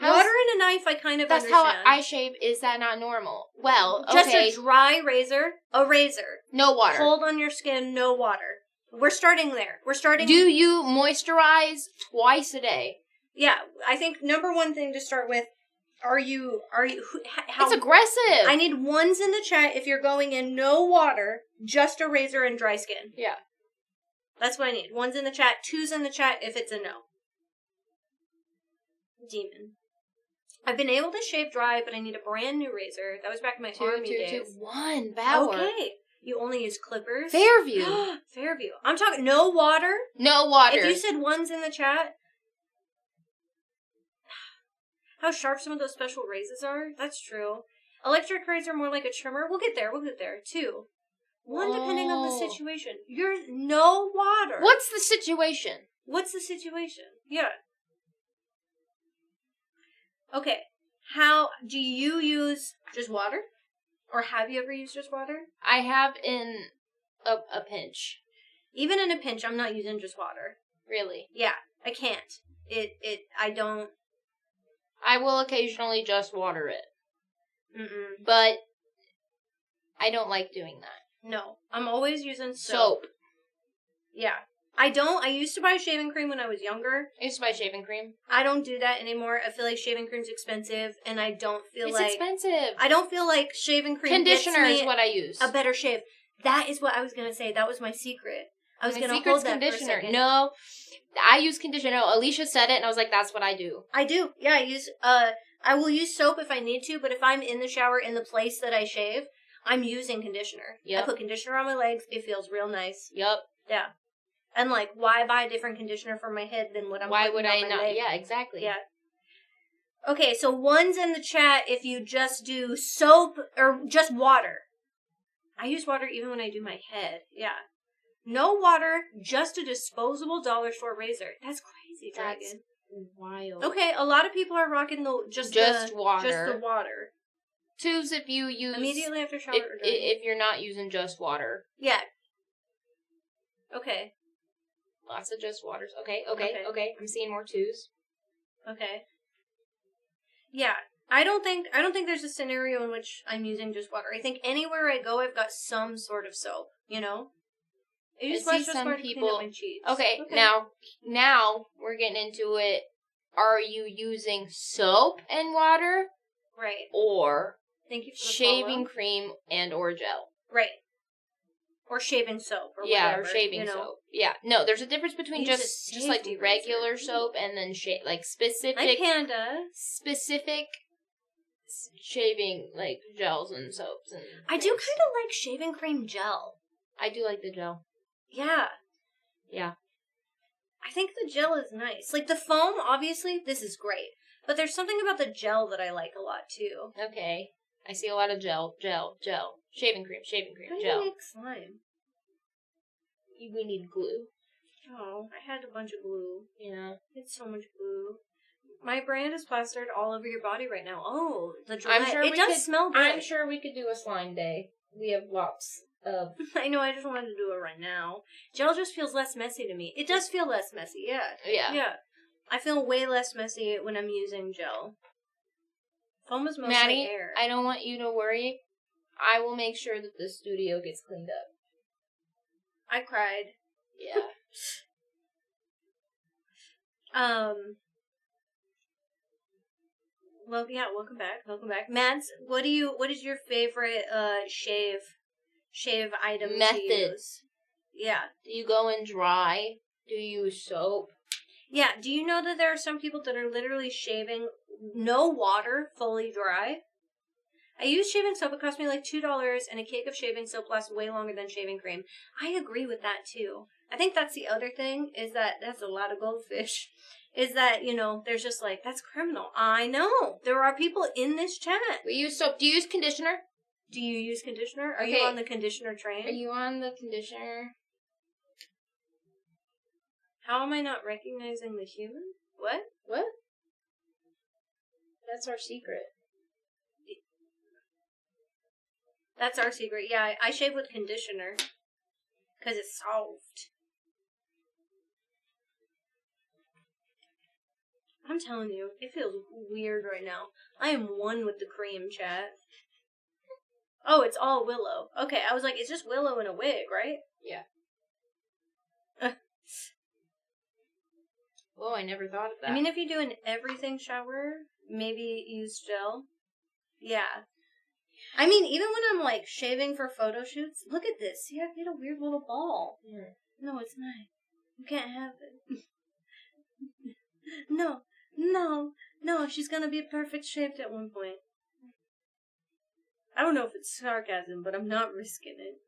Water and a knife, I kind of That's understand. how I shave. Is that not normal? Well, Just okay. a dry razor, a razor. No water. Hold on your skin, no water. We're starting there. Do you moisturize twice a day? Yeah, I think number one thing to start with, how... It's aggressive. I need ones in the chat if you're going in no water, just a razor and dry skin. Yeah. That's what I need. 1's in the chat, 2's in the chat if it's a no. Demon. I've been able to shave dry, but I need a brand new razor. That was back in my army days. 1. Bauer. Okay. You only use clippers? Fairview. Fairview. I'm talking no water. No water. If you said 1's in the chat, how sharp some of those special razors are. That's true. Electric razor more like a trimmer. We'll get there. 2. 1 depending on the situation. You're no water. What's the situation? Yeah. Okay. How do you use just water? Or have you ever used just water? I have in a pinch. Even in a pinch, I'm not using just water. Really? Yeah, I can't. I don't. I will occasionally just water it. Mm-mm. But I don't like doing that. No, I'm always using Soap. Yeah. I used to buy shaving cream when I was younger. I used to buy shaving cream. I don't do that anymore. I feel like shaving cream's expensive, and I don't feel It's like... expensive. I don't feel like shaving cream Conditioner gets me is what I use. a better shave. That is what I was going to say. That was my secret. I was going to hold that conditioner. for a second. No, I use conditioner. Alicia said it, and I was like, that's what I do. I do. Yeah, I will use soap if I need to, but if I'm in the shower in the place that I shave, I'm using conditioner. Yep. I put conditioner on my legs. It feels real nice. Yep. Yeah. And, like, why buy different conditioner for my head than what I'm Why putting would on I my not? leg? Yeah, exactly. Yeah. Okay, so 1's in the chat if you just do soap or just water. I use water even when I do my head. Yeah. No water, just a disposable dollar store razor. That's crazy, Dragon. That's wild. Okay, a lot of people are rocking the Just the water. water. 2's if you use Immediately after shower. if you're not using just water. Yeah. Okay. Lots of just waters. Okay. I'm seeing more 2's. Okay. Yeah. I don't think there's a scenario in which I'm using just water. I think anywhere I go, I've got some sort of soap. You know. I use see just some water to clean people- up my cheeks. Okay, now we're getting into it. Are you using soap and water Right. or Thank you for the shaving follow. cream and or gel? Right. Or shaving soap. Or Yeah, whatever, or shaving you know? soap. Yeah, no, there's a difference between Use a just like safety regular razor. soap and then like specific Like Panda. shaving like gels and soaps and I do things. kind of like shaving cream gel. I do like the gel. Yeah. Yeah. I think the gel is nice. Like the foam, obviously, this is great. But there's something about the gel that I like a lot too. Okay. I see a lot of gel. Shaving cream, How do gel. you make slime? We need glue. Oh, I had a bunch of glue. Yeah. It's so much glue. My brand is plastered all over your body right now. Oh, the I'm Gillette. sure it we does could, smell good. I'm sure we could do a slime day. We have lots of. I know, I just wanted to do it right now. Gel just feels less messy to me. It does feel less messy, yeah. Yeah. Yeah. I feel way less messy when I'm using gel. Foam is mostly Maddie, air. I don't want you to worry. I will make sure that the studio gets cleaned up. I cried. Yeah. Well, yeah, welcome back. Mads, what is your favorite, shave item to Method. use? Yeah. Do you go in dry? Do you use soap? Yeah, do you know that there are some people that are literally shaving no water, fully dry? I use shaving soap. It cost me like $2, and a cake of shaving soap lasts way longer than shaving cream. I agree with that, too. I think that's the other thing, is that that's a lot of goldfish, is that, you know, there's just like, that's criminal. I know. There are people in this chat. We use soap. Do you use conditioner? Do you use conditioner? Are you Okay. on the conditioner train? Are you on the conditioner? How am I not recognizing the human? What? What? That's our secret. That's our secret. Yeah, I shave with conditioner. Because it's soft. I'm telling you, it feels weird right now. I am one with the cream, chat. Oh, it's all Willow. Okay, I was like, it's just Willow in a wig, right? Yeah. Oh, I never thought of that. I mean, if you do an everything shower, maybe use gel. Yeah. I mean, even when I'm, like, shaving for photo shoots, look at this. See, I've made a weird little ball. Yeah. No, it's not. You can't have it. No, she's gonna be perfect shaped at one point. I don't know if it's sarcasm, but I'm not risking it.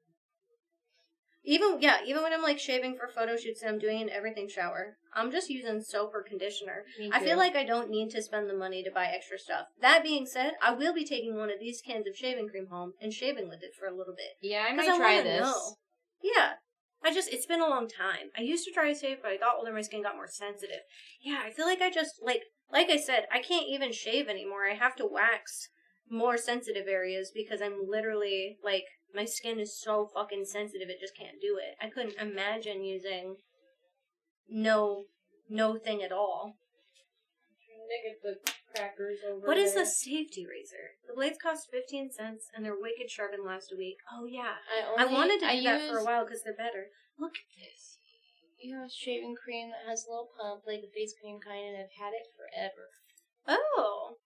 Even when I'm like shaving for photo shoots and I'm doing an everything shower, I'm just using soap or conditioner. I feel like I don't need to spend the money to buy extra stuff. That being said, I will be taking one of these cans of shaving cream home and shaving with it for a little bit. Yeah, I might try this. Know. Yeah. It's been a long time. I used to try to shave, but I got older, my skin got more sensitive. Yeah, I feel like I just, like I said, I can't even shave anymore. I have to wax more sensitive areas because I'm literally, like, my skin is so fucking sensitive, it just can't do it. I couldn't imagine using no thing at all. What is the safety razor? The blades cost 15 cents and they're wicked sharp and last a week. Oh yeah. I wanted to do that for a while because they're better. Look at this. You have shaving cream that has a little pump, like the face cream kind, and I've had it forever. Oh.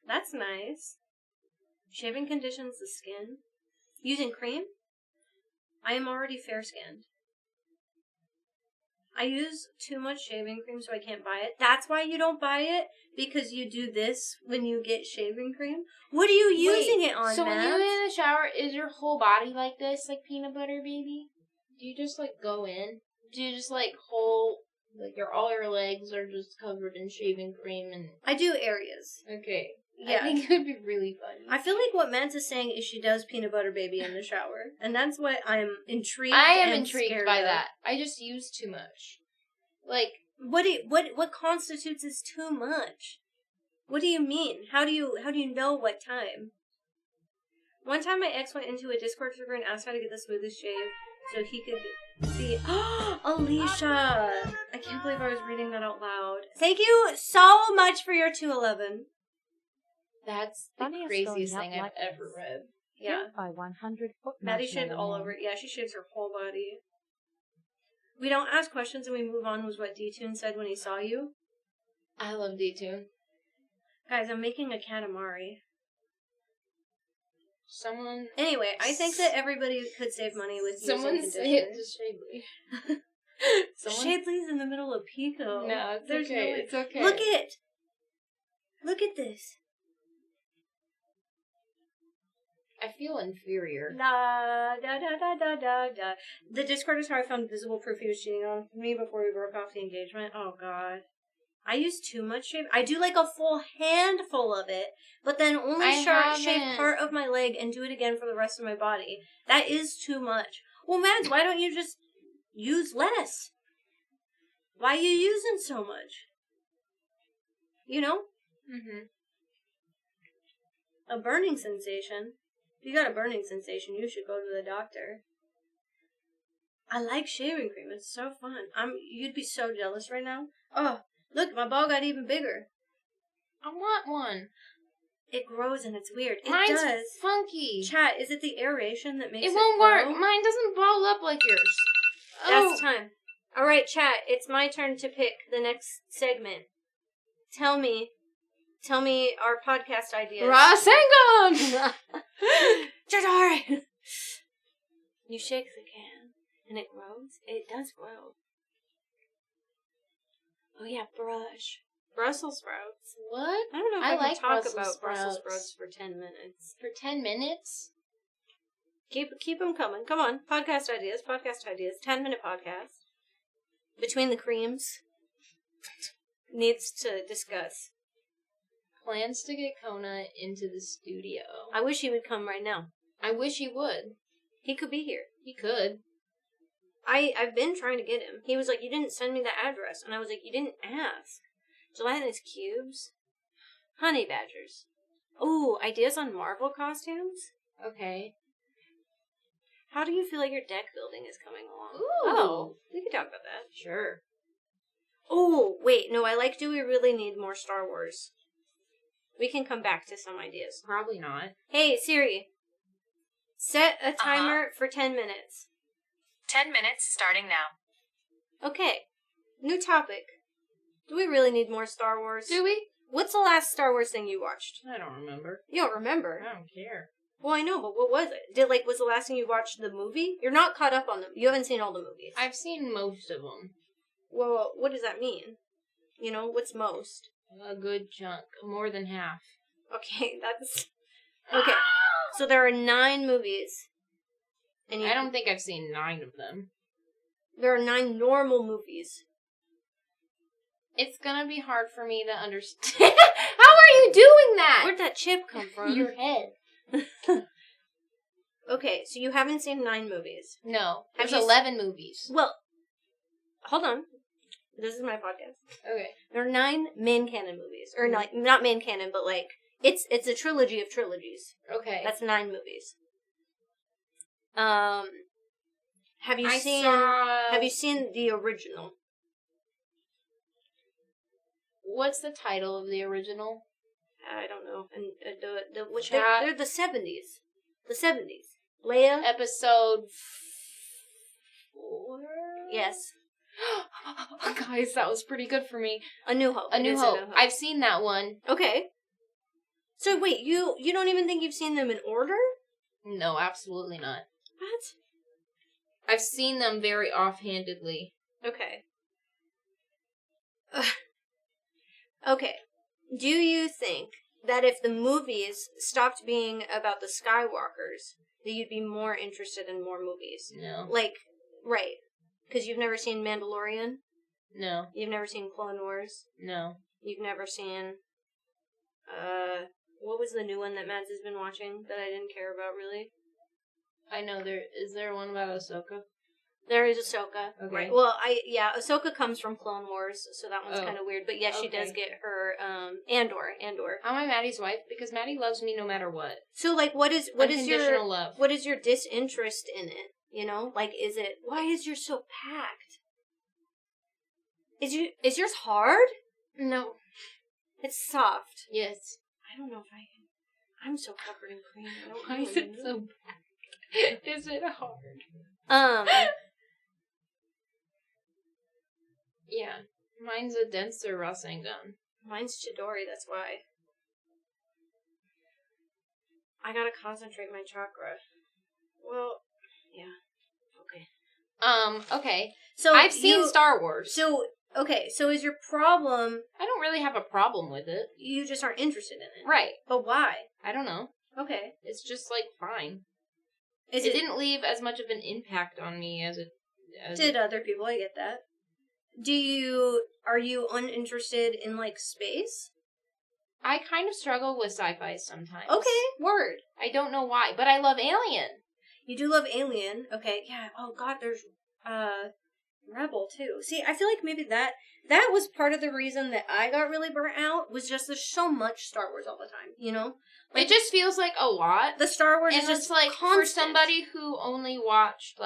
That's nice. Shaving conditions the skin. Using cream? I am already fair-skinned. I use too much shaving cream so I can't buy it. That's why you don't buy it? Because you do this when you get shaving cream? What are you using it on, so Matt? when you're in the shower, is your whole body like this, like peanut butter baby? Do you just, like, go in? Do you just, like, all your legs are just covered in shaving cream and... I do areas. Okay. Yeah. I think it would be really funny. I feel like what Matt is saying is she does peanut butter baby in the shower. And that's what I'm intrigued I am and intrigued scared by of. that. I just use too much. Like... What constitutes as too much? What do you mean? How do you know what time? One time my ex went into a Discord server and asked how to get the smoothest shave so he could see. Alicia! I can't believe I was reading that out loud. Thank you so much for your 211. That's the Funniest craziest story thing not I've like ever read. Yeah. By 100 foot Maddie shaved all marshmallow over. man. Yeah, she shaves her whole body. We don't ask questions and we move on was what D-Tune said when he saw you. I love D-Tune. Guys, I'm making a katamari. Someone... Anyway, I think that everybody could save money with Someone using say it conditioner. to Shadley. Shadley's in the middle of Pico. No, it's There's okay. no way. It's okay. Look at this. I feel inferior. Da da da da da da da. The Discord is how I found visible proof he was cheating on me before we broke off the engagement. Oh god. I use too much shave. I do like a full handful of it, but then only shave part of my leg and do it again for the rest of my body. That is too much. Well, Mads, why don't you just use less? Why are you using so much? You know? Mm-hmm. A burning sensation. If you got a burning sensation, you should go to the doctor. I like shaving cream. It's so fun. You'd be so jealous right now. Oh, look, my ball got even bigger. I want one. It grows and it's weird. It Mine's does. funky. Chat, is it the aeration that makes it won't grow? work. Mine doesn't ball up like yours. That's time. All right, chat. It's my turn to pick the next segment. Tell me our podcast ideas. Rasengan! Jadar! You shake the can, and it grows. It does grow. Oh yeah, Brussels sprouts. What? I don't know if I I like can talk Brussels about Brussels sprouts. sprouts for 10 minutes. For 10 minutes? Keep them coming. Come on. Podcast ideas. 10-minute podcast. Between the creams. Needs to discuss. Plans to get Kona into the studio. I wish he would come right now. I wish he would. He could be here. He could. I've been trying to get him. He was like, you didn't send me the address. And I was like, you didn't ask. Gelatinous cubes. Honey badgers. Ooh, ideas on Marvel costumes? Okay. How do you feel like your deck building is coming along? Ooh. Oh, we could talk about that. Sure. Oh, wait, no, I like, do we really need more Star Wars? We can come back to some ideas. Probably not. Hey, Siri. Set a timer for 10 minutes. 10 minutes starting now. Okay. New topic. Do we really need more Star Wars? Do we? What's the last Star Wars thing you watched? I don't remember. You don't remember? I don't care. Well, I know, but what was it? Was the last thing you watched the movie? You're not caught up on them. You haven't seen all the movies. I've seen most of them. Well, what does that mean? You know, what's most? A good chunk. More than half. Okay, that's... Okay, so there are 9 movies. And I don't think I've seen 9 of them. There are 9 normal movies. It's gonna be hard for me to understand. How are you doing that? Where'd that chip come from? Your head. Okay, so you haven't seen 9 movies. No. Have There's you 11 movies. Well, hold on. This is my podcast. Okay. There are 9 main canon movies. Or, not main canon, but, it's a trilogy of trilogies. Okay. That's 9 movies. Have you seen the original? What's the title of the original? I don't know. And Chat. they're the 70s. The 70s. Leia. Episode 4? Yes. Guys, that was pretty good for me. A New Hope. A New Hope. I've seen that one. Okay. So wait, you don't even think you've seen them in order? No, absolutely not. What? I've seen them very offhandedly. Okay. Okay. Do you think that if the movies stopped being about the Skywalkers, that you'd be more interested in more movies? No. Right. Because you've never seen Mandalorian? No. You've never seen Clone Wars? No. You've never seen, what was the new one that Mads has been watching that I didn't care about, really? I know is there one about Ahsoka? There is Ahsoka. Okay. Right. Well, Ahsoka comes from Clone Wars, so that one's kind of weird. But yes, she Okay. does get her, Andor. How am I Maddie's wife? Because Maddie loves me no matter what. So, what is Unconditional love. what is your disinterest in it? You know, is it, why is yours so packed? Is yours hard? No. It's soft. Yes. I don't know if I can. I'm so covered in cream. I don't Why know is it anymore. so bad? Is it hard? Yeah. Mine's a denser Rasengan. Mine's Chidori, that's why. I gotta concentrate my chakra. Well, yeah. Okay. Okay. So I've seen Star Wars. So is your problem I don't really have a problem with it. you just aren't interested in it? Right. But why? I don't know. Okay. It's just, fine. It didn't leave as much of an impact on me as it did other people, I get that. Are you uninterested in, space? I kind of struggle with sci-fi sometimes. Okay, word. I don't know why, but I love Alien. You do love Alien, okay, yeah, oh god, there's, Rebel, too. See, I feel like maybe that was part of the reason that I got really burnt out, was just there's so much Star Wars all the time, you know? It just feels like a lot. The Star Wars and is just it's constant. for somebody who only watched,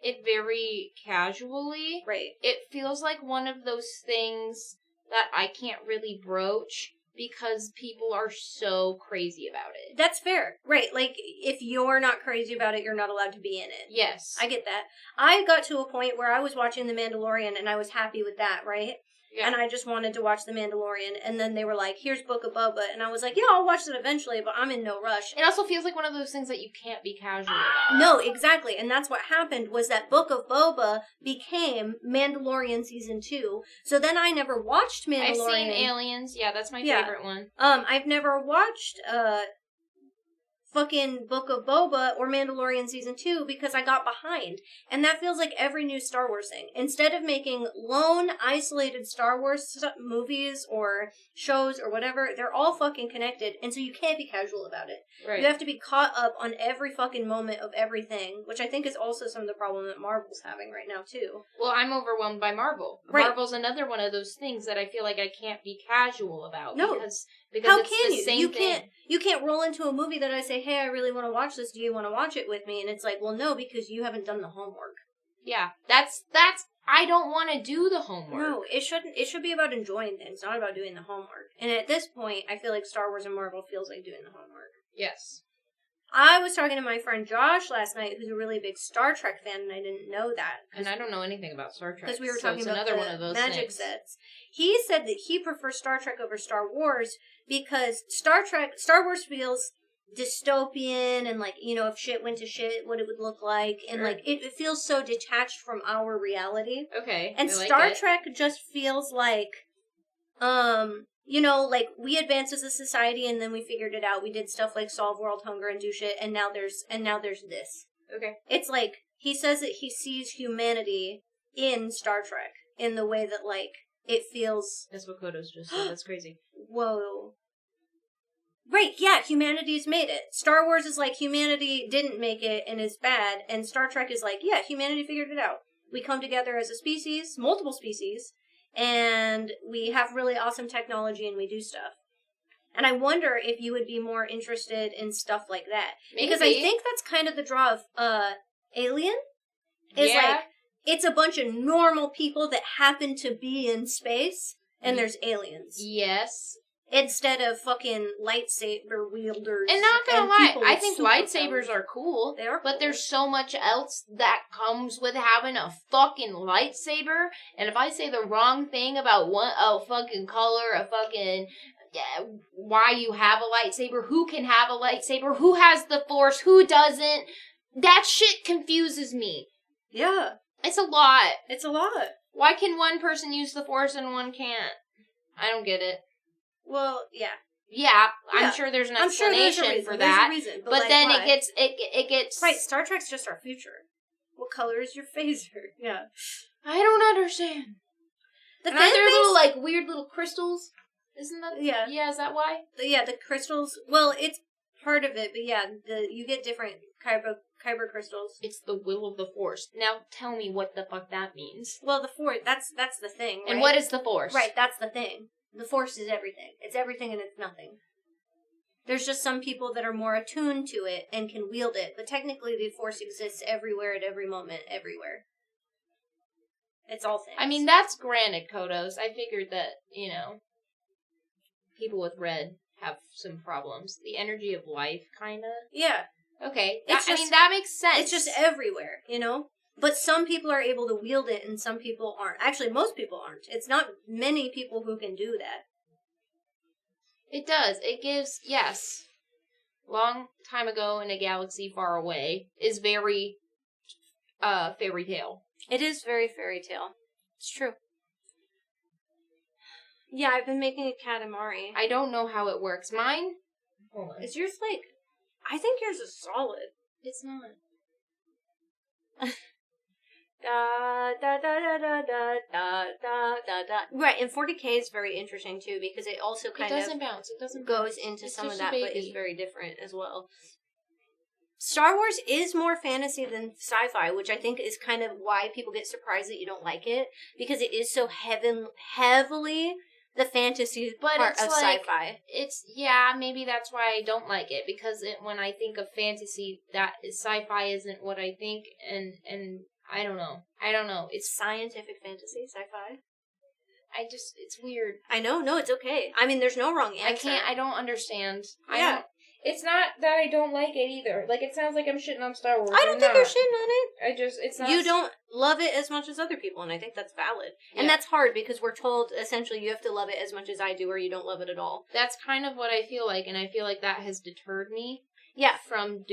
it very casually. Right. It feels like one of those things that I can't really broach because people are so crazy about it. That's fair. Right. If you're not crazy about it, you're not allowed to be in it. Yes. I get that. I got to a point where I was watching The Mandalorian and I was happy with that, right? Yeah. And I just wanted to watch The Mandalorian. And then they were like, here's Book of Boba. And I was like, yeah, I'll watch it eventually, but I'm in no rush. It also feels like one of those things that you can't be casual about. No, exactly. And that's what happened was that Book of Boba became Mandalorian Season 2. So then I never watched Mandalorian. I've seen Aliens. Yeah, that's my favorite one. I've never watched, fucking Book of Boba or Mandalorian Season 2 because I got behind. And that feels like every new Star Wars thing. Instead of making lone, isolated Star Wars movies or shows or whatever, they're all fucking connected, and so you can't be casual about it. Right. You have to be caught up on every fucking moment of everything, which I think is also some of the problem that Marvel's having right now, too. Well, I'm overwhelmed by Marvel. Right. Marvel's another one of those things that I feel like I can't be casual about. No. Because How it's can the you? same thing. You can't roll into a movie that I say, hey, I really want to watch this. Do you want to watch it with me? And it's like, well, no, because you haven't done the homework. Yeah, that's. I don't want to do the homework. No, it shouldn't. It should be about enjoying things, not about doing the homework. And at this point, I feel like Star Wars and Marvel feels like doing the homework. Yes. I was talking to my friend Josh last night, who's a really big Star Trek fan, and I didn't know that. And I don't know anything about Star Trek. Because we were so talking it's about another the one of those magic things. sets. He said that he prefers Star Trek over Star Wars because Star Wars feels dystopian and like, you know, if shit went to shit, what it would look like. And like, it feels so detached from our reality. Okay. And Star Trek just feels like, you know, like we advanced as a society and then we figured it out. We did stuff like solve world hunger and do shit. And now there's this. Okay. It's like, he says that he sees humanity in Star Trek in the way that like, it feels... That's what Kodos just said. That's crazy. Whoa. Right, yeah, humanity's made it. Star Wars is like, humanity didn't make it and is bad, and Star Trek is like, yeah, humanity figured it out. We come together as a species, multiple species, and we have really awesome technology and we do stuff. And I wonder if you would be more interested in stuff like that. Maybe. Because I think that's kind of the draw of Alien. Is like, it's a bunch of normal people that happen to be in space, and there's aliens. Yes. Instead of fucking lightsaber wielders. And not gonna lie, people I with think superpowers. lightsabers are cool. They are But cool. there's so much else that comes with having a fucking lightsaber. And if I say the wrong thing about a fucking color, a fucking... why you have a lightsaber, who can have a lightsaber, who has the Force, who doesn't, that shit confuses me. Yeah. It's a lot. It's a lot. Why can one person use the Force and one can't? I don't get it. Well, yeah. Yeah, Yeah. I'm sure there's an I'm sure explanation there's a reason. for There's that. a reason, but like, then why? it gets Right, Star Trek's just our future. What color is your phaser? Yeah. I don't understand. The and aren't there fan little base- like weird little crystals? Isn't that? Yeah. Yeah, is that why? Yeah, the crystals. Well, it's part of it, but yeah, you get different kyber crystals. It's the will of the Force. Now tell me what the fuck that means. Well, the Force. That's the thing. Right? And what is the Force? Right, that's the thing. The Force is everything. It's everything and it's nothing. There's just some people that are more attuned to it and can wield it, but technically the Force exists everywhere at every moment, everywhere. It's all things. I mean, that's granted, Kodos. I figured that, people with red have some problems. The energy of life, kinda. Yeah. Okay. It's I mean, that makes sense. It's just everywhere, But some people are able to wield it and some people aren't. Actually, most people aren't. It's not many people who can do that. It does. It gives, yes. Long time ago in a galaxy far away is very, fairy tale. It is very fairy tale. It's true. Yeah, I've been making a katamari. I don't know how it works. Mine? Hold on. Is yours like... I think yours is solid. It's not. Da da da da da da da da da. Right, and 40K is very interesting too because it also kind of bounce. It doesn't goes bounce. into It's some of just a that, but baby. is very different as well. Star Wars is more fantasy than sci-fi, which I think is kind of why people get surprised that you don't like it because it is so heavily the fantasy part it's of like, sci-fi. Maybe that's why I don't like it because when I think of fantasy, sci-fi isn't what I think, and I don't know. It's scientific fantasy, sci-fi. It's weird. I know, no, it's okay. I mean, there's no wrong answer. I don't understand. Yeah. It's not that I don't like it either. Like, it sounds like I'm shitting on Star Wars. I don't think you're shitting on it. It's not. You don't love it as much as other people, and I think that's valid. And Yeah. that's hard because we're told, essentially, you have to love it as much as I do or you don't love it at all. That's kind of what I feel like, and I feel like that has deterred me Yeah. from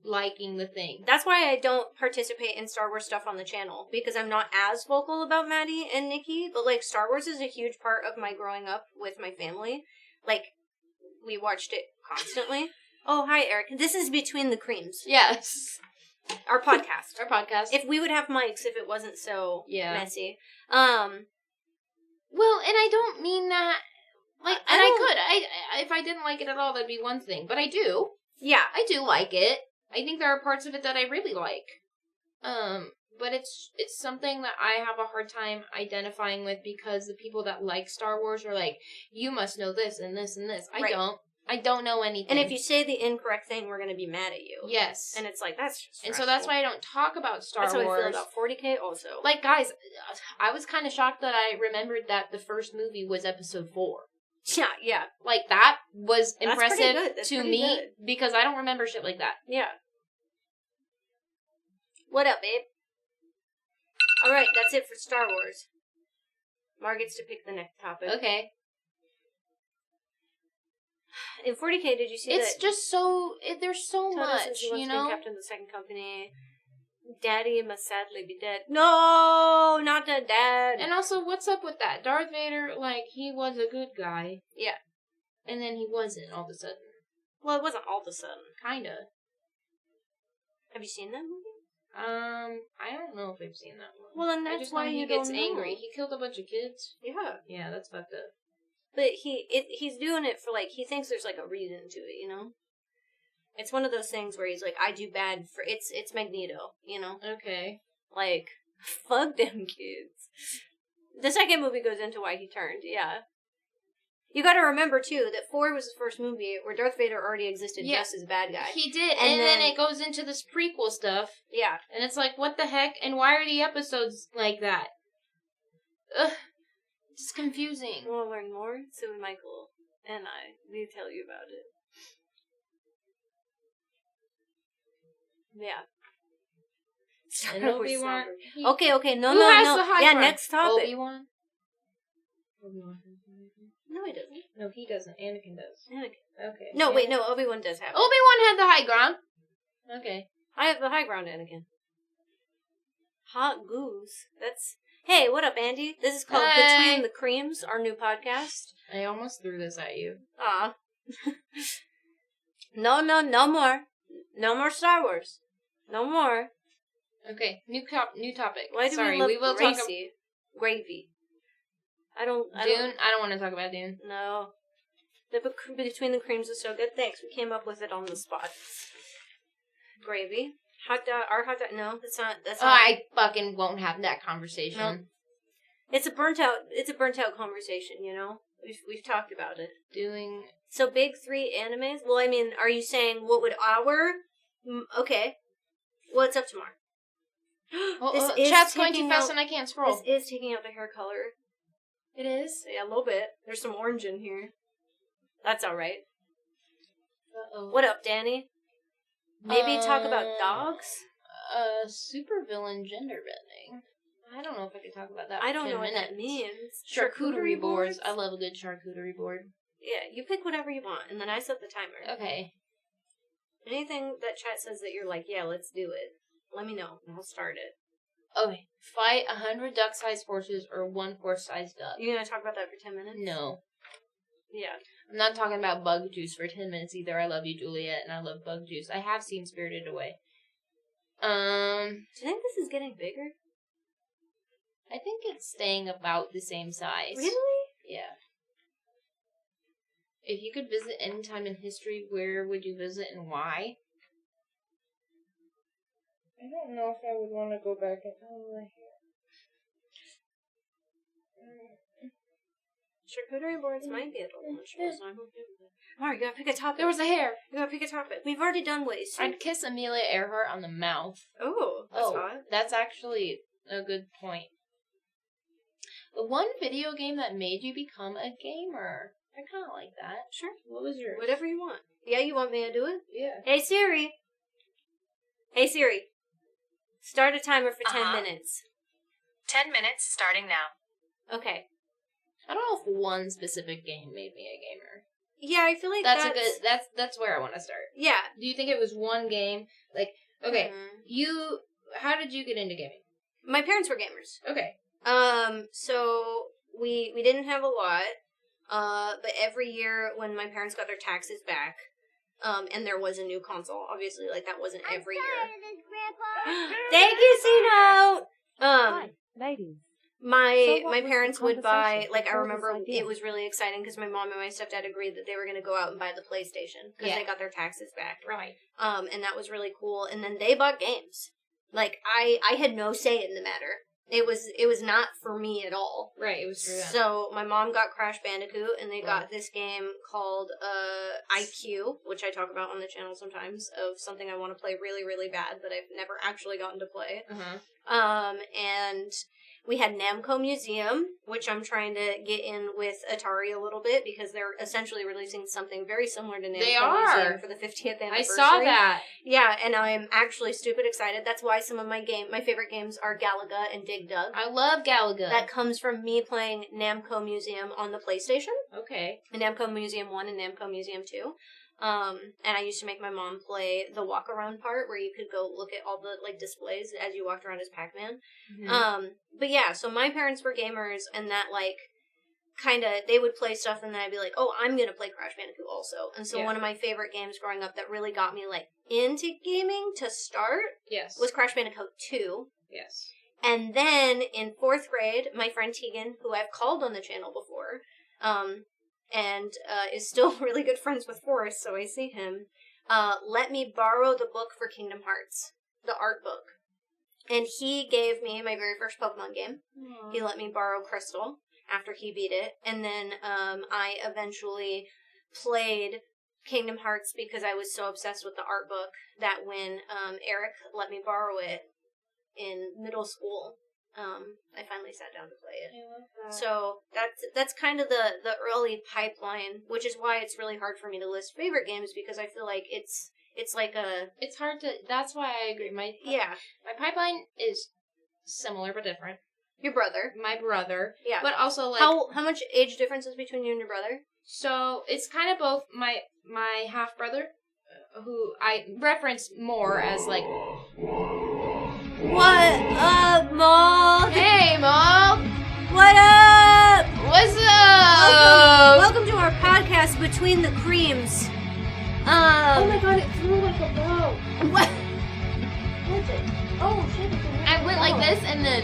liking the thing. That's why I don't participate in Star Wars stuff on the channel, because I'm not as vocal about Maddie and Nikki, but, like, Star Wars is a huge part of my growing up with my family. Like, we watched it constantly. Oh, hi, Eric. This is Between the Creams. Yes. Our podcast. Our podcast. If we would have mics if it wasn't so messy. Well, and I don't mean that. Like, and I could. If I didn't like it at all, that'd be one thing. But I do. Yeah. I do like it. I think there are parts of it that I really like. But it's something that I have a hard time identifying with because the people that like Star Wars are like, you must know this and this and this. Right. I don't know anything. And if you say the incorrect thing, we're going to be mad at you. Yes. And it's like, that's just And so that's why I don't talk about Star Wars. That's how I feel about 40K also. Like, guys, I was kind of shocked that I remembered that the first movie was episode 4. Yeah. Like, that was That's impressive pretty good. That's to pretty me good. because I don't remember shit like that. Yeah. What up, babe? Alright, that's it for Star Wars. Mar gets to pick the next topic. Okay. In 40K, did you see It's that? just so there's so Toto much, says he wants you to be know. captain of the second company. Daddy must sadly be dead. No, not the dad. And also, what's up with that? Darth Vader, like, he was a good guy. Yeah. And then he wasn't all of a sudden. Well, it wasn't all of a sudden. Kinda. Have you seen that movie? I don't know if I've seen that one. Well, then I that's just know why he you gets don't angry. know. He killed a bunch of kids. Yeah. Yeah, that's fucked up. But he's doing it for, like, he thinks there's, like, a reason to it, you know? It's one of those things where he's like, I do bad for, it's Magneto, you know? Okay. Like, fuck them kids. The second movie goes into why he turned, yeah. You gotta remember, too, that 4 was the first movie where Darth Vader already existed just as a bad guy. He did, and then it goes into this prequel stuff. Yeah. And it's like, what the heck? And why are the episodes like that? Ugh. It's confusing. You want to learn more? So Michael and I will tell you about it. Yeah. And Obi-Wan. Okay, no. Who has the high Yeah, ground? next topic. Obi-Wan? No, he doesn't. No, he doesn't. Anakin does. Anakin. Okay. No, wait, no, Obi-Wan does have it. Obi-Wan had the high ground. Okay. I have the high ground, Anakin. Hot goose. That's... Hey, what up, Andy? This is called Between the Creams, our new podcast. I almost threw this at you. Aw. No more. No more Star Wars. No more. Okay, new topic. Why do Sorry, we love talk Gravy. I don't want to talk about Dune. No. The Between the Creams is so good. Thanks. We came up with it on the spot. Gravy. Hot dog. Our hot dog. No, that's not. I fucking won't have that conversation. No. It's a burnt out conversation, you know? We've talked about it. So big 3 animes? Well, I mean, are you saying what would our... Okay. What's up tomorrow? Chat's going too fast and I can't scroll. This is taking out the hair color. It is? Yeah, a little bit. There's some orange in here. That's alright. Uh-oh. What up, Danny? Maybe talk about dogs? Supervillain gender bending. I don't know if I could talk about that. I don't know what that means. Charcuterie boards. I love a good charcuterie board. Yeah, you pick whatever you want, and then I set the timer. Okay. Anything that chat says that you're like, yeah, let's do it, let me know, and I'll start it. Okay. Fight 100 duck-sized horses or 1 horse-sized duck. You gonna talk about that for 10 minutes? No. Yeah. I'm not talking about bug juice for 10 minutes either. I love you, Juliet, and I love bug juice. I have seen Spirited Away. Do you think this is getting bigger? I think it's staying about the same size. Really? Yeah. If you could visit any time in history, where would you visit and why? I don't know if I would want to go back and... Charcuterie boards might be a little much, so I'm okay with it. Alright, you gotta pick a topic. There was a hair. You gotta pick a topic. We've already done ways. So... I'd kiss Amelia Earhart on the mouth. Oh, that's hot. That's actually a good point. The one video game that made you become a gamer. I kind of like that. Sure. What was yours? Whatever you want. Yeah, you want me to do it? Yeah. Hey Siri. Hey Siri. Start a timer for 10 minutes. 10 minutes starting now. Okay. I don't know if one specific game made me a gamer. Yeah, I feel like that's where I want to start. Yeah. Do you think it was one game? Like, okay, how did you get into gaming? My parents were gamers. Okay. So we didn't have a lot, but every year when my parents got their taxes back, and there was a new console, obviously, like, that wasn't every year. Thank you, Sino! Hi, ladies. My parents would buy, like, I remember it was really exciting because my mom and my stepdad agreed that they were going to go out and buy the PlayStation because they got their taxes back. Right. And that was really cool. And then they bought games. Like, I had no say in the matter. It was not for me at all. Right, it was for them. So my mom got Crash Bandicoot, and they got this game called IQ, which I talk about on the channel sometimes, of something I want to play really, really bad that I've never actually gotten to play. Uh-huh. And We had Namco Museum, which I'm trying to get in with Atari a little bit because they're essentially releasing something very similar to Namco They are. Museum for the 50th anniversary. I saw that. Yeah, and I'm actually stupid excited. That's why some of my favorite games are Galaga and Dig Dug. I love Galaga. That comes from me playing Namco Museum on the PlayStation. Okay. And Namco Museum 1 and Namco Museum 2. And I used to make my mom play the walk around part where you could go look at all the like displays as you walked around as Pac-Man. Mm-hmm. But yeah, so my parents were gamers and that like kind of, they would play stuff and then I'd be like, oh, I'm going to play Crash Bandicoot also. And so one of my favorite games growing up that really got me like into gaming to start was Crash Bandicoot 2. Yes. And then in 4th grade, my friend Tegan, who I've called on the channel before, and is still really good friends with Forrest, so I see him, let me borrow the book for Kingdom Hearts, the art book. And he gave me my very first Pokemon game. Aww. He let me borrow Crystal after he beat it. And then I eventually played Kingdom Hearts because I was so obsessed with the art book that when Eric let me borrow it in middle school, I finally sat down to play it. I love that. So that's kind of the early pipeline, which is why it's really hard for me to list favorite games because I feel like it's like a... It's hard to... That's why I agree. My pipeline is similar but different. Your brother. My brother. Yeah. But also, like... How much age difference is between you and your brother? So, it's kind of both my half-brother, who I reference more as, like... What up, Maul? Hey, Maul! What up? What's up? Welcome to our podcast, Between the Creams. Oh my god, it flew like a bow. What? What's it? Oh, shit. I went like this and then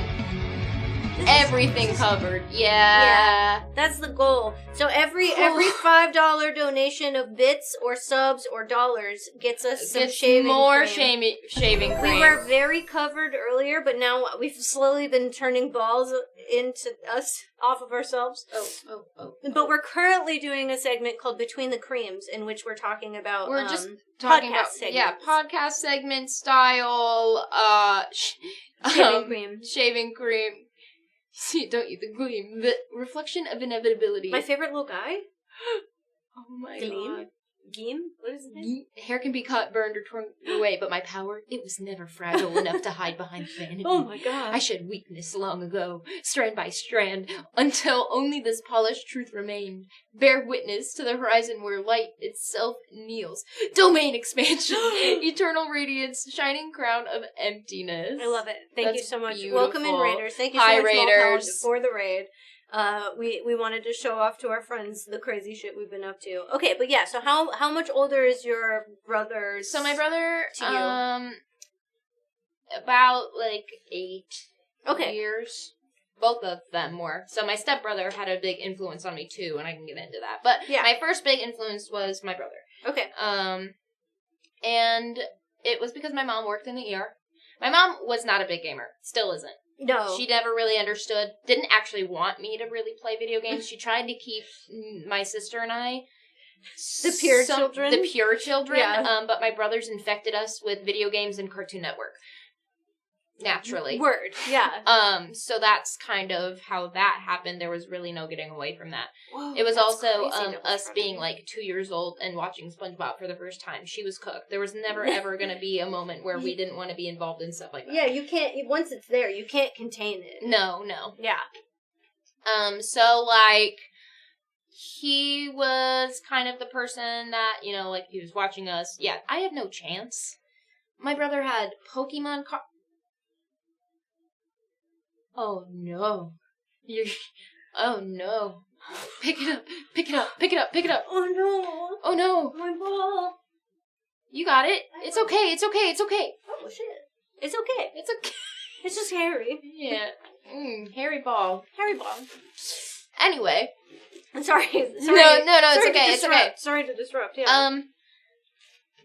everything covered. Yeah. That's the goal. So every $5 donation of bits or subs or dollars gets us some shaving more cream. shaving cream. We were very covered earlier, but now we've slowly been turning balls into us off of ourselves. Oh. But we're currently doing a segment called Between the Creams, in which we're talking about we're just talking podcast about segments. podcast segment style Shaving cream. Shaving cream. See, don't you? The gleam, the reflection of inevitability. My favorite little guy. Oh my Gleam? god. Geem? What is his name? Hair can be cut, burned, or torn away, but my power, it was never fragile enough to hide behind vanity. Oh my god. I shed weakness long ago, strand by strand, until only this polished truth remained. Bear witness to the horizon where light itself kneels. Domain expansion, eternal radiance, shining crown of emptiness. I love it. Thank That's you so much. beautiful. Welcome in, Raiders. Thank you Hi, so much, Raiders. for the raid. We wanted to show off to our friends the crazy shit we've been up to. Okay, but yeah, so how much older is your brother? So my brother, to you? About like 8 Okay. years. Both of them were. So my stepbrother had a big influence on me too, and I can get into that. But my first big influence was my brother. Okay. And it was because my mom worked in the ER. My mom was not a big gamer. Still isn't. No. She never really understood, didn't actually want me to really play video games. She tried to keep my sister and I... The pure children? The pure children. Yeah. But my brothers infected us with video games and Cartoon Network. Naturally. Word. Yeah. So that's kind of how that happened. There was really no getting away from that. Whoa, it was that's also crazy, us being like 2 years old and watching SpongeBob for the first time. She was cooked. There was never ever going to be a moment where we didn't want to be involved in stuff like that. Yeah, you can't, once it's there, you can't contain it. No. Yeah. So like, he was kind of the person that, you know, like he was watching us. Yeah, I had no chance. My brother had Pokemon cards. Oh no. Oh no. Pick it up. Pick it up. Pick it up. Pick it up. Oh no. Oh no. My ball. You got it. It's okay. It's okay. It's okay. Oh shit. It's okay. It's okay. It's just hairy. Yeah. Hairy ball. Hairy ball. Anyway. I'm sorry. No, it's okay. It's okay. Sorry to disrupt. Yeah.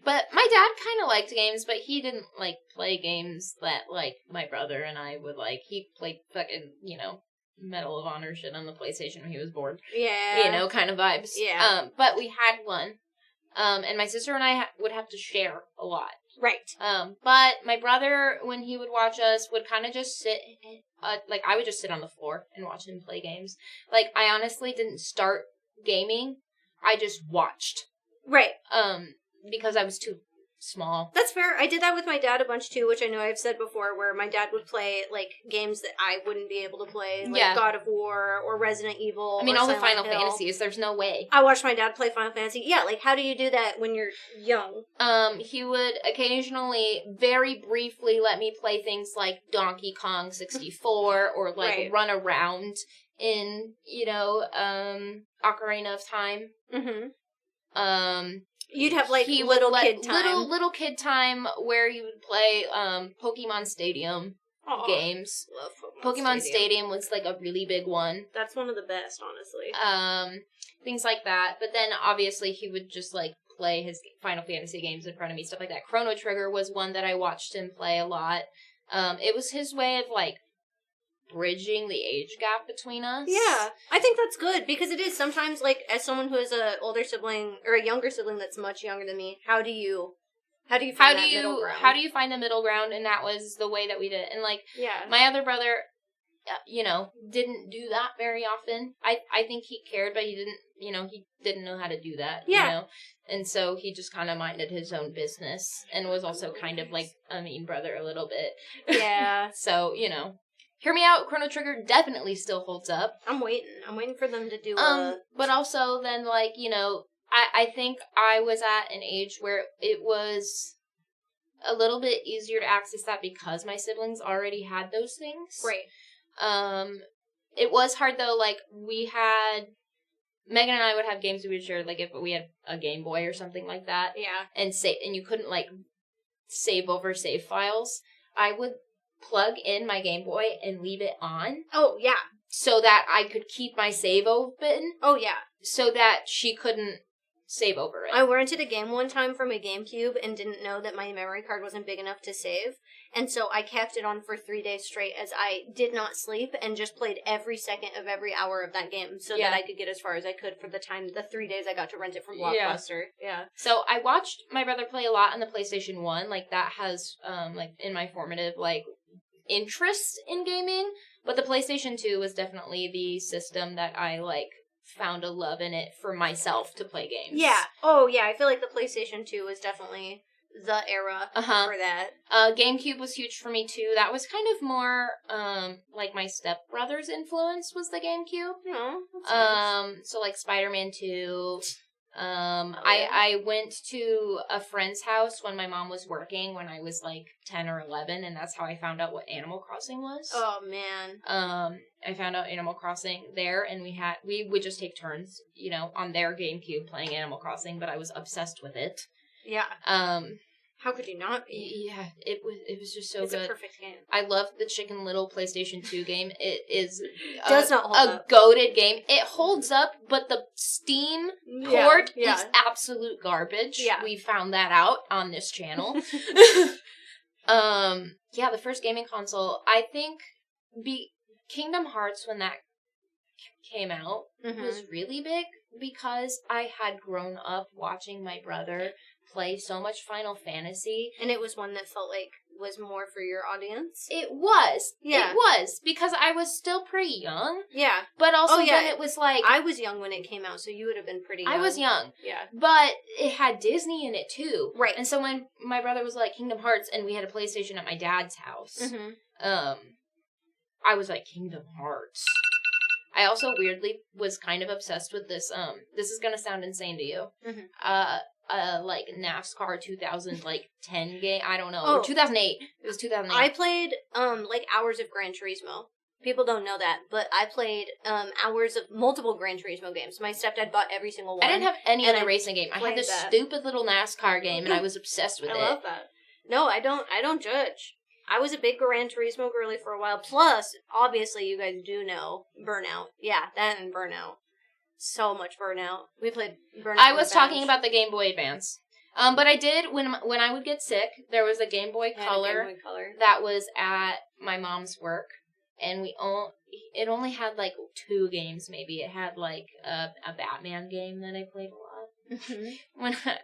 But my dad kind of liked games, but he didn't, like, play games that, like, my brother and I would like. He played fucking, you know, Medal of Honor shit on the PlayStation when he was bored. Yeah. You know, kind of vibes. Yeah. But we had one. And my sister and I would have to share a lot. Right. But my brother, when he would watch us, would kind of just sit, like, I would just sit on the floor and watch him play games. Like, I honestly didn't start gaming. I just watched. Right. Because I was too small. That's fair. I did that with my dad a bunch too, which I know I've said before, where my dad would play, like, games that I wouldn't be able to play, like God of War or Resident Evil. I mean, or all the Silent Final Hill. Fantasies, there's no way. I watched my dad play Final Fantasy. Yeah, like, how do you do that when you're young? He would occasionally, very briefly, let me play things like Donkey Kong 64, or, like, run around in, Ocarina of Time. Mm-hmm. You'd have, like, he little would kid time. Little kid time where he would play Pokemon Stadium games. Love Pokemon Stadium was, like, a really big one. That's one of the best, honestly. Things like that. But then, obviously, he would just, like, play his Final Fantasy games in front of me, stuff like that. Chrono Trigger was one that I watched him play a lot. It was his way of, like, bridging the age gap between us. Yeah, I think that's good, because it is sometimes, like, as someone who has a older sibling or a younger sibling that's much younger than me, how do you find that middle ground? How do you find the middle ground? And that was the way that we did it. And, like, my other brother, didn't do that very often. I think he cared, but he didn't know how to do that. Yeah. And so he just kind of minded his own business and was also kind of like a mean brother a little bit. Yeah. So, Hear Me Out, Chrono Trigger definitely still holds up. I'm waiting for them to do But also then, like, I think I was at an age where it was a little bit easier to access that because my siblings already had those things. Right. It was hard, though, like, Megan and I would have games we would share, like, if we had a Game Boy or something like that. Yeah. And you couldn't, like, save over save files. I would plug in my Game Boy and leave it on. Oh, yeah. So that I could keep my save open. Oh, yeah. So that she couldn't save over it. I rented a game one time from a GameCube and didn't know that my memory card wasn't big enough to save. And so I kept it on for 3 days straight as I did not sleep and just played every second of every hour of that game so that I could get as far as I could for the 3 days I got to rent it from Blockbuster. Yeah. So I watched my brother play a lot on the PlayStation 1. Like, that has, like, in my formative, like, interest in gaming. But the PlayStation 2 was definitely the system that I, like, found a love in it for myself to play games. Yeah. Oh, yeah. I feel like the PlayStation 2 was definitely the era for that. GameCube was huge for me, too. That was kind of more, like, my stepbrother's influence was the GameCube. Oh, that's nice. So, like, Spider-Man 2. I went to a friend's house when my mom was working when I was, like, 10 or 11, and that's how I found out what Animal Crossing was. Oh, man. I found out Animal Crossing there, and we would just take turns, on their GameCube playing Animal Crossing, but I was obsessed with it. Yeah. How could you not be? Yeah, it was just so good. It's a perfect game. I love the Chicken Little PlayStation 2 game. It is does not hold up. Goated game. It holds up, but the Steam port is absolute garbage. Yeah. We found that out on this channel. The first gaming console, I think Kingdom Hearts, when that came out, was really big because I had grown up watching my brother play so much Final Fantasy. And it was one that felt like was more for your audience? It was. Yeah. It was, because I was still pretty young. Yeah. But also then it was like... I was young when it came out, so you would have been pretty young. I was young. Yeah. But it had Disney in it, too. Right. And so when my brother was like, Kingdom Hearts, and we had a PlayStation at my dad's house, I was like, Kingdom Hearts. I also weirdly was kind of obsessed with this, this is gonna sound insane to you, like NASCAR 2010 game, I don't know, or 2008, it was 2008. I played, like hours of Gran Turismo. People don't know that, but I played, hours of multiple Gran Turismo games. My stepdad bought every single one. I didn't have any other racing game. I had this that. stupid little NASCAR game, and I was obsessed with it. I love that. No, I don't judge. I was a big Gran Turismo girly for a while. Plus, obviously, you guys do know Burnout. Yeah, that and Burnout. So much Burnout. We played Burnout. I was talking about the Game Boy Advance. But I did, when I would get sick, there was a Game Boy Color that was at my mom's work. And it only had, like, 2 games, maybe. It had, like, a Batman game that I played a lot.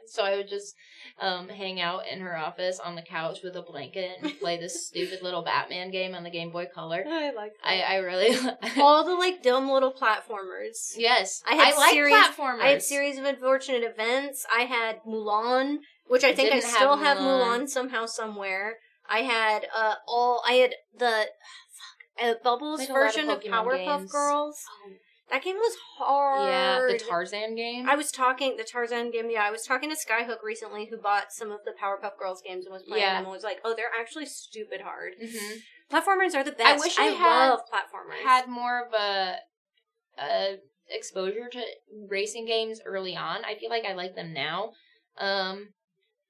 So I would just hang out in her office on the couch with a blanket and play this stupid little Batman game on the Game Boy Color. I like that. I really all the like dumb little platformers. Yes, I like platformers. I had Series of Unfortunate Events. I had Mulan, which I think I still have Mulan somehow somewhere. I had the Bubbles version of Powerpuff Girls. Oh. That game was hard. Yeah, the Tarzan game. The Tarzan game, yeah. I was talking to Skyhook recently who bought some of the Powerpuff Girls games and was playing them and was like, oh, they're actually stupid hard. Mm-hmm. Platformers are the best. I wish I love platformers. Had more of a exposure to racing games early on. I feel like I like them now.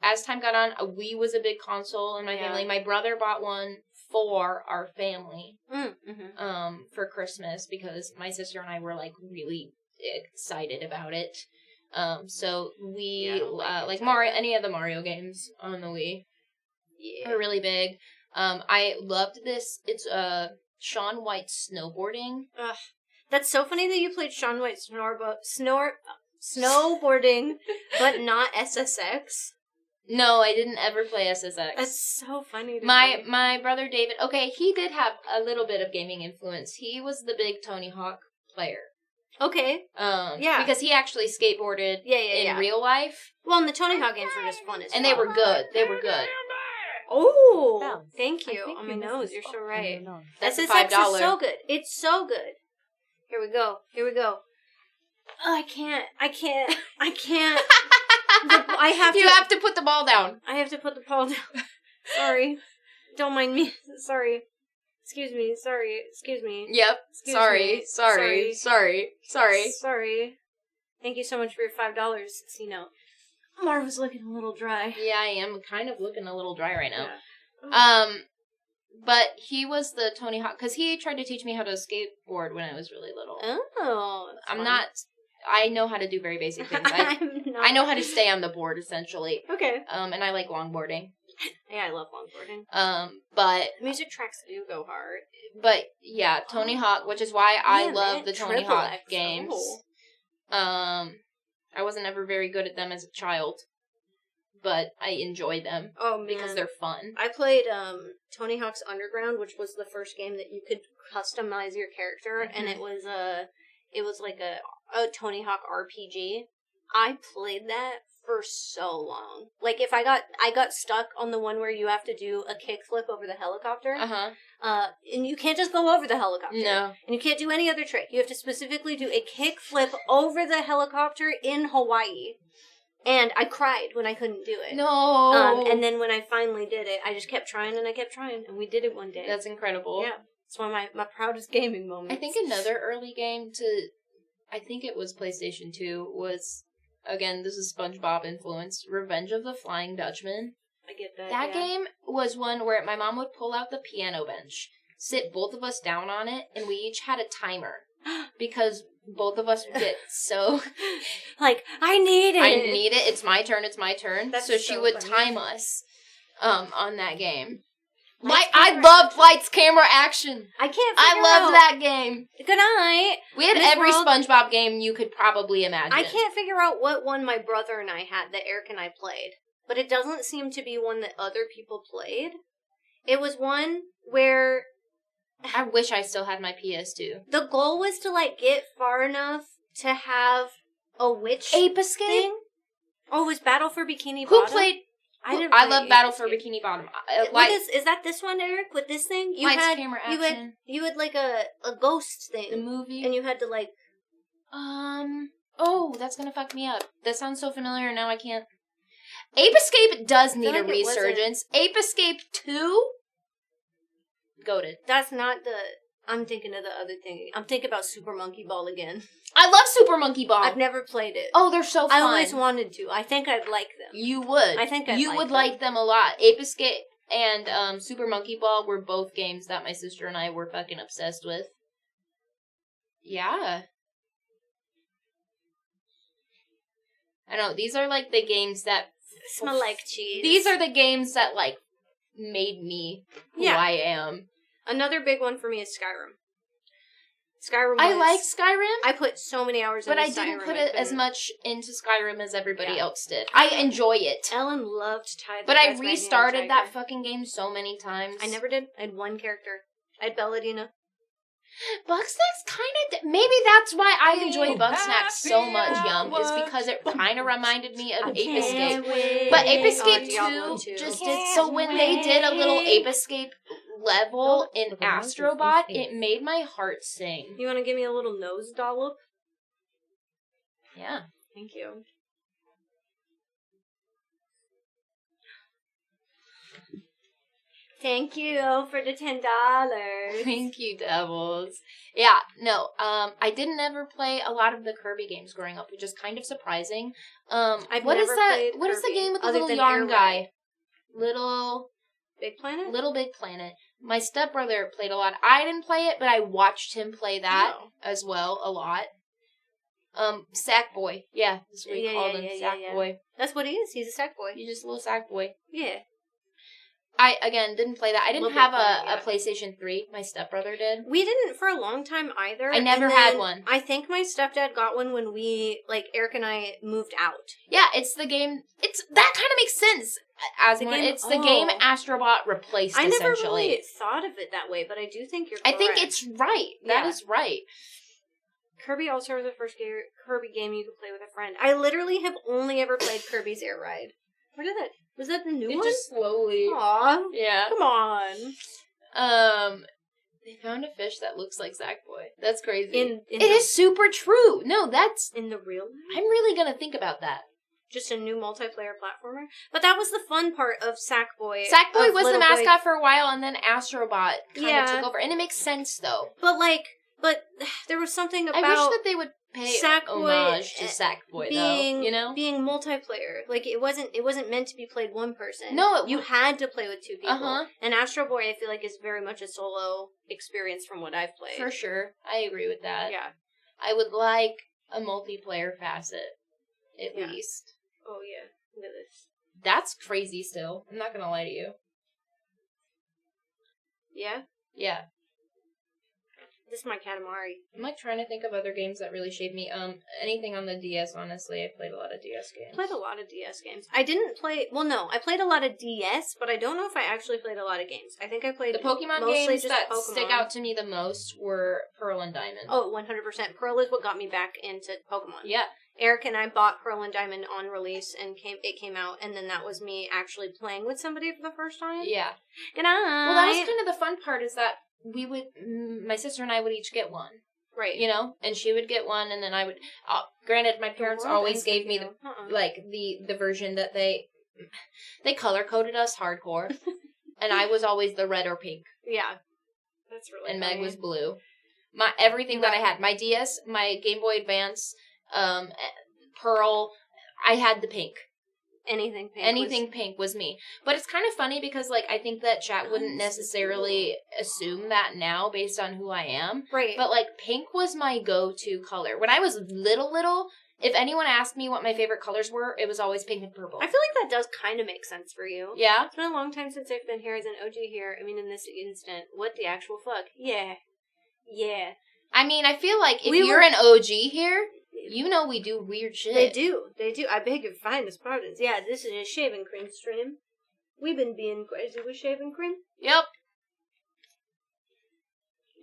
As time got on, a Wii was a big console in my family. My brother bought one for our family for Christmas because my sister and I were like really excited about it. So we like Mario, any of the Mario games on the Wii are really big. I loved this. It's Shaun White snowboarding. That's so funny that you played Shaun White snowboarding, but not SSX. No, I didn't ever play SSX. That's so funny to me. My brother David, okay, he did have a little bit of gaming influence. He was the big Tony Hawk player. Okay. Yeah. Because he actually skateboarded in real life. Well, and the Tony Hawk games were just fun as And they were good. They were good. Oh, thank you. On my nose, you're so right. That's SSX $5. is so good. It's so good. Here we go. Oh, I can't. You have to put the ball down. I have to put the ball down. Sorry. Don't mind me. Sorry. Excuse me. Sorry. Excuse me. Yep. Excuse me. Sorry. Thank you so much for your $5. You know, Marva's looking a little dry. Yeah, I am kind of looking a little dry right now. Yeah. But he was the Tony Hawk, because he tried to teach me how to skateboard when I was really little. Oh. I know how to do very basic things. I know how to stay on the board, essentially. Okay. And I like longboarding. Yeah, I love longboarding. But music tracks do go hard. But yeah, Tony Hawk, which is why I love the Tony Hawk games. I wasn't ever very good at them as a child, but I enjoy them. Oh, because they're fun. I played Tony Hawk's Underground, which was the first game that you could customize your character, and it was like a Tony Hawk RPG. I played that for so long. Like, if I got stuck on the one where you have to do a kickflip over the helicopter. And you can't just go over the helicopter. No. And you can't do any other trick. You have to specifically do a kickflip over the helicopter in Hawaii. And I cried when I couldn't do it. No. And then when I finally did it, I just kept trying, and we did it one day. That's incredible. Yeah. It's one of my proudest gaming moments. I think another early game I think it was PlayStation 2, was, again, this is SpongeBob influenced, Revenge of the Flying Dutchman. I get that. That game was one where my mom would pull out the piano bench, sit both of us down on it, and we each had a timer. Because both of us would get so... like, I need it. It's my turn. That's so she would funny. time us on that game. I loved Lights, Camera, Action. I loved that game. Good night. We had every SpongeBob game you could probably imagine. I can't figure out what one my brother and I had that Eric and I played. But it doesn't seem to be one that other people played. It was one where... I wish I still had my PS2. The goal was to, like, get far enough to have a witch Ape Escape? thing. Oh, it was Battle for Bikini Bottom? Who played... I love Battle for Bikini Bottom. Is that this one, Eric? With this thing? Camera, Action. You had like a ghost thing. The movie? And you had to like... Oh, that's gonna fuck me up. That sounds so familiar, now I can't... Ape Escape does need a resurgence. Ape Escape 2? Goated. That's not the... I'm thinking of the other thing. I'm thinking about Super Monkey Ball again. I love Super Monkey Ball. I've never played it. Oh, they're so fun. I always wanted to. I think I'd like them. You would. I think you would like them a lot. Ape Escape and Super Monkey Ball were both games that my sister and I were fucking obsessed with. Yeah. I know, these are like the games that... smell like cheese. These are the games that like made me who I am. Another big one for me is Skyrim. Skyrim. I like Skyrim. I put so many hours but into I didn't Skyrim, put it as much into Skyrim as everybody Yeah. else did. I enjoy it. Ellen loved Tide. But I restarted that fucking game so many times. I never did. I had one character. I had Belladina. Bugsnax kind of... Maybe that's why I enjoy Bugsnax so much, Yum, is because it kind of reminded me of Ape Escape. But Ape Escape 2 just did... So when they did a little Ape Escape level in Astrobot, it made my heart sing. You want to give me a little nose dollop? Yeah. Thank you. Thank you for the $10. Thank you, Devils. Yeah, no, I didn't ever play a lot of the Kirby games growing up, which is kind of surprising. What is that? What is the game with the little yarn guy? Little Big Planet? Little Big Planet. My stepbrother played a lot. I didn't play it, but I watched him play that as well a lot. Sackboy. Yeah, that's what we called him, Sackboy. That's what he is. He's a sack boy. He's just a little Sackboy. Yeah. I, again, didn't play that. I didn't Little have Big a PlayStation 3. My stepbrother did. We didn't for a long time either. I never had one. I think my stepdad got one when we, like, Eric and I moved out. Yeah, it's the game. That kind of makes sense. It's the game Astrobot replaced, I never essentially. really thought of it that way, but I do think you're I correct. think it's right. That is right. Kirby also was the first Kirby game you could play with a friend. I literally have only ever played Kirby's Air Ride. Where did that... Was that the new one? Just slowly. Aw. Yeah. Come on. They found a fish that looks like Sackboy. That's crazy. It is super true. No, that's... In the real life? I'm really gonna think about that. Just a new multiplayer platformer? But that was the fun part of Sackboy. Sackboy was the mascot for a while, and then Astrobot kind of took over. And it makes sense, though. But there was something about... I wish that they would pay Sackboy homage to Sackboy, though, you know? Being multiplayer. Like, it wasn't meant to be played one person. No. You had to play with two people. Uh-huh. And Astro Boy, I feel like, is very much a solo experience from what I've played. For sure. I agree with that. Yeah. I would like a multiplayer facet, at least. Oh, yeah. Look at this. That's crazy still. I'm not gonna lie to you. Yeah? Yeah. This is my Katamari. I'm like trying to think of other games that really shaped me. Anything on the DS, honestly. I played a lot of DS games. I played a lot of DS games. I didn't play... Well, no. I played a lot of DS, but I don't know if I actually played a lot of games. I think I played the Pokemon mostly games just that Pokemon. stick out to me the most were Pearl and Diamond. Oh, 100%. Pearl is what got me back into Pokemon. Yeah. Eric and I bought Pearl and Diamond on release, and it came out, and then that was me actually playing with somebody for the first time. Yeah. Good night. Well, that was kind of the fun part, is that my sister and I would each get one. Right. You know? And she would get one, and then I would... granted, my parents always gave me the version that they color-coded us hardcore. And I was always the red or pink. Yeah. That's really And funny. Meg was blue. Everything that I had. My DS, my Game Boy Advance, Pearl, I had the pink. Anything pink. Anything pink was me. But it's kind of funny because, like, I think that chat wouldn't necessarily assume that now based on who I am. Right. But, like, pink was my go-to color. When I was little, if anyone asked me what my favorite colors were, it was always pink and purple. I feel like that does kind of make sense for you. Yeah? It's been a long time since I've been here as an OG here. I mean, in this instant. What the actual fuck? Yeah. Yeah. I mean, I feel like if you're an OG here, you know we do weird shit. They do. I beg your finest pardons. Yeah, this is a shaving cream stream. We've been being crazy with shaving cream. Yep.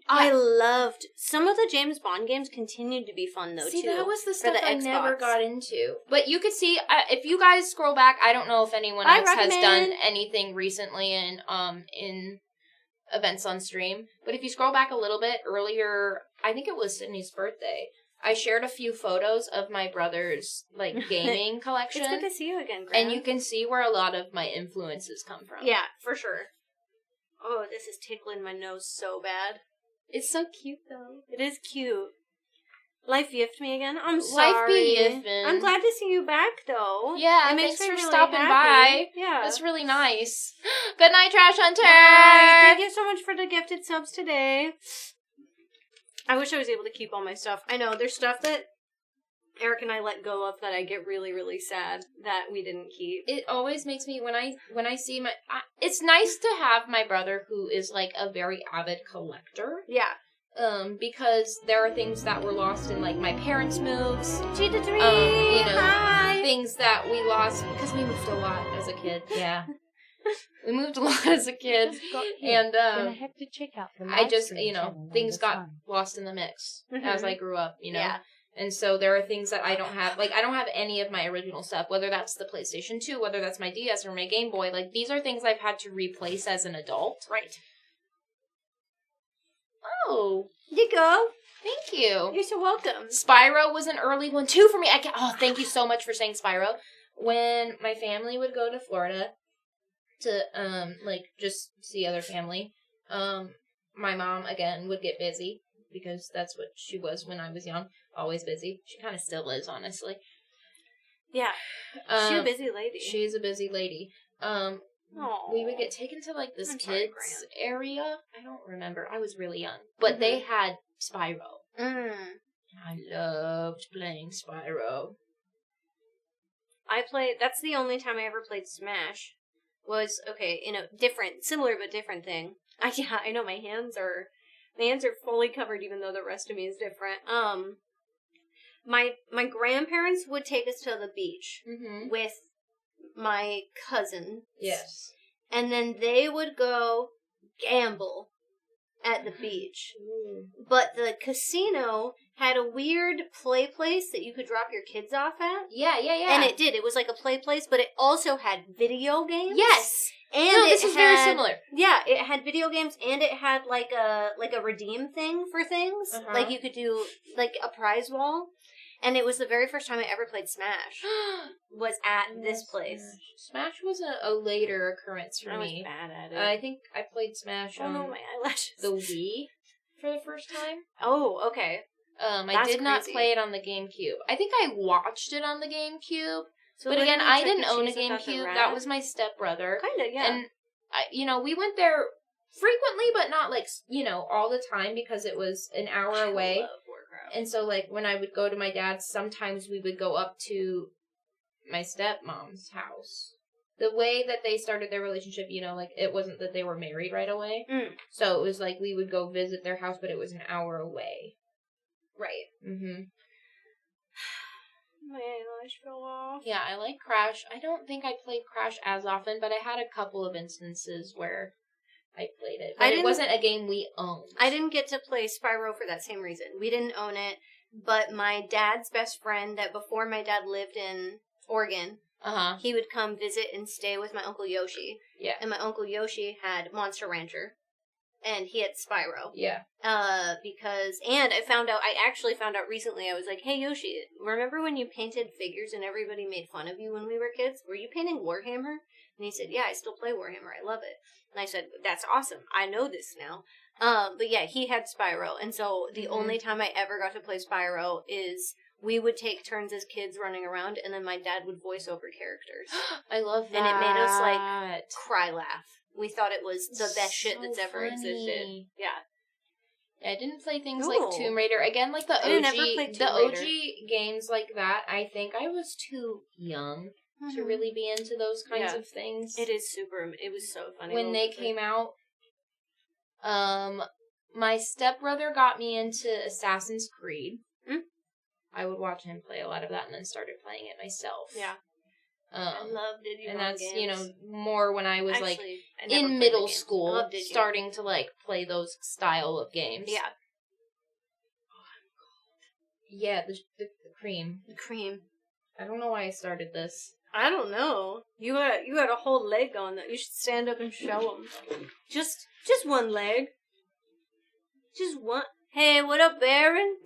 I loved... Some of the James Bond games continued to be fun, though, See, too. that was the stuff the I Xbox. never got into. But you could see, if you guys scroll back, I don't know if anyone else has done anything recently in events on stream, but if you scroll back a little bit earlier, I think it was Sydney's birthday, I shared a few photos of my brother's, like, gaming collection. It's good to see you again, Graham. And you can see where a lot of my influences come from. Yeah, for sure. Oh, this is tickling my nose so bad. It's so cute, though. It is cute. Life yiffed me again. I'm sorry. Life be yiffin'. I'm glad to see you back, though. Yeah, it makes thanks me for really stopping happy. by. Yeah. That's really nice. Good night, Trash Hunter! Bye. Thank you so much for the gifted subs today. I wish I was able to keep all my stuff. I know, there's stuff that Eric and I let go of that I get really, really sad that we didn't keep. It always makes me, when I see it's nice to have my brother who is, like, a very avid collector. Yeah. because there are things that were lost in, like, my parents' moves. Cheetah tree! You know, Hi! things that we lost because we moved a lot as a kid. Yeah. We moved a lot as a kid. And, Then I have to check out the I live just, stream you know, channel things on got this one. lost in the mix Mhm. as I grew up, you know? Yeah. And so there are things that I don't have. Like, I don't have any of my original stuff, whether that's the PlayStation 2, whether that's my DS or my Game Boy. Like, these are things I've had to replace as an adult. Right. Oh, You go. thank you. You're so welcome. Spyro was an early one, too, for me. Thank you so much for saying Spyro. When my family would go to Florida to, just see other family, my mom, again, would get busy, because that's what she was when I was young. Always busy. She kind of still is, honestly. Yeah. She's a busy lady. She's a busy lady. We would get taken to, like, this I'm sorry, kids area. I don't remember. I was really young. But they had Spyro. I loved playing Spyro. That's the only time I ever played Smash. Was, okay, in a similar but different thing. I know my hands are fully covered even though the rest of me is different. My grandparents would take us to the beach with my cousin. Yes. And then they would go gamble at the beach. But the casino had a weird play place that you could drop your kids off at. Yeah. And it did. It was like a play place, but it also had video games. Yes. And this is very similar. Yeah, it had video games and it had like a redeem thing for things. Like you could do like a prize wall. And it was the very first time I ever played Smash. Was at this place. Smash was a later occurrence for I was me. bad at it. I think I played Smash on my eyelashes. the Wii for the first time. Oh, okay. I That's did not crazy. play it on the GameCube. I think I watched it on the GameCube. So But again, literally I Chuck didn't E. own a Cheese without the GameCube. rat? That was my stepbrother. Kinda, yeah. And, we went there frequently, but not, like, all the time because it was an hour away. I love Warcraft. And so, like, when I would go to my dad's, sometimes we would go up to my stepmom's house. The way that they started their relationship, it wasn't that they were married right away. So it was like we would go visit their house, but it was an hour away. Right. Mm-hmm. My eyelash fell off. Yeah, I like Crash. I don't think I played Crash as often, but I had a couple of instances where I played it. But it wasn't a game we owned. I didn't get to play Spyro for that same reason. We didn't own it, but my dad's best friend that before my dad lived in Oregon, he would come visit and stay with my Uncle Yoshi. Yeah. And my Uncle Yoshi had Monster Rancher. And he had Spyro. Yeah. I actually found out recently, I was like, hey Yoshi, remember when you painted figures and everybody made fun of you when we were kids? Were you painting Warhammer? And he said, yeah, I still play Warhammer. I love it. And I said, that's awesome. I know this now. But yeah, he had Spyro. And so the only time I ever got to play Spyro is we would take turns as kids running around and then my dad would voice over characters. I love that. And it made us like cry laugh. We thought it was the best shit that's ever funny. existed. Yeah. I didn't play things Cool. like Tomb Raider. Again, like the I never played OG, Tomb the Raider. OG games like that, I think I was too young to really be into those kinds of things. It was so funny. When they came out, my stepbrother got me into Assassin's Creed. I would watch him play a lot of that and then started playing it myself. Yeah. I love Digimon and that's, games. more when I was, Actually, like, I never in played middle the games. I school, love Digimon. starting to, like, play those style of games. Yeah. Yeah, the cream. The cream. I don't know why I started this. I don't know. You had a whole leg on that. You should stand up and show them. Just one leg. Just one. Hey, what up, Baron?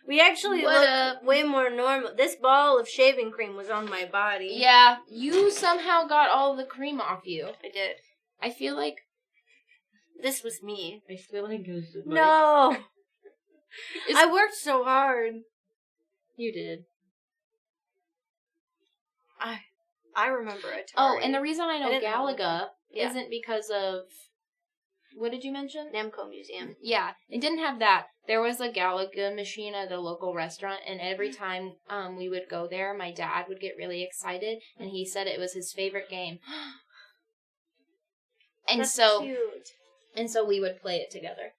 We actually look way more normal. This ball of shaving cream was on my body. Yeah, you somehow got all the cream off you. I did. I feel like this was me. I feel like it was No. I worked so hard. You did. I remember Atari. Oh, and the reason I know didn't know Galaga Yeah. isn't because of... What did you mention? Namco Museum. Yeah, it didn't have that. There was a Galaga machine at a local restaurant, and every time we would go there, my dad would get really excited, and he said it was his favorite game. And That's so, cute. and so we would play it together.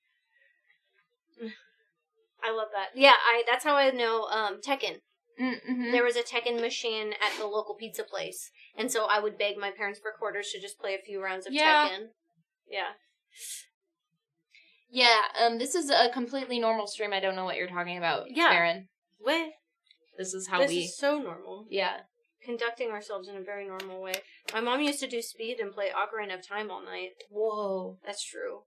I love that. Yeah, that's how I know Tekken. Mm-hmm. There was a Tekken machine at the local pizza place, and so I would beg my parents for quarters to just play a few rounds of Tekken. Yeah. Yeah, this is a completely normal stream. I don't know what you're talking about, Aaron. What? This is how This is so normal. Yeah. Conducting ourselves in a very normal way. My mom used to do speed and play Ocarina of Time all night. Whoa. That's true.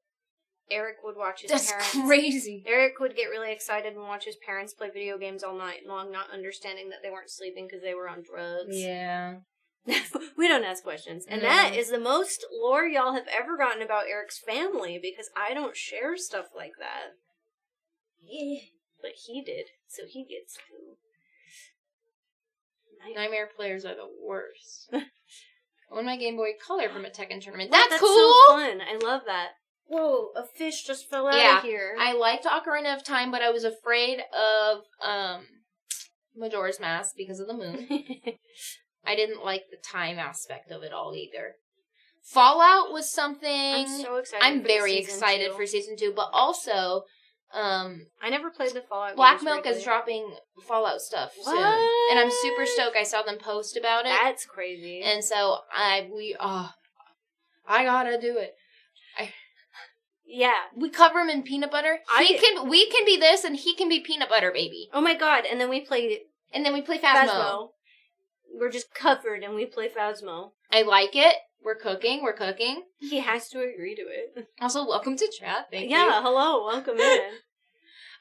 Eric would watch his That's parents. crazy. Eric would get really excited and watch his parents play video games all night long, not understanding that they weren't sleeping because they were on drugs. Yeah. We don't ask questions. And that is the most lore y'all have ever gotten about Eric's family, because I don't share stuff like that. Yeah. But he did, so he gets to. Nightmare players are the worst. I won my Game Boy Color from a Tekken tournament. That's cool! So fun. I love that. Whoa, a fish just fell out of here. I liked Ocarina of Time, but I was afraid of Majora's Mask because of the moon. I didn't like the time aspect of it all either. Fallout was something... I'm so excited. I'm very excited for Season 2, but also... I never played the Fallout Black games Milk regularly. is dropping Fallout stuff soon. What? And I'm super stoked. I saw them post about it. That's crazy. And so I gotta do it. Yeah. We cover him in peanut butter. We can be this and he can be peanut butter baby. Oh my god, and then we play Phasmo. We're just covered and we play Phasmo. I like it. We're cooking. He has to agree to it. Also, welcome to chat. Thank you. Yeah, hello, welcome in.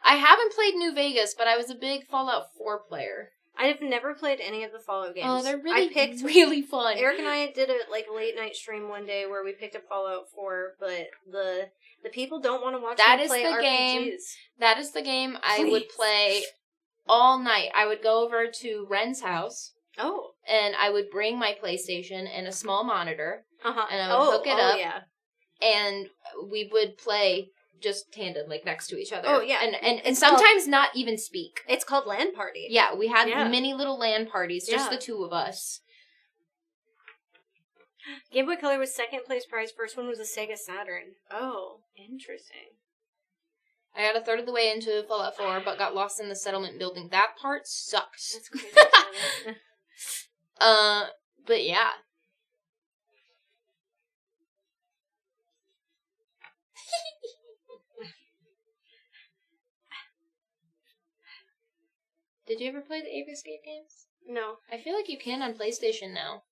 I haven't played New Vegas, but I was a big Fallout 4 player. I have never played any of the Fallout games. Oh, they're really fun. Eric and I did a late night stream one day where we picked up Fallout 4, but the people don't want to watch me play RPGs. That is the game I would play all night. I would go over to Ren's house. Oh. And I would bring my PlayStation and a small monitor. Uh-huh. And I would hook it up. Yeah. And we would play just handed, next to each other. Oh, yeah. And sometimes not even speak. It's called LAN Party. Yeah, we had mini little LAN parties, just the two of us. Game Boy Color was second place prize. First one was a Sega Saturn. Oh, interesting. I got a third of the way into Fallout 4, but got lost in the settlement building. That part sucks. That's crazy. But yeah. Did you ever play the Ape Escape games? No. I feel like you can on PlayStation now.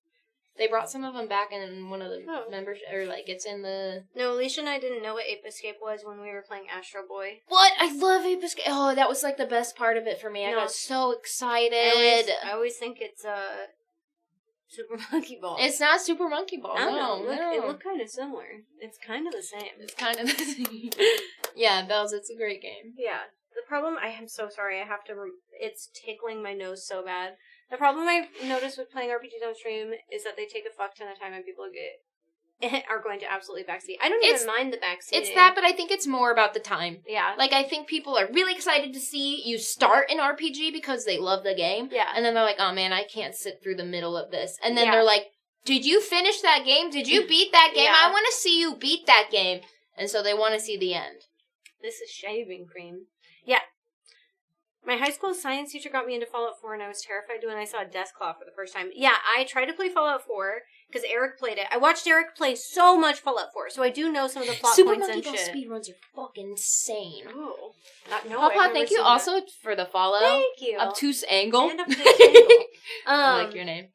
They brought some of them back in one of the members, or it's in the... No, Alicia and I didn't know what Ape Escape was when we were playing Astro Boy. What? I love Ape Escape. Oh, that was the best part of it for me. I got so excited. I always think it's Super Monkey Ball. It's not Super Monkey Ball. No. It looked kind of similar. It's kind of the same. Yeah, Bells, it's a great game. Yeah. The problem, I am so sorry, I have to, it's tickling my nose so bad. The problem I've noticed with playing RPGs on stream is that they take a fuck ton of time and people are going to absolutely backseat. I don't even mind the backseating. It's that, but I think it's more about the time. Yeah. I think people are really excited to see you start an RPG because they love the game. Yeah. And then they're like, oh man, I can't sit through the middle of this. And then they're like, did you finish that game? Did you beat that game? I want to see you beat that game. And so they want to see the end. This is shaving cream. Yeah. My high school science teacher got me into Fallout 4, and I was terrified when I saw a death claw for the first time. Yeah, I tried to play Fallout 4 because Eric played it. I watched Eric play so much Fallout 4, so I do know some of the plot points and shit. Super Monkey Ball speedruns are fucking insane. Oh. No, Papa, thank you also for the follow. Thank you. Obtuse Angle. And Obtuse Angle. I like your name.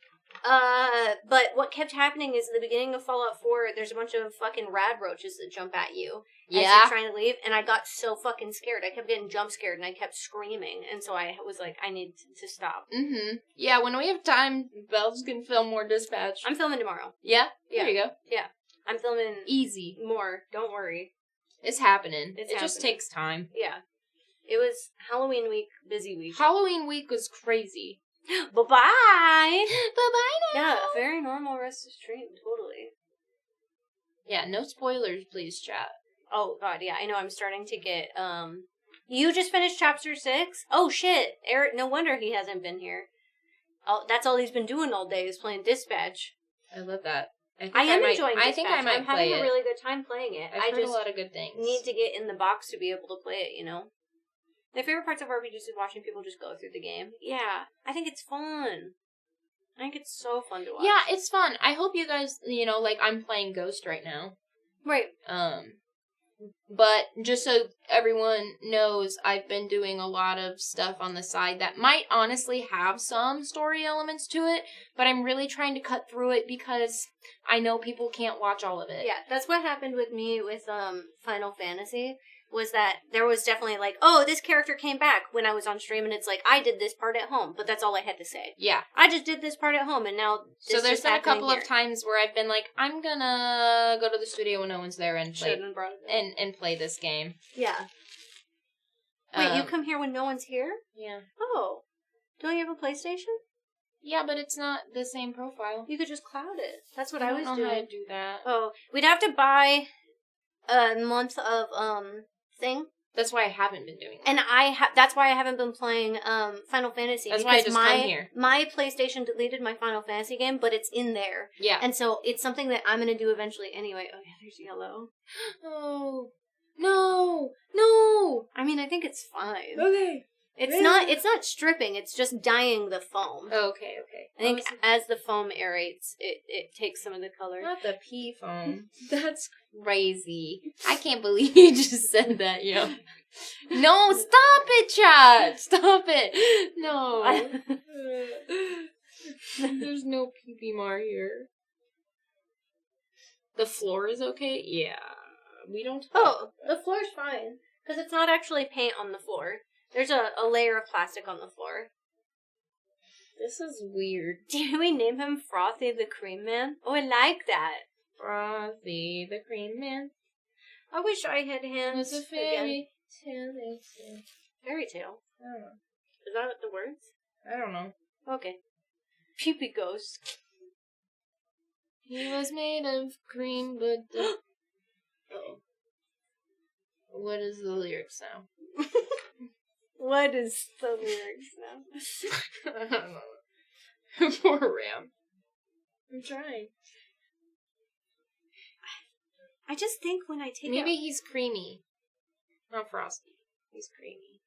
But what kept happening is at the beginning of Fallout 4, there's a bunch of fucking rad roaches that jump at you as you're trying to leave, and I got so fucking scared. I kept getting jump scared, and I kept screaming, and so I was like, I need to stop. Mm-hmm. Yeah, when we have time, Bells can film more Dispatch. I'm filming tomorrow. Yeah? There you go. Yeah. I'm filming... Easy. More. Don't worry. It's happening. It just takes time. Yeah. It was Halloween week, busy week. Halloween week was crazy. Bye-bye! Bye-bye now! Yeah, very normal rest of stream, totally. Yeah, no spoilers, please, chat. Oh, God, yeah, I know, I'm starting to get, You just finished chapter 6? Oh, shit! Eric, no wonder he hasn't been here. Oh, that's all he's been doing all day, is playing Dispatch. I love that. I am enjoying Dispatch. I think I might I'm play having it. a really good time playing it. I've I heard just a lot of good things. need to get in the box to be able to play it, you know? My favorite parts of RPGs is watching people just go through the game. Yeah, I think it's fun. I think it's so fun to watch. Yeah, it's fun. I hope you guys, like, I'm playing Ghost right now. Right. But just so everyone knows, I've been doing a lot of stuff on the side that might honestly have some story elements to it, but I'm really trying to cut through it because I know people can't watch all of it. Yeah, that's what happened with me with Final Fantasy, was that there was definitely like, oh, this character came back when I was on stream, and it's like, I did this part at home, but that's all I had to say. Yeah. I just did this part at home, and now this So there's is been a happening couple here. of times where I've been like, I'm gonna go to the studio when no one's there and play Shouldn't have brought it up. and play this game. Yeah. Wait, you come here when no one's here? Yeah. Oh. Don't you have a PlayStation? Yeah, but it's not the same profile. You could just cloud it. That's what I I don't was know doing. how to do that. Oh, we'd have to buy a month of thing. That's why I haven't been doing that. And that's why I haven't been playing Final Fantasy. That's why I just come here. My PlayStation deleted my Final Fantasy game, but it's in there. Yeah. And so it's something that I'm going to do eventually anyway. Oh yeah, there's yellow. Oh. No. I mean, I think it's fine. Okay. It's not stripping, it's just dyeing the foam. Okay. I think as the foam aerates, it takes some of the color. Not the pea foam. That's crazy. I can't believe you just said that, yo. No, stop it, Chad. Stop it. No. There's no pee mar here. The floor is okay? Yeah. We don't... Oh, the floor's fine. Because it's not actually paint on the floor. There's a layer of plastic on the floor. This is weird. Did we name him Frothy the Cream Man? Oh, I like that. Frothy the Cream Man. I wish I had hands. It's a fairy tale. Fairy tale? I don't know. Is that the words? I don't know. Okay. Peepee Ghost. He was made of cream, but the... Uh-oh. What is the lyrics now? What is the lyrics now? I don't know. Poor Ram. I'm trying. I just think when I take Maybe he's creamy. Not frosty. He's creamy.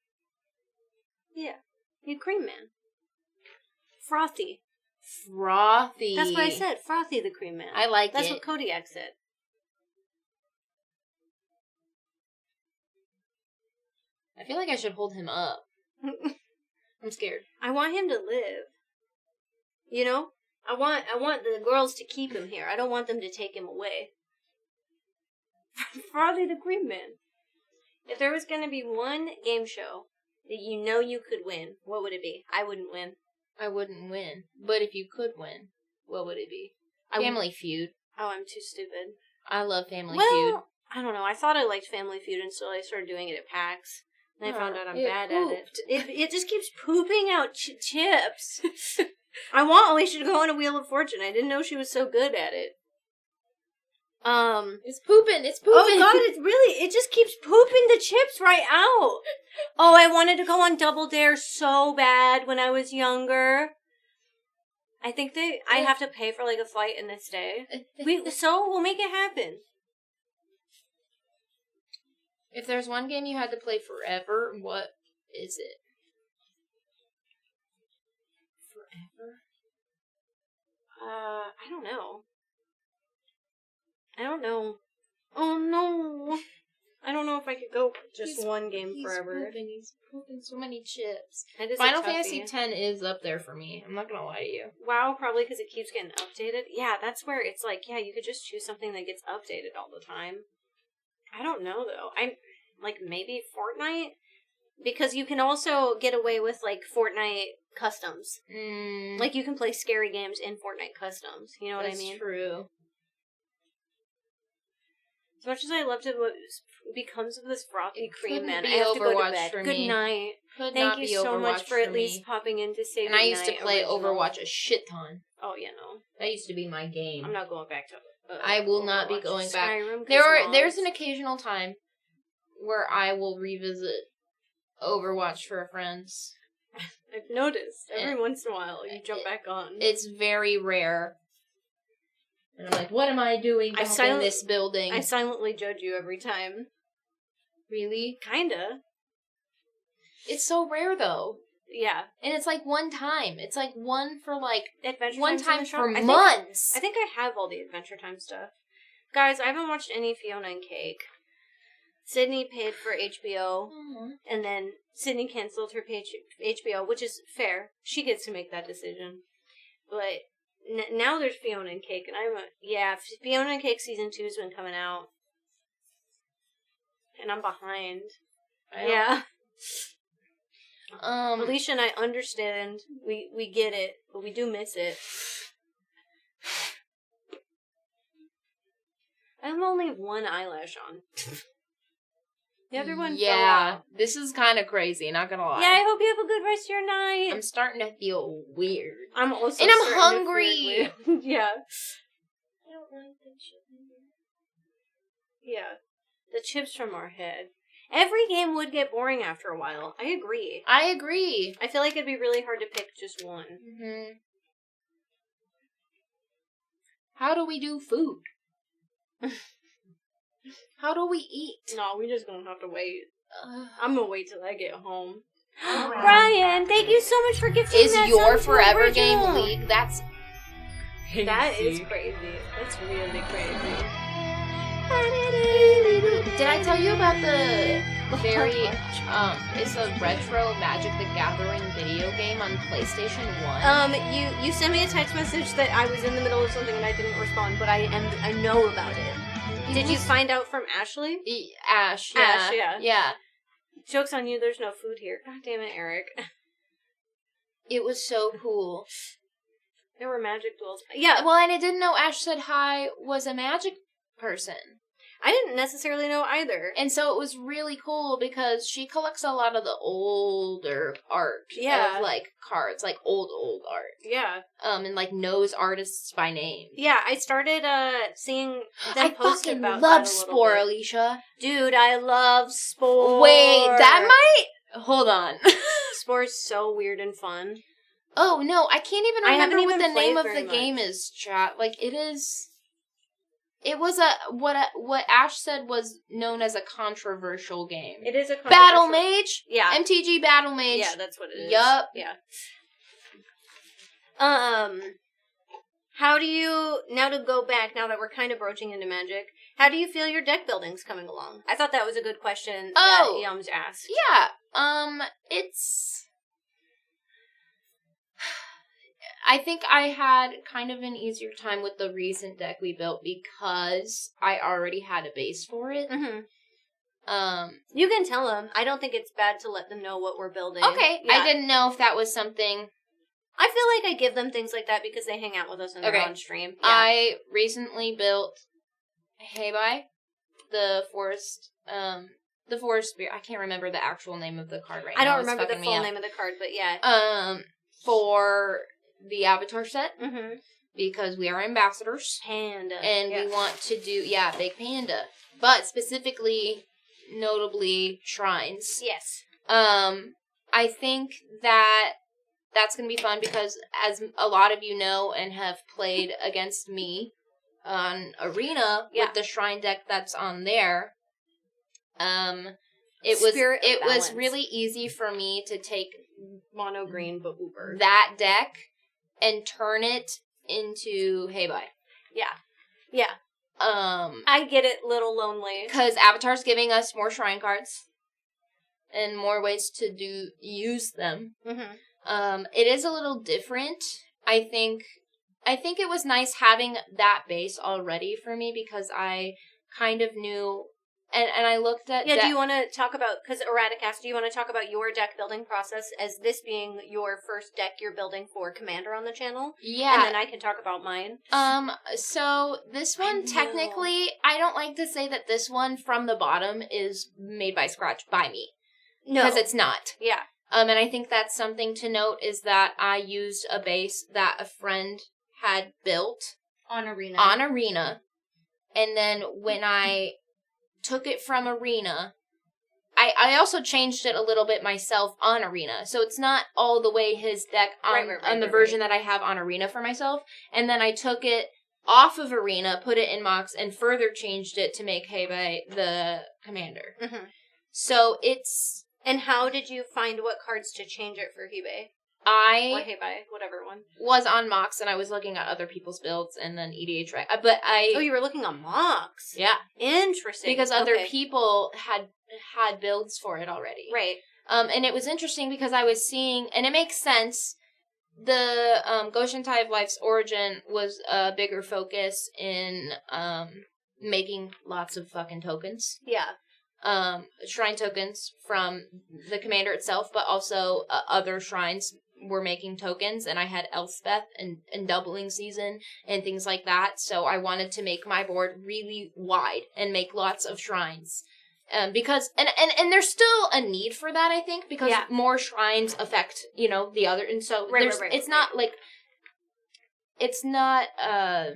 Yeah. You Cream Man. Frothy. Frothy. That's what I said. Frothy the Cream Man. I like That's it. what Kodiak said. I feel like I should hold him up. I'm scared. I want him to live. You know? I want the girls to keep him here. I don't want them to take him away. Frothy the Cream Man. If there was going to be one game show that you know you could win, what would it be? I wouldn't win. I wouldn't win. But if you could win, what would it be? Family Feud. Oh, I'm too stupid. I love Family Feud. Feud. I don't know. I thought I liked Family Feud until I started doing it at PAX. And I found out I'm bad at it. It just keeps pooping out chips. I want Alicia to go on a Wheel of Fortune. I didn't know she was so good at it. It's pooping. Oh god, it just keeps pooping the chips right out. Oh, I wanted to go on Double Dare so bad when I was younger. I think I have to pay for like a flight and a stay. We'll make it happen. If there's one game you had to play forever, what is it? Forever? I don't know. Oh no. I don't know if I could go just one game forever. He's pooping so many chips. It is Final Fantasy X is up there for me. I'm not gonna lie to you. WoW, probably because it keeps getting updated. Yeah, that's where it's like, yeah, you could just choose something that gets updated all the time. I don't know, though. Like, maybe Fortnite? Because you can also get away with, like, Fortnite customs. Like, you can play scary games in Fortnite customs. You know what I mean? That's true. As much as I loved it, what becomes of this Frothy Cream Man? I Be have to go to Overwatch bed. for Good me. night. Could Thank not you be so Overwatch much for at me. least popping in to say And I used to goodnight, play original. Overwatch a shit ton. Oh, yeah, no. That used to be my game. I'm not going back to I will not be Overwatch. going back. Skyrim, There's an occasional time where I will revisit Overwatch for friends. I've noticed. Every once in a while, you jump back on. It's very rare. And I'm like, what am I doing back in this building? I silently judge you every time. Really? Kinda. It's so rare, though. Yeah. And it's like one time. It's like one for like... Adventure one Time's in time the for shop. months. I think I have all the Adventure Time stuff. Guys, I haven't watched any Fiona and Cake. Sydney paid for HBO, and then Sydney canceled her HBO, which is fair. She gets to make that decision. But now there's Fiona and Cake, and Fiona and Cake season 2's been coming out, and I'm behind. Yeah. Alicia and I understand. We get it, but we do miss it. I only have one eyelash on. The other one fell out. This is kind of crazy, not gonna lie. Yeah, I hope you have a good rest of your night. I'm starting to feel weird. I'm also and I'm hungry. Yeah. I don't like the chips. Yeah. The chips from our head. Every game would get boring after a while. I agree. I feel like it'd be really hard to pick just one. Mm-hmm. How do we do food? How do we eat? No, we just gonna have to wait. I'm gonna wait till I get home. Brian, thank you so much for gifting Is that your song to Forever original. Game League? That is crazy. That's really crazy. Did I tell you about the very it's a retro Magic the Gathering video game on PlayStation 1? You sent me a text message that I was in the middle of something and I didn't respond, but I know about it. Did you find out from Ashley? Ash, yeah. Yeah. Joke's on you, there's no food here. God damn it, Eric. It was so cool. There were magic duels. Yeah. Well, and I didn't know Ash Said Hi was a magic person. I didn't necessarily know either. And so it was really cool because she collects a lot of the older art of, like, cards, like old art. Yeah. And, like, knows artists by name. Yeah, I started seeing them post about love that Spore, Alicia. Dude, I love Spore. Wait, that might... Hold on. Spore's so weird and fun. Oh, no, I can't even remember what the name of the much. game is, chat. Like, it is... It was what Ash said was known as a controversial game. It is a controversial... Battle Mage? Yeah. MTG Battle Mage. Yeah, that's what it is. Yup. Yeah. How do you, now to go back, now that we're kind of broaching into Magic, how do you feel your deck building's coming along? I thought that was a good question that Yums asked. Yeah. It's... I think I had kind of an easier time with the recent deck we built because I already had a base for it. Mm-hmm. You can tell them. I don't think it's bad to let them know what we're building. Okay. Yeah. I didn't know if that was something... I feel like I give them things like that because they hang out with us and they're on stream. Yeah. I recently built Heibai, the forest spirit. I can't remember the actual name of the card right now. I don't remember the full name of the card, but yeah. For the Avatar set, mm-hmm. because we are ambassadors. Panda. And we want to do, big panda. But specifically, notably, shrines. Yes. I think that's going to be fun because, as a lot of you know and have played against me on Arena with the shrine deck that's on there, it was really easy for me to take mono green but Uber that deck and turn it into Heibai. Yeah. Yeah. I get it, Little Lonely. Because Avatar's giving us more shrine cards and more ways to use them. Mm-hmm. It is a little different. I think it was nice having that base already for me because I kind of knew, and I looked at... Yeah, do you want to talk about, because Erratic asked, do you want to talk about your deck building process as this being your first deck you're building for Commander on the channel? Yeah. And then I can talk about mine. So this one, technically, I don't like to say that this one from the bottom is made by scratch by me. No. Because it's not. Yeah. And I think that's something to note is that I used a base that a friend had built. On Arena. And then when I took it from Arena, I also changed it a little bit myself on Arena. So it's not all the way his deck on the version that I have on Arena for myself. And then I took it off of Arena, put it in Mox, and further changed it to make Heibai the commander. Mm-hmm. So it's... And how did you find what cards to change it for Heibai? Or I Heibai, whatever one. was on Mox, and I was looking at other people's builds, and then EDH, right? But I... Oh, you were looking on Mox. Yeah. Interesting. Because other Okay. people had builds for it already. Right. And it was interesting because I was seeing, and it makes sense, the Goshentai of Life's origin was a bigger focus in making lots of fucking tokens. Yeah. Shrine tokens from the commander itself, but also other shrines were making tokens, and I had Elspeth and doubling season and things like that, so I wanted to make my board really wide and make lots of shrines. Because and there's still a need for that, I think, because more shrines affect, the other, and so it's not like, it's not I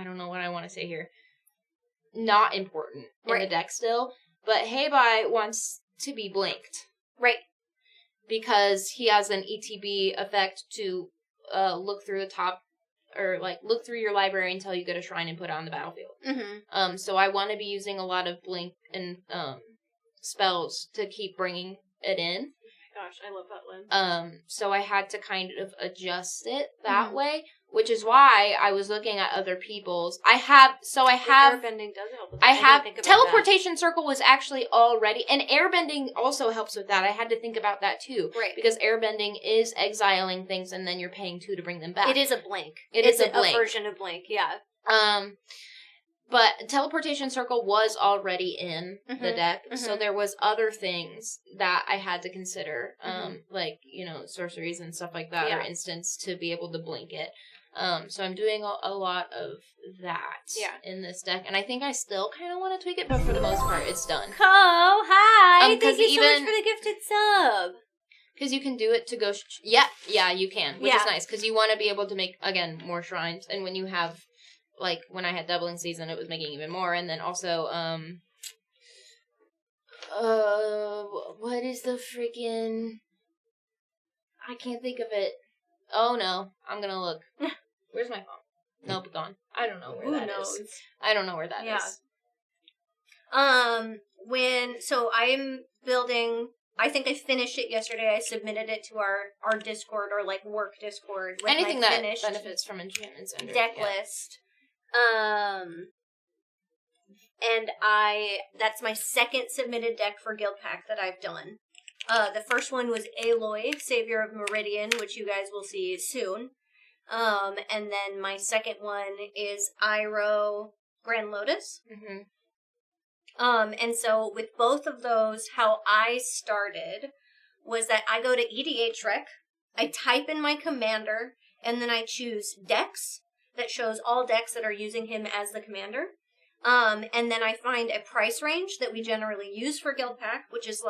don't know what I want to say here, not important in the deck still, but Heibai wants to be blinked. Right. Because he has an ETB effect to look through the top, or look through your library until you get a shrine and put it on the battlefield. Mm-hmm. So I want to be using a lot of blink and spells to keep bringing it in. Gosh, I love that one. So I had to kind of adjust it that way, which is why I was looking at other people's. Airbending does help with that. I have didn't think about teleportation circle was actually already, and airbending also helps with that. I had to think about that too, right? Because airbending is exiling things, and then you're paying 2 to bring them back. It is a blink. It's a version of blink. Yeah. But teleportation circle was already in the deck, so there was other things that I had to consider, like sorceries and stuff like that, or instants to be able to blink it. So I'm doing a lot of that in this deck, and I think I still kind of want to tweak it, but for the most part, it's done. Oh, hi! Thank you so much even- for the gifted sub. Because you can do it to go... Yeah, you can, which is nice, because you want to be able to make, again, more shrines, and when you have, when I had doubling season, it was making even more, and then also, what is the freaking... I can't think of it. Oh, no. I'm gonna look. Where's my phone? Nope, gone. I don't know where that is. I don't know where that is. So I'm building... I think I finished it yesterday. I submitted it to our Discord, or work Discord. With Anything my that finished benefits from enchantments under deck list. And that's my second submitted deck for Guild Pack that I've done. The first one was Aloy, Savior of Meridian, which you guys will see soon. And then my second one is Iroh, Grand Lotus. And so with both of those, how I started was that I go to EDH Rec, I type in my commander, and then I choose decks that shows all decks that are using him as the commander. And then I find a price range that we generally use for Guild Pack, which is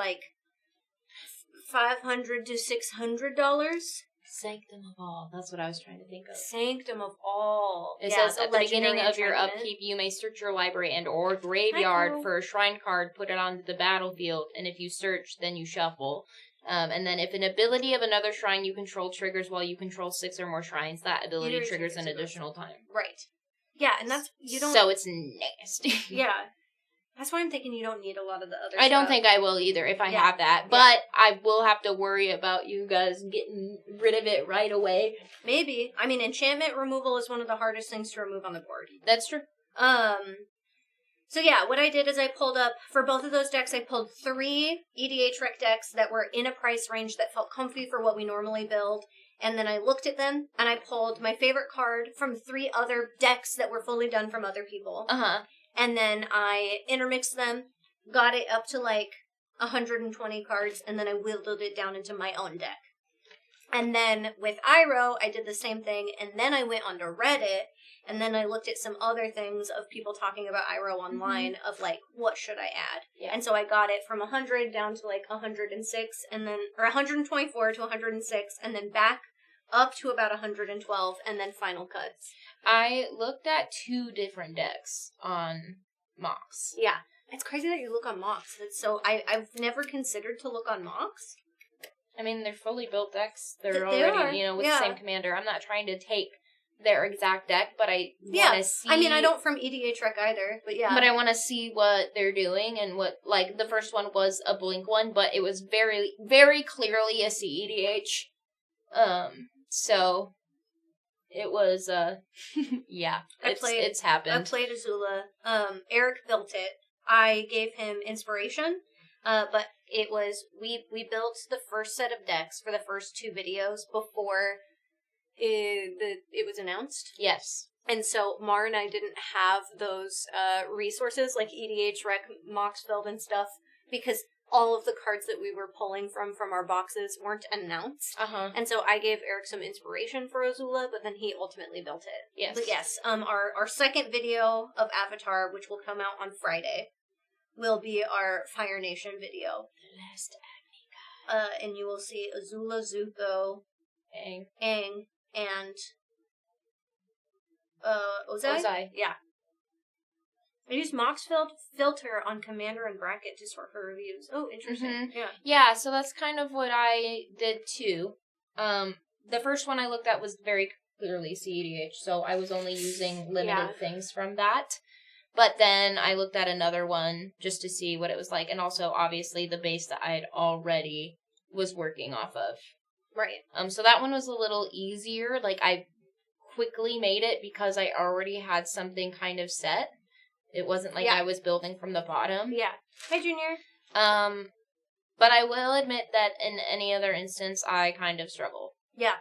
$500 to $600. Sanctum of All. That's what I was trying to think of. Sanctum of All. It says at the beginning of your upkeep, you may search your library and or graveyard for a shrine card, put it onto the battlefield, and if you search, then you shuffle. And then if an ability of another shrine you control triggers while you control 6 or more shrines, that ability triggers an additional time. Right. Yeah, and that's... So it's nasty. Yeah. That's why I'm thinking you don't need a lot of the other I don't stuff. think I will either if I have that. But I will have to worry about you guys getting rid of it right away. Maybe. I mean, enchantment removal is one of the hardest things to remove on the board. That's true. So yeah, what I did is I pulled up, for both of those decks, I pulled 3 EDH Rec decks that were in a price range that felt comfy for what we normally build. And then I looked at them, and I pulled my favorite card from 3 other decks that were fully done from other people. And then I intermixed them, got it up to 120 cards, and then I whittled it down into my own deck. And then with Iroh, I did the same thing, and then I went onto Reddit, and then I looked at some other things of people talking about Iroh online of what should I add? And so I got it from 100 down to 106, and then, or 124 to 106, and then back up to about 112, and then final cuts. I looked at 2 different decks on Mox. Yeah. It's crazy that you look on Mox. I've never considered to look on Mox. I mean, they're fully built decks. They're already, with the same commander. I'm not trying to take their exact deck, but I want to see. I mean, I don't from EDH Rec either, but yeah. But I want to see what they're doing and what, like, the first one was a Blink one, but it was very, very clearly a CEDH. So it was, yeah, it's happened. I played Azula. Eric built it. I gave him inspiration, but it was, we built the first set of decks for the first 2 videos before it was announced. Yes. And so Mar and I didn't have those resources like EDH Rec, Moxfield and stuff because all of the cards that we were pulling from our boxes weren't announced. And so I gave Eric some inspiration for Azula, but then he ultimately built it. Yes. But yes, our second video of Avatar, which will come out on Friday, will be our Fire Nation video. Last Agni. And you will see Azula, Zuko, Aang, and Ozai? Yeah. I used Moxfield filter on Commander and Bracket to sort her reviews. Oh, interesting. Yeah. Yeah, so that's kind of what I did too. The first one I looked at was very clearly CEDH, so I was only using limited things from that. But then I looked at another one just to see what it was like, and also obviously the base that I had already was working off of. Right. So that one was a little easier. Like, I quickly made it because I already had something kind of set. It wasn't like I was building from the bottom. Yeah. Hi, Junior. But I will admit that in any other instance, I kind of struggle. Yeah.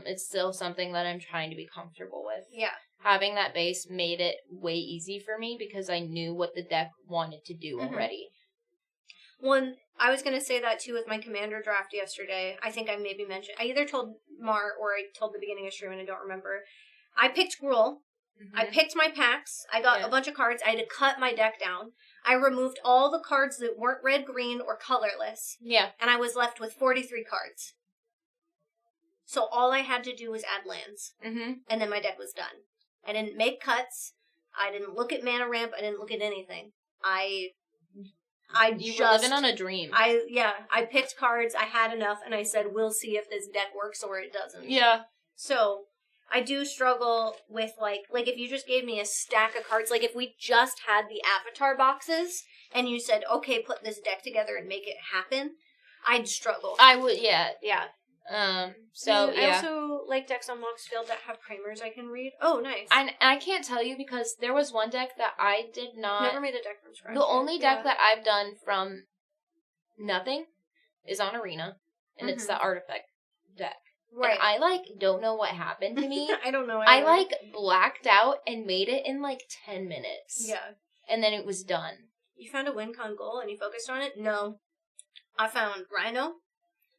It's still something that I'm trying to be comfortable with. Yeah. Having that base made it way easy for me because I knew what the deck wanted to do already. I was going to say that too with my Commander draft yesterday. I think I maybe mentioned, I either told Mar or I told the beginning of stream and I don't remember. I picked Gruul. I picked my packs. I got a bunch of cards. I had to cut my deck down. I removed all the cards that weren't red, green, or colorless. Yeah. And I was left with 43 cards. So all I had to do was add lands. And then my deck was done. I didn't make cuts. I didn't look at mana ramp. I didn't look at anything. You were living on a dream. I picked cards. I had enough, and I said, we'll see if this deck works or it doesn't. Yeah. So I do struggle with, like if you just gave me a stack of cards, like if we just had the Avatar boxes, and you said, okay, put this deck together and make it happen, I'd struggle. I would, yeah. Yeah. I also like decks on Moxfield that have Kramers I can read. Oh, nice. I can't tell you because there was one deck that I did not... Never made a deck from scratch. The only deck that I've done from nothing is on Arena, and it's the Artifact deck. Right. And I, don't know what happened to me. I don't know either. I, blacked out and made it in, 10 minutes. Yeah. And then it was done. You found a WinCon goal and you focused on it? No. I found Rhino.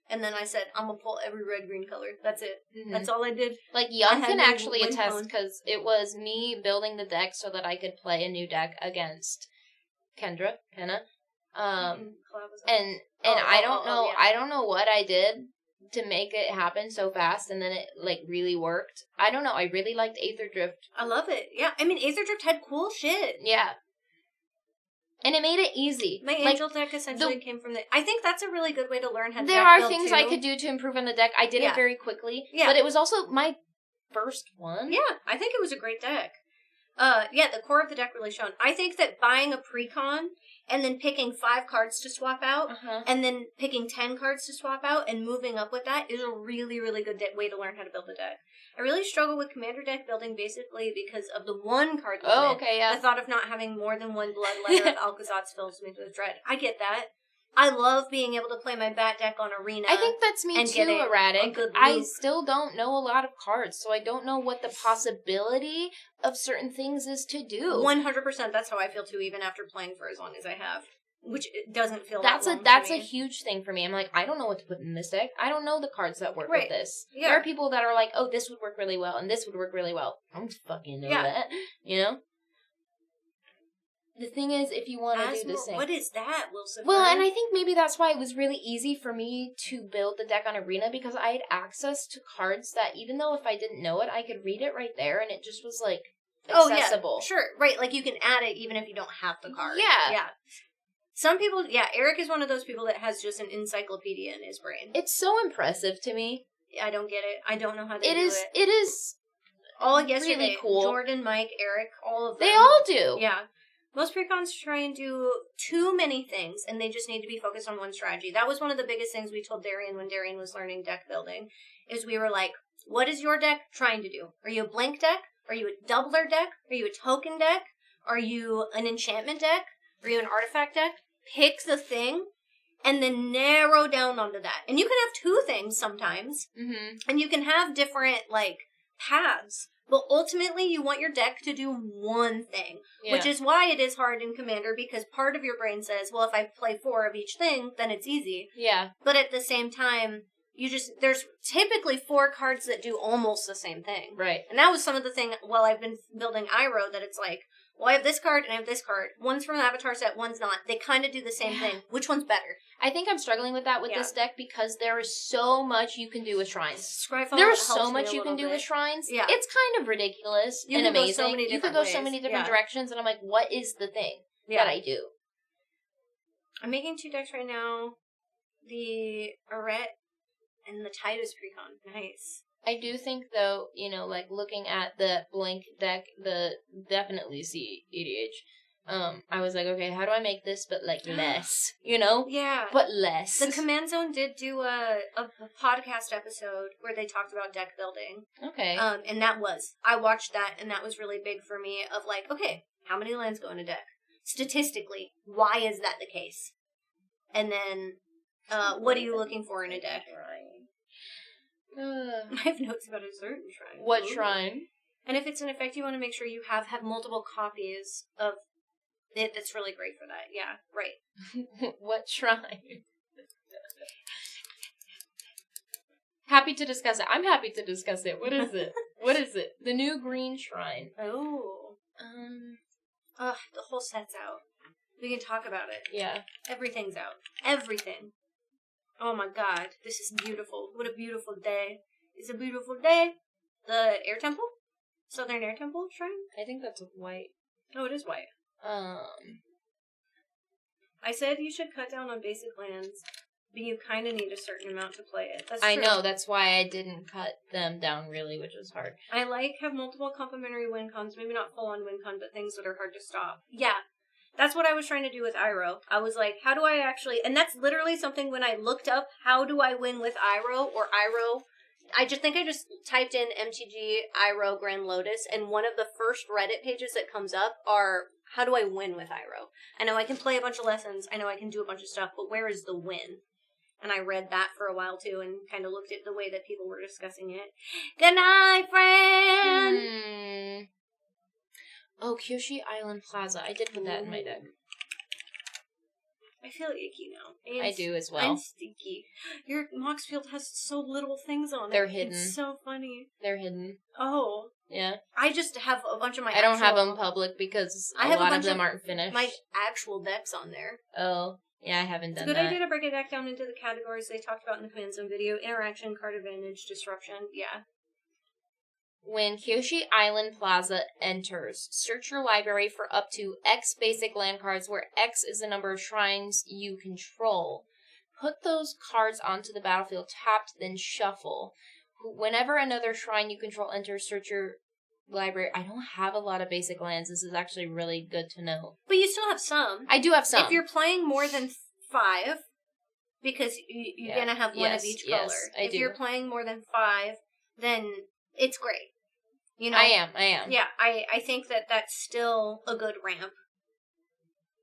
And then I said, I'm going to pull every red-green color. That's it. That's all I did. Young can actually attest, because it was me building the deck so that I could play a new deck against Kenna. And I don't know what I did to make it happen so fast, and then it, really worked. I don't know. I really liked Aether Drift. I love it. Yeah. I mean, Aether Drift had cool shit. Yeah. And it made it easy. My Angel deck essentially came from I think that's a really good way to learn how to There are things I could do to improve on the deck. I did it very quickly. Yeah. But it was also my first one. Yeah. I think it was a great deck. The core of the deck really shone. I think that buying a pre-con and then picking 5 cards to swap out and then picking 10 cards to swap out and moving up with that is a really, really good way to learn how to build a deck. I really struggle with Commander deck building basically because of the one card limit. Oh, okay, yeah. The thought of not having more than one Bloodletter of Alcazat's fills me with dread. I get that. I love being able to play my bat deck on Arena. I think that's me too, Erratic. I still don't know a lot of cards, so I don't know what the possibility of certain things is to do. 100%. That's how I feel too, even after playing for as long as I have. Which doesn't feel that's that long that's to me. A huge thing for me. I'm like, I don't know what to put in this deck. I don't know the cards that work with this. Yeah. There are people that are like, oh, this would work really well, and this would work really well. I don't fucking know that. You know? The thing is, if you want to do this thing... What is that, Wilson? Well, and I think maybe that's why it was really easy for me to build the deck on Arena, because I had access to cards that, even though if I didn't know it, I could read it right there, and it just was, accessible. Oh, yeah, sure. Right, you can add it even if you don't have the card. Yeah. Yeah. Some people, Eric is one of those people that has just an encyclopedia in his brain. It's so impressive to me. I don't get it. I don't know how they do it. It is all yesterday. Really cool. Jordan, Mike, Eric, all of them. They all do. Yeah. Most precons try and do too many things, and they just need to be focused on one strategy. That was one of the biggest things we told Darian when Darian was learning deck building, is we were like, what is your deck trying to do? Are you a blank deck? Are you a doubler deck? Are you a token deck? Are you an enchantment deck? Are you an artifact deck? Pick the thing, and then narrow down onto that. And you can have two things sometimes, and you can have different, like, paths. But ultimately, you want your deck to do one thing, which is why it is hard in Commander, because part of your brain says, well, if I play 4 of each thing, then it's easy. Yeah. But at the same time, there's typically 4 cards that do almost the same thing. Right. And that was some of the thing while I've been building Iroh, that it's like, well, I have this card and I have this card. One's from the Avatar set, one's not. They kind of do the same thing. Which one's better? I think I'm struggling with that with this deck because there is so much you can do with shrines. Scryfall There's so helps me much a you can little do with bit. shrines. Yeah. It's kind of ridiculous You and can go amazing. so many You could different go so ways. many different Yeah. directions, and I'm like, what is the thing that I do? I'm making 2 decks right now. The Arret and the Titus Precon. Nice. I do think, though, you know, like, looking at the blank deck, definitely see EDH. I was like, okay, how do I make this, but, like, less, you know? Yeah. But less. The Command Zone did do a podcast episode where they talked about deck building. Okay. And I watched that, and that was really big for me of like, okay, how many lands go in a deck? Statistically, why is that the case? And then, what are you looking for in a deck? I have notes about a certain shrine. What shrine? And if it's an effect, you want to make sure you have multiple copies of it. That's really great for that. Yeah, right. What shrine? Happy to discuss it. I'm happy to discuss it. What is it? What is it? The new green shrine. Oh. The whole set's out. We can talk about it. Yeah. Everything's out. Everything. Oh my god. This is beautiful. What a beautiful day. It's a beautiful day. The Air Temple? Southern Air Temple shrine? I think that's white. Oh, it is white. I said you should cut down on basic lands, but you kind of need a certain amount to play it. That's true. I know, that's why I didn't cut them down really, which was hard. I have multiple complementary win cons, maybe not full on win con, but things that are hard to stop. Yeah. That's what I was trying to do with Iroh. I was like, how do I actually, and that's literally something when I looked up, how do I win with Iroh or Iroh, I just typed in MTG Iroh Grand Lotus, and one of the first Reddit pages that comes up are, how do I win with Iroh? I know I can play a bunch of lessons, I know I can do a bunch of stuff, but where is the win? And I read that for a while too, and kind of looked at the way that people were discussing it. Good night, friend! Oh, Kyoshi Island Plaza. I did put that in my deck. I feel icky now. And I do as well. I'm sticky. Your Mox Field has so little things on it. They're hidden. It's so funny. They're hidden. Oh. Yeah. I just have a bunch of my I don't have them public because a lot of them aren't finished. My actual decks on there. Oh. Yeah, I haven't done that. It's a good idea to break a deck down into the categories they talked about in the Command Zone video. Interaction, card advantage, disruption. Yeah. When Kyoshi Island Plaza enters, search your library for up to X basic land cards, where X is the number of shrines you control. Put those cards onto the battlefield tapped, then shuffle. Whenever another shrine you control enters, search your library. I don't have a lot of basic lands. This is actually really good to know. But you still have some. I do have some. If you're playing more than 5, because you're going to have one of each color. If you're playing more than 5, then it's great. You know, I am. Yeah, I think that's still a good ramp.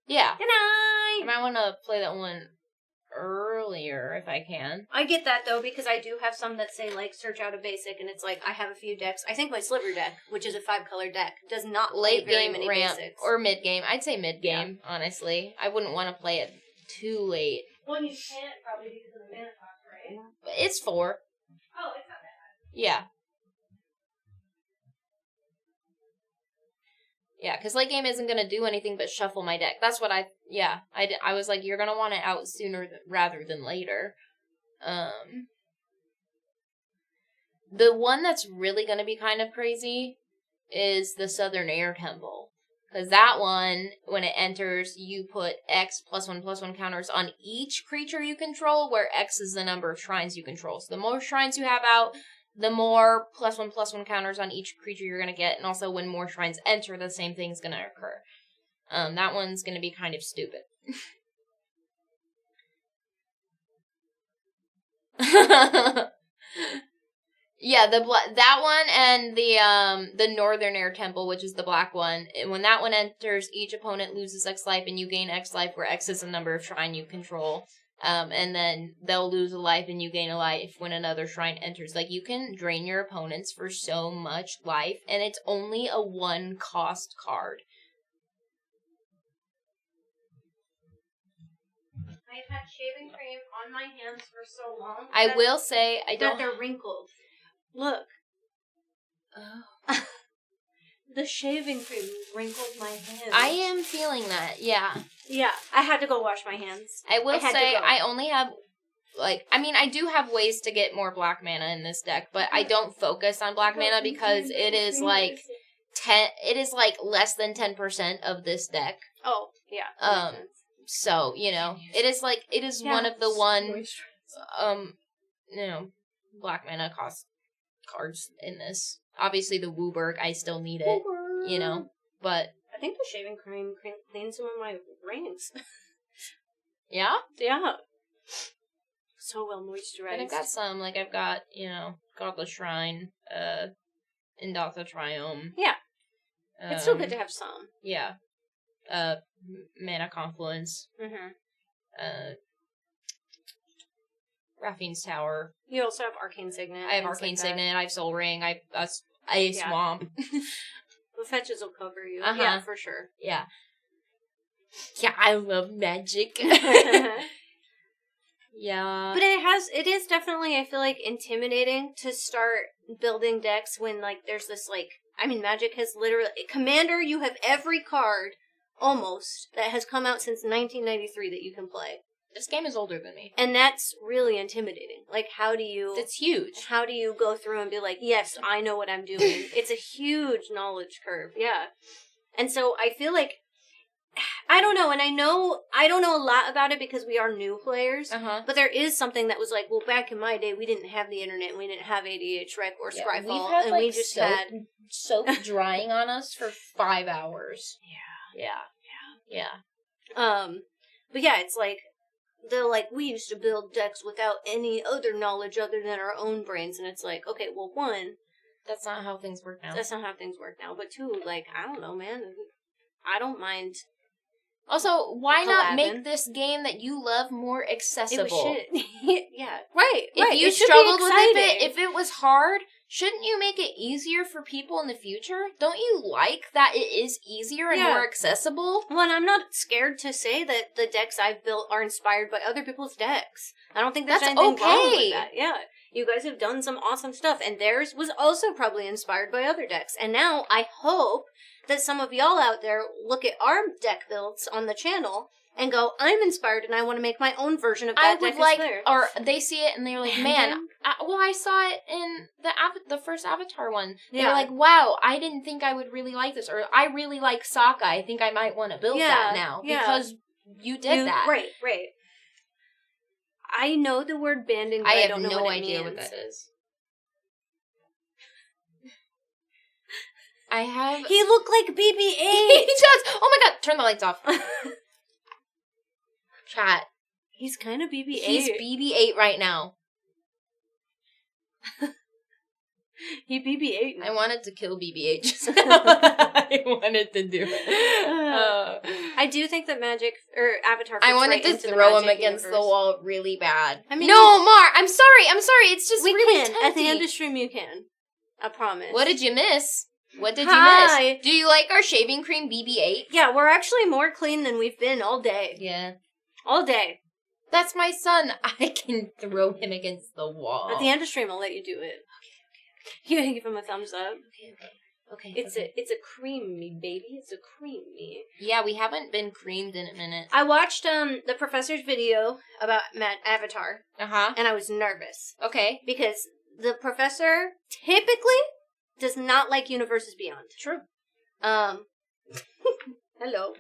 Yeah. Good night! I might want to play that one earlier if I can. I get that, though, because I do have some that say, like, search out a basic, and it's like, I have a few decks. I think my Sliver deck, which is a 5-color deck, does not play very many ramp basics. Or mid-game. I'd say mid-game, honestly. I wouldn't want to play it too late. Well, you can't, probably, because of the mana cost, right? But it's 4. Oh, it's not that bad. Yeah. Yeah, because late game isn't going to do anything but shuffle my deck. That's what I was like, you're going to want it out sooner rather than later. The one that's really going to be kind of crazy is the Southern Air Temple. Because that one, when it enters, you put X +1/+1 counters on each creature you control, where X is the number of shrines you control. So the more shrines you have out, the more +1/+1 counters on each creature you're gonna get, and also when more shrines enter, the same thing's gonna occur. That one's gonna be kind of stupid. Yeah, that one and the Northern Air Temple, which is the black one. When that one enters, each opponent loses X life, and you gain X life, where X is the number of shrine you control. And then they'll lose a life, and you gain a life when another shrine enters. Like, you can drain your opponents for so much life, and it's only a 1-cost card. I've had shaving cream on my hands for so long. I will say, I don't... That they're wrinkled. Look. Oh. The shaving cream wrinkled my hands. I am feeling that, yeah. Yeah, I had to go wash my hands. I will say, I only have, like, I mean, I do have ways to get more black mana in this deck, but I don't focus on black mana because it is, like, less than 10% of this deck. Oh, yeah. So, you know, it is one of the black mana cost cards in this. Obviously, the Wooburg, I still need it, you know, but... I think the shaving cream cleans some of my rings. Yeah? Yeah. So well moisturized. And I've got some, like, I've got, you know, Godless Shrine, Indatha Triome. Yeah. It's still good to have some. Yeah. Mana Confluence. Mm-hmm. Raffine's Tower. You also have Arcane Signet. I have Arcane Signet, I have Soul Ring, I have Swamp. The fetches will cover you. Uh-huh. Yeah, for sure. Yeah. Yeah, I love magic. Yeah. But it is definitely, I feel like, intimidating to start building decks when, like, there's this, like, I mean, Magic has literally, Commander, you have every card, almost, that has come out since 1993 that you can play. This game is older than me. And that's really intimidating. Like, how do you... It's huge. How do you go through and be like, yes, I know what I'm doing? It's a huge knowledge curve, yeah. And so I feel like, I don't know, and I don't know a lot about it because we are new players, but there is something that was like, well, back in my day, we didn't have the internet, and we didn't have ADH Rec or Scryfall, had, and like, we just had... soap drying on us for 5 hours. Yeah. But yeah, it's like, they're like, we used to build decks without any other knowledge other than our own brains, and it's like, okay, well, one... That's not how things work now. That's not how things work now, but two, like, I don't know, man, I don't mind... Also, why not make this game that you love more accessible? Yeah, right. If you struggled with it, if it was hard, shouldn't you make it easier for people in the future? Don't you like that it is easier and more accessible? Well, and I'm not scared to say that the decks I've built are inspired by other people's decks. I don't think there's anything wrong with that. Yeah. You guys have done some awesome stuff, and theirs was also probably inspired by other decks. And now, I hope that some of y'all out there look at our deck builds on the channel and go, I'm inspired and I want to make my own version of that deck. Or they see it and they're like, man, I saw it in the first Avatar one. They're like, wow, I didn't think I would really like this. Or I really like Sokka. I think I might want to build that now. Because you did that. Right. I know the word banding, but I don't know what it means. I have no idea what that is. I have... He looked like BB-8! He does! Oh my god, turn the lights off. Chat. He's kind of BB-8. He's BB-8 right now. He BB-8 now. I wanted to kill BB-8 just now. I wanted to do it. I do think that Magic, or Avatar, I wanted to throw him against the wall really bad. I mean, no, Mar! I'm sorry! It's just really tempting. At the end of stream you can. I promise. What did you miss? What did you miss? Do you like our shaving cream BB-8? Yeah, we're actually more clean than we've been all day. Yeah. All day. That's my son. I can throw him against the wall. At the end of stream, I'll let you do it. You can give him a thumbs up. Okay. It's a creamy, baby. It's a creamy. Yeah, we haven't been creamed in a minute. I watched the professor's video about Avatar. And I was nervous. Okay. Because the professor typically does not like Universes Beyond. True. Hello.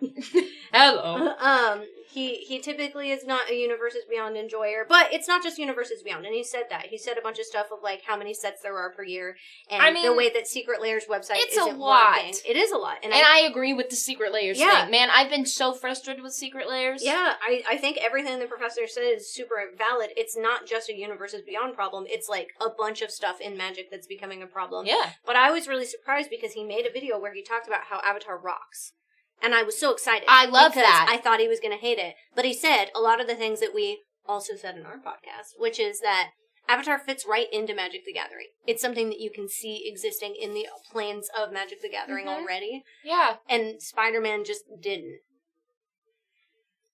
Hello. He typically is not a Universes Beyond enjoyer, but it's not just Universes Beyond, and he said that. He said a bunch of stuff of, like, how many sets there are per year, and I mean, the way that Secret Layer's website it's isn't a lot. working. It is a lot. And I agree with the Secret Layers Yeah. thing. Man, I've been so frustrated with Secret Layers. Yeah, I think everything the professor said is super valid. It's not just a Universes Beyond problem. It's, like, a bunch of stuff in Magic that's becoming a problem. Yeah. But I was really surprised because he made a video where he talked about how Avatar rocks. And I was so excited. I love because that. I thought he was going to hate it. But he said a lot of the things that we also said in our podcast, which is that Avatar fits right into Magic the Gathering. It's something that you can see existing in the planes of Magic the Gathering already. Yeah. And Spider-Man just didn't.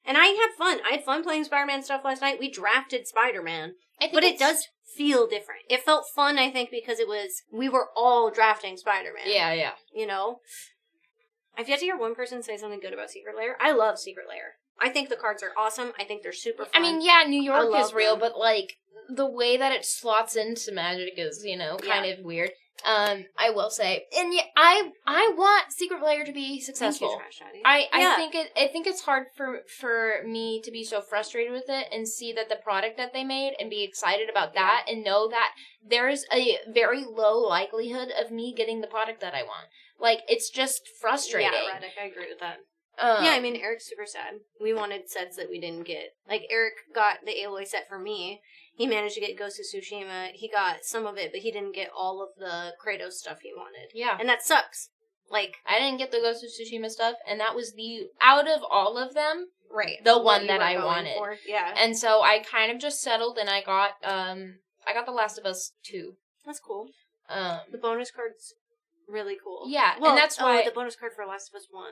And I had fun. I had fun playing Spider-Man stuff last night. We drafted Spider-Man. But it does feel different. It felt fun, I think, because we were all drafting Spider-Man. Yeah. You know? I've yet to hear one person say something good about Secret Lair. I love Secret Lair. I think the cards are awesome. I think they're super fun. I mean, yeah, New York is real, them. but, like, the way that it slots into Magic is, kind of weird. I will say, and yeah, I want Secret Lair to be successful. Thank you, Trash Daddy. I think it's hard for me to be so frustrated with it and see that the product that they made and be excited about that and know that there's a very low likelihood of me getting the product that I want. Like, it's just frustrating. Yeah, Reddick, I agree with that. Yeah, I mean, Eric's super sad. We wanted sets that we didn't get. Like, Eric got the Aloy set for me. He managed to get Ghost of Tsushima. He got some of it, but he didn't get all of the Kratos stuff he wanted. Yeah. And that sucks. Like, I didn't get the Ghost of Tsushima stuff, and that was out of all of them, right, the one that I wanted. For. Yeah. And so I kind of just settled, and I got The Last of Us 2. That's cool. The bonus card's really cool. Yeah, well, and that's why the bonus card for Last of Us 1.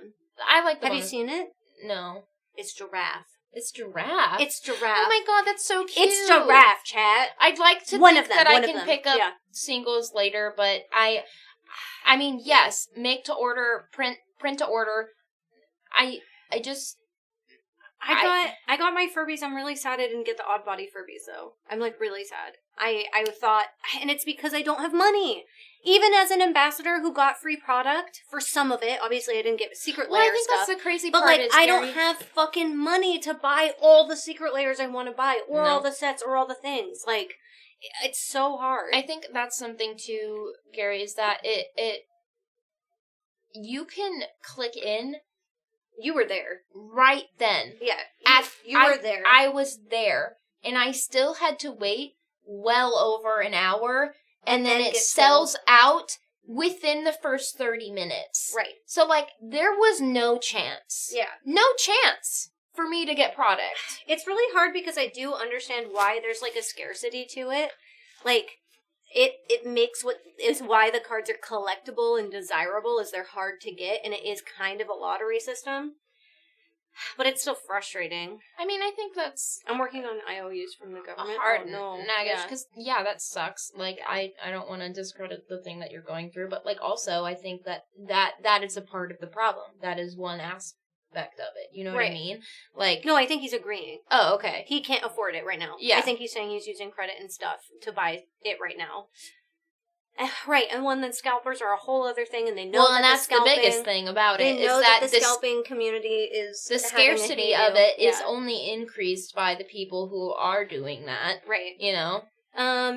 I like the Have bonus. you seen it? No. It's Giraffe. It's Giraffe? It's Giraffe. Oh my god, that's so cute. It's Giraffe, chat. I'd like to think that I can pick up singles later, but I mean, yes, make to order, print to order. I got my Furbies. I'm really sad I didn't get the Odd Body Furbies, though. I'm, like, really sad. I thought, and it's because I don't have money. Even as an ambassador who got free product for some of it, obviously I didn't get Secret Lair stuff. I think that's the crazy but, part. But, like, I don't have fucking money to buy all the Secret Layers I want to buy, or all the sets, or all the things. Like, it's so hard. I think that's something, too, Gary, is that you can click in. You were there. Right then. Yeah. You were there. I was there. And I still had to wait well over an hour. And then it sells out within the first 30 minutes. Right. So, like, there was no chance. Yeah. No chance for me to get product. It's really hard because I do understand why there's, like, a scarcity to it. Like, it makes what is why the cards are collectible and desirable is they're hard to get, and it is kind of a lottery system. But it's still frustrating. I mean, I think that's... I'm working on IOUs from the government. Hard nugget, because, that sucks. Like, I don't want to discredit the thing that you're going through, but, like, also, I think that is a part of the problem. That is one aspect of it. You know what I mean? Like... No, I think he's agreeing. Oh, okay. He can't afford it right now. Yeah. I think he's saying he's using credit and stuff to buy it right now. Right, and then scalpers are a whole other thing, and they know that that's the biggest thing about it. They know that the scalping community is the scarcity of it is only increased by the people who are doing that. Right. You know?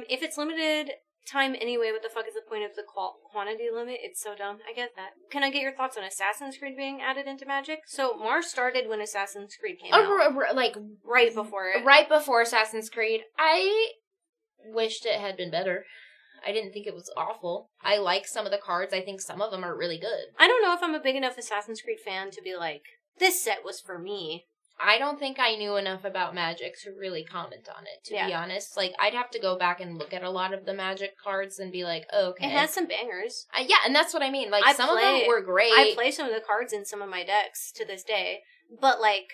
If it's limited time anyway, what the fuck is the point of the quantity limit? It's so dumb. I get that. Can I get your thoughts on Assassin's Creed being added into Magic? So, Mars started when Assassin's Creed came out. Like, right before it. Right before Assassin's Creed. I wished it had been better. I didn't think it was awful. I like some of the cards. I think some of them are really good. I don't know if I'm a big enough Assassin's Creed fan to be like, this set was for me. I don't think I knew enough about Magic to really comment on it, to be honest. Like, I'd have to go back and look at a lot of the Magic cards and be like, oh, okay. It has some bangers. Yeah, and that's what I mean. Like, some of them were great. I play some of the cards in some of my decks to this day. But, like,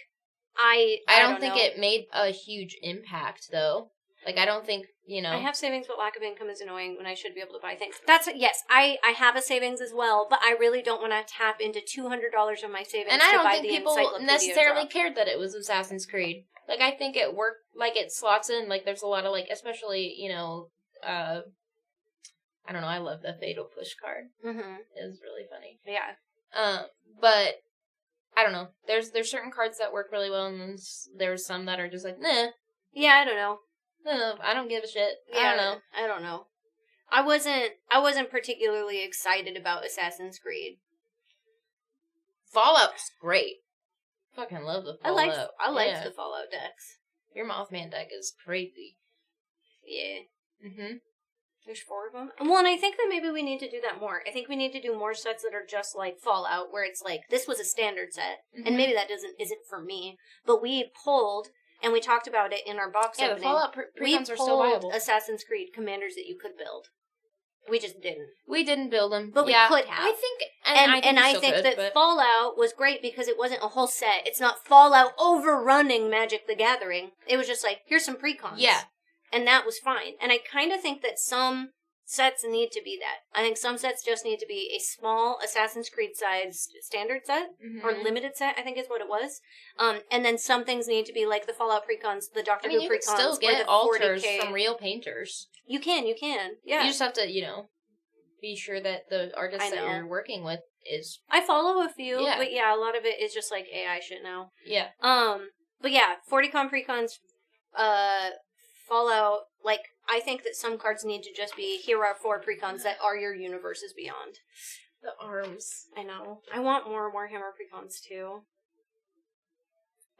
I don't think it made a huge impact, though. Like, I don't think, I have savings, but lack of income is annoying when I should be able to buy things. Yes, I have a savings as well, but I really don't want to tap into $200 of my savings and to I don't buy think the people necessarily cared that it was Assassin's Creed. Like, I think it worked, like, it slots in, like, there's a lot of, like, especially, I don't know, I love the Fatal Push card. Mm-hmm. It was really funny. Yeah. But I don't know. There's certain cards that work really well, and then there's some that are just like, nah. Yeah, I don't know. I don't give a shit. Yeah, I don't know. I don't know. I wasn't particularly excited about Assassin's Creed. Fallout's great. Fucking love the Fallout. I liked the Fallout decks. Your Mothman deck is crazy. Yeah. Mhm. There's 4 of them. Well, and I think that maybe we need to do that more. I think we need to do more sets that are just like Fallout, where it's like, this was a standard set, and maybe that isn't for me. But we pulled, and we talked about it in our box opening. The Fallout precons are still viable. Assassin's Creed commanders that you could build. We just didn't. We didn't build them, but we could have. I think, I think that Fallout was great because it wasn't a whole set. It's not Fallout overrunning Magic the Gathering. It was just like, here's some precons. Yeah. And that was fine. And I kind of think that some sets need to be that. I think some sets just need to be a small Assassin's Creed sized standard set, or limited set, I think is what it was. And then some things need to be like the Fallout precons, the Doctor Who precons. You can still get alters from real painters. You can, yeah. You just have to, be sure that the artist that you're working with is... I follow a few, but yeah, a lot of it is just like AI shit now. Yeah. But yeah, 40con precons, Fallout, like, I think that some cards need to just be, here are 4 precons that are your universes beyond. The arms. I know. I want more Warhammer precons, too.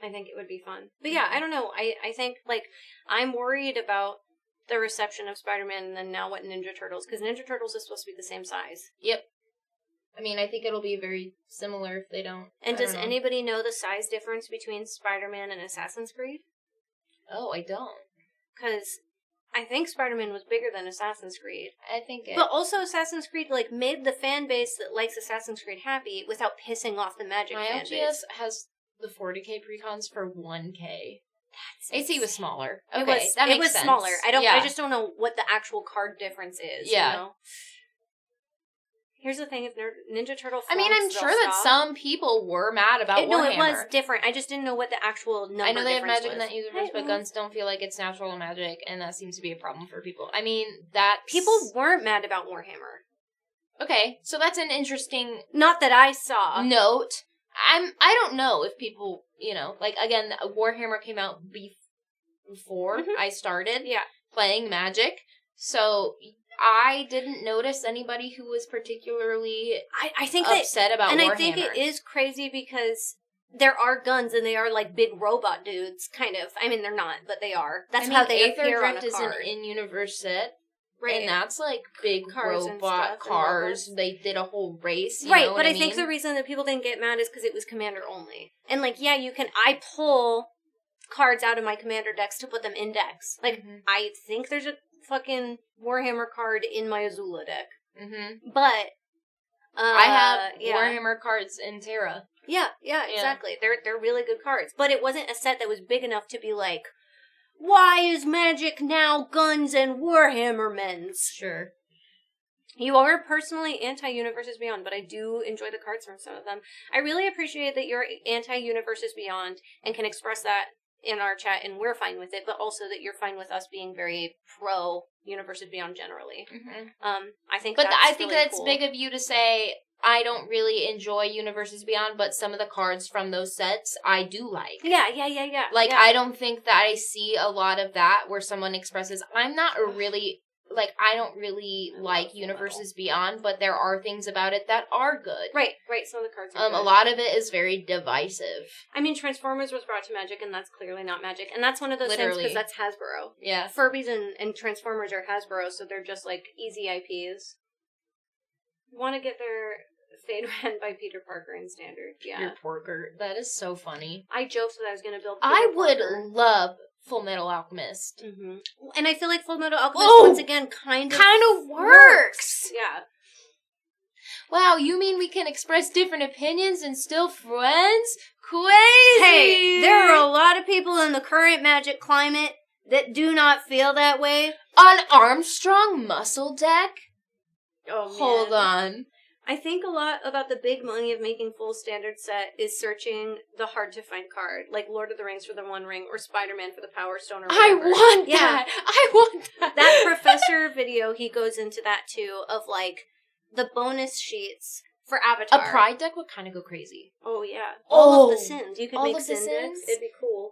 I think it would be fun. But yeah, I don't know. I think, like, I'm worried about the reception of Spider-Man and then now what Ninja Turtles, because Ninja Turtles is supposed to be the same size. Yep. I mean, I think it'll be very similar if they don't. And does anybody know the size difference between Spider-Man and Assassin's Creed? Oh, I don't. Because I think Spider-Man was bigger than Assassin's Creed. I think But also Assassin's Creed, like, made the fan base that likes Assassin's Creed happy without pissing off the Magic fan base. My LGS has the 40k precons for 1k. AC was smaller. Okay, it was smaller. I just don't know what the actual card difference is. Yeah. You know? Here's the thing: if Ninja Turtle, I mean, I'm sure that some people were mad about Warhammer. No, it was different. I just didn't know what the actual number. I know they have magic was. in that universe, but guns don't feel like it's natural magic, and that seems to be a problem for people. I mean, people weren't mad about Warhammer. Okay, so that's an interesting. Not that I saw. Note. I don't know if people, like, again, Warhammer came out before I started playing Magic, so I didn't notice anybody who was particularly I think upset about and Warhammer. I think it is crazy because there are guns and they are like big robot dudes, kind of. I mean, they're not, but they are. That's how they appear on a card. Aether Drift is an in-universe set. Right. And that's like big cars robot cars. They did a whole race. You right, know but I mean? Think the reason that people didn't get mad is because it was Commander only. And like, yeah, I pull cards out of my Commander decks to put them in decks. Like, I think there's a fucking Warhammer card in my Azula deck. But I have Warhammer cards in Terra. Yeah, exactly. They're really good cards. But it wasn't a set that was big enough to be like, why is Magic now guns and Warhammer men's? Sure. You are personally anti-Universes Beyond, but I do enjoy the cards from some of them. I really appreciate that you're anti-Universes Beyond and can express that in our chat, and we're fine with it, but also that you're fine with us being very pro-Universes Beyond generally. I think that's big of you to say, I don't really enjoy Universes Beyond, but some of the cards from those sets I do like. Yeah. Like, I don't think that I see a lot of that where someone expresses, I don't really like Universes Beyond, but there are things about it that are good. Right. Some of the cards are good. A lot of it is very divisive. I mean, Transformers was brought to Magic, and that's clearly not Magic. And that's one of those things, because that's Hasbro. Yeah. Furbies and Transformers are Hasbro, so they're just, like, easy IPs. Want to get their Fade Ran by Peter Parker in Standard. Yeah. Peter Parker. That is so funny. I joked that I was going to build Peter Parker. Love Full Metal Alchemist. And I feel like Full Metal Alchemist, once again, kind of works. Yeah. Wow, you mean we can express different opinions and still friends? Crazy! Hey, there are a lot of people in the current Magic climate that do not feel that way. On Armstrong Muscle Deck? Oh, man. Hold on. I think a lot about the big money of making full standard set is searching the hard to find card, like Lord of the Rings for the One Ring or Spider-Man for the Power Stone or whatever. I want that. That Professor video, he goes into that too, of like the bonus sheets for Avatar. A Pride deck would kind of go crazy. Oh, yeah. All of the Oh, sins. You could all make of the sin decks. sins? It'd be cool.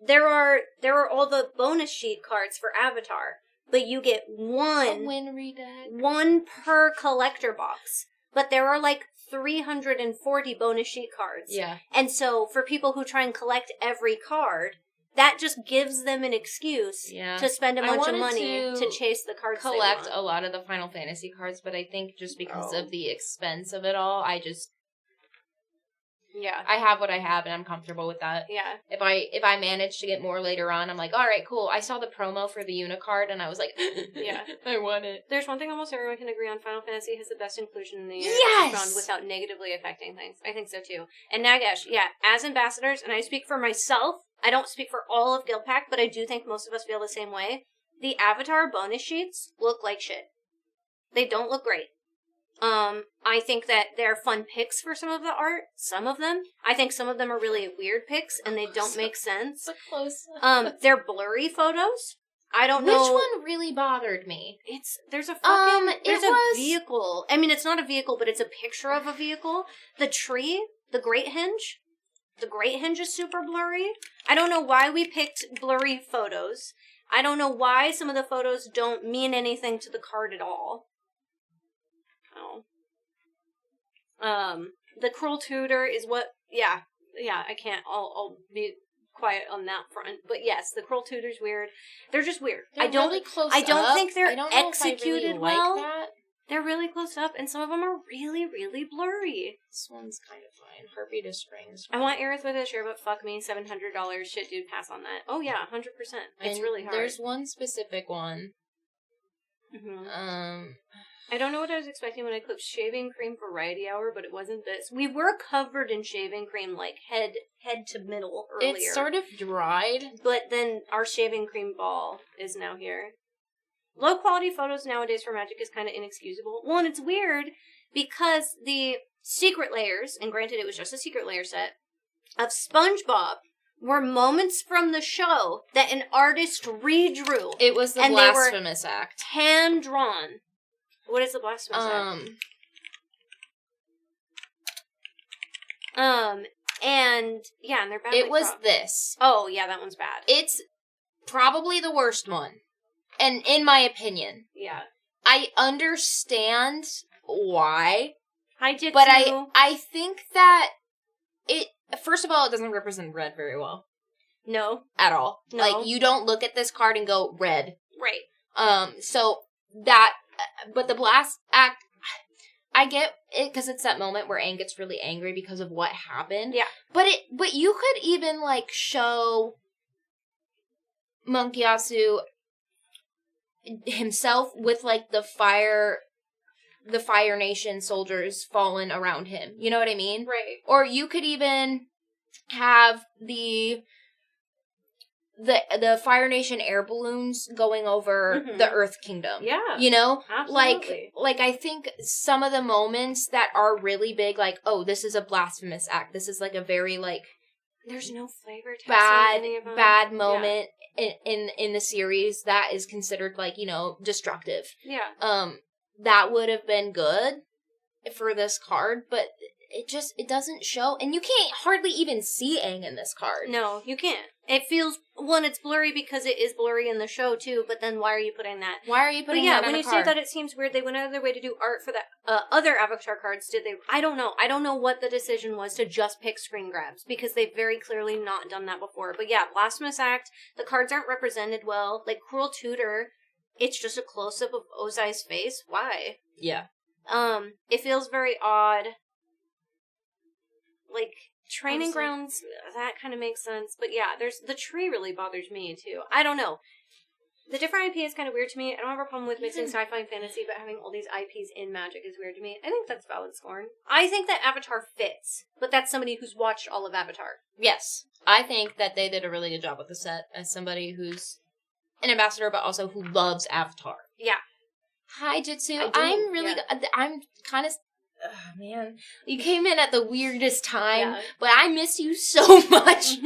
There are all the bonus sheet cards for Avatar, but you get A one Winry deck. per collector box. But there are like 340 bonus sheet cards. Yeah. And so for people who try and collect every card, that just gives them an excuse to spend a I bunch of wanted money to chase the cards collect they a want. lot of the Final Fantasy cards, but I think just because Oh. of the expense of it all, Yeah. I have what I have and I'm comfortable with that. Yeah. If I manage to get more later on, I'm like, all right, cool. I saw the promo for the Unicard and I was like, Yeah. I want it. There's one thing almost everyone can agree on. Final Fantasy has the best inclusion in the year Yes! round without negatively affecting things. I think so too. And Nagash, yeah, as ambassadors, and I speak for myself, I don't speak for all of Guildpact, but I do think most of us feel the same way. The Avatar bonus sheets look like shit. They don't look great. I think that they're fun picks for some of the art. Some of them. I think some of them are really weird picks and they don't make sense. So close. They're blurry photos. I don't know. Which one really bothered me? There's a fucking, it there's was- a vehicle. I mean, it's not a vehicle, but it's a picture of a vehicle. The tree, the Great Henge is super blurry. I don't know why we picked blurry photos. I don't know why some of the photos don't mean anything to the card at all. Oh. The Cruel Tutor is what, yeah, I can't, I'll be quiet on that front. But yes, the Cruel Tutor's weird. They're just weird. They're really close I don't up. think they're I don't know executed if I really well. like that. They're really close up, and some of them are really, really blurry. This one's kind of fine. Heartbeat of Spring is I fine. want Aerith with a share, but fuck me, $700. Shit, dude, pass on that. Oh yeah, 100%. It's And really hard. There's one specific one. Mhm. I don't know what I was expecting when I clicked shaving cream variety hour, but it wasn't this. We were covered in shaving cream, like head to middle earlier. It's sort of dried. But then our shaving cream ball is now here. Low quality photos nowadays for Magic is kind of inexcusable. Well, and it's weird because the secret layers, and granted it was just a secret layer set, of SpongeBob were moments from the show that an artist redrew. It was the And they were Blasphemous Act. hand drawn. What is the Blasphemous Act? And yeah, and they're badly It was cropped. this. Oh yeah, that one's bad. It's probably the worst one. And in my opinion. Yeah. I understand why. I did But too. I think that it, first of all, it doesn't represent red very well. No. At all. No. Like, you don't look at this card and go, red. Right. So that, but the Blast Act, I get it because it's that moment where Aang gets really angry because of what happened. Yeah. But you could even, like, show Monkyasu himself with, like, the Fire Nation soldiers fallen around him. You know what I mean? Right. Or you could even have the Fire Nation air balloons going over the Earth Kingdom. Yeah. You know? Absolutely. Like I think some of the moments that are really big, like, oh, this is a blasphemous act. This is like a very, like, there's no flavor text on any of them. bad moment in the series that is considered, like, you know, destructive. Yeah. That would have been good for this card, but it doesn't show, and you can't hardly even see Aang in this card. No, you can't. It feels, one, it's blurry because it is blurry in the show too, but then why are you putting that? Why are you putting that on when a you card? say that, it seems weird. They went out of their way to do art for the other Avatar cards. Did they? I don't know. I don't know what the decision was to just pick screen grabs, because they've very clearly not done that before. But yeah, Blasphemous Act, the cards aren't represented well. Like, Cruel Tutor, it's just a close-up of Ozai's face. Why? Yeah. It feels very odd. Like, Training Honestly. Grounds, that kind of makes sense. But yeah, the tree really bothers me, too. I don't know. The different IP is kind of weird to me. I don't have a problem with mixing sci-fi and fantasy, but having all these IPs in Magic is weird to me. I think that's valid scorn. I think that Avatar fits, but that's somebody who's watched all of Avatar. Yes. I think that they did a really good job with the set as somebody who's an ambassador, but also who loves Avatar. Yeah. Hi, Jitsu. I do, I'm really, yeah. I'm kind of, man. You came in at the weirdest time, Yeah. but I miss you so much.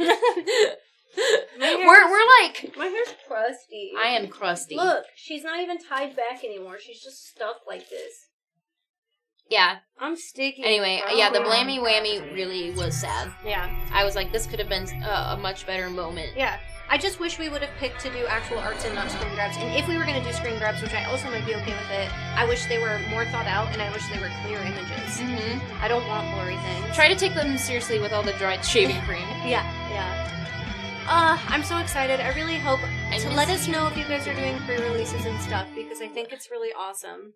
We're like, My hair's crusty. I am crusty. Look, she's not even tied back anymore. She's just stuffed like this. Yeah. I'm sticky. Anyway, bro. yeah, the Blammy Whammy really was sad. Yeah. I was like, this could have been a much better moment. Yeah. I just wish we would have picked to do actual arts and not screen grabs. And if we were going to do screen grabs, which I also might be okay with it, I wish they were more thought out and I wish they were clear images. Mm-hmm. I don't want blurry things. Try to take them seriously with all the dried shaving cream. Yeah. I'm so excited. I really hope to let us know if you guys are doing pre-releases and stuff because I think it's really awesome.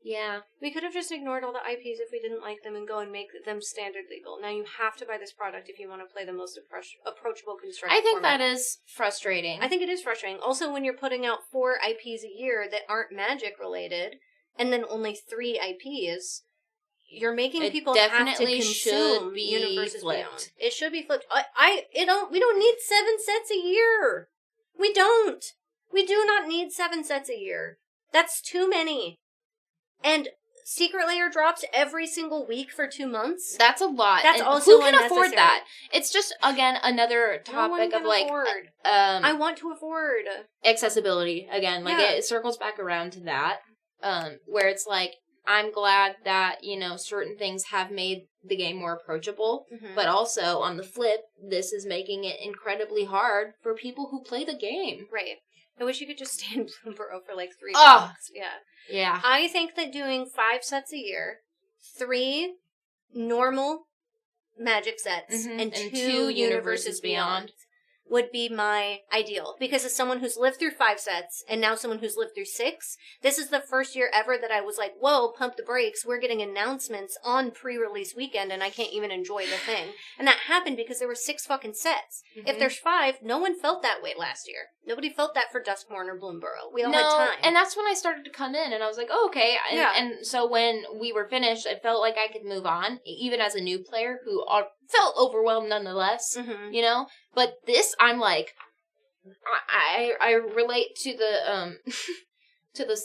Yeah. We could have just ignored all the IPs if we didn't like them and go and make them standard legal. Now you have to buy this product if you want to play the most approachable constructed I think format. that is frustrating. I think it is frustrating. Also, when you're putting out 4 IPs a year that aren't Magic related, and then only 3 IPs, you're making It people have to definitely consume should be Universes flipped. Beyond. It should be flipped. We don't need 7 sets a year. We don't. We do not need 7 sets a year. That's too many. And Secret Layer drops every single week for 2 months. That's a lot. That's and also who can unnecessary. afford that? It's just again another No one topic can of like afford. I want to afford. accessibility again. Like Yeah. it circles back around to that, where it's like I'm glad that certain things have made the game more approachable, Mhm. but also on the flip, this is making it incredibly hard for people who play the game. Right. I wish you could just stay in Bloomberg for like 3 Ugh. blocks. Yeah. Yeah. I think that doing 5 sets a year, 3 normal Magic sets, Mhm. and And 2 2 Universes Beyond would be my ideal. Because as someone who's lived through 5 sets, and now someone who's lived through 6, this is the first year ever that I was like, whoa, pump the brakes, we're getting announcements on pre-release weekend, and I can't even enjoy the thing. And that happened because there were 6 fucking sets. If Mhm. there's 5, no one felt that way last year. Nobody felt that for Duskmorn or Bloomborough. We all No, had time. and that's when I started to come in, and I was like, oh, okay. And, Yeah. and so when we were finished, I felt like I could move on, even as a new player who felt overwhelmed nonetheless, Mhm. But this, I'm like, I relate to the, to the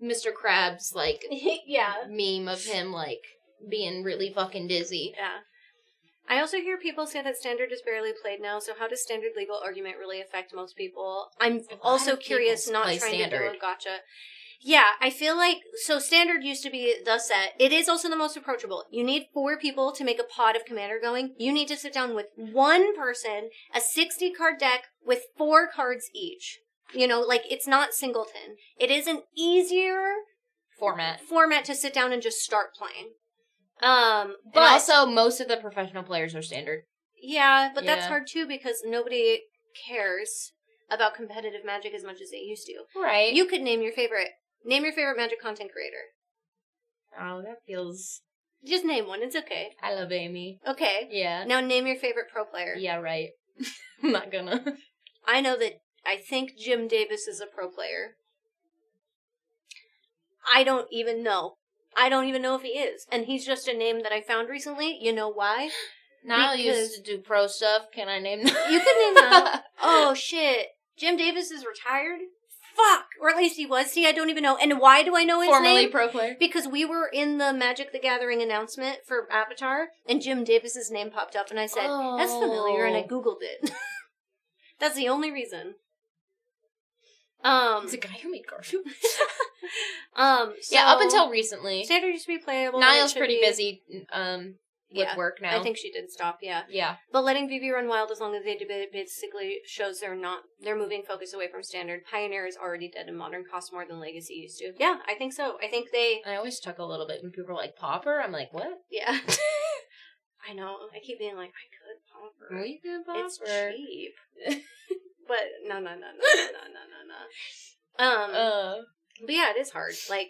Mr. Krabs, like, Yeah. meme of him, like, being really fucking dizzy. Yeah. I also hear people say that standard is barely played now, so how does standard legal argument really affect most people? I'm lot also of curious, people not play trying to do standard. a gotcha. Yeah, I feel like, so standard used to be the set. It is also the most approachable. You need 4 people to make a pod of Commander going. You need to sit down with one person, a 60 card deck with 4 cards each. It's not singleton. It is an easier format to sit down and just start playing. But And also, most of the professional players are standard. yeah, but that's Yeah. hard too because nobody cares about competitive Magic as much as they used to. Right. You could name your favorite Magic content creator. Oh, that feels... Just name one. It's okay. I love Amy. Okay. Yeah. Now name your favorite pro player. Yeah, right. I'm not gonna. I know that I think Jim Davis is a pro player. I don't even know. I don't even know if he is. And he's just a name that I found recently. You know why? Niall Because- used to do pro stuff. Can I name that? You can name that. Oh, shit. Jim Davis is retired? Fuck! Or at least he was. See, I don't even know. And why do I know his Formerly name? pro player. Because we were in the Magic the Gathering announcement for Avatar, and Jim Davis's name popped up, and I said, that's familiar, and I Googled it. That's the only reason. It's a guy who made Garfield. So Up until recently. Standard used to be playable. Niall's it should pretty be- busy with work now. I think she did stop, yeah. Yeah. But letting VV run wild as long as they do it basically shows they're moving focus away from standard. Pioneer is already dead and modern costs more than Legacy used to. Yeah, I think so. I think they... I always chuckle a little bit when people are like, Popper? I'm like, what? Yeah. I know. I keep being like, I could Popper. We could Popper. It's cheap. But no. But yeah, it is hard. Like,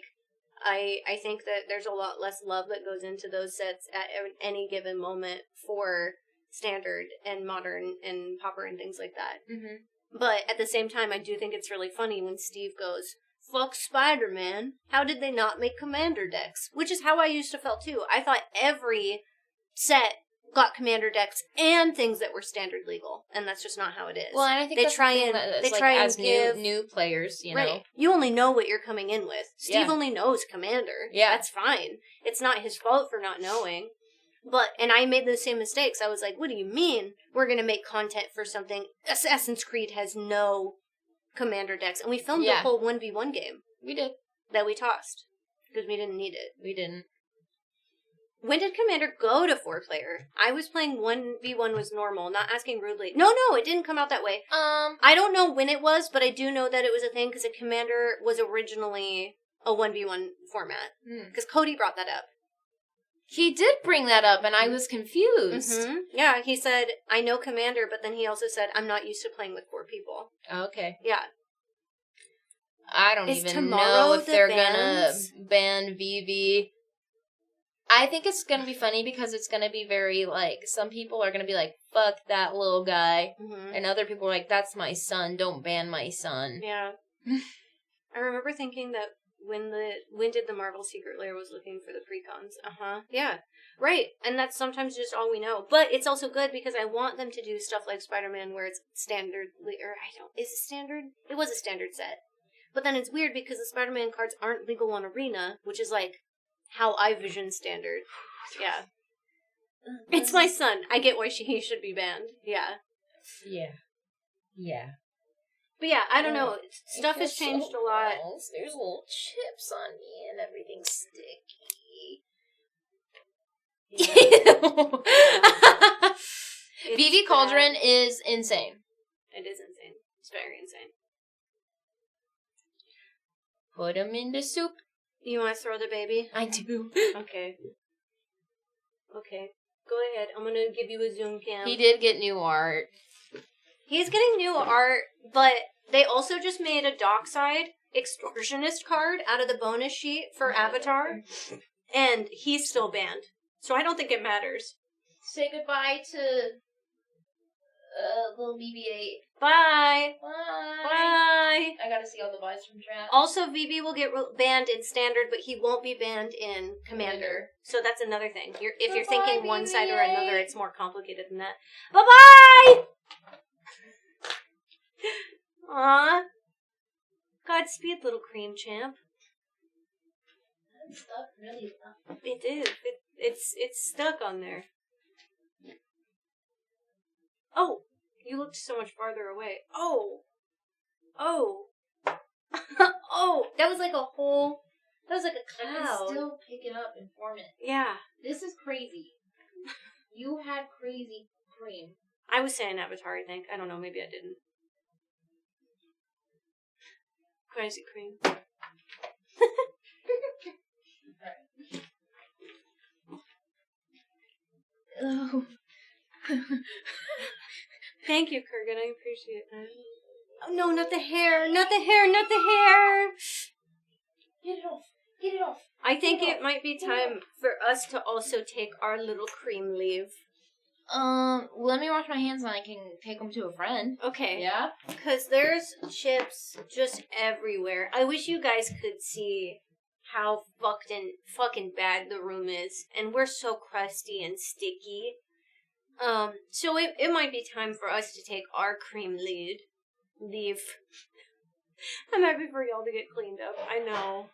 I think that there's a lot less love that goes into those sets at any given moment for standard and modern and Popper and things like that. Mm-hmm. But at the same time, I do think it's really funny when Steve goes, fuck Spider-Man, how did they not make Commander decks? Which is how I used to feel too. I thought every set got Commander decks and things that were standard legal, and that's just not how it is. Well, and I think they that's try the thing and that they it's try like, and as give new players, you know. right. You only know what you're coming in with. Steve Yeah. only knows Commander. Yeah. That's fine. It's not his fault for not knowing. And I made the same mistakes. I was like, what do you mean we're going to make content for something? Assassin's Creed has no Commander decks. And we filmed Yeah. the whole 1v1 game We did. that we tossed because we didn't need it. We didn't. When did Commander go to 4-player? I was playing 1v1 was normal, not asking rudely. No, it didn't come out that way. I don't know when it was, but I do know that it was a thing because a Commander was originally a 1v1 format. Because Cody brought that up. He did bring that up, and I was confused. Mm-hmm. Yeah, he said, I know Commander, but then he also said, I'm not used to playing with 4 people. Okay. Yeah. I don't even know if they're gonna ban VV. I think it's gonna be funny because it's gonna be very, like, some people are gonna be like, fuck that little guy. Mm-hmm. And other people are like, that's my son, don't ban my son. Yeah. I remember thinking that when did the Marvel Secret Lair was looking for the precons. Yeah. Right. And that's sometimes just all we know. But it's also good because I want them to do stuff like Spider-Man where it's standard, is it standard? It was a standard set. But then it's weird because the Spider-Man cards aren't legal on Arena, which is like how I vision standard. Yeah. It's my son. I get why he should be banned. Yeah. Yeah. But yeah, I don't know. Stuff has changed a lot. There's little chips on me and everything's sticky. Yeah. VV Cauldron is insane. It is insane. It's very insane. Put them in the soup. You want to throw the baby? I do. Okay. Go ahead. I'm gonna give you a zoom cam. He did get new art. He's getting new art, but they also just made a Dockside Extortionist card out of the bonus sheet for Avatar, and he's still banned. So I don't think it matters. Say goodbye to little BB-8. Bye! Bye! Bye! I gotta see all the buys from Trap. Also, VB will get banned in Standard, but he won't be banned in Commander. So that's another thing. If you're thinking one side or another, it's more complicated than that. Bye-bye! Aww. Godspeed, little cream champ. That stuff really stuck. It is. It's stuck on there. Oh, you looked so much farther away. Oh. Oh, that was like a whole... That was like a cloud. I can still pick it up and form it. Yeah. This is crazy. You had crazy cream. I was saying Avatar, I think. I don't know, maybe I didn't. Crazy cream. Oh. Thank you, Kurgan. I appreciate that. Oh, no, not the hair. Not the hair. Not the hair. Get it off. Get it off. I think it might be time for us to also take our little cream leave. Let me wash my hands and I can take them to a friend. Okay. Yeah? Because there's chips just everywhere. I wish you guys could see how fucking bad the room is. And we're so crusty and sticky. So it might be time for us to take our cream leave. I'm happy for y'all to get cleaned up. I know.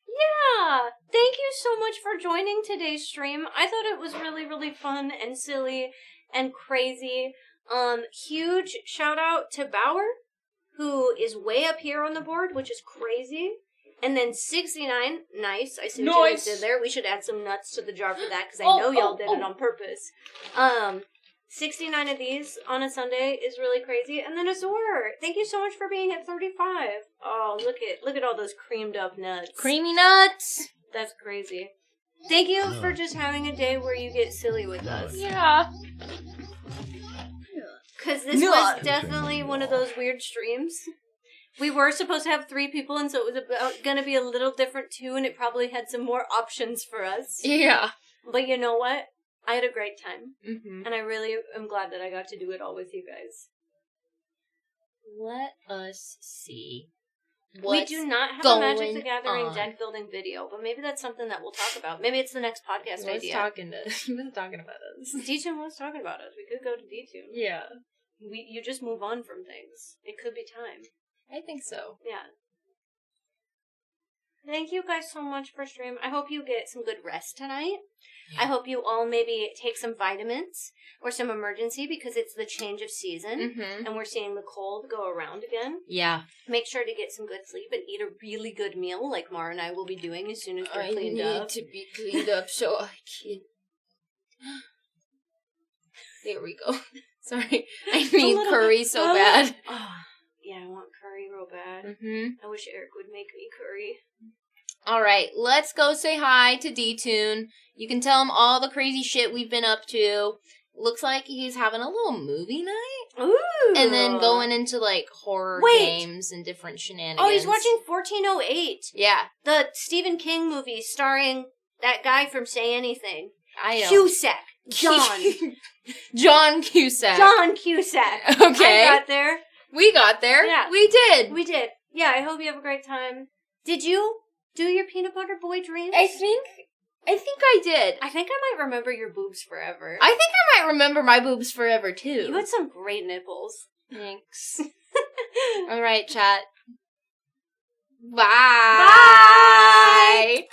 Yeah! Thank you so much for joining today's stream. I thought it was really, really fun and silly and crazy. Huge shout out to Bauer, who is way up here on the board, which is crazy. And then 69, nice. I see what you guys did there. We should add some nuts to the jar for that, because I know y'all did it on purpose. 69 of these on a Sunday is really crazy. And then Azor, thank you so much for being at 35. Oh, look at all those creamed up nuts. Creamy nuts! That's crazy. Thank you for just having a day where you get silly with us. Yeah. Because this was definitely one of those weird streams. We were supposed to have 3 people, and so it was going to be a little different too, and it probably had some more options for us. Yeah. But you know what? I had a great time. Mm-hmm. And I really am glad that I got to do it all with you guys. Let us see. We do not have a Magic the Gathering deck building video, but maybe that's something that we'll talk about. Maybe it's the next podcast idea. He was talking about us. D-Tune was talking about us. We could go to D-Tune. Yeah. You just move on from things. It could be time. I think so. Yeah. Thank you guys so much for streaming. I hope you get some good rest tonight. I hope you all maybe take some vitamins or some emergency because it's the change of season and we're seeing the cold go around again. Yeah. Make sure to get some good sleep and eat a really good meal like Mara and I will be doing as soon as we're cleaned up. to be cleaned up so I can... There we go. Sorry. I need curry so bad. Oh, yeah, I want curry real bad. I wish Eric would make me curry. All right, let's go say hi to D-Tune. You can tell him all the crazy shit we've been up to. Looks like he's having a little movie night. Ooh. And then going into, like, horror games and different shenanigans. Oh, he's watching 1408. Yeah. The Stephen King movie starring that guy from Say Anything. I know. Cusack. John. John Cusack. John Cusack. Okay. I got there. We got there. Yeah. We did. We did. Yeah, I hope you have a great time. Did you do your peanut butter boy dreams? I think I did. I think I might remember your boobs forever. I think I might remember my boobs forever, too. You had some great nipples. Thanks. All right, chat. Bye. Bye.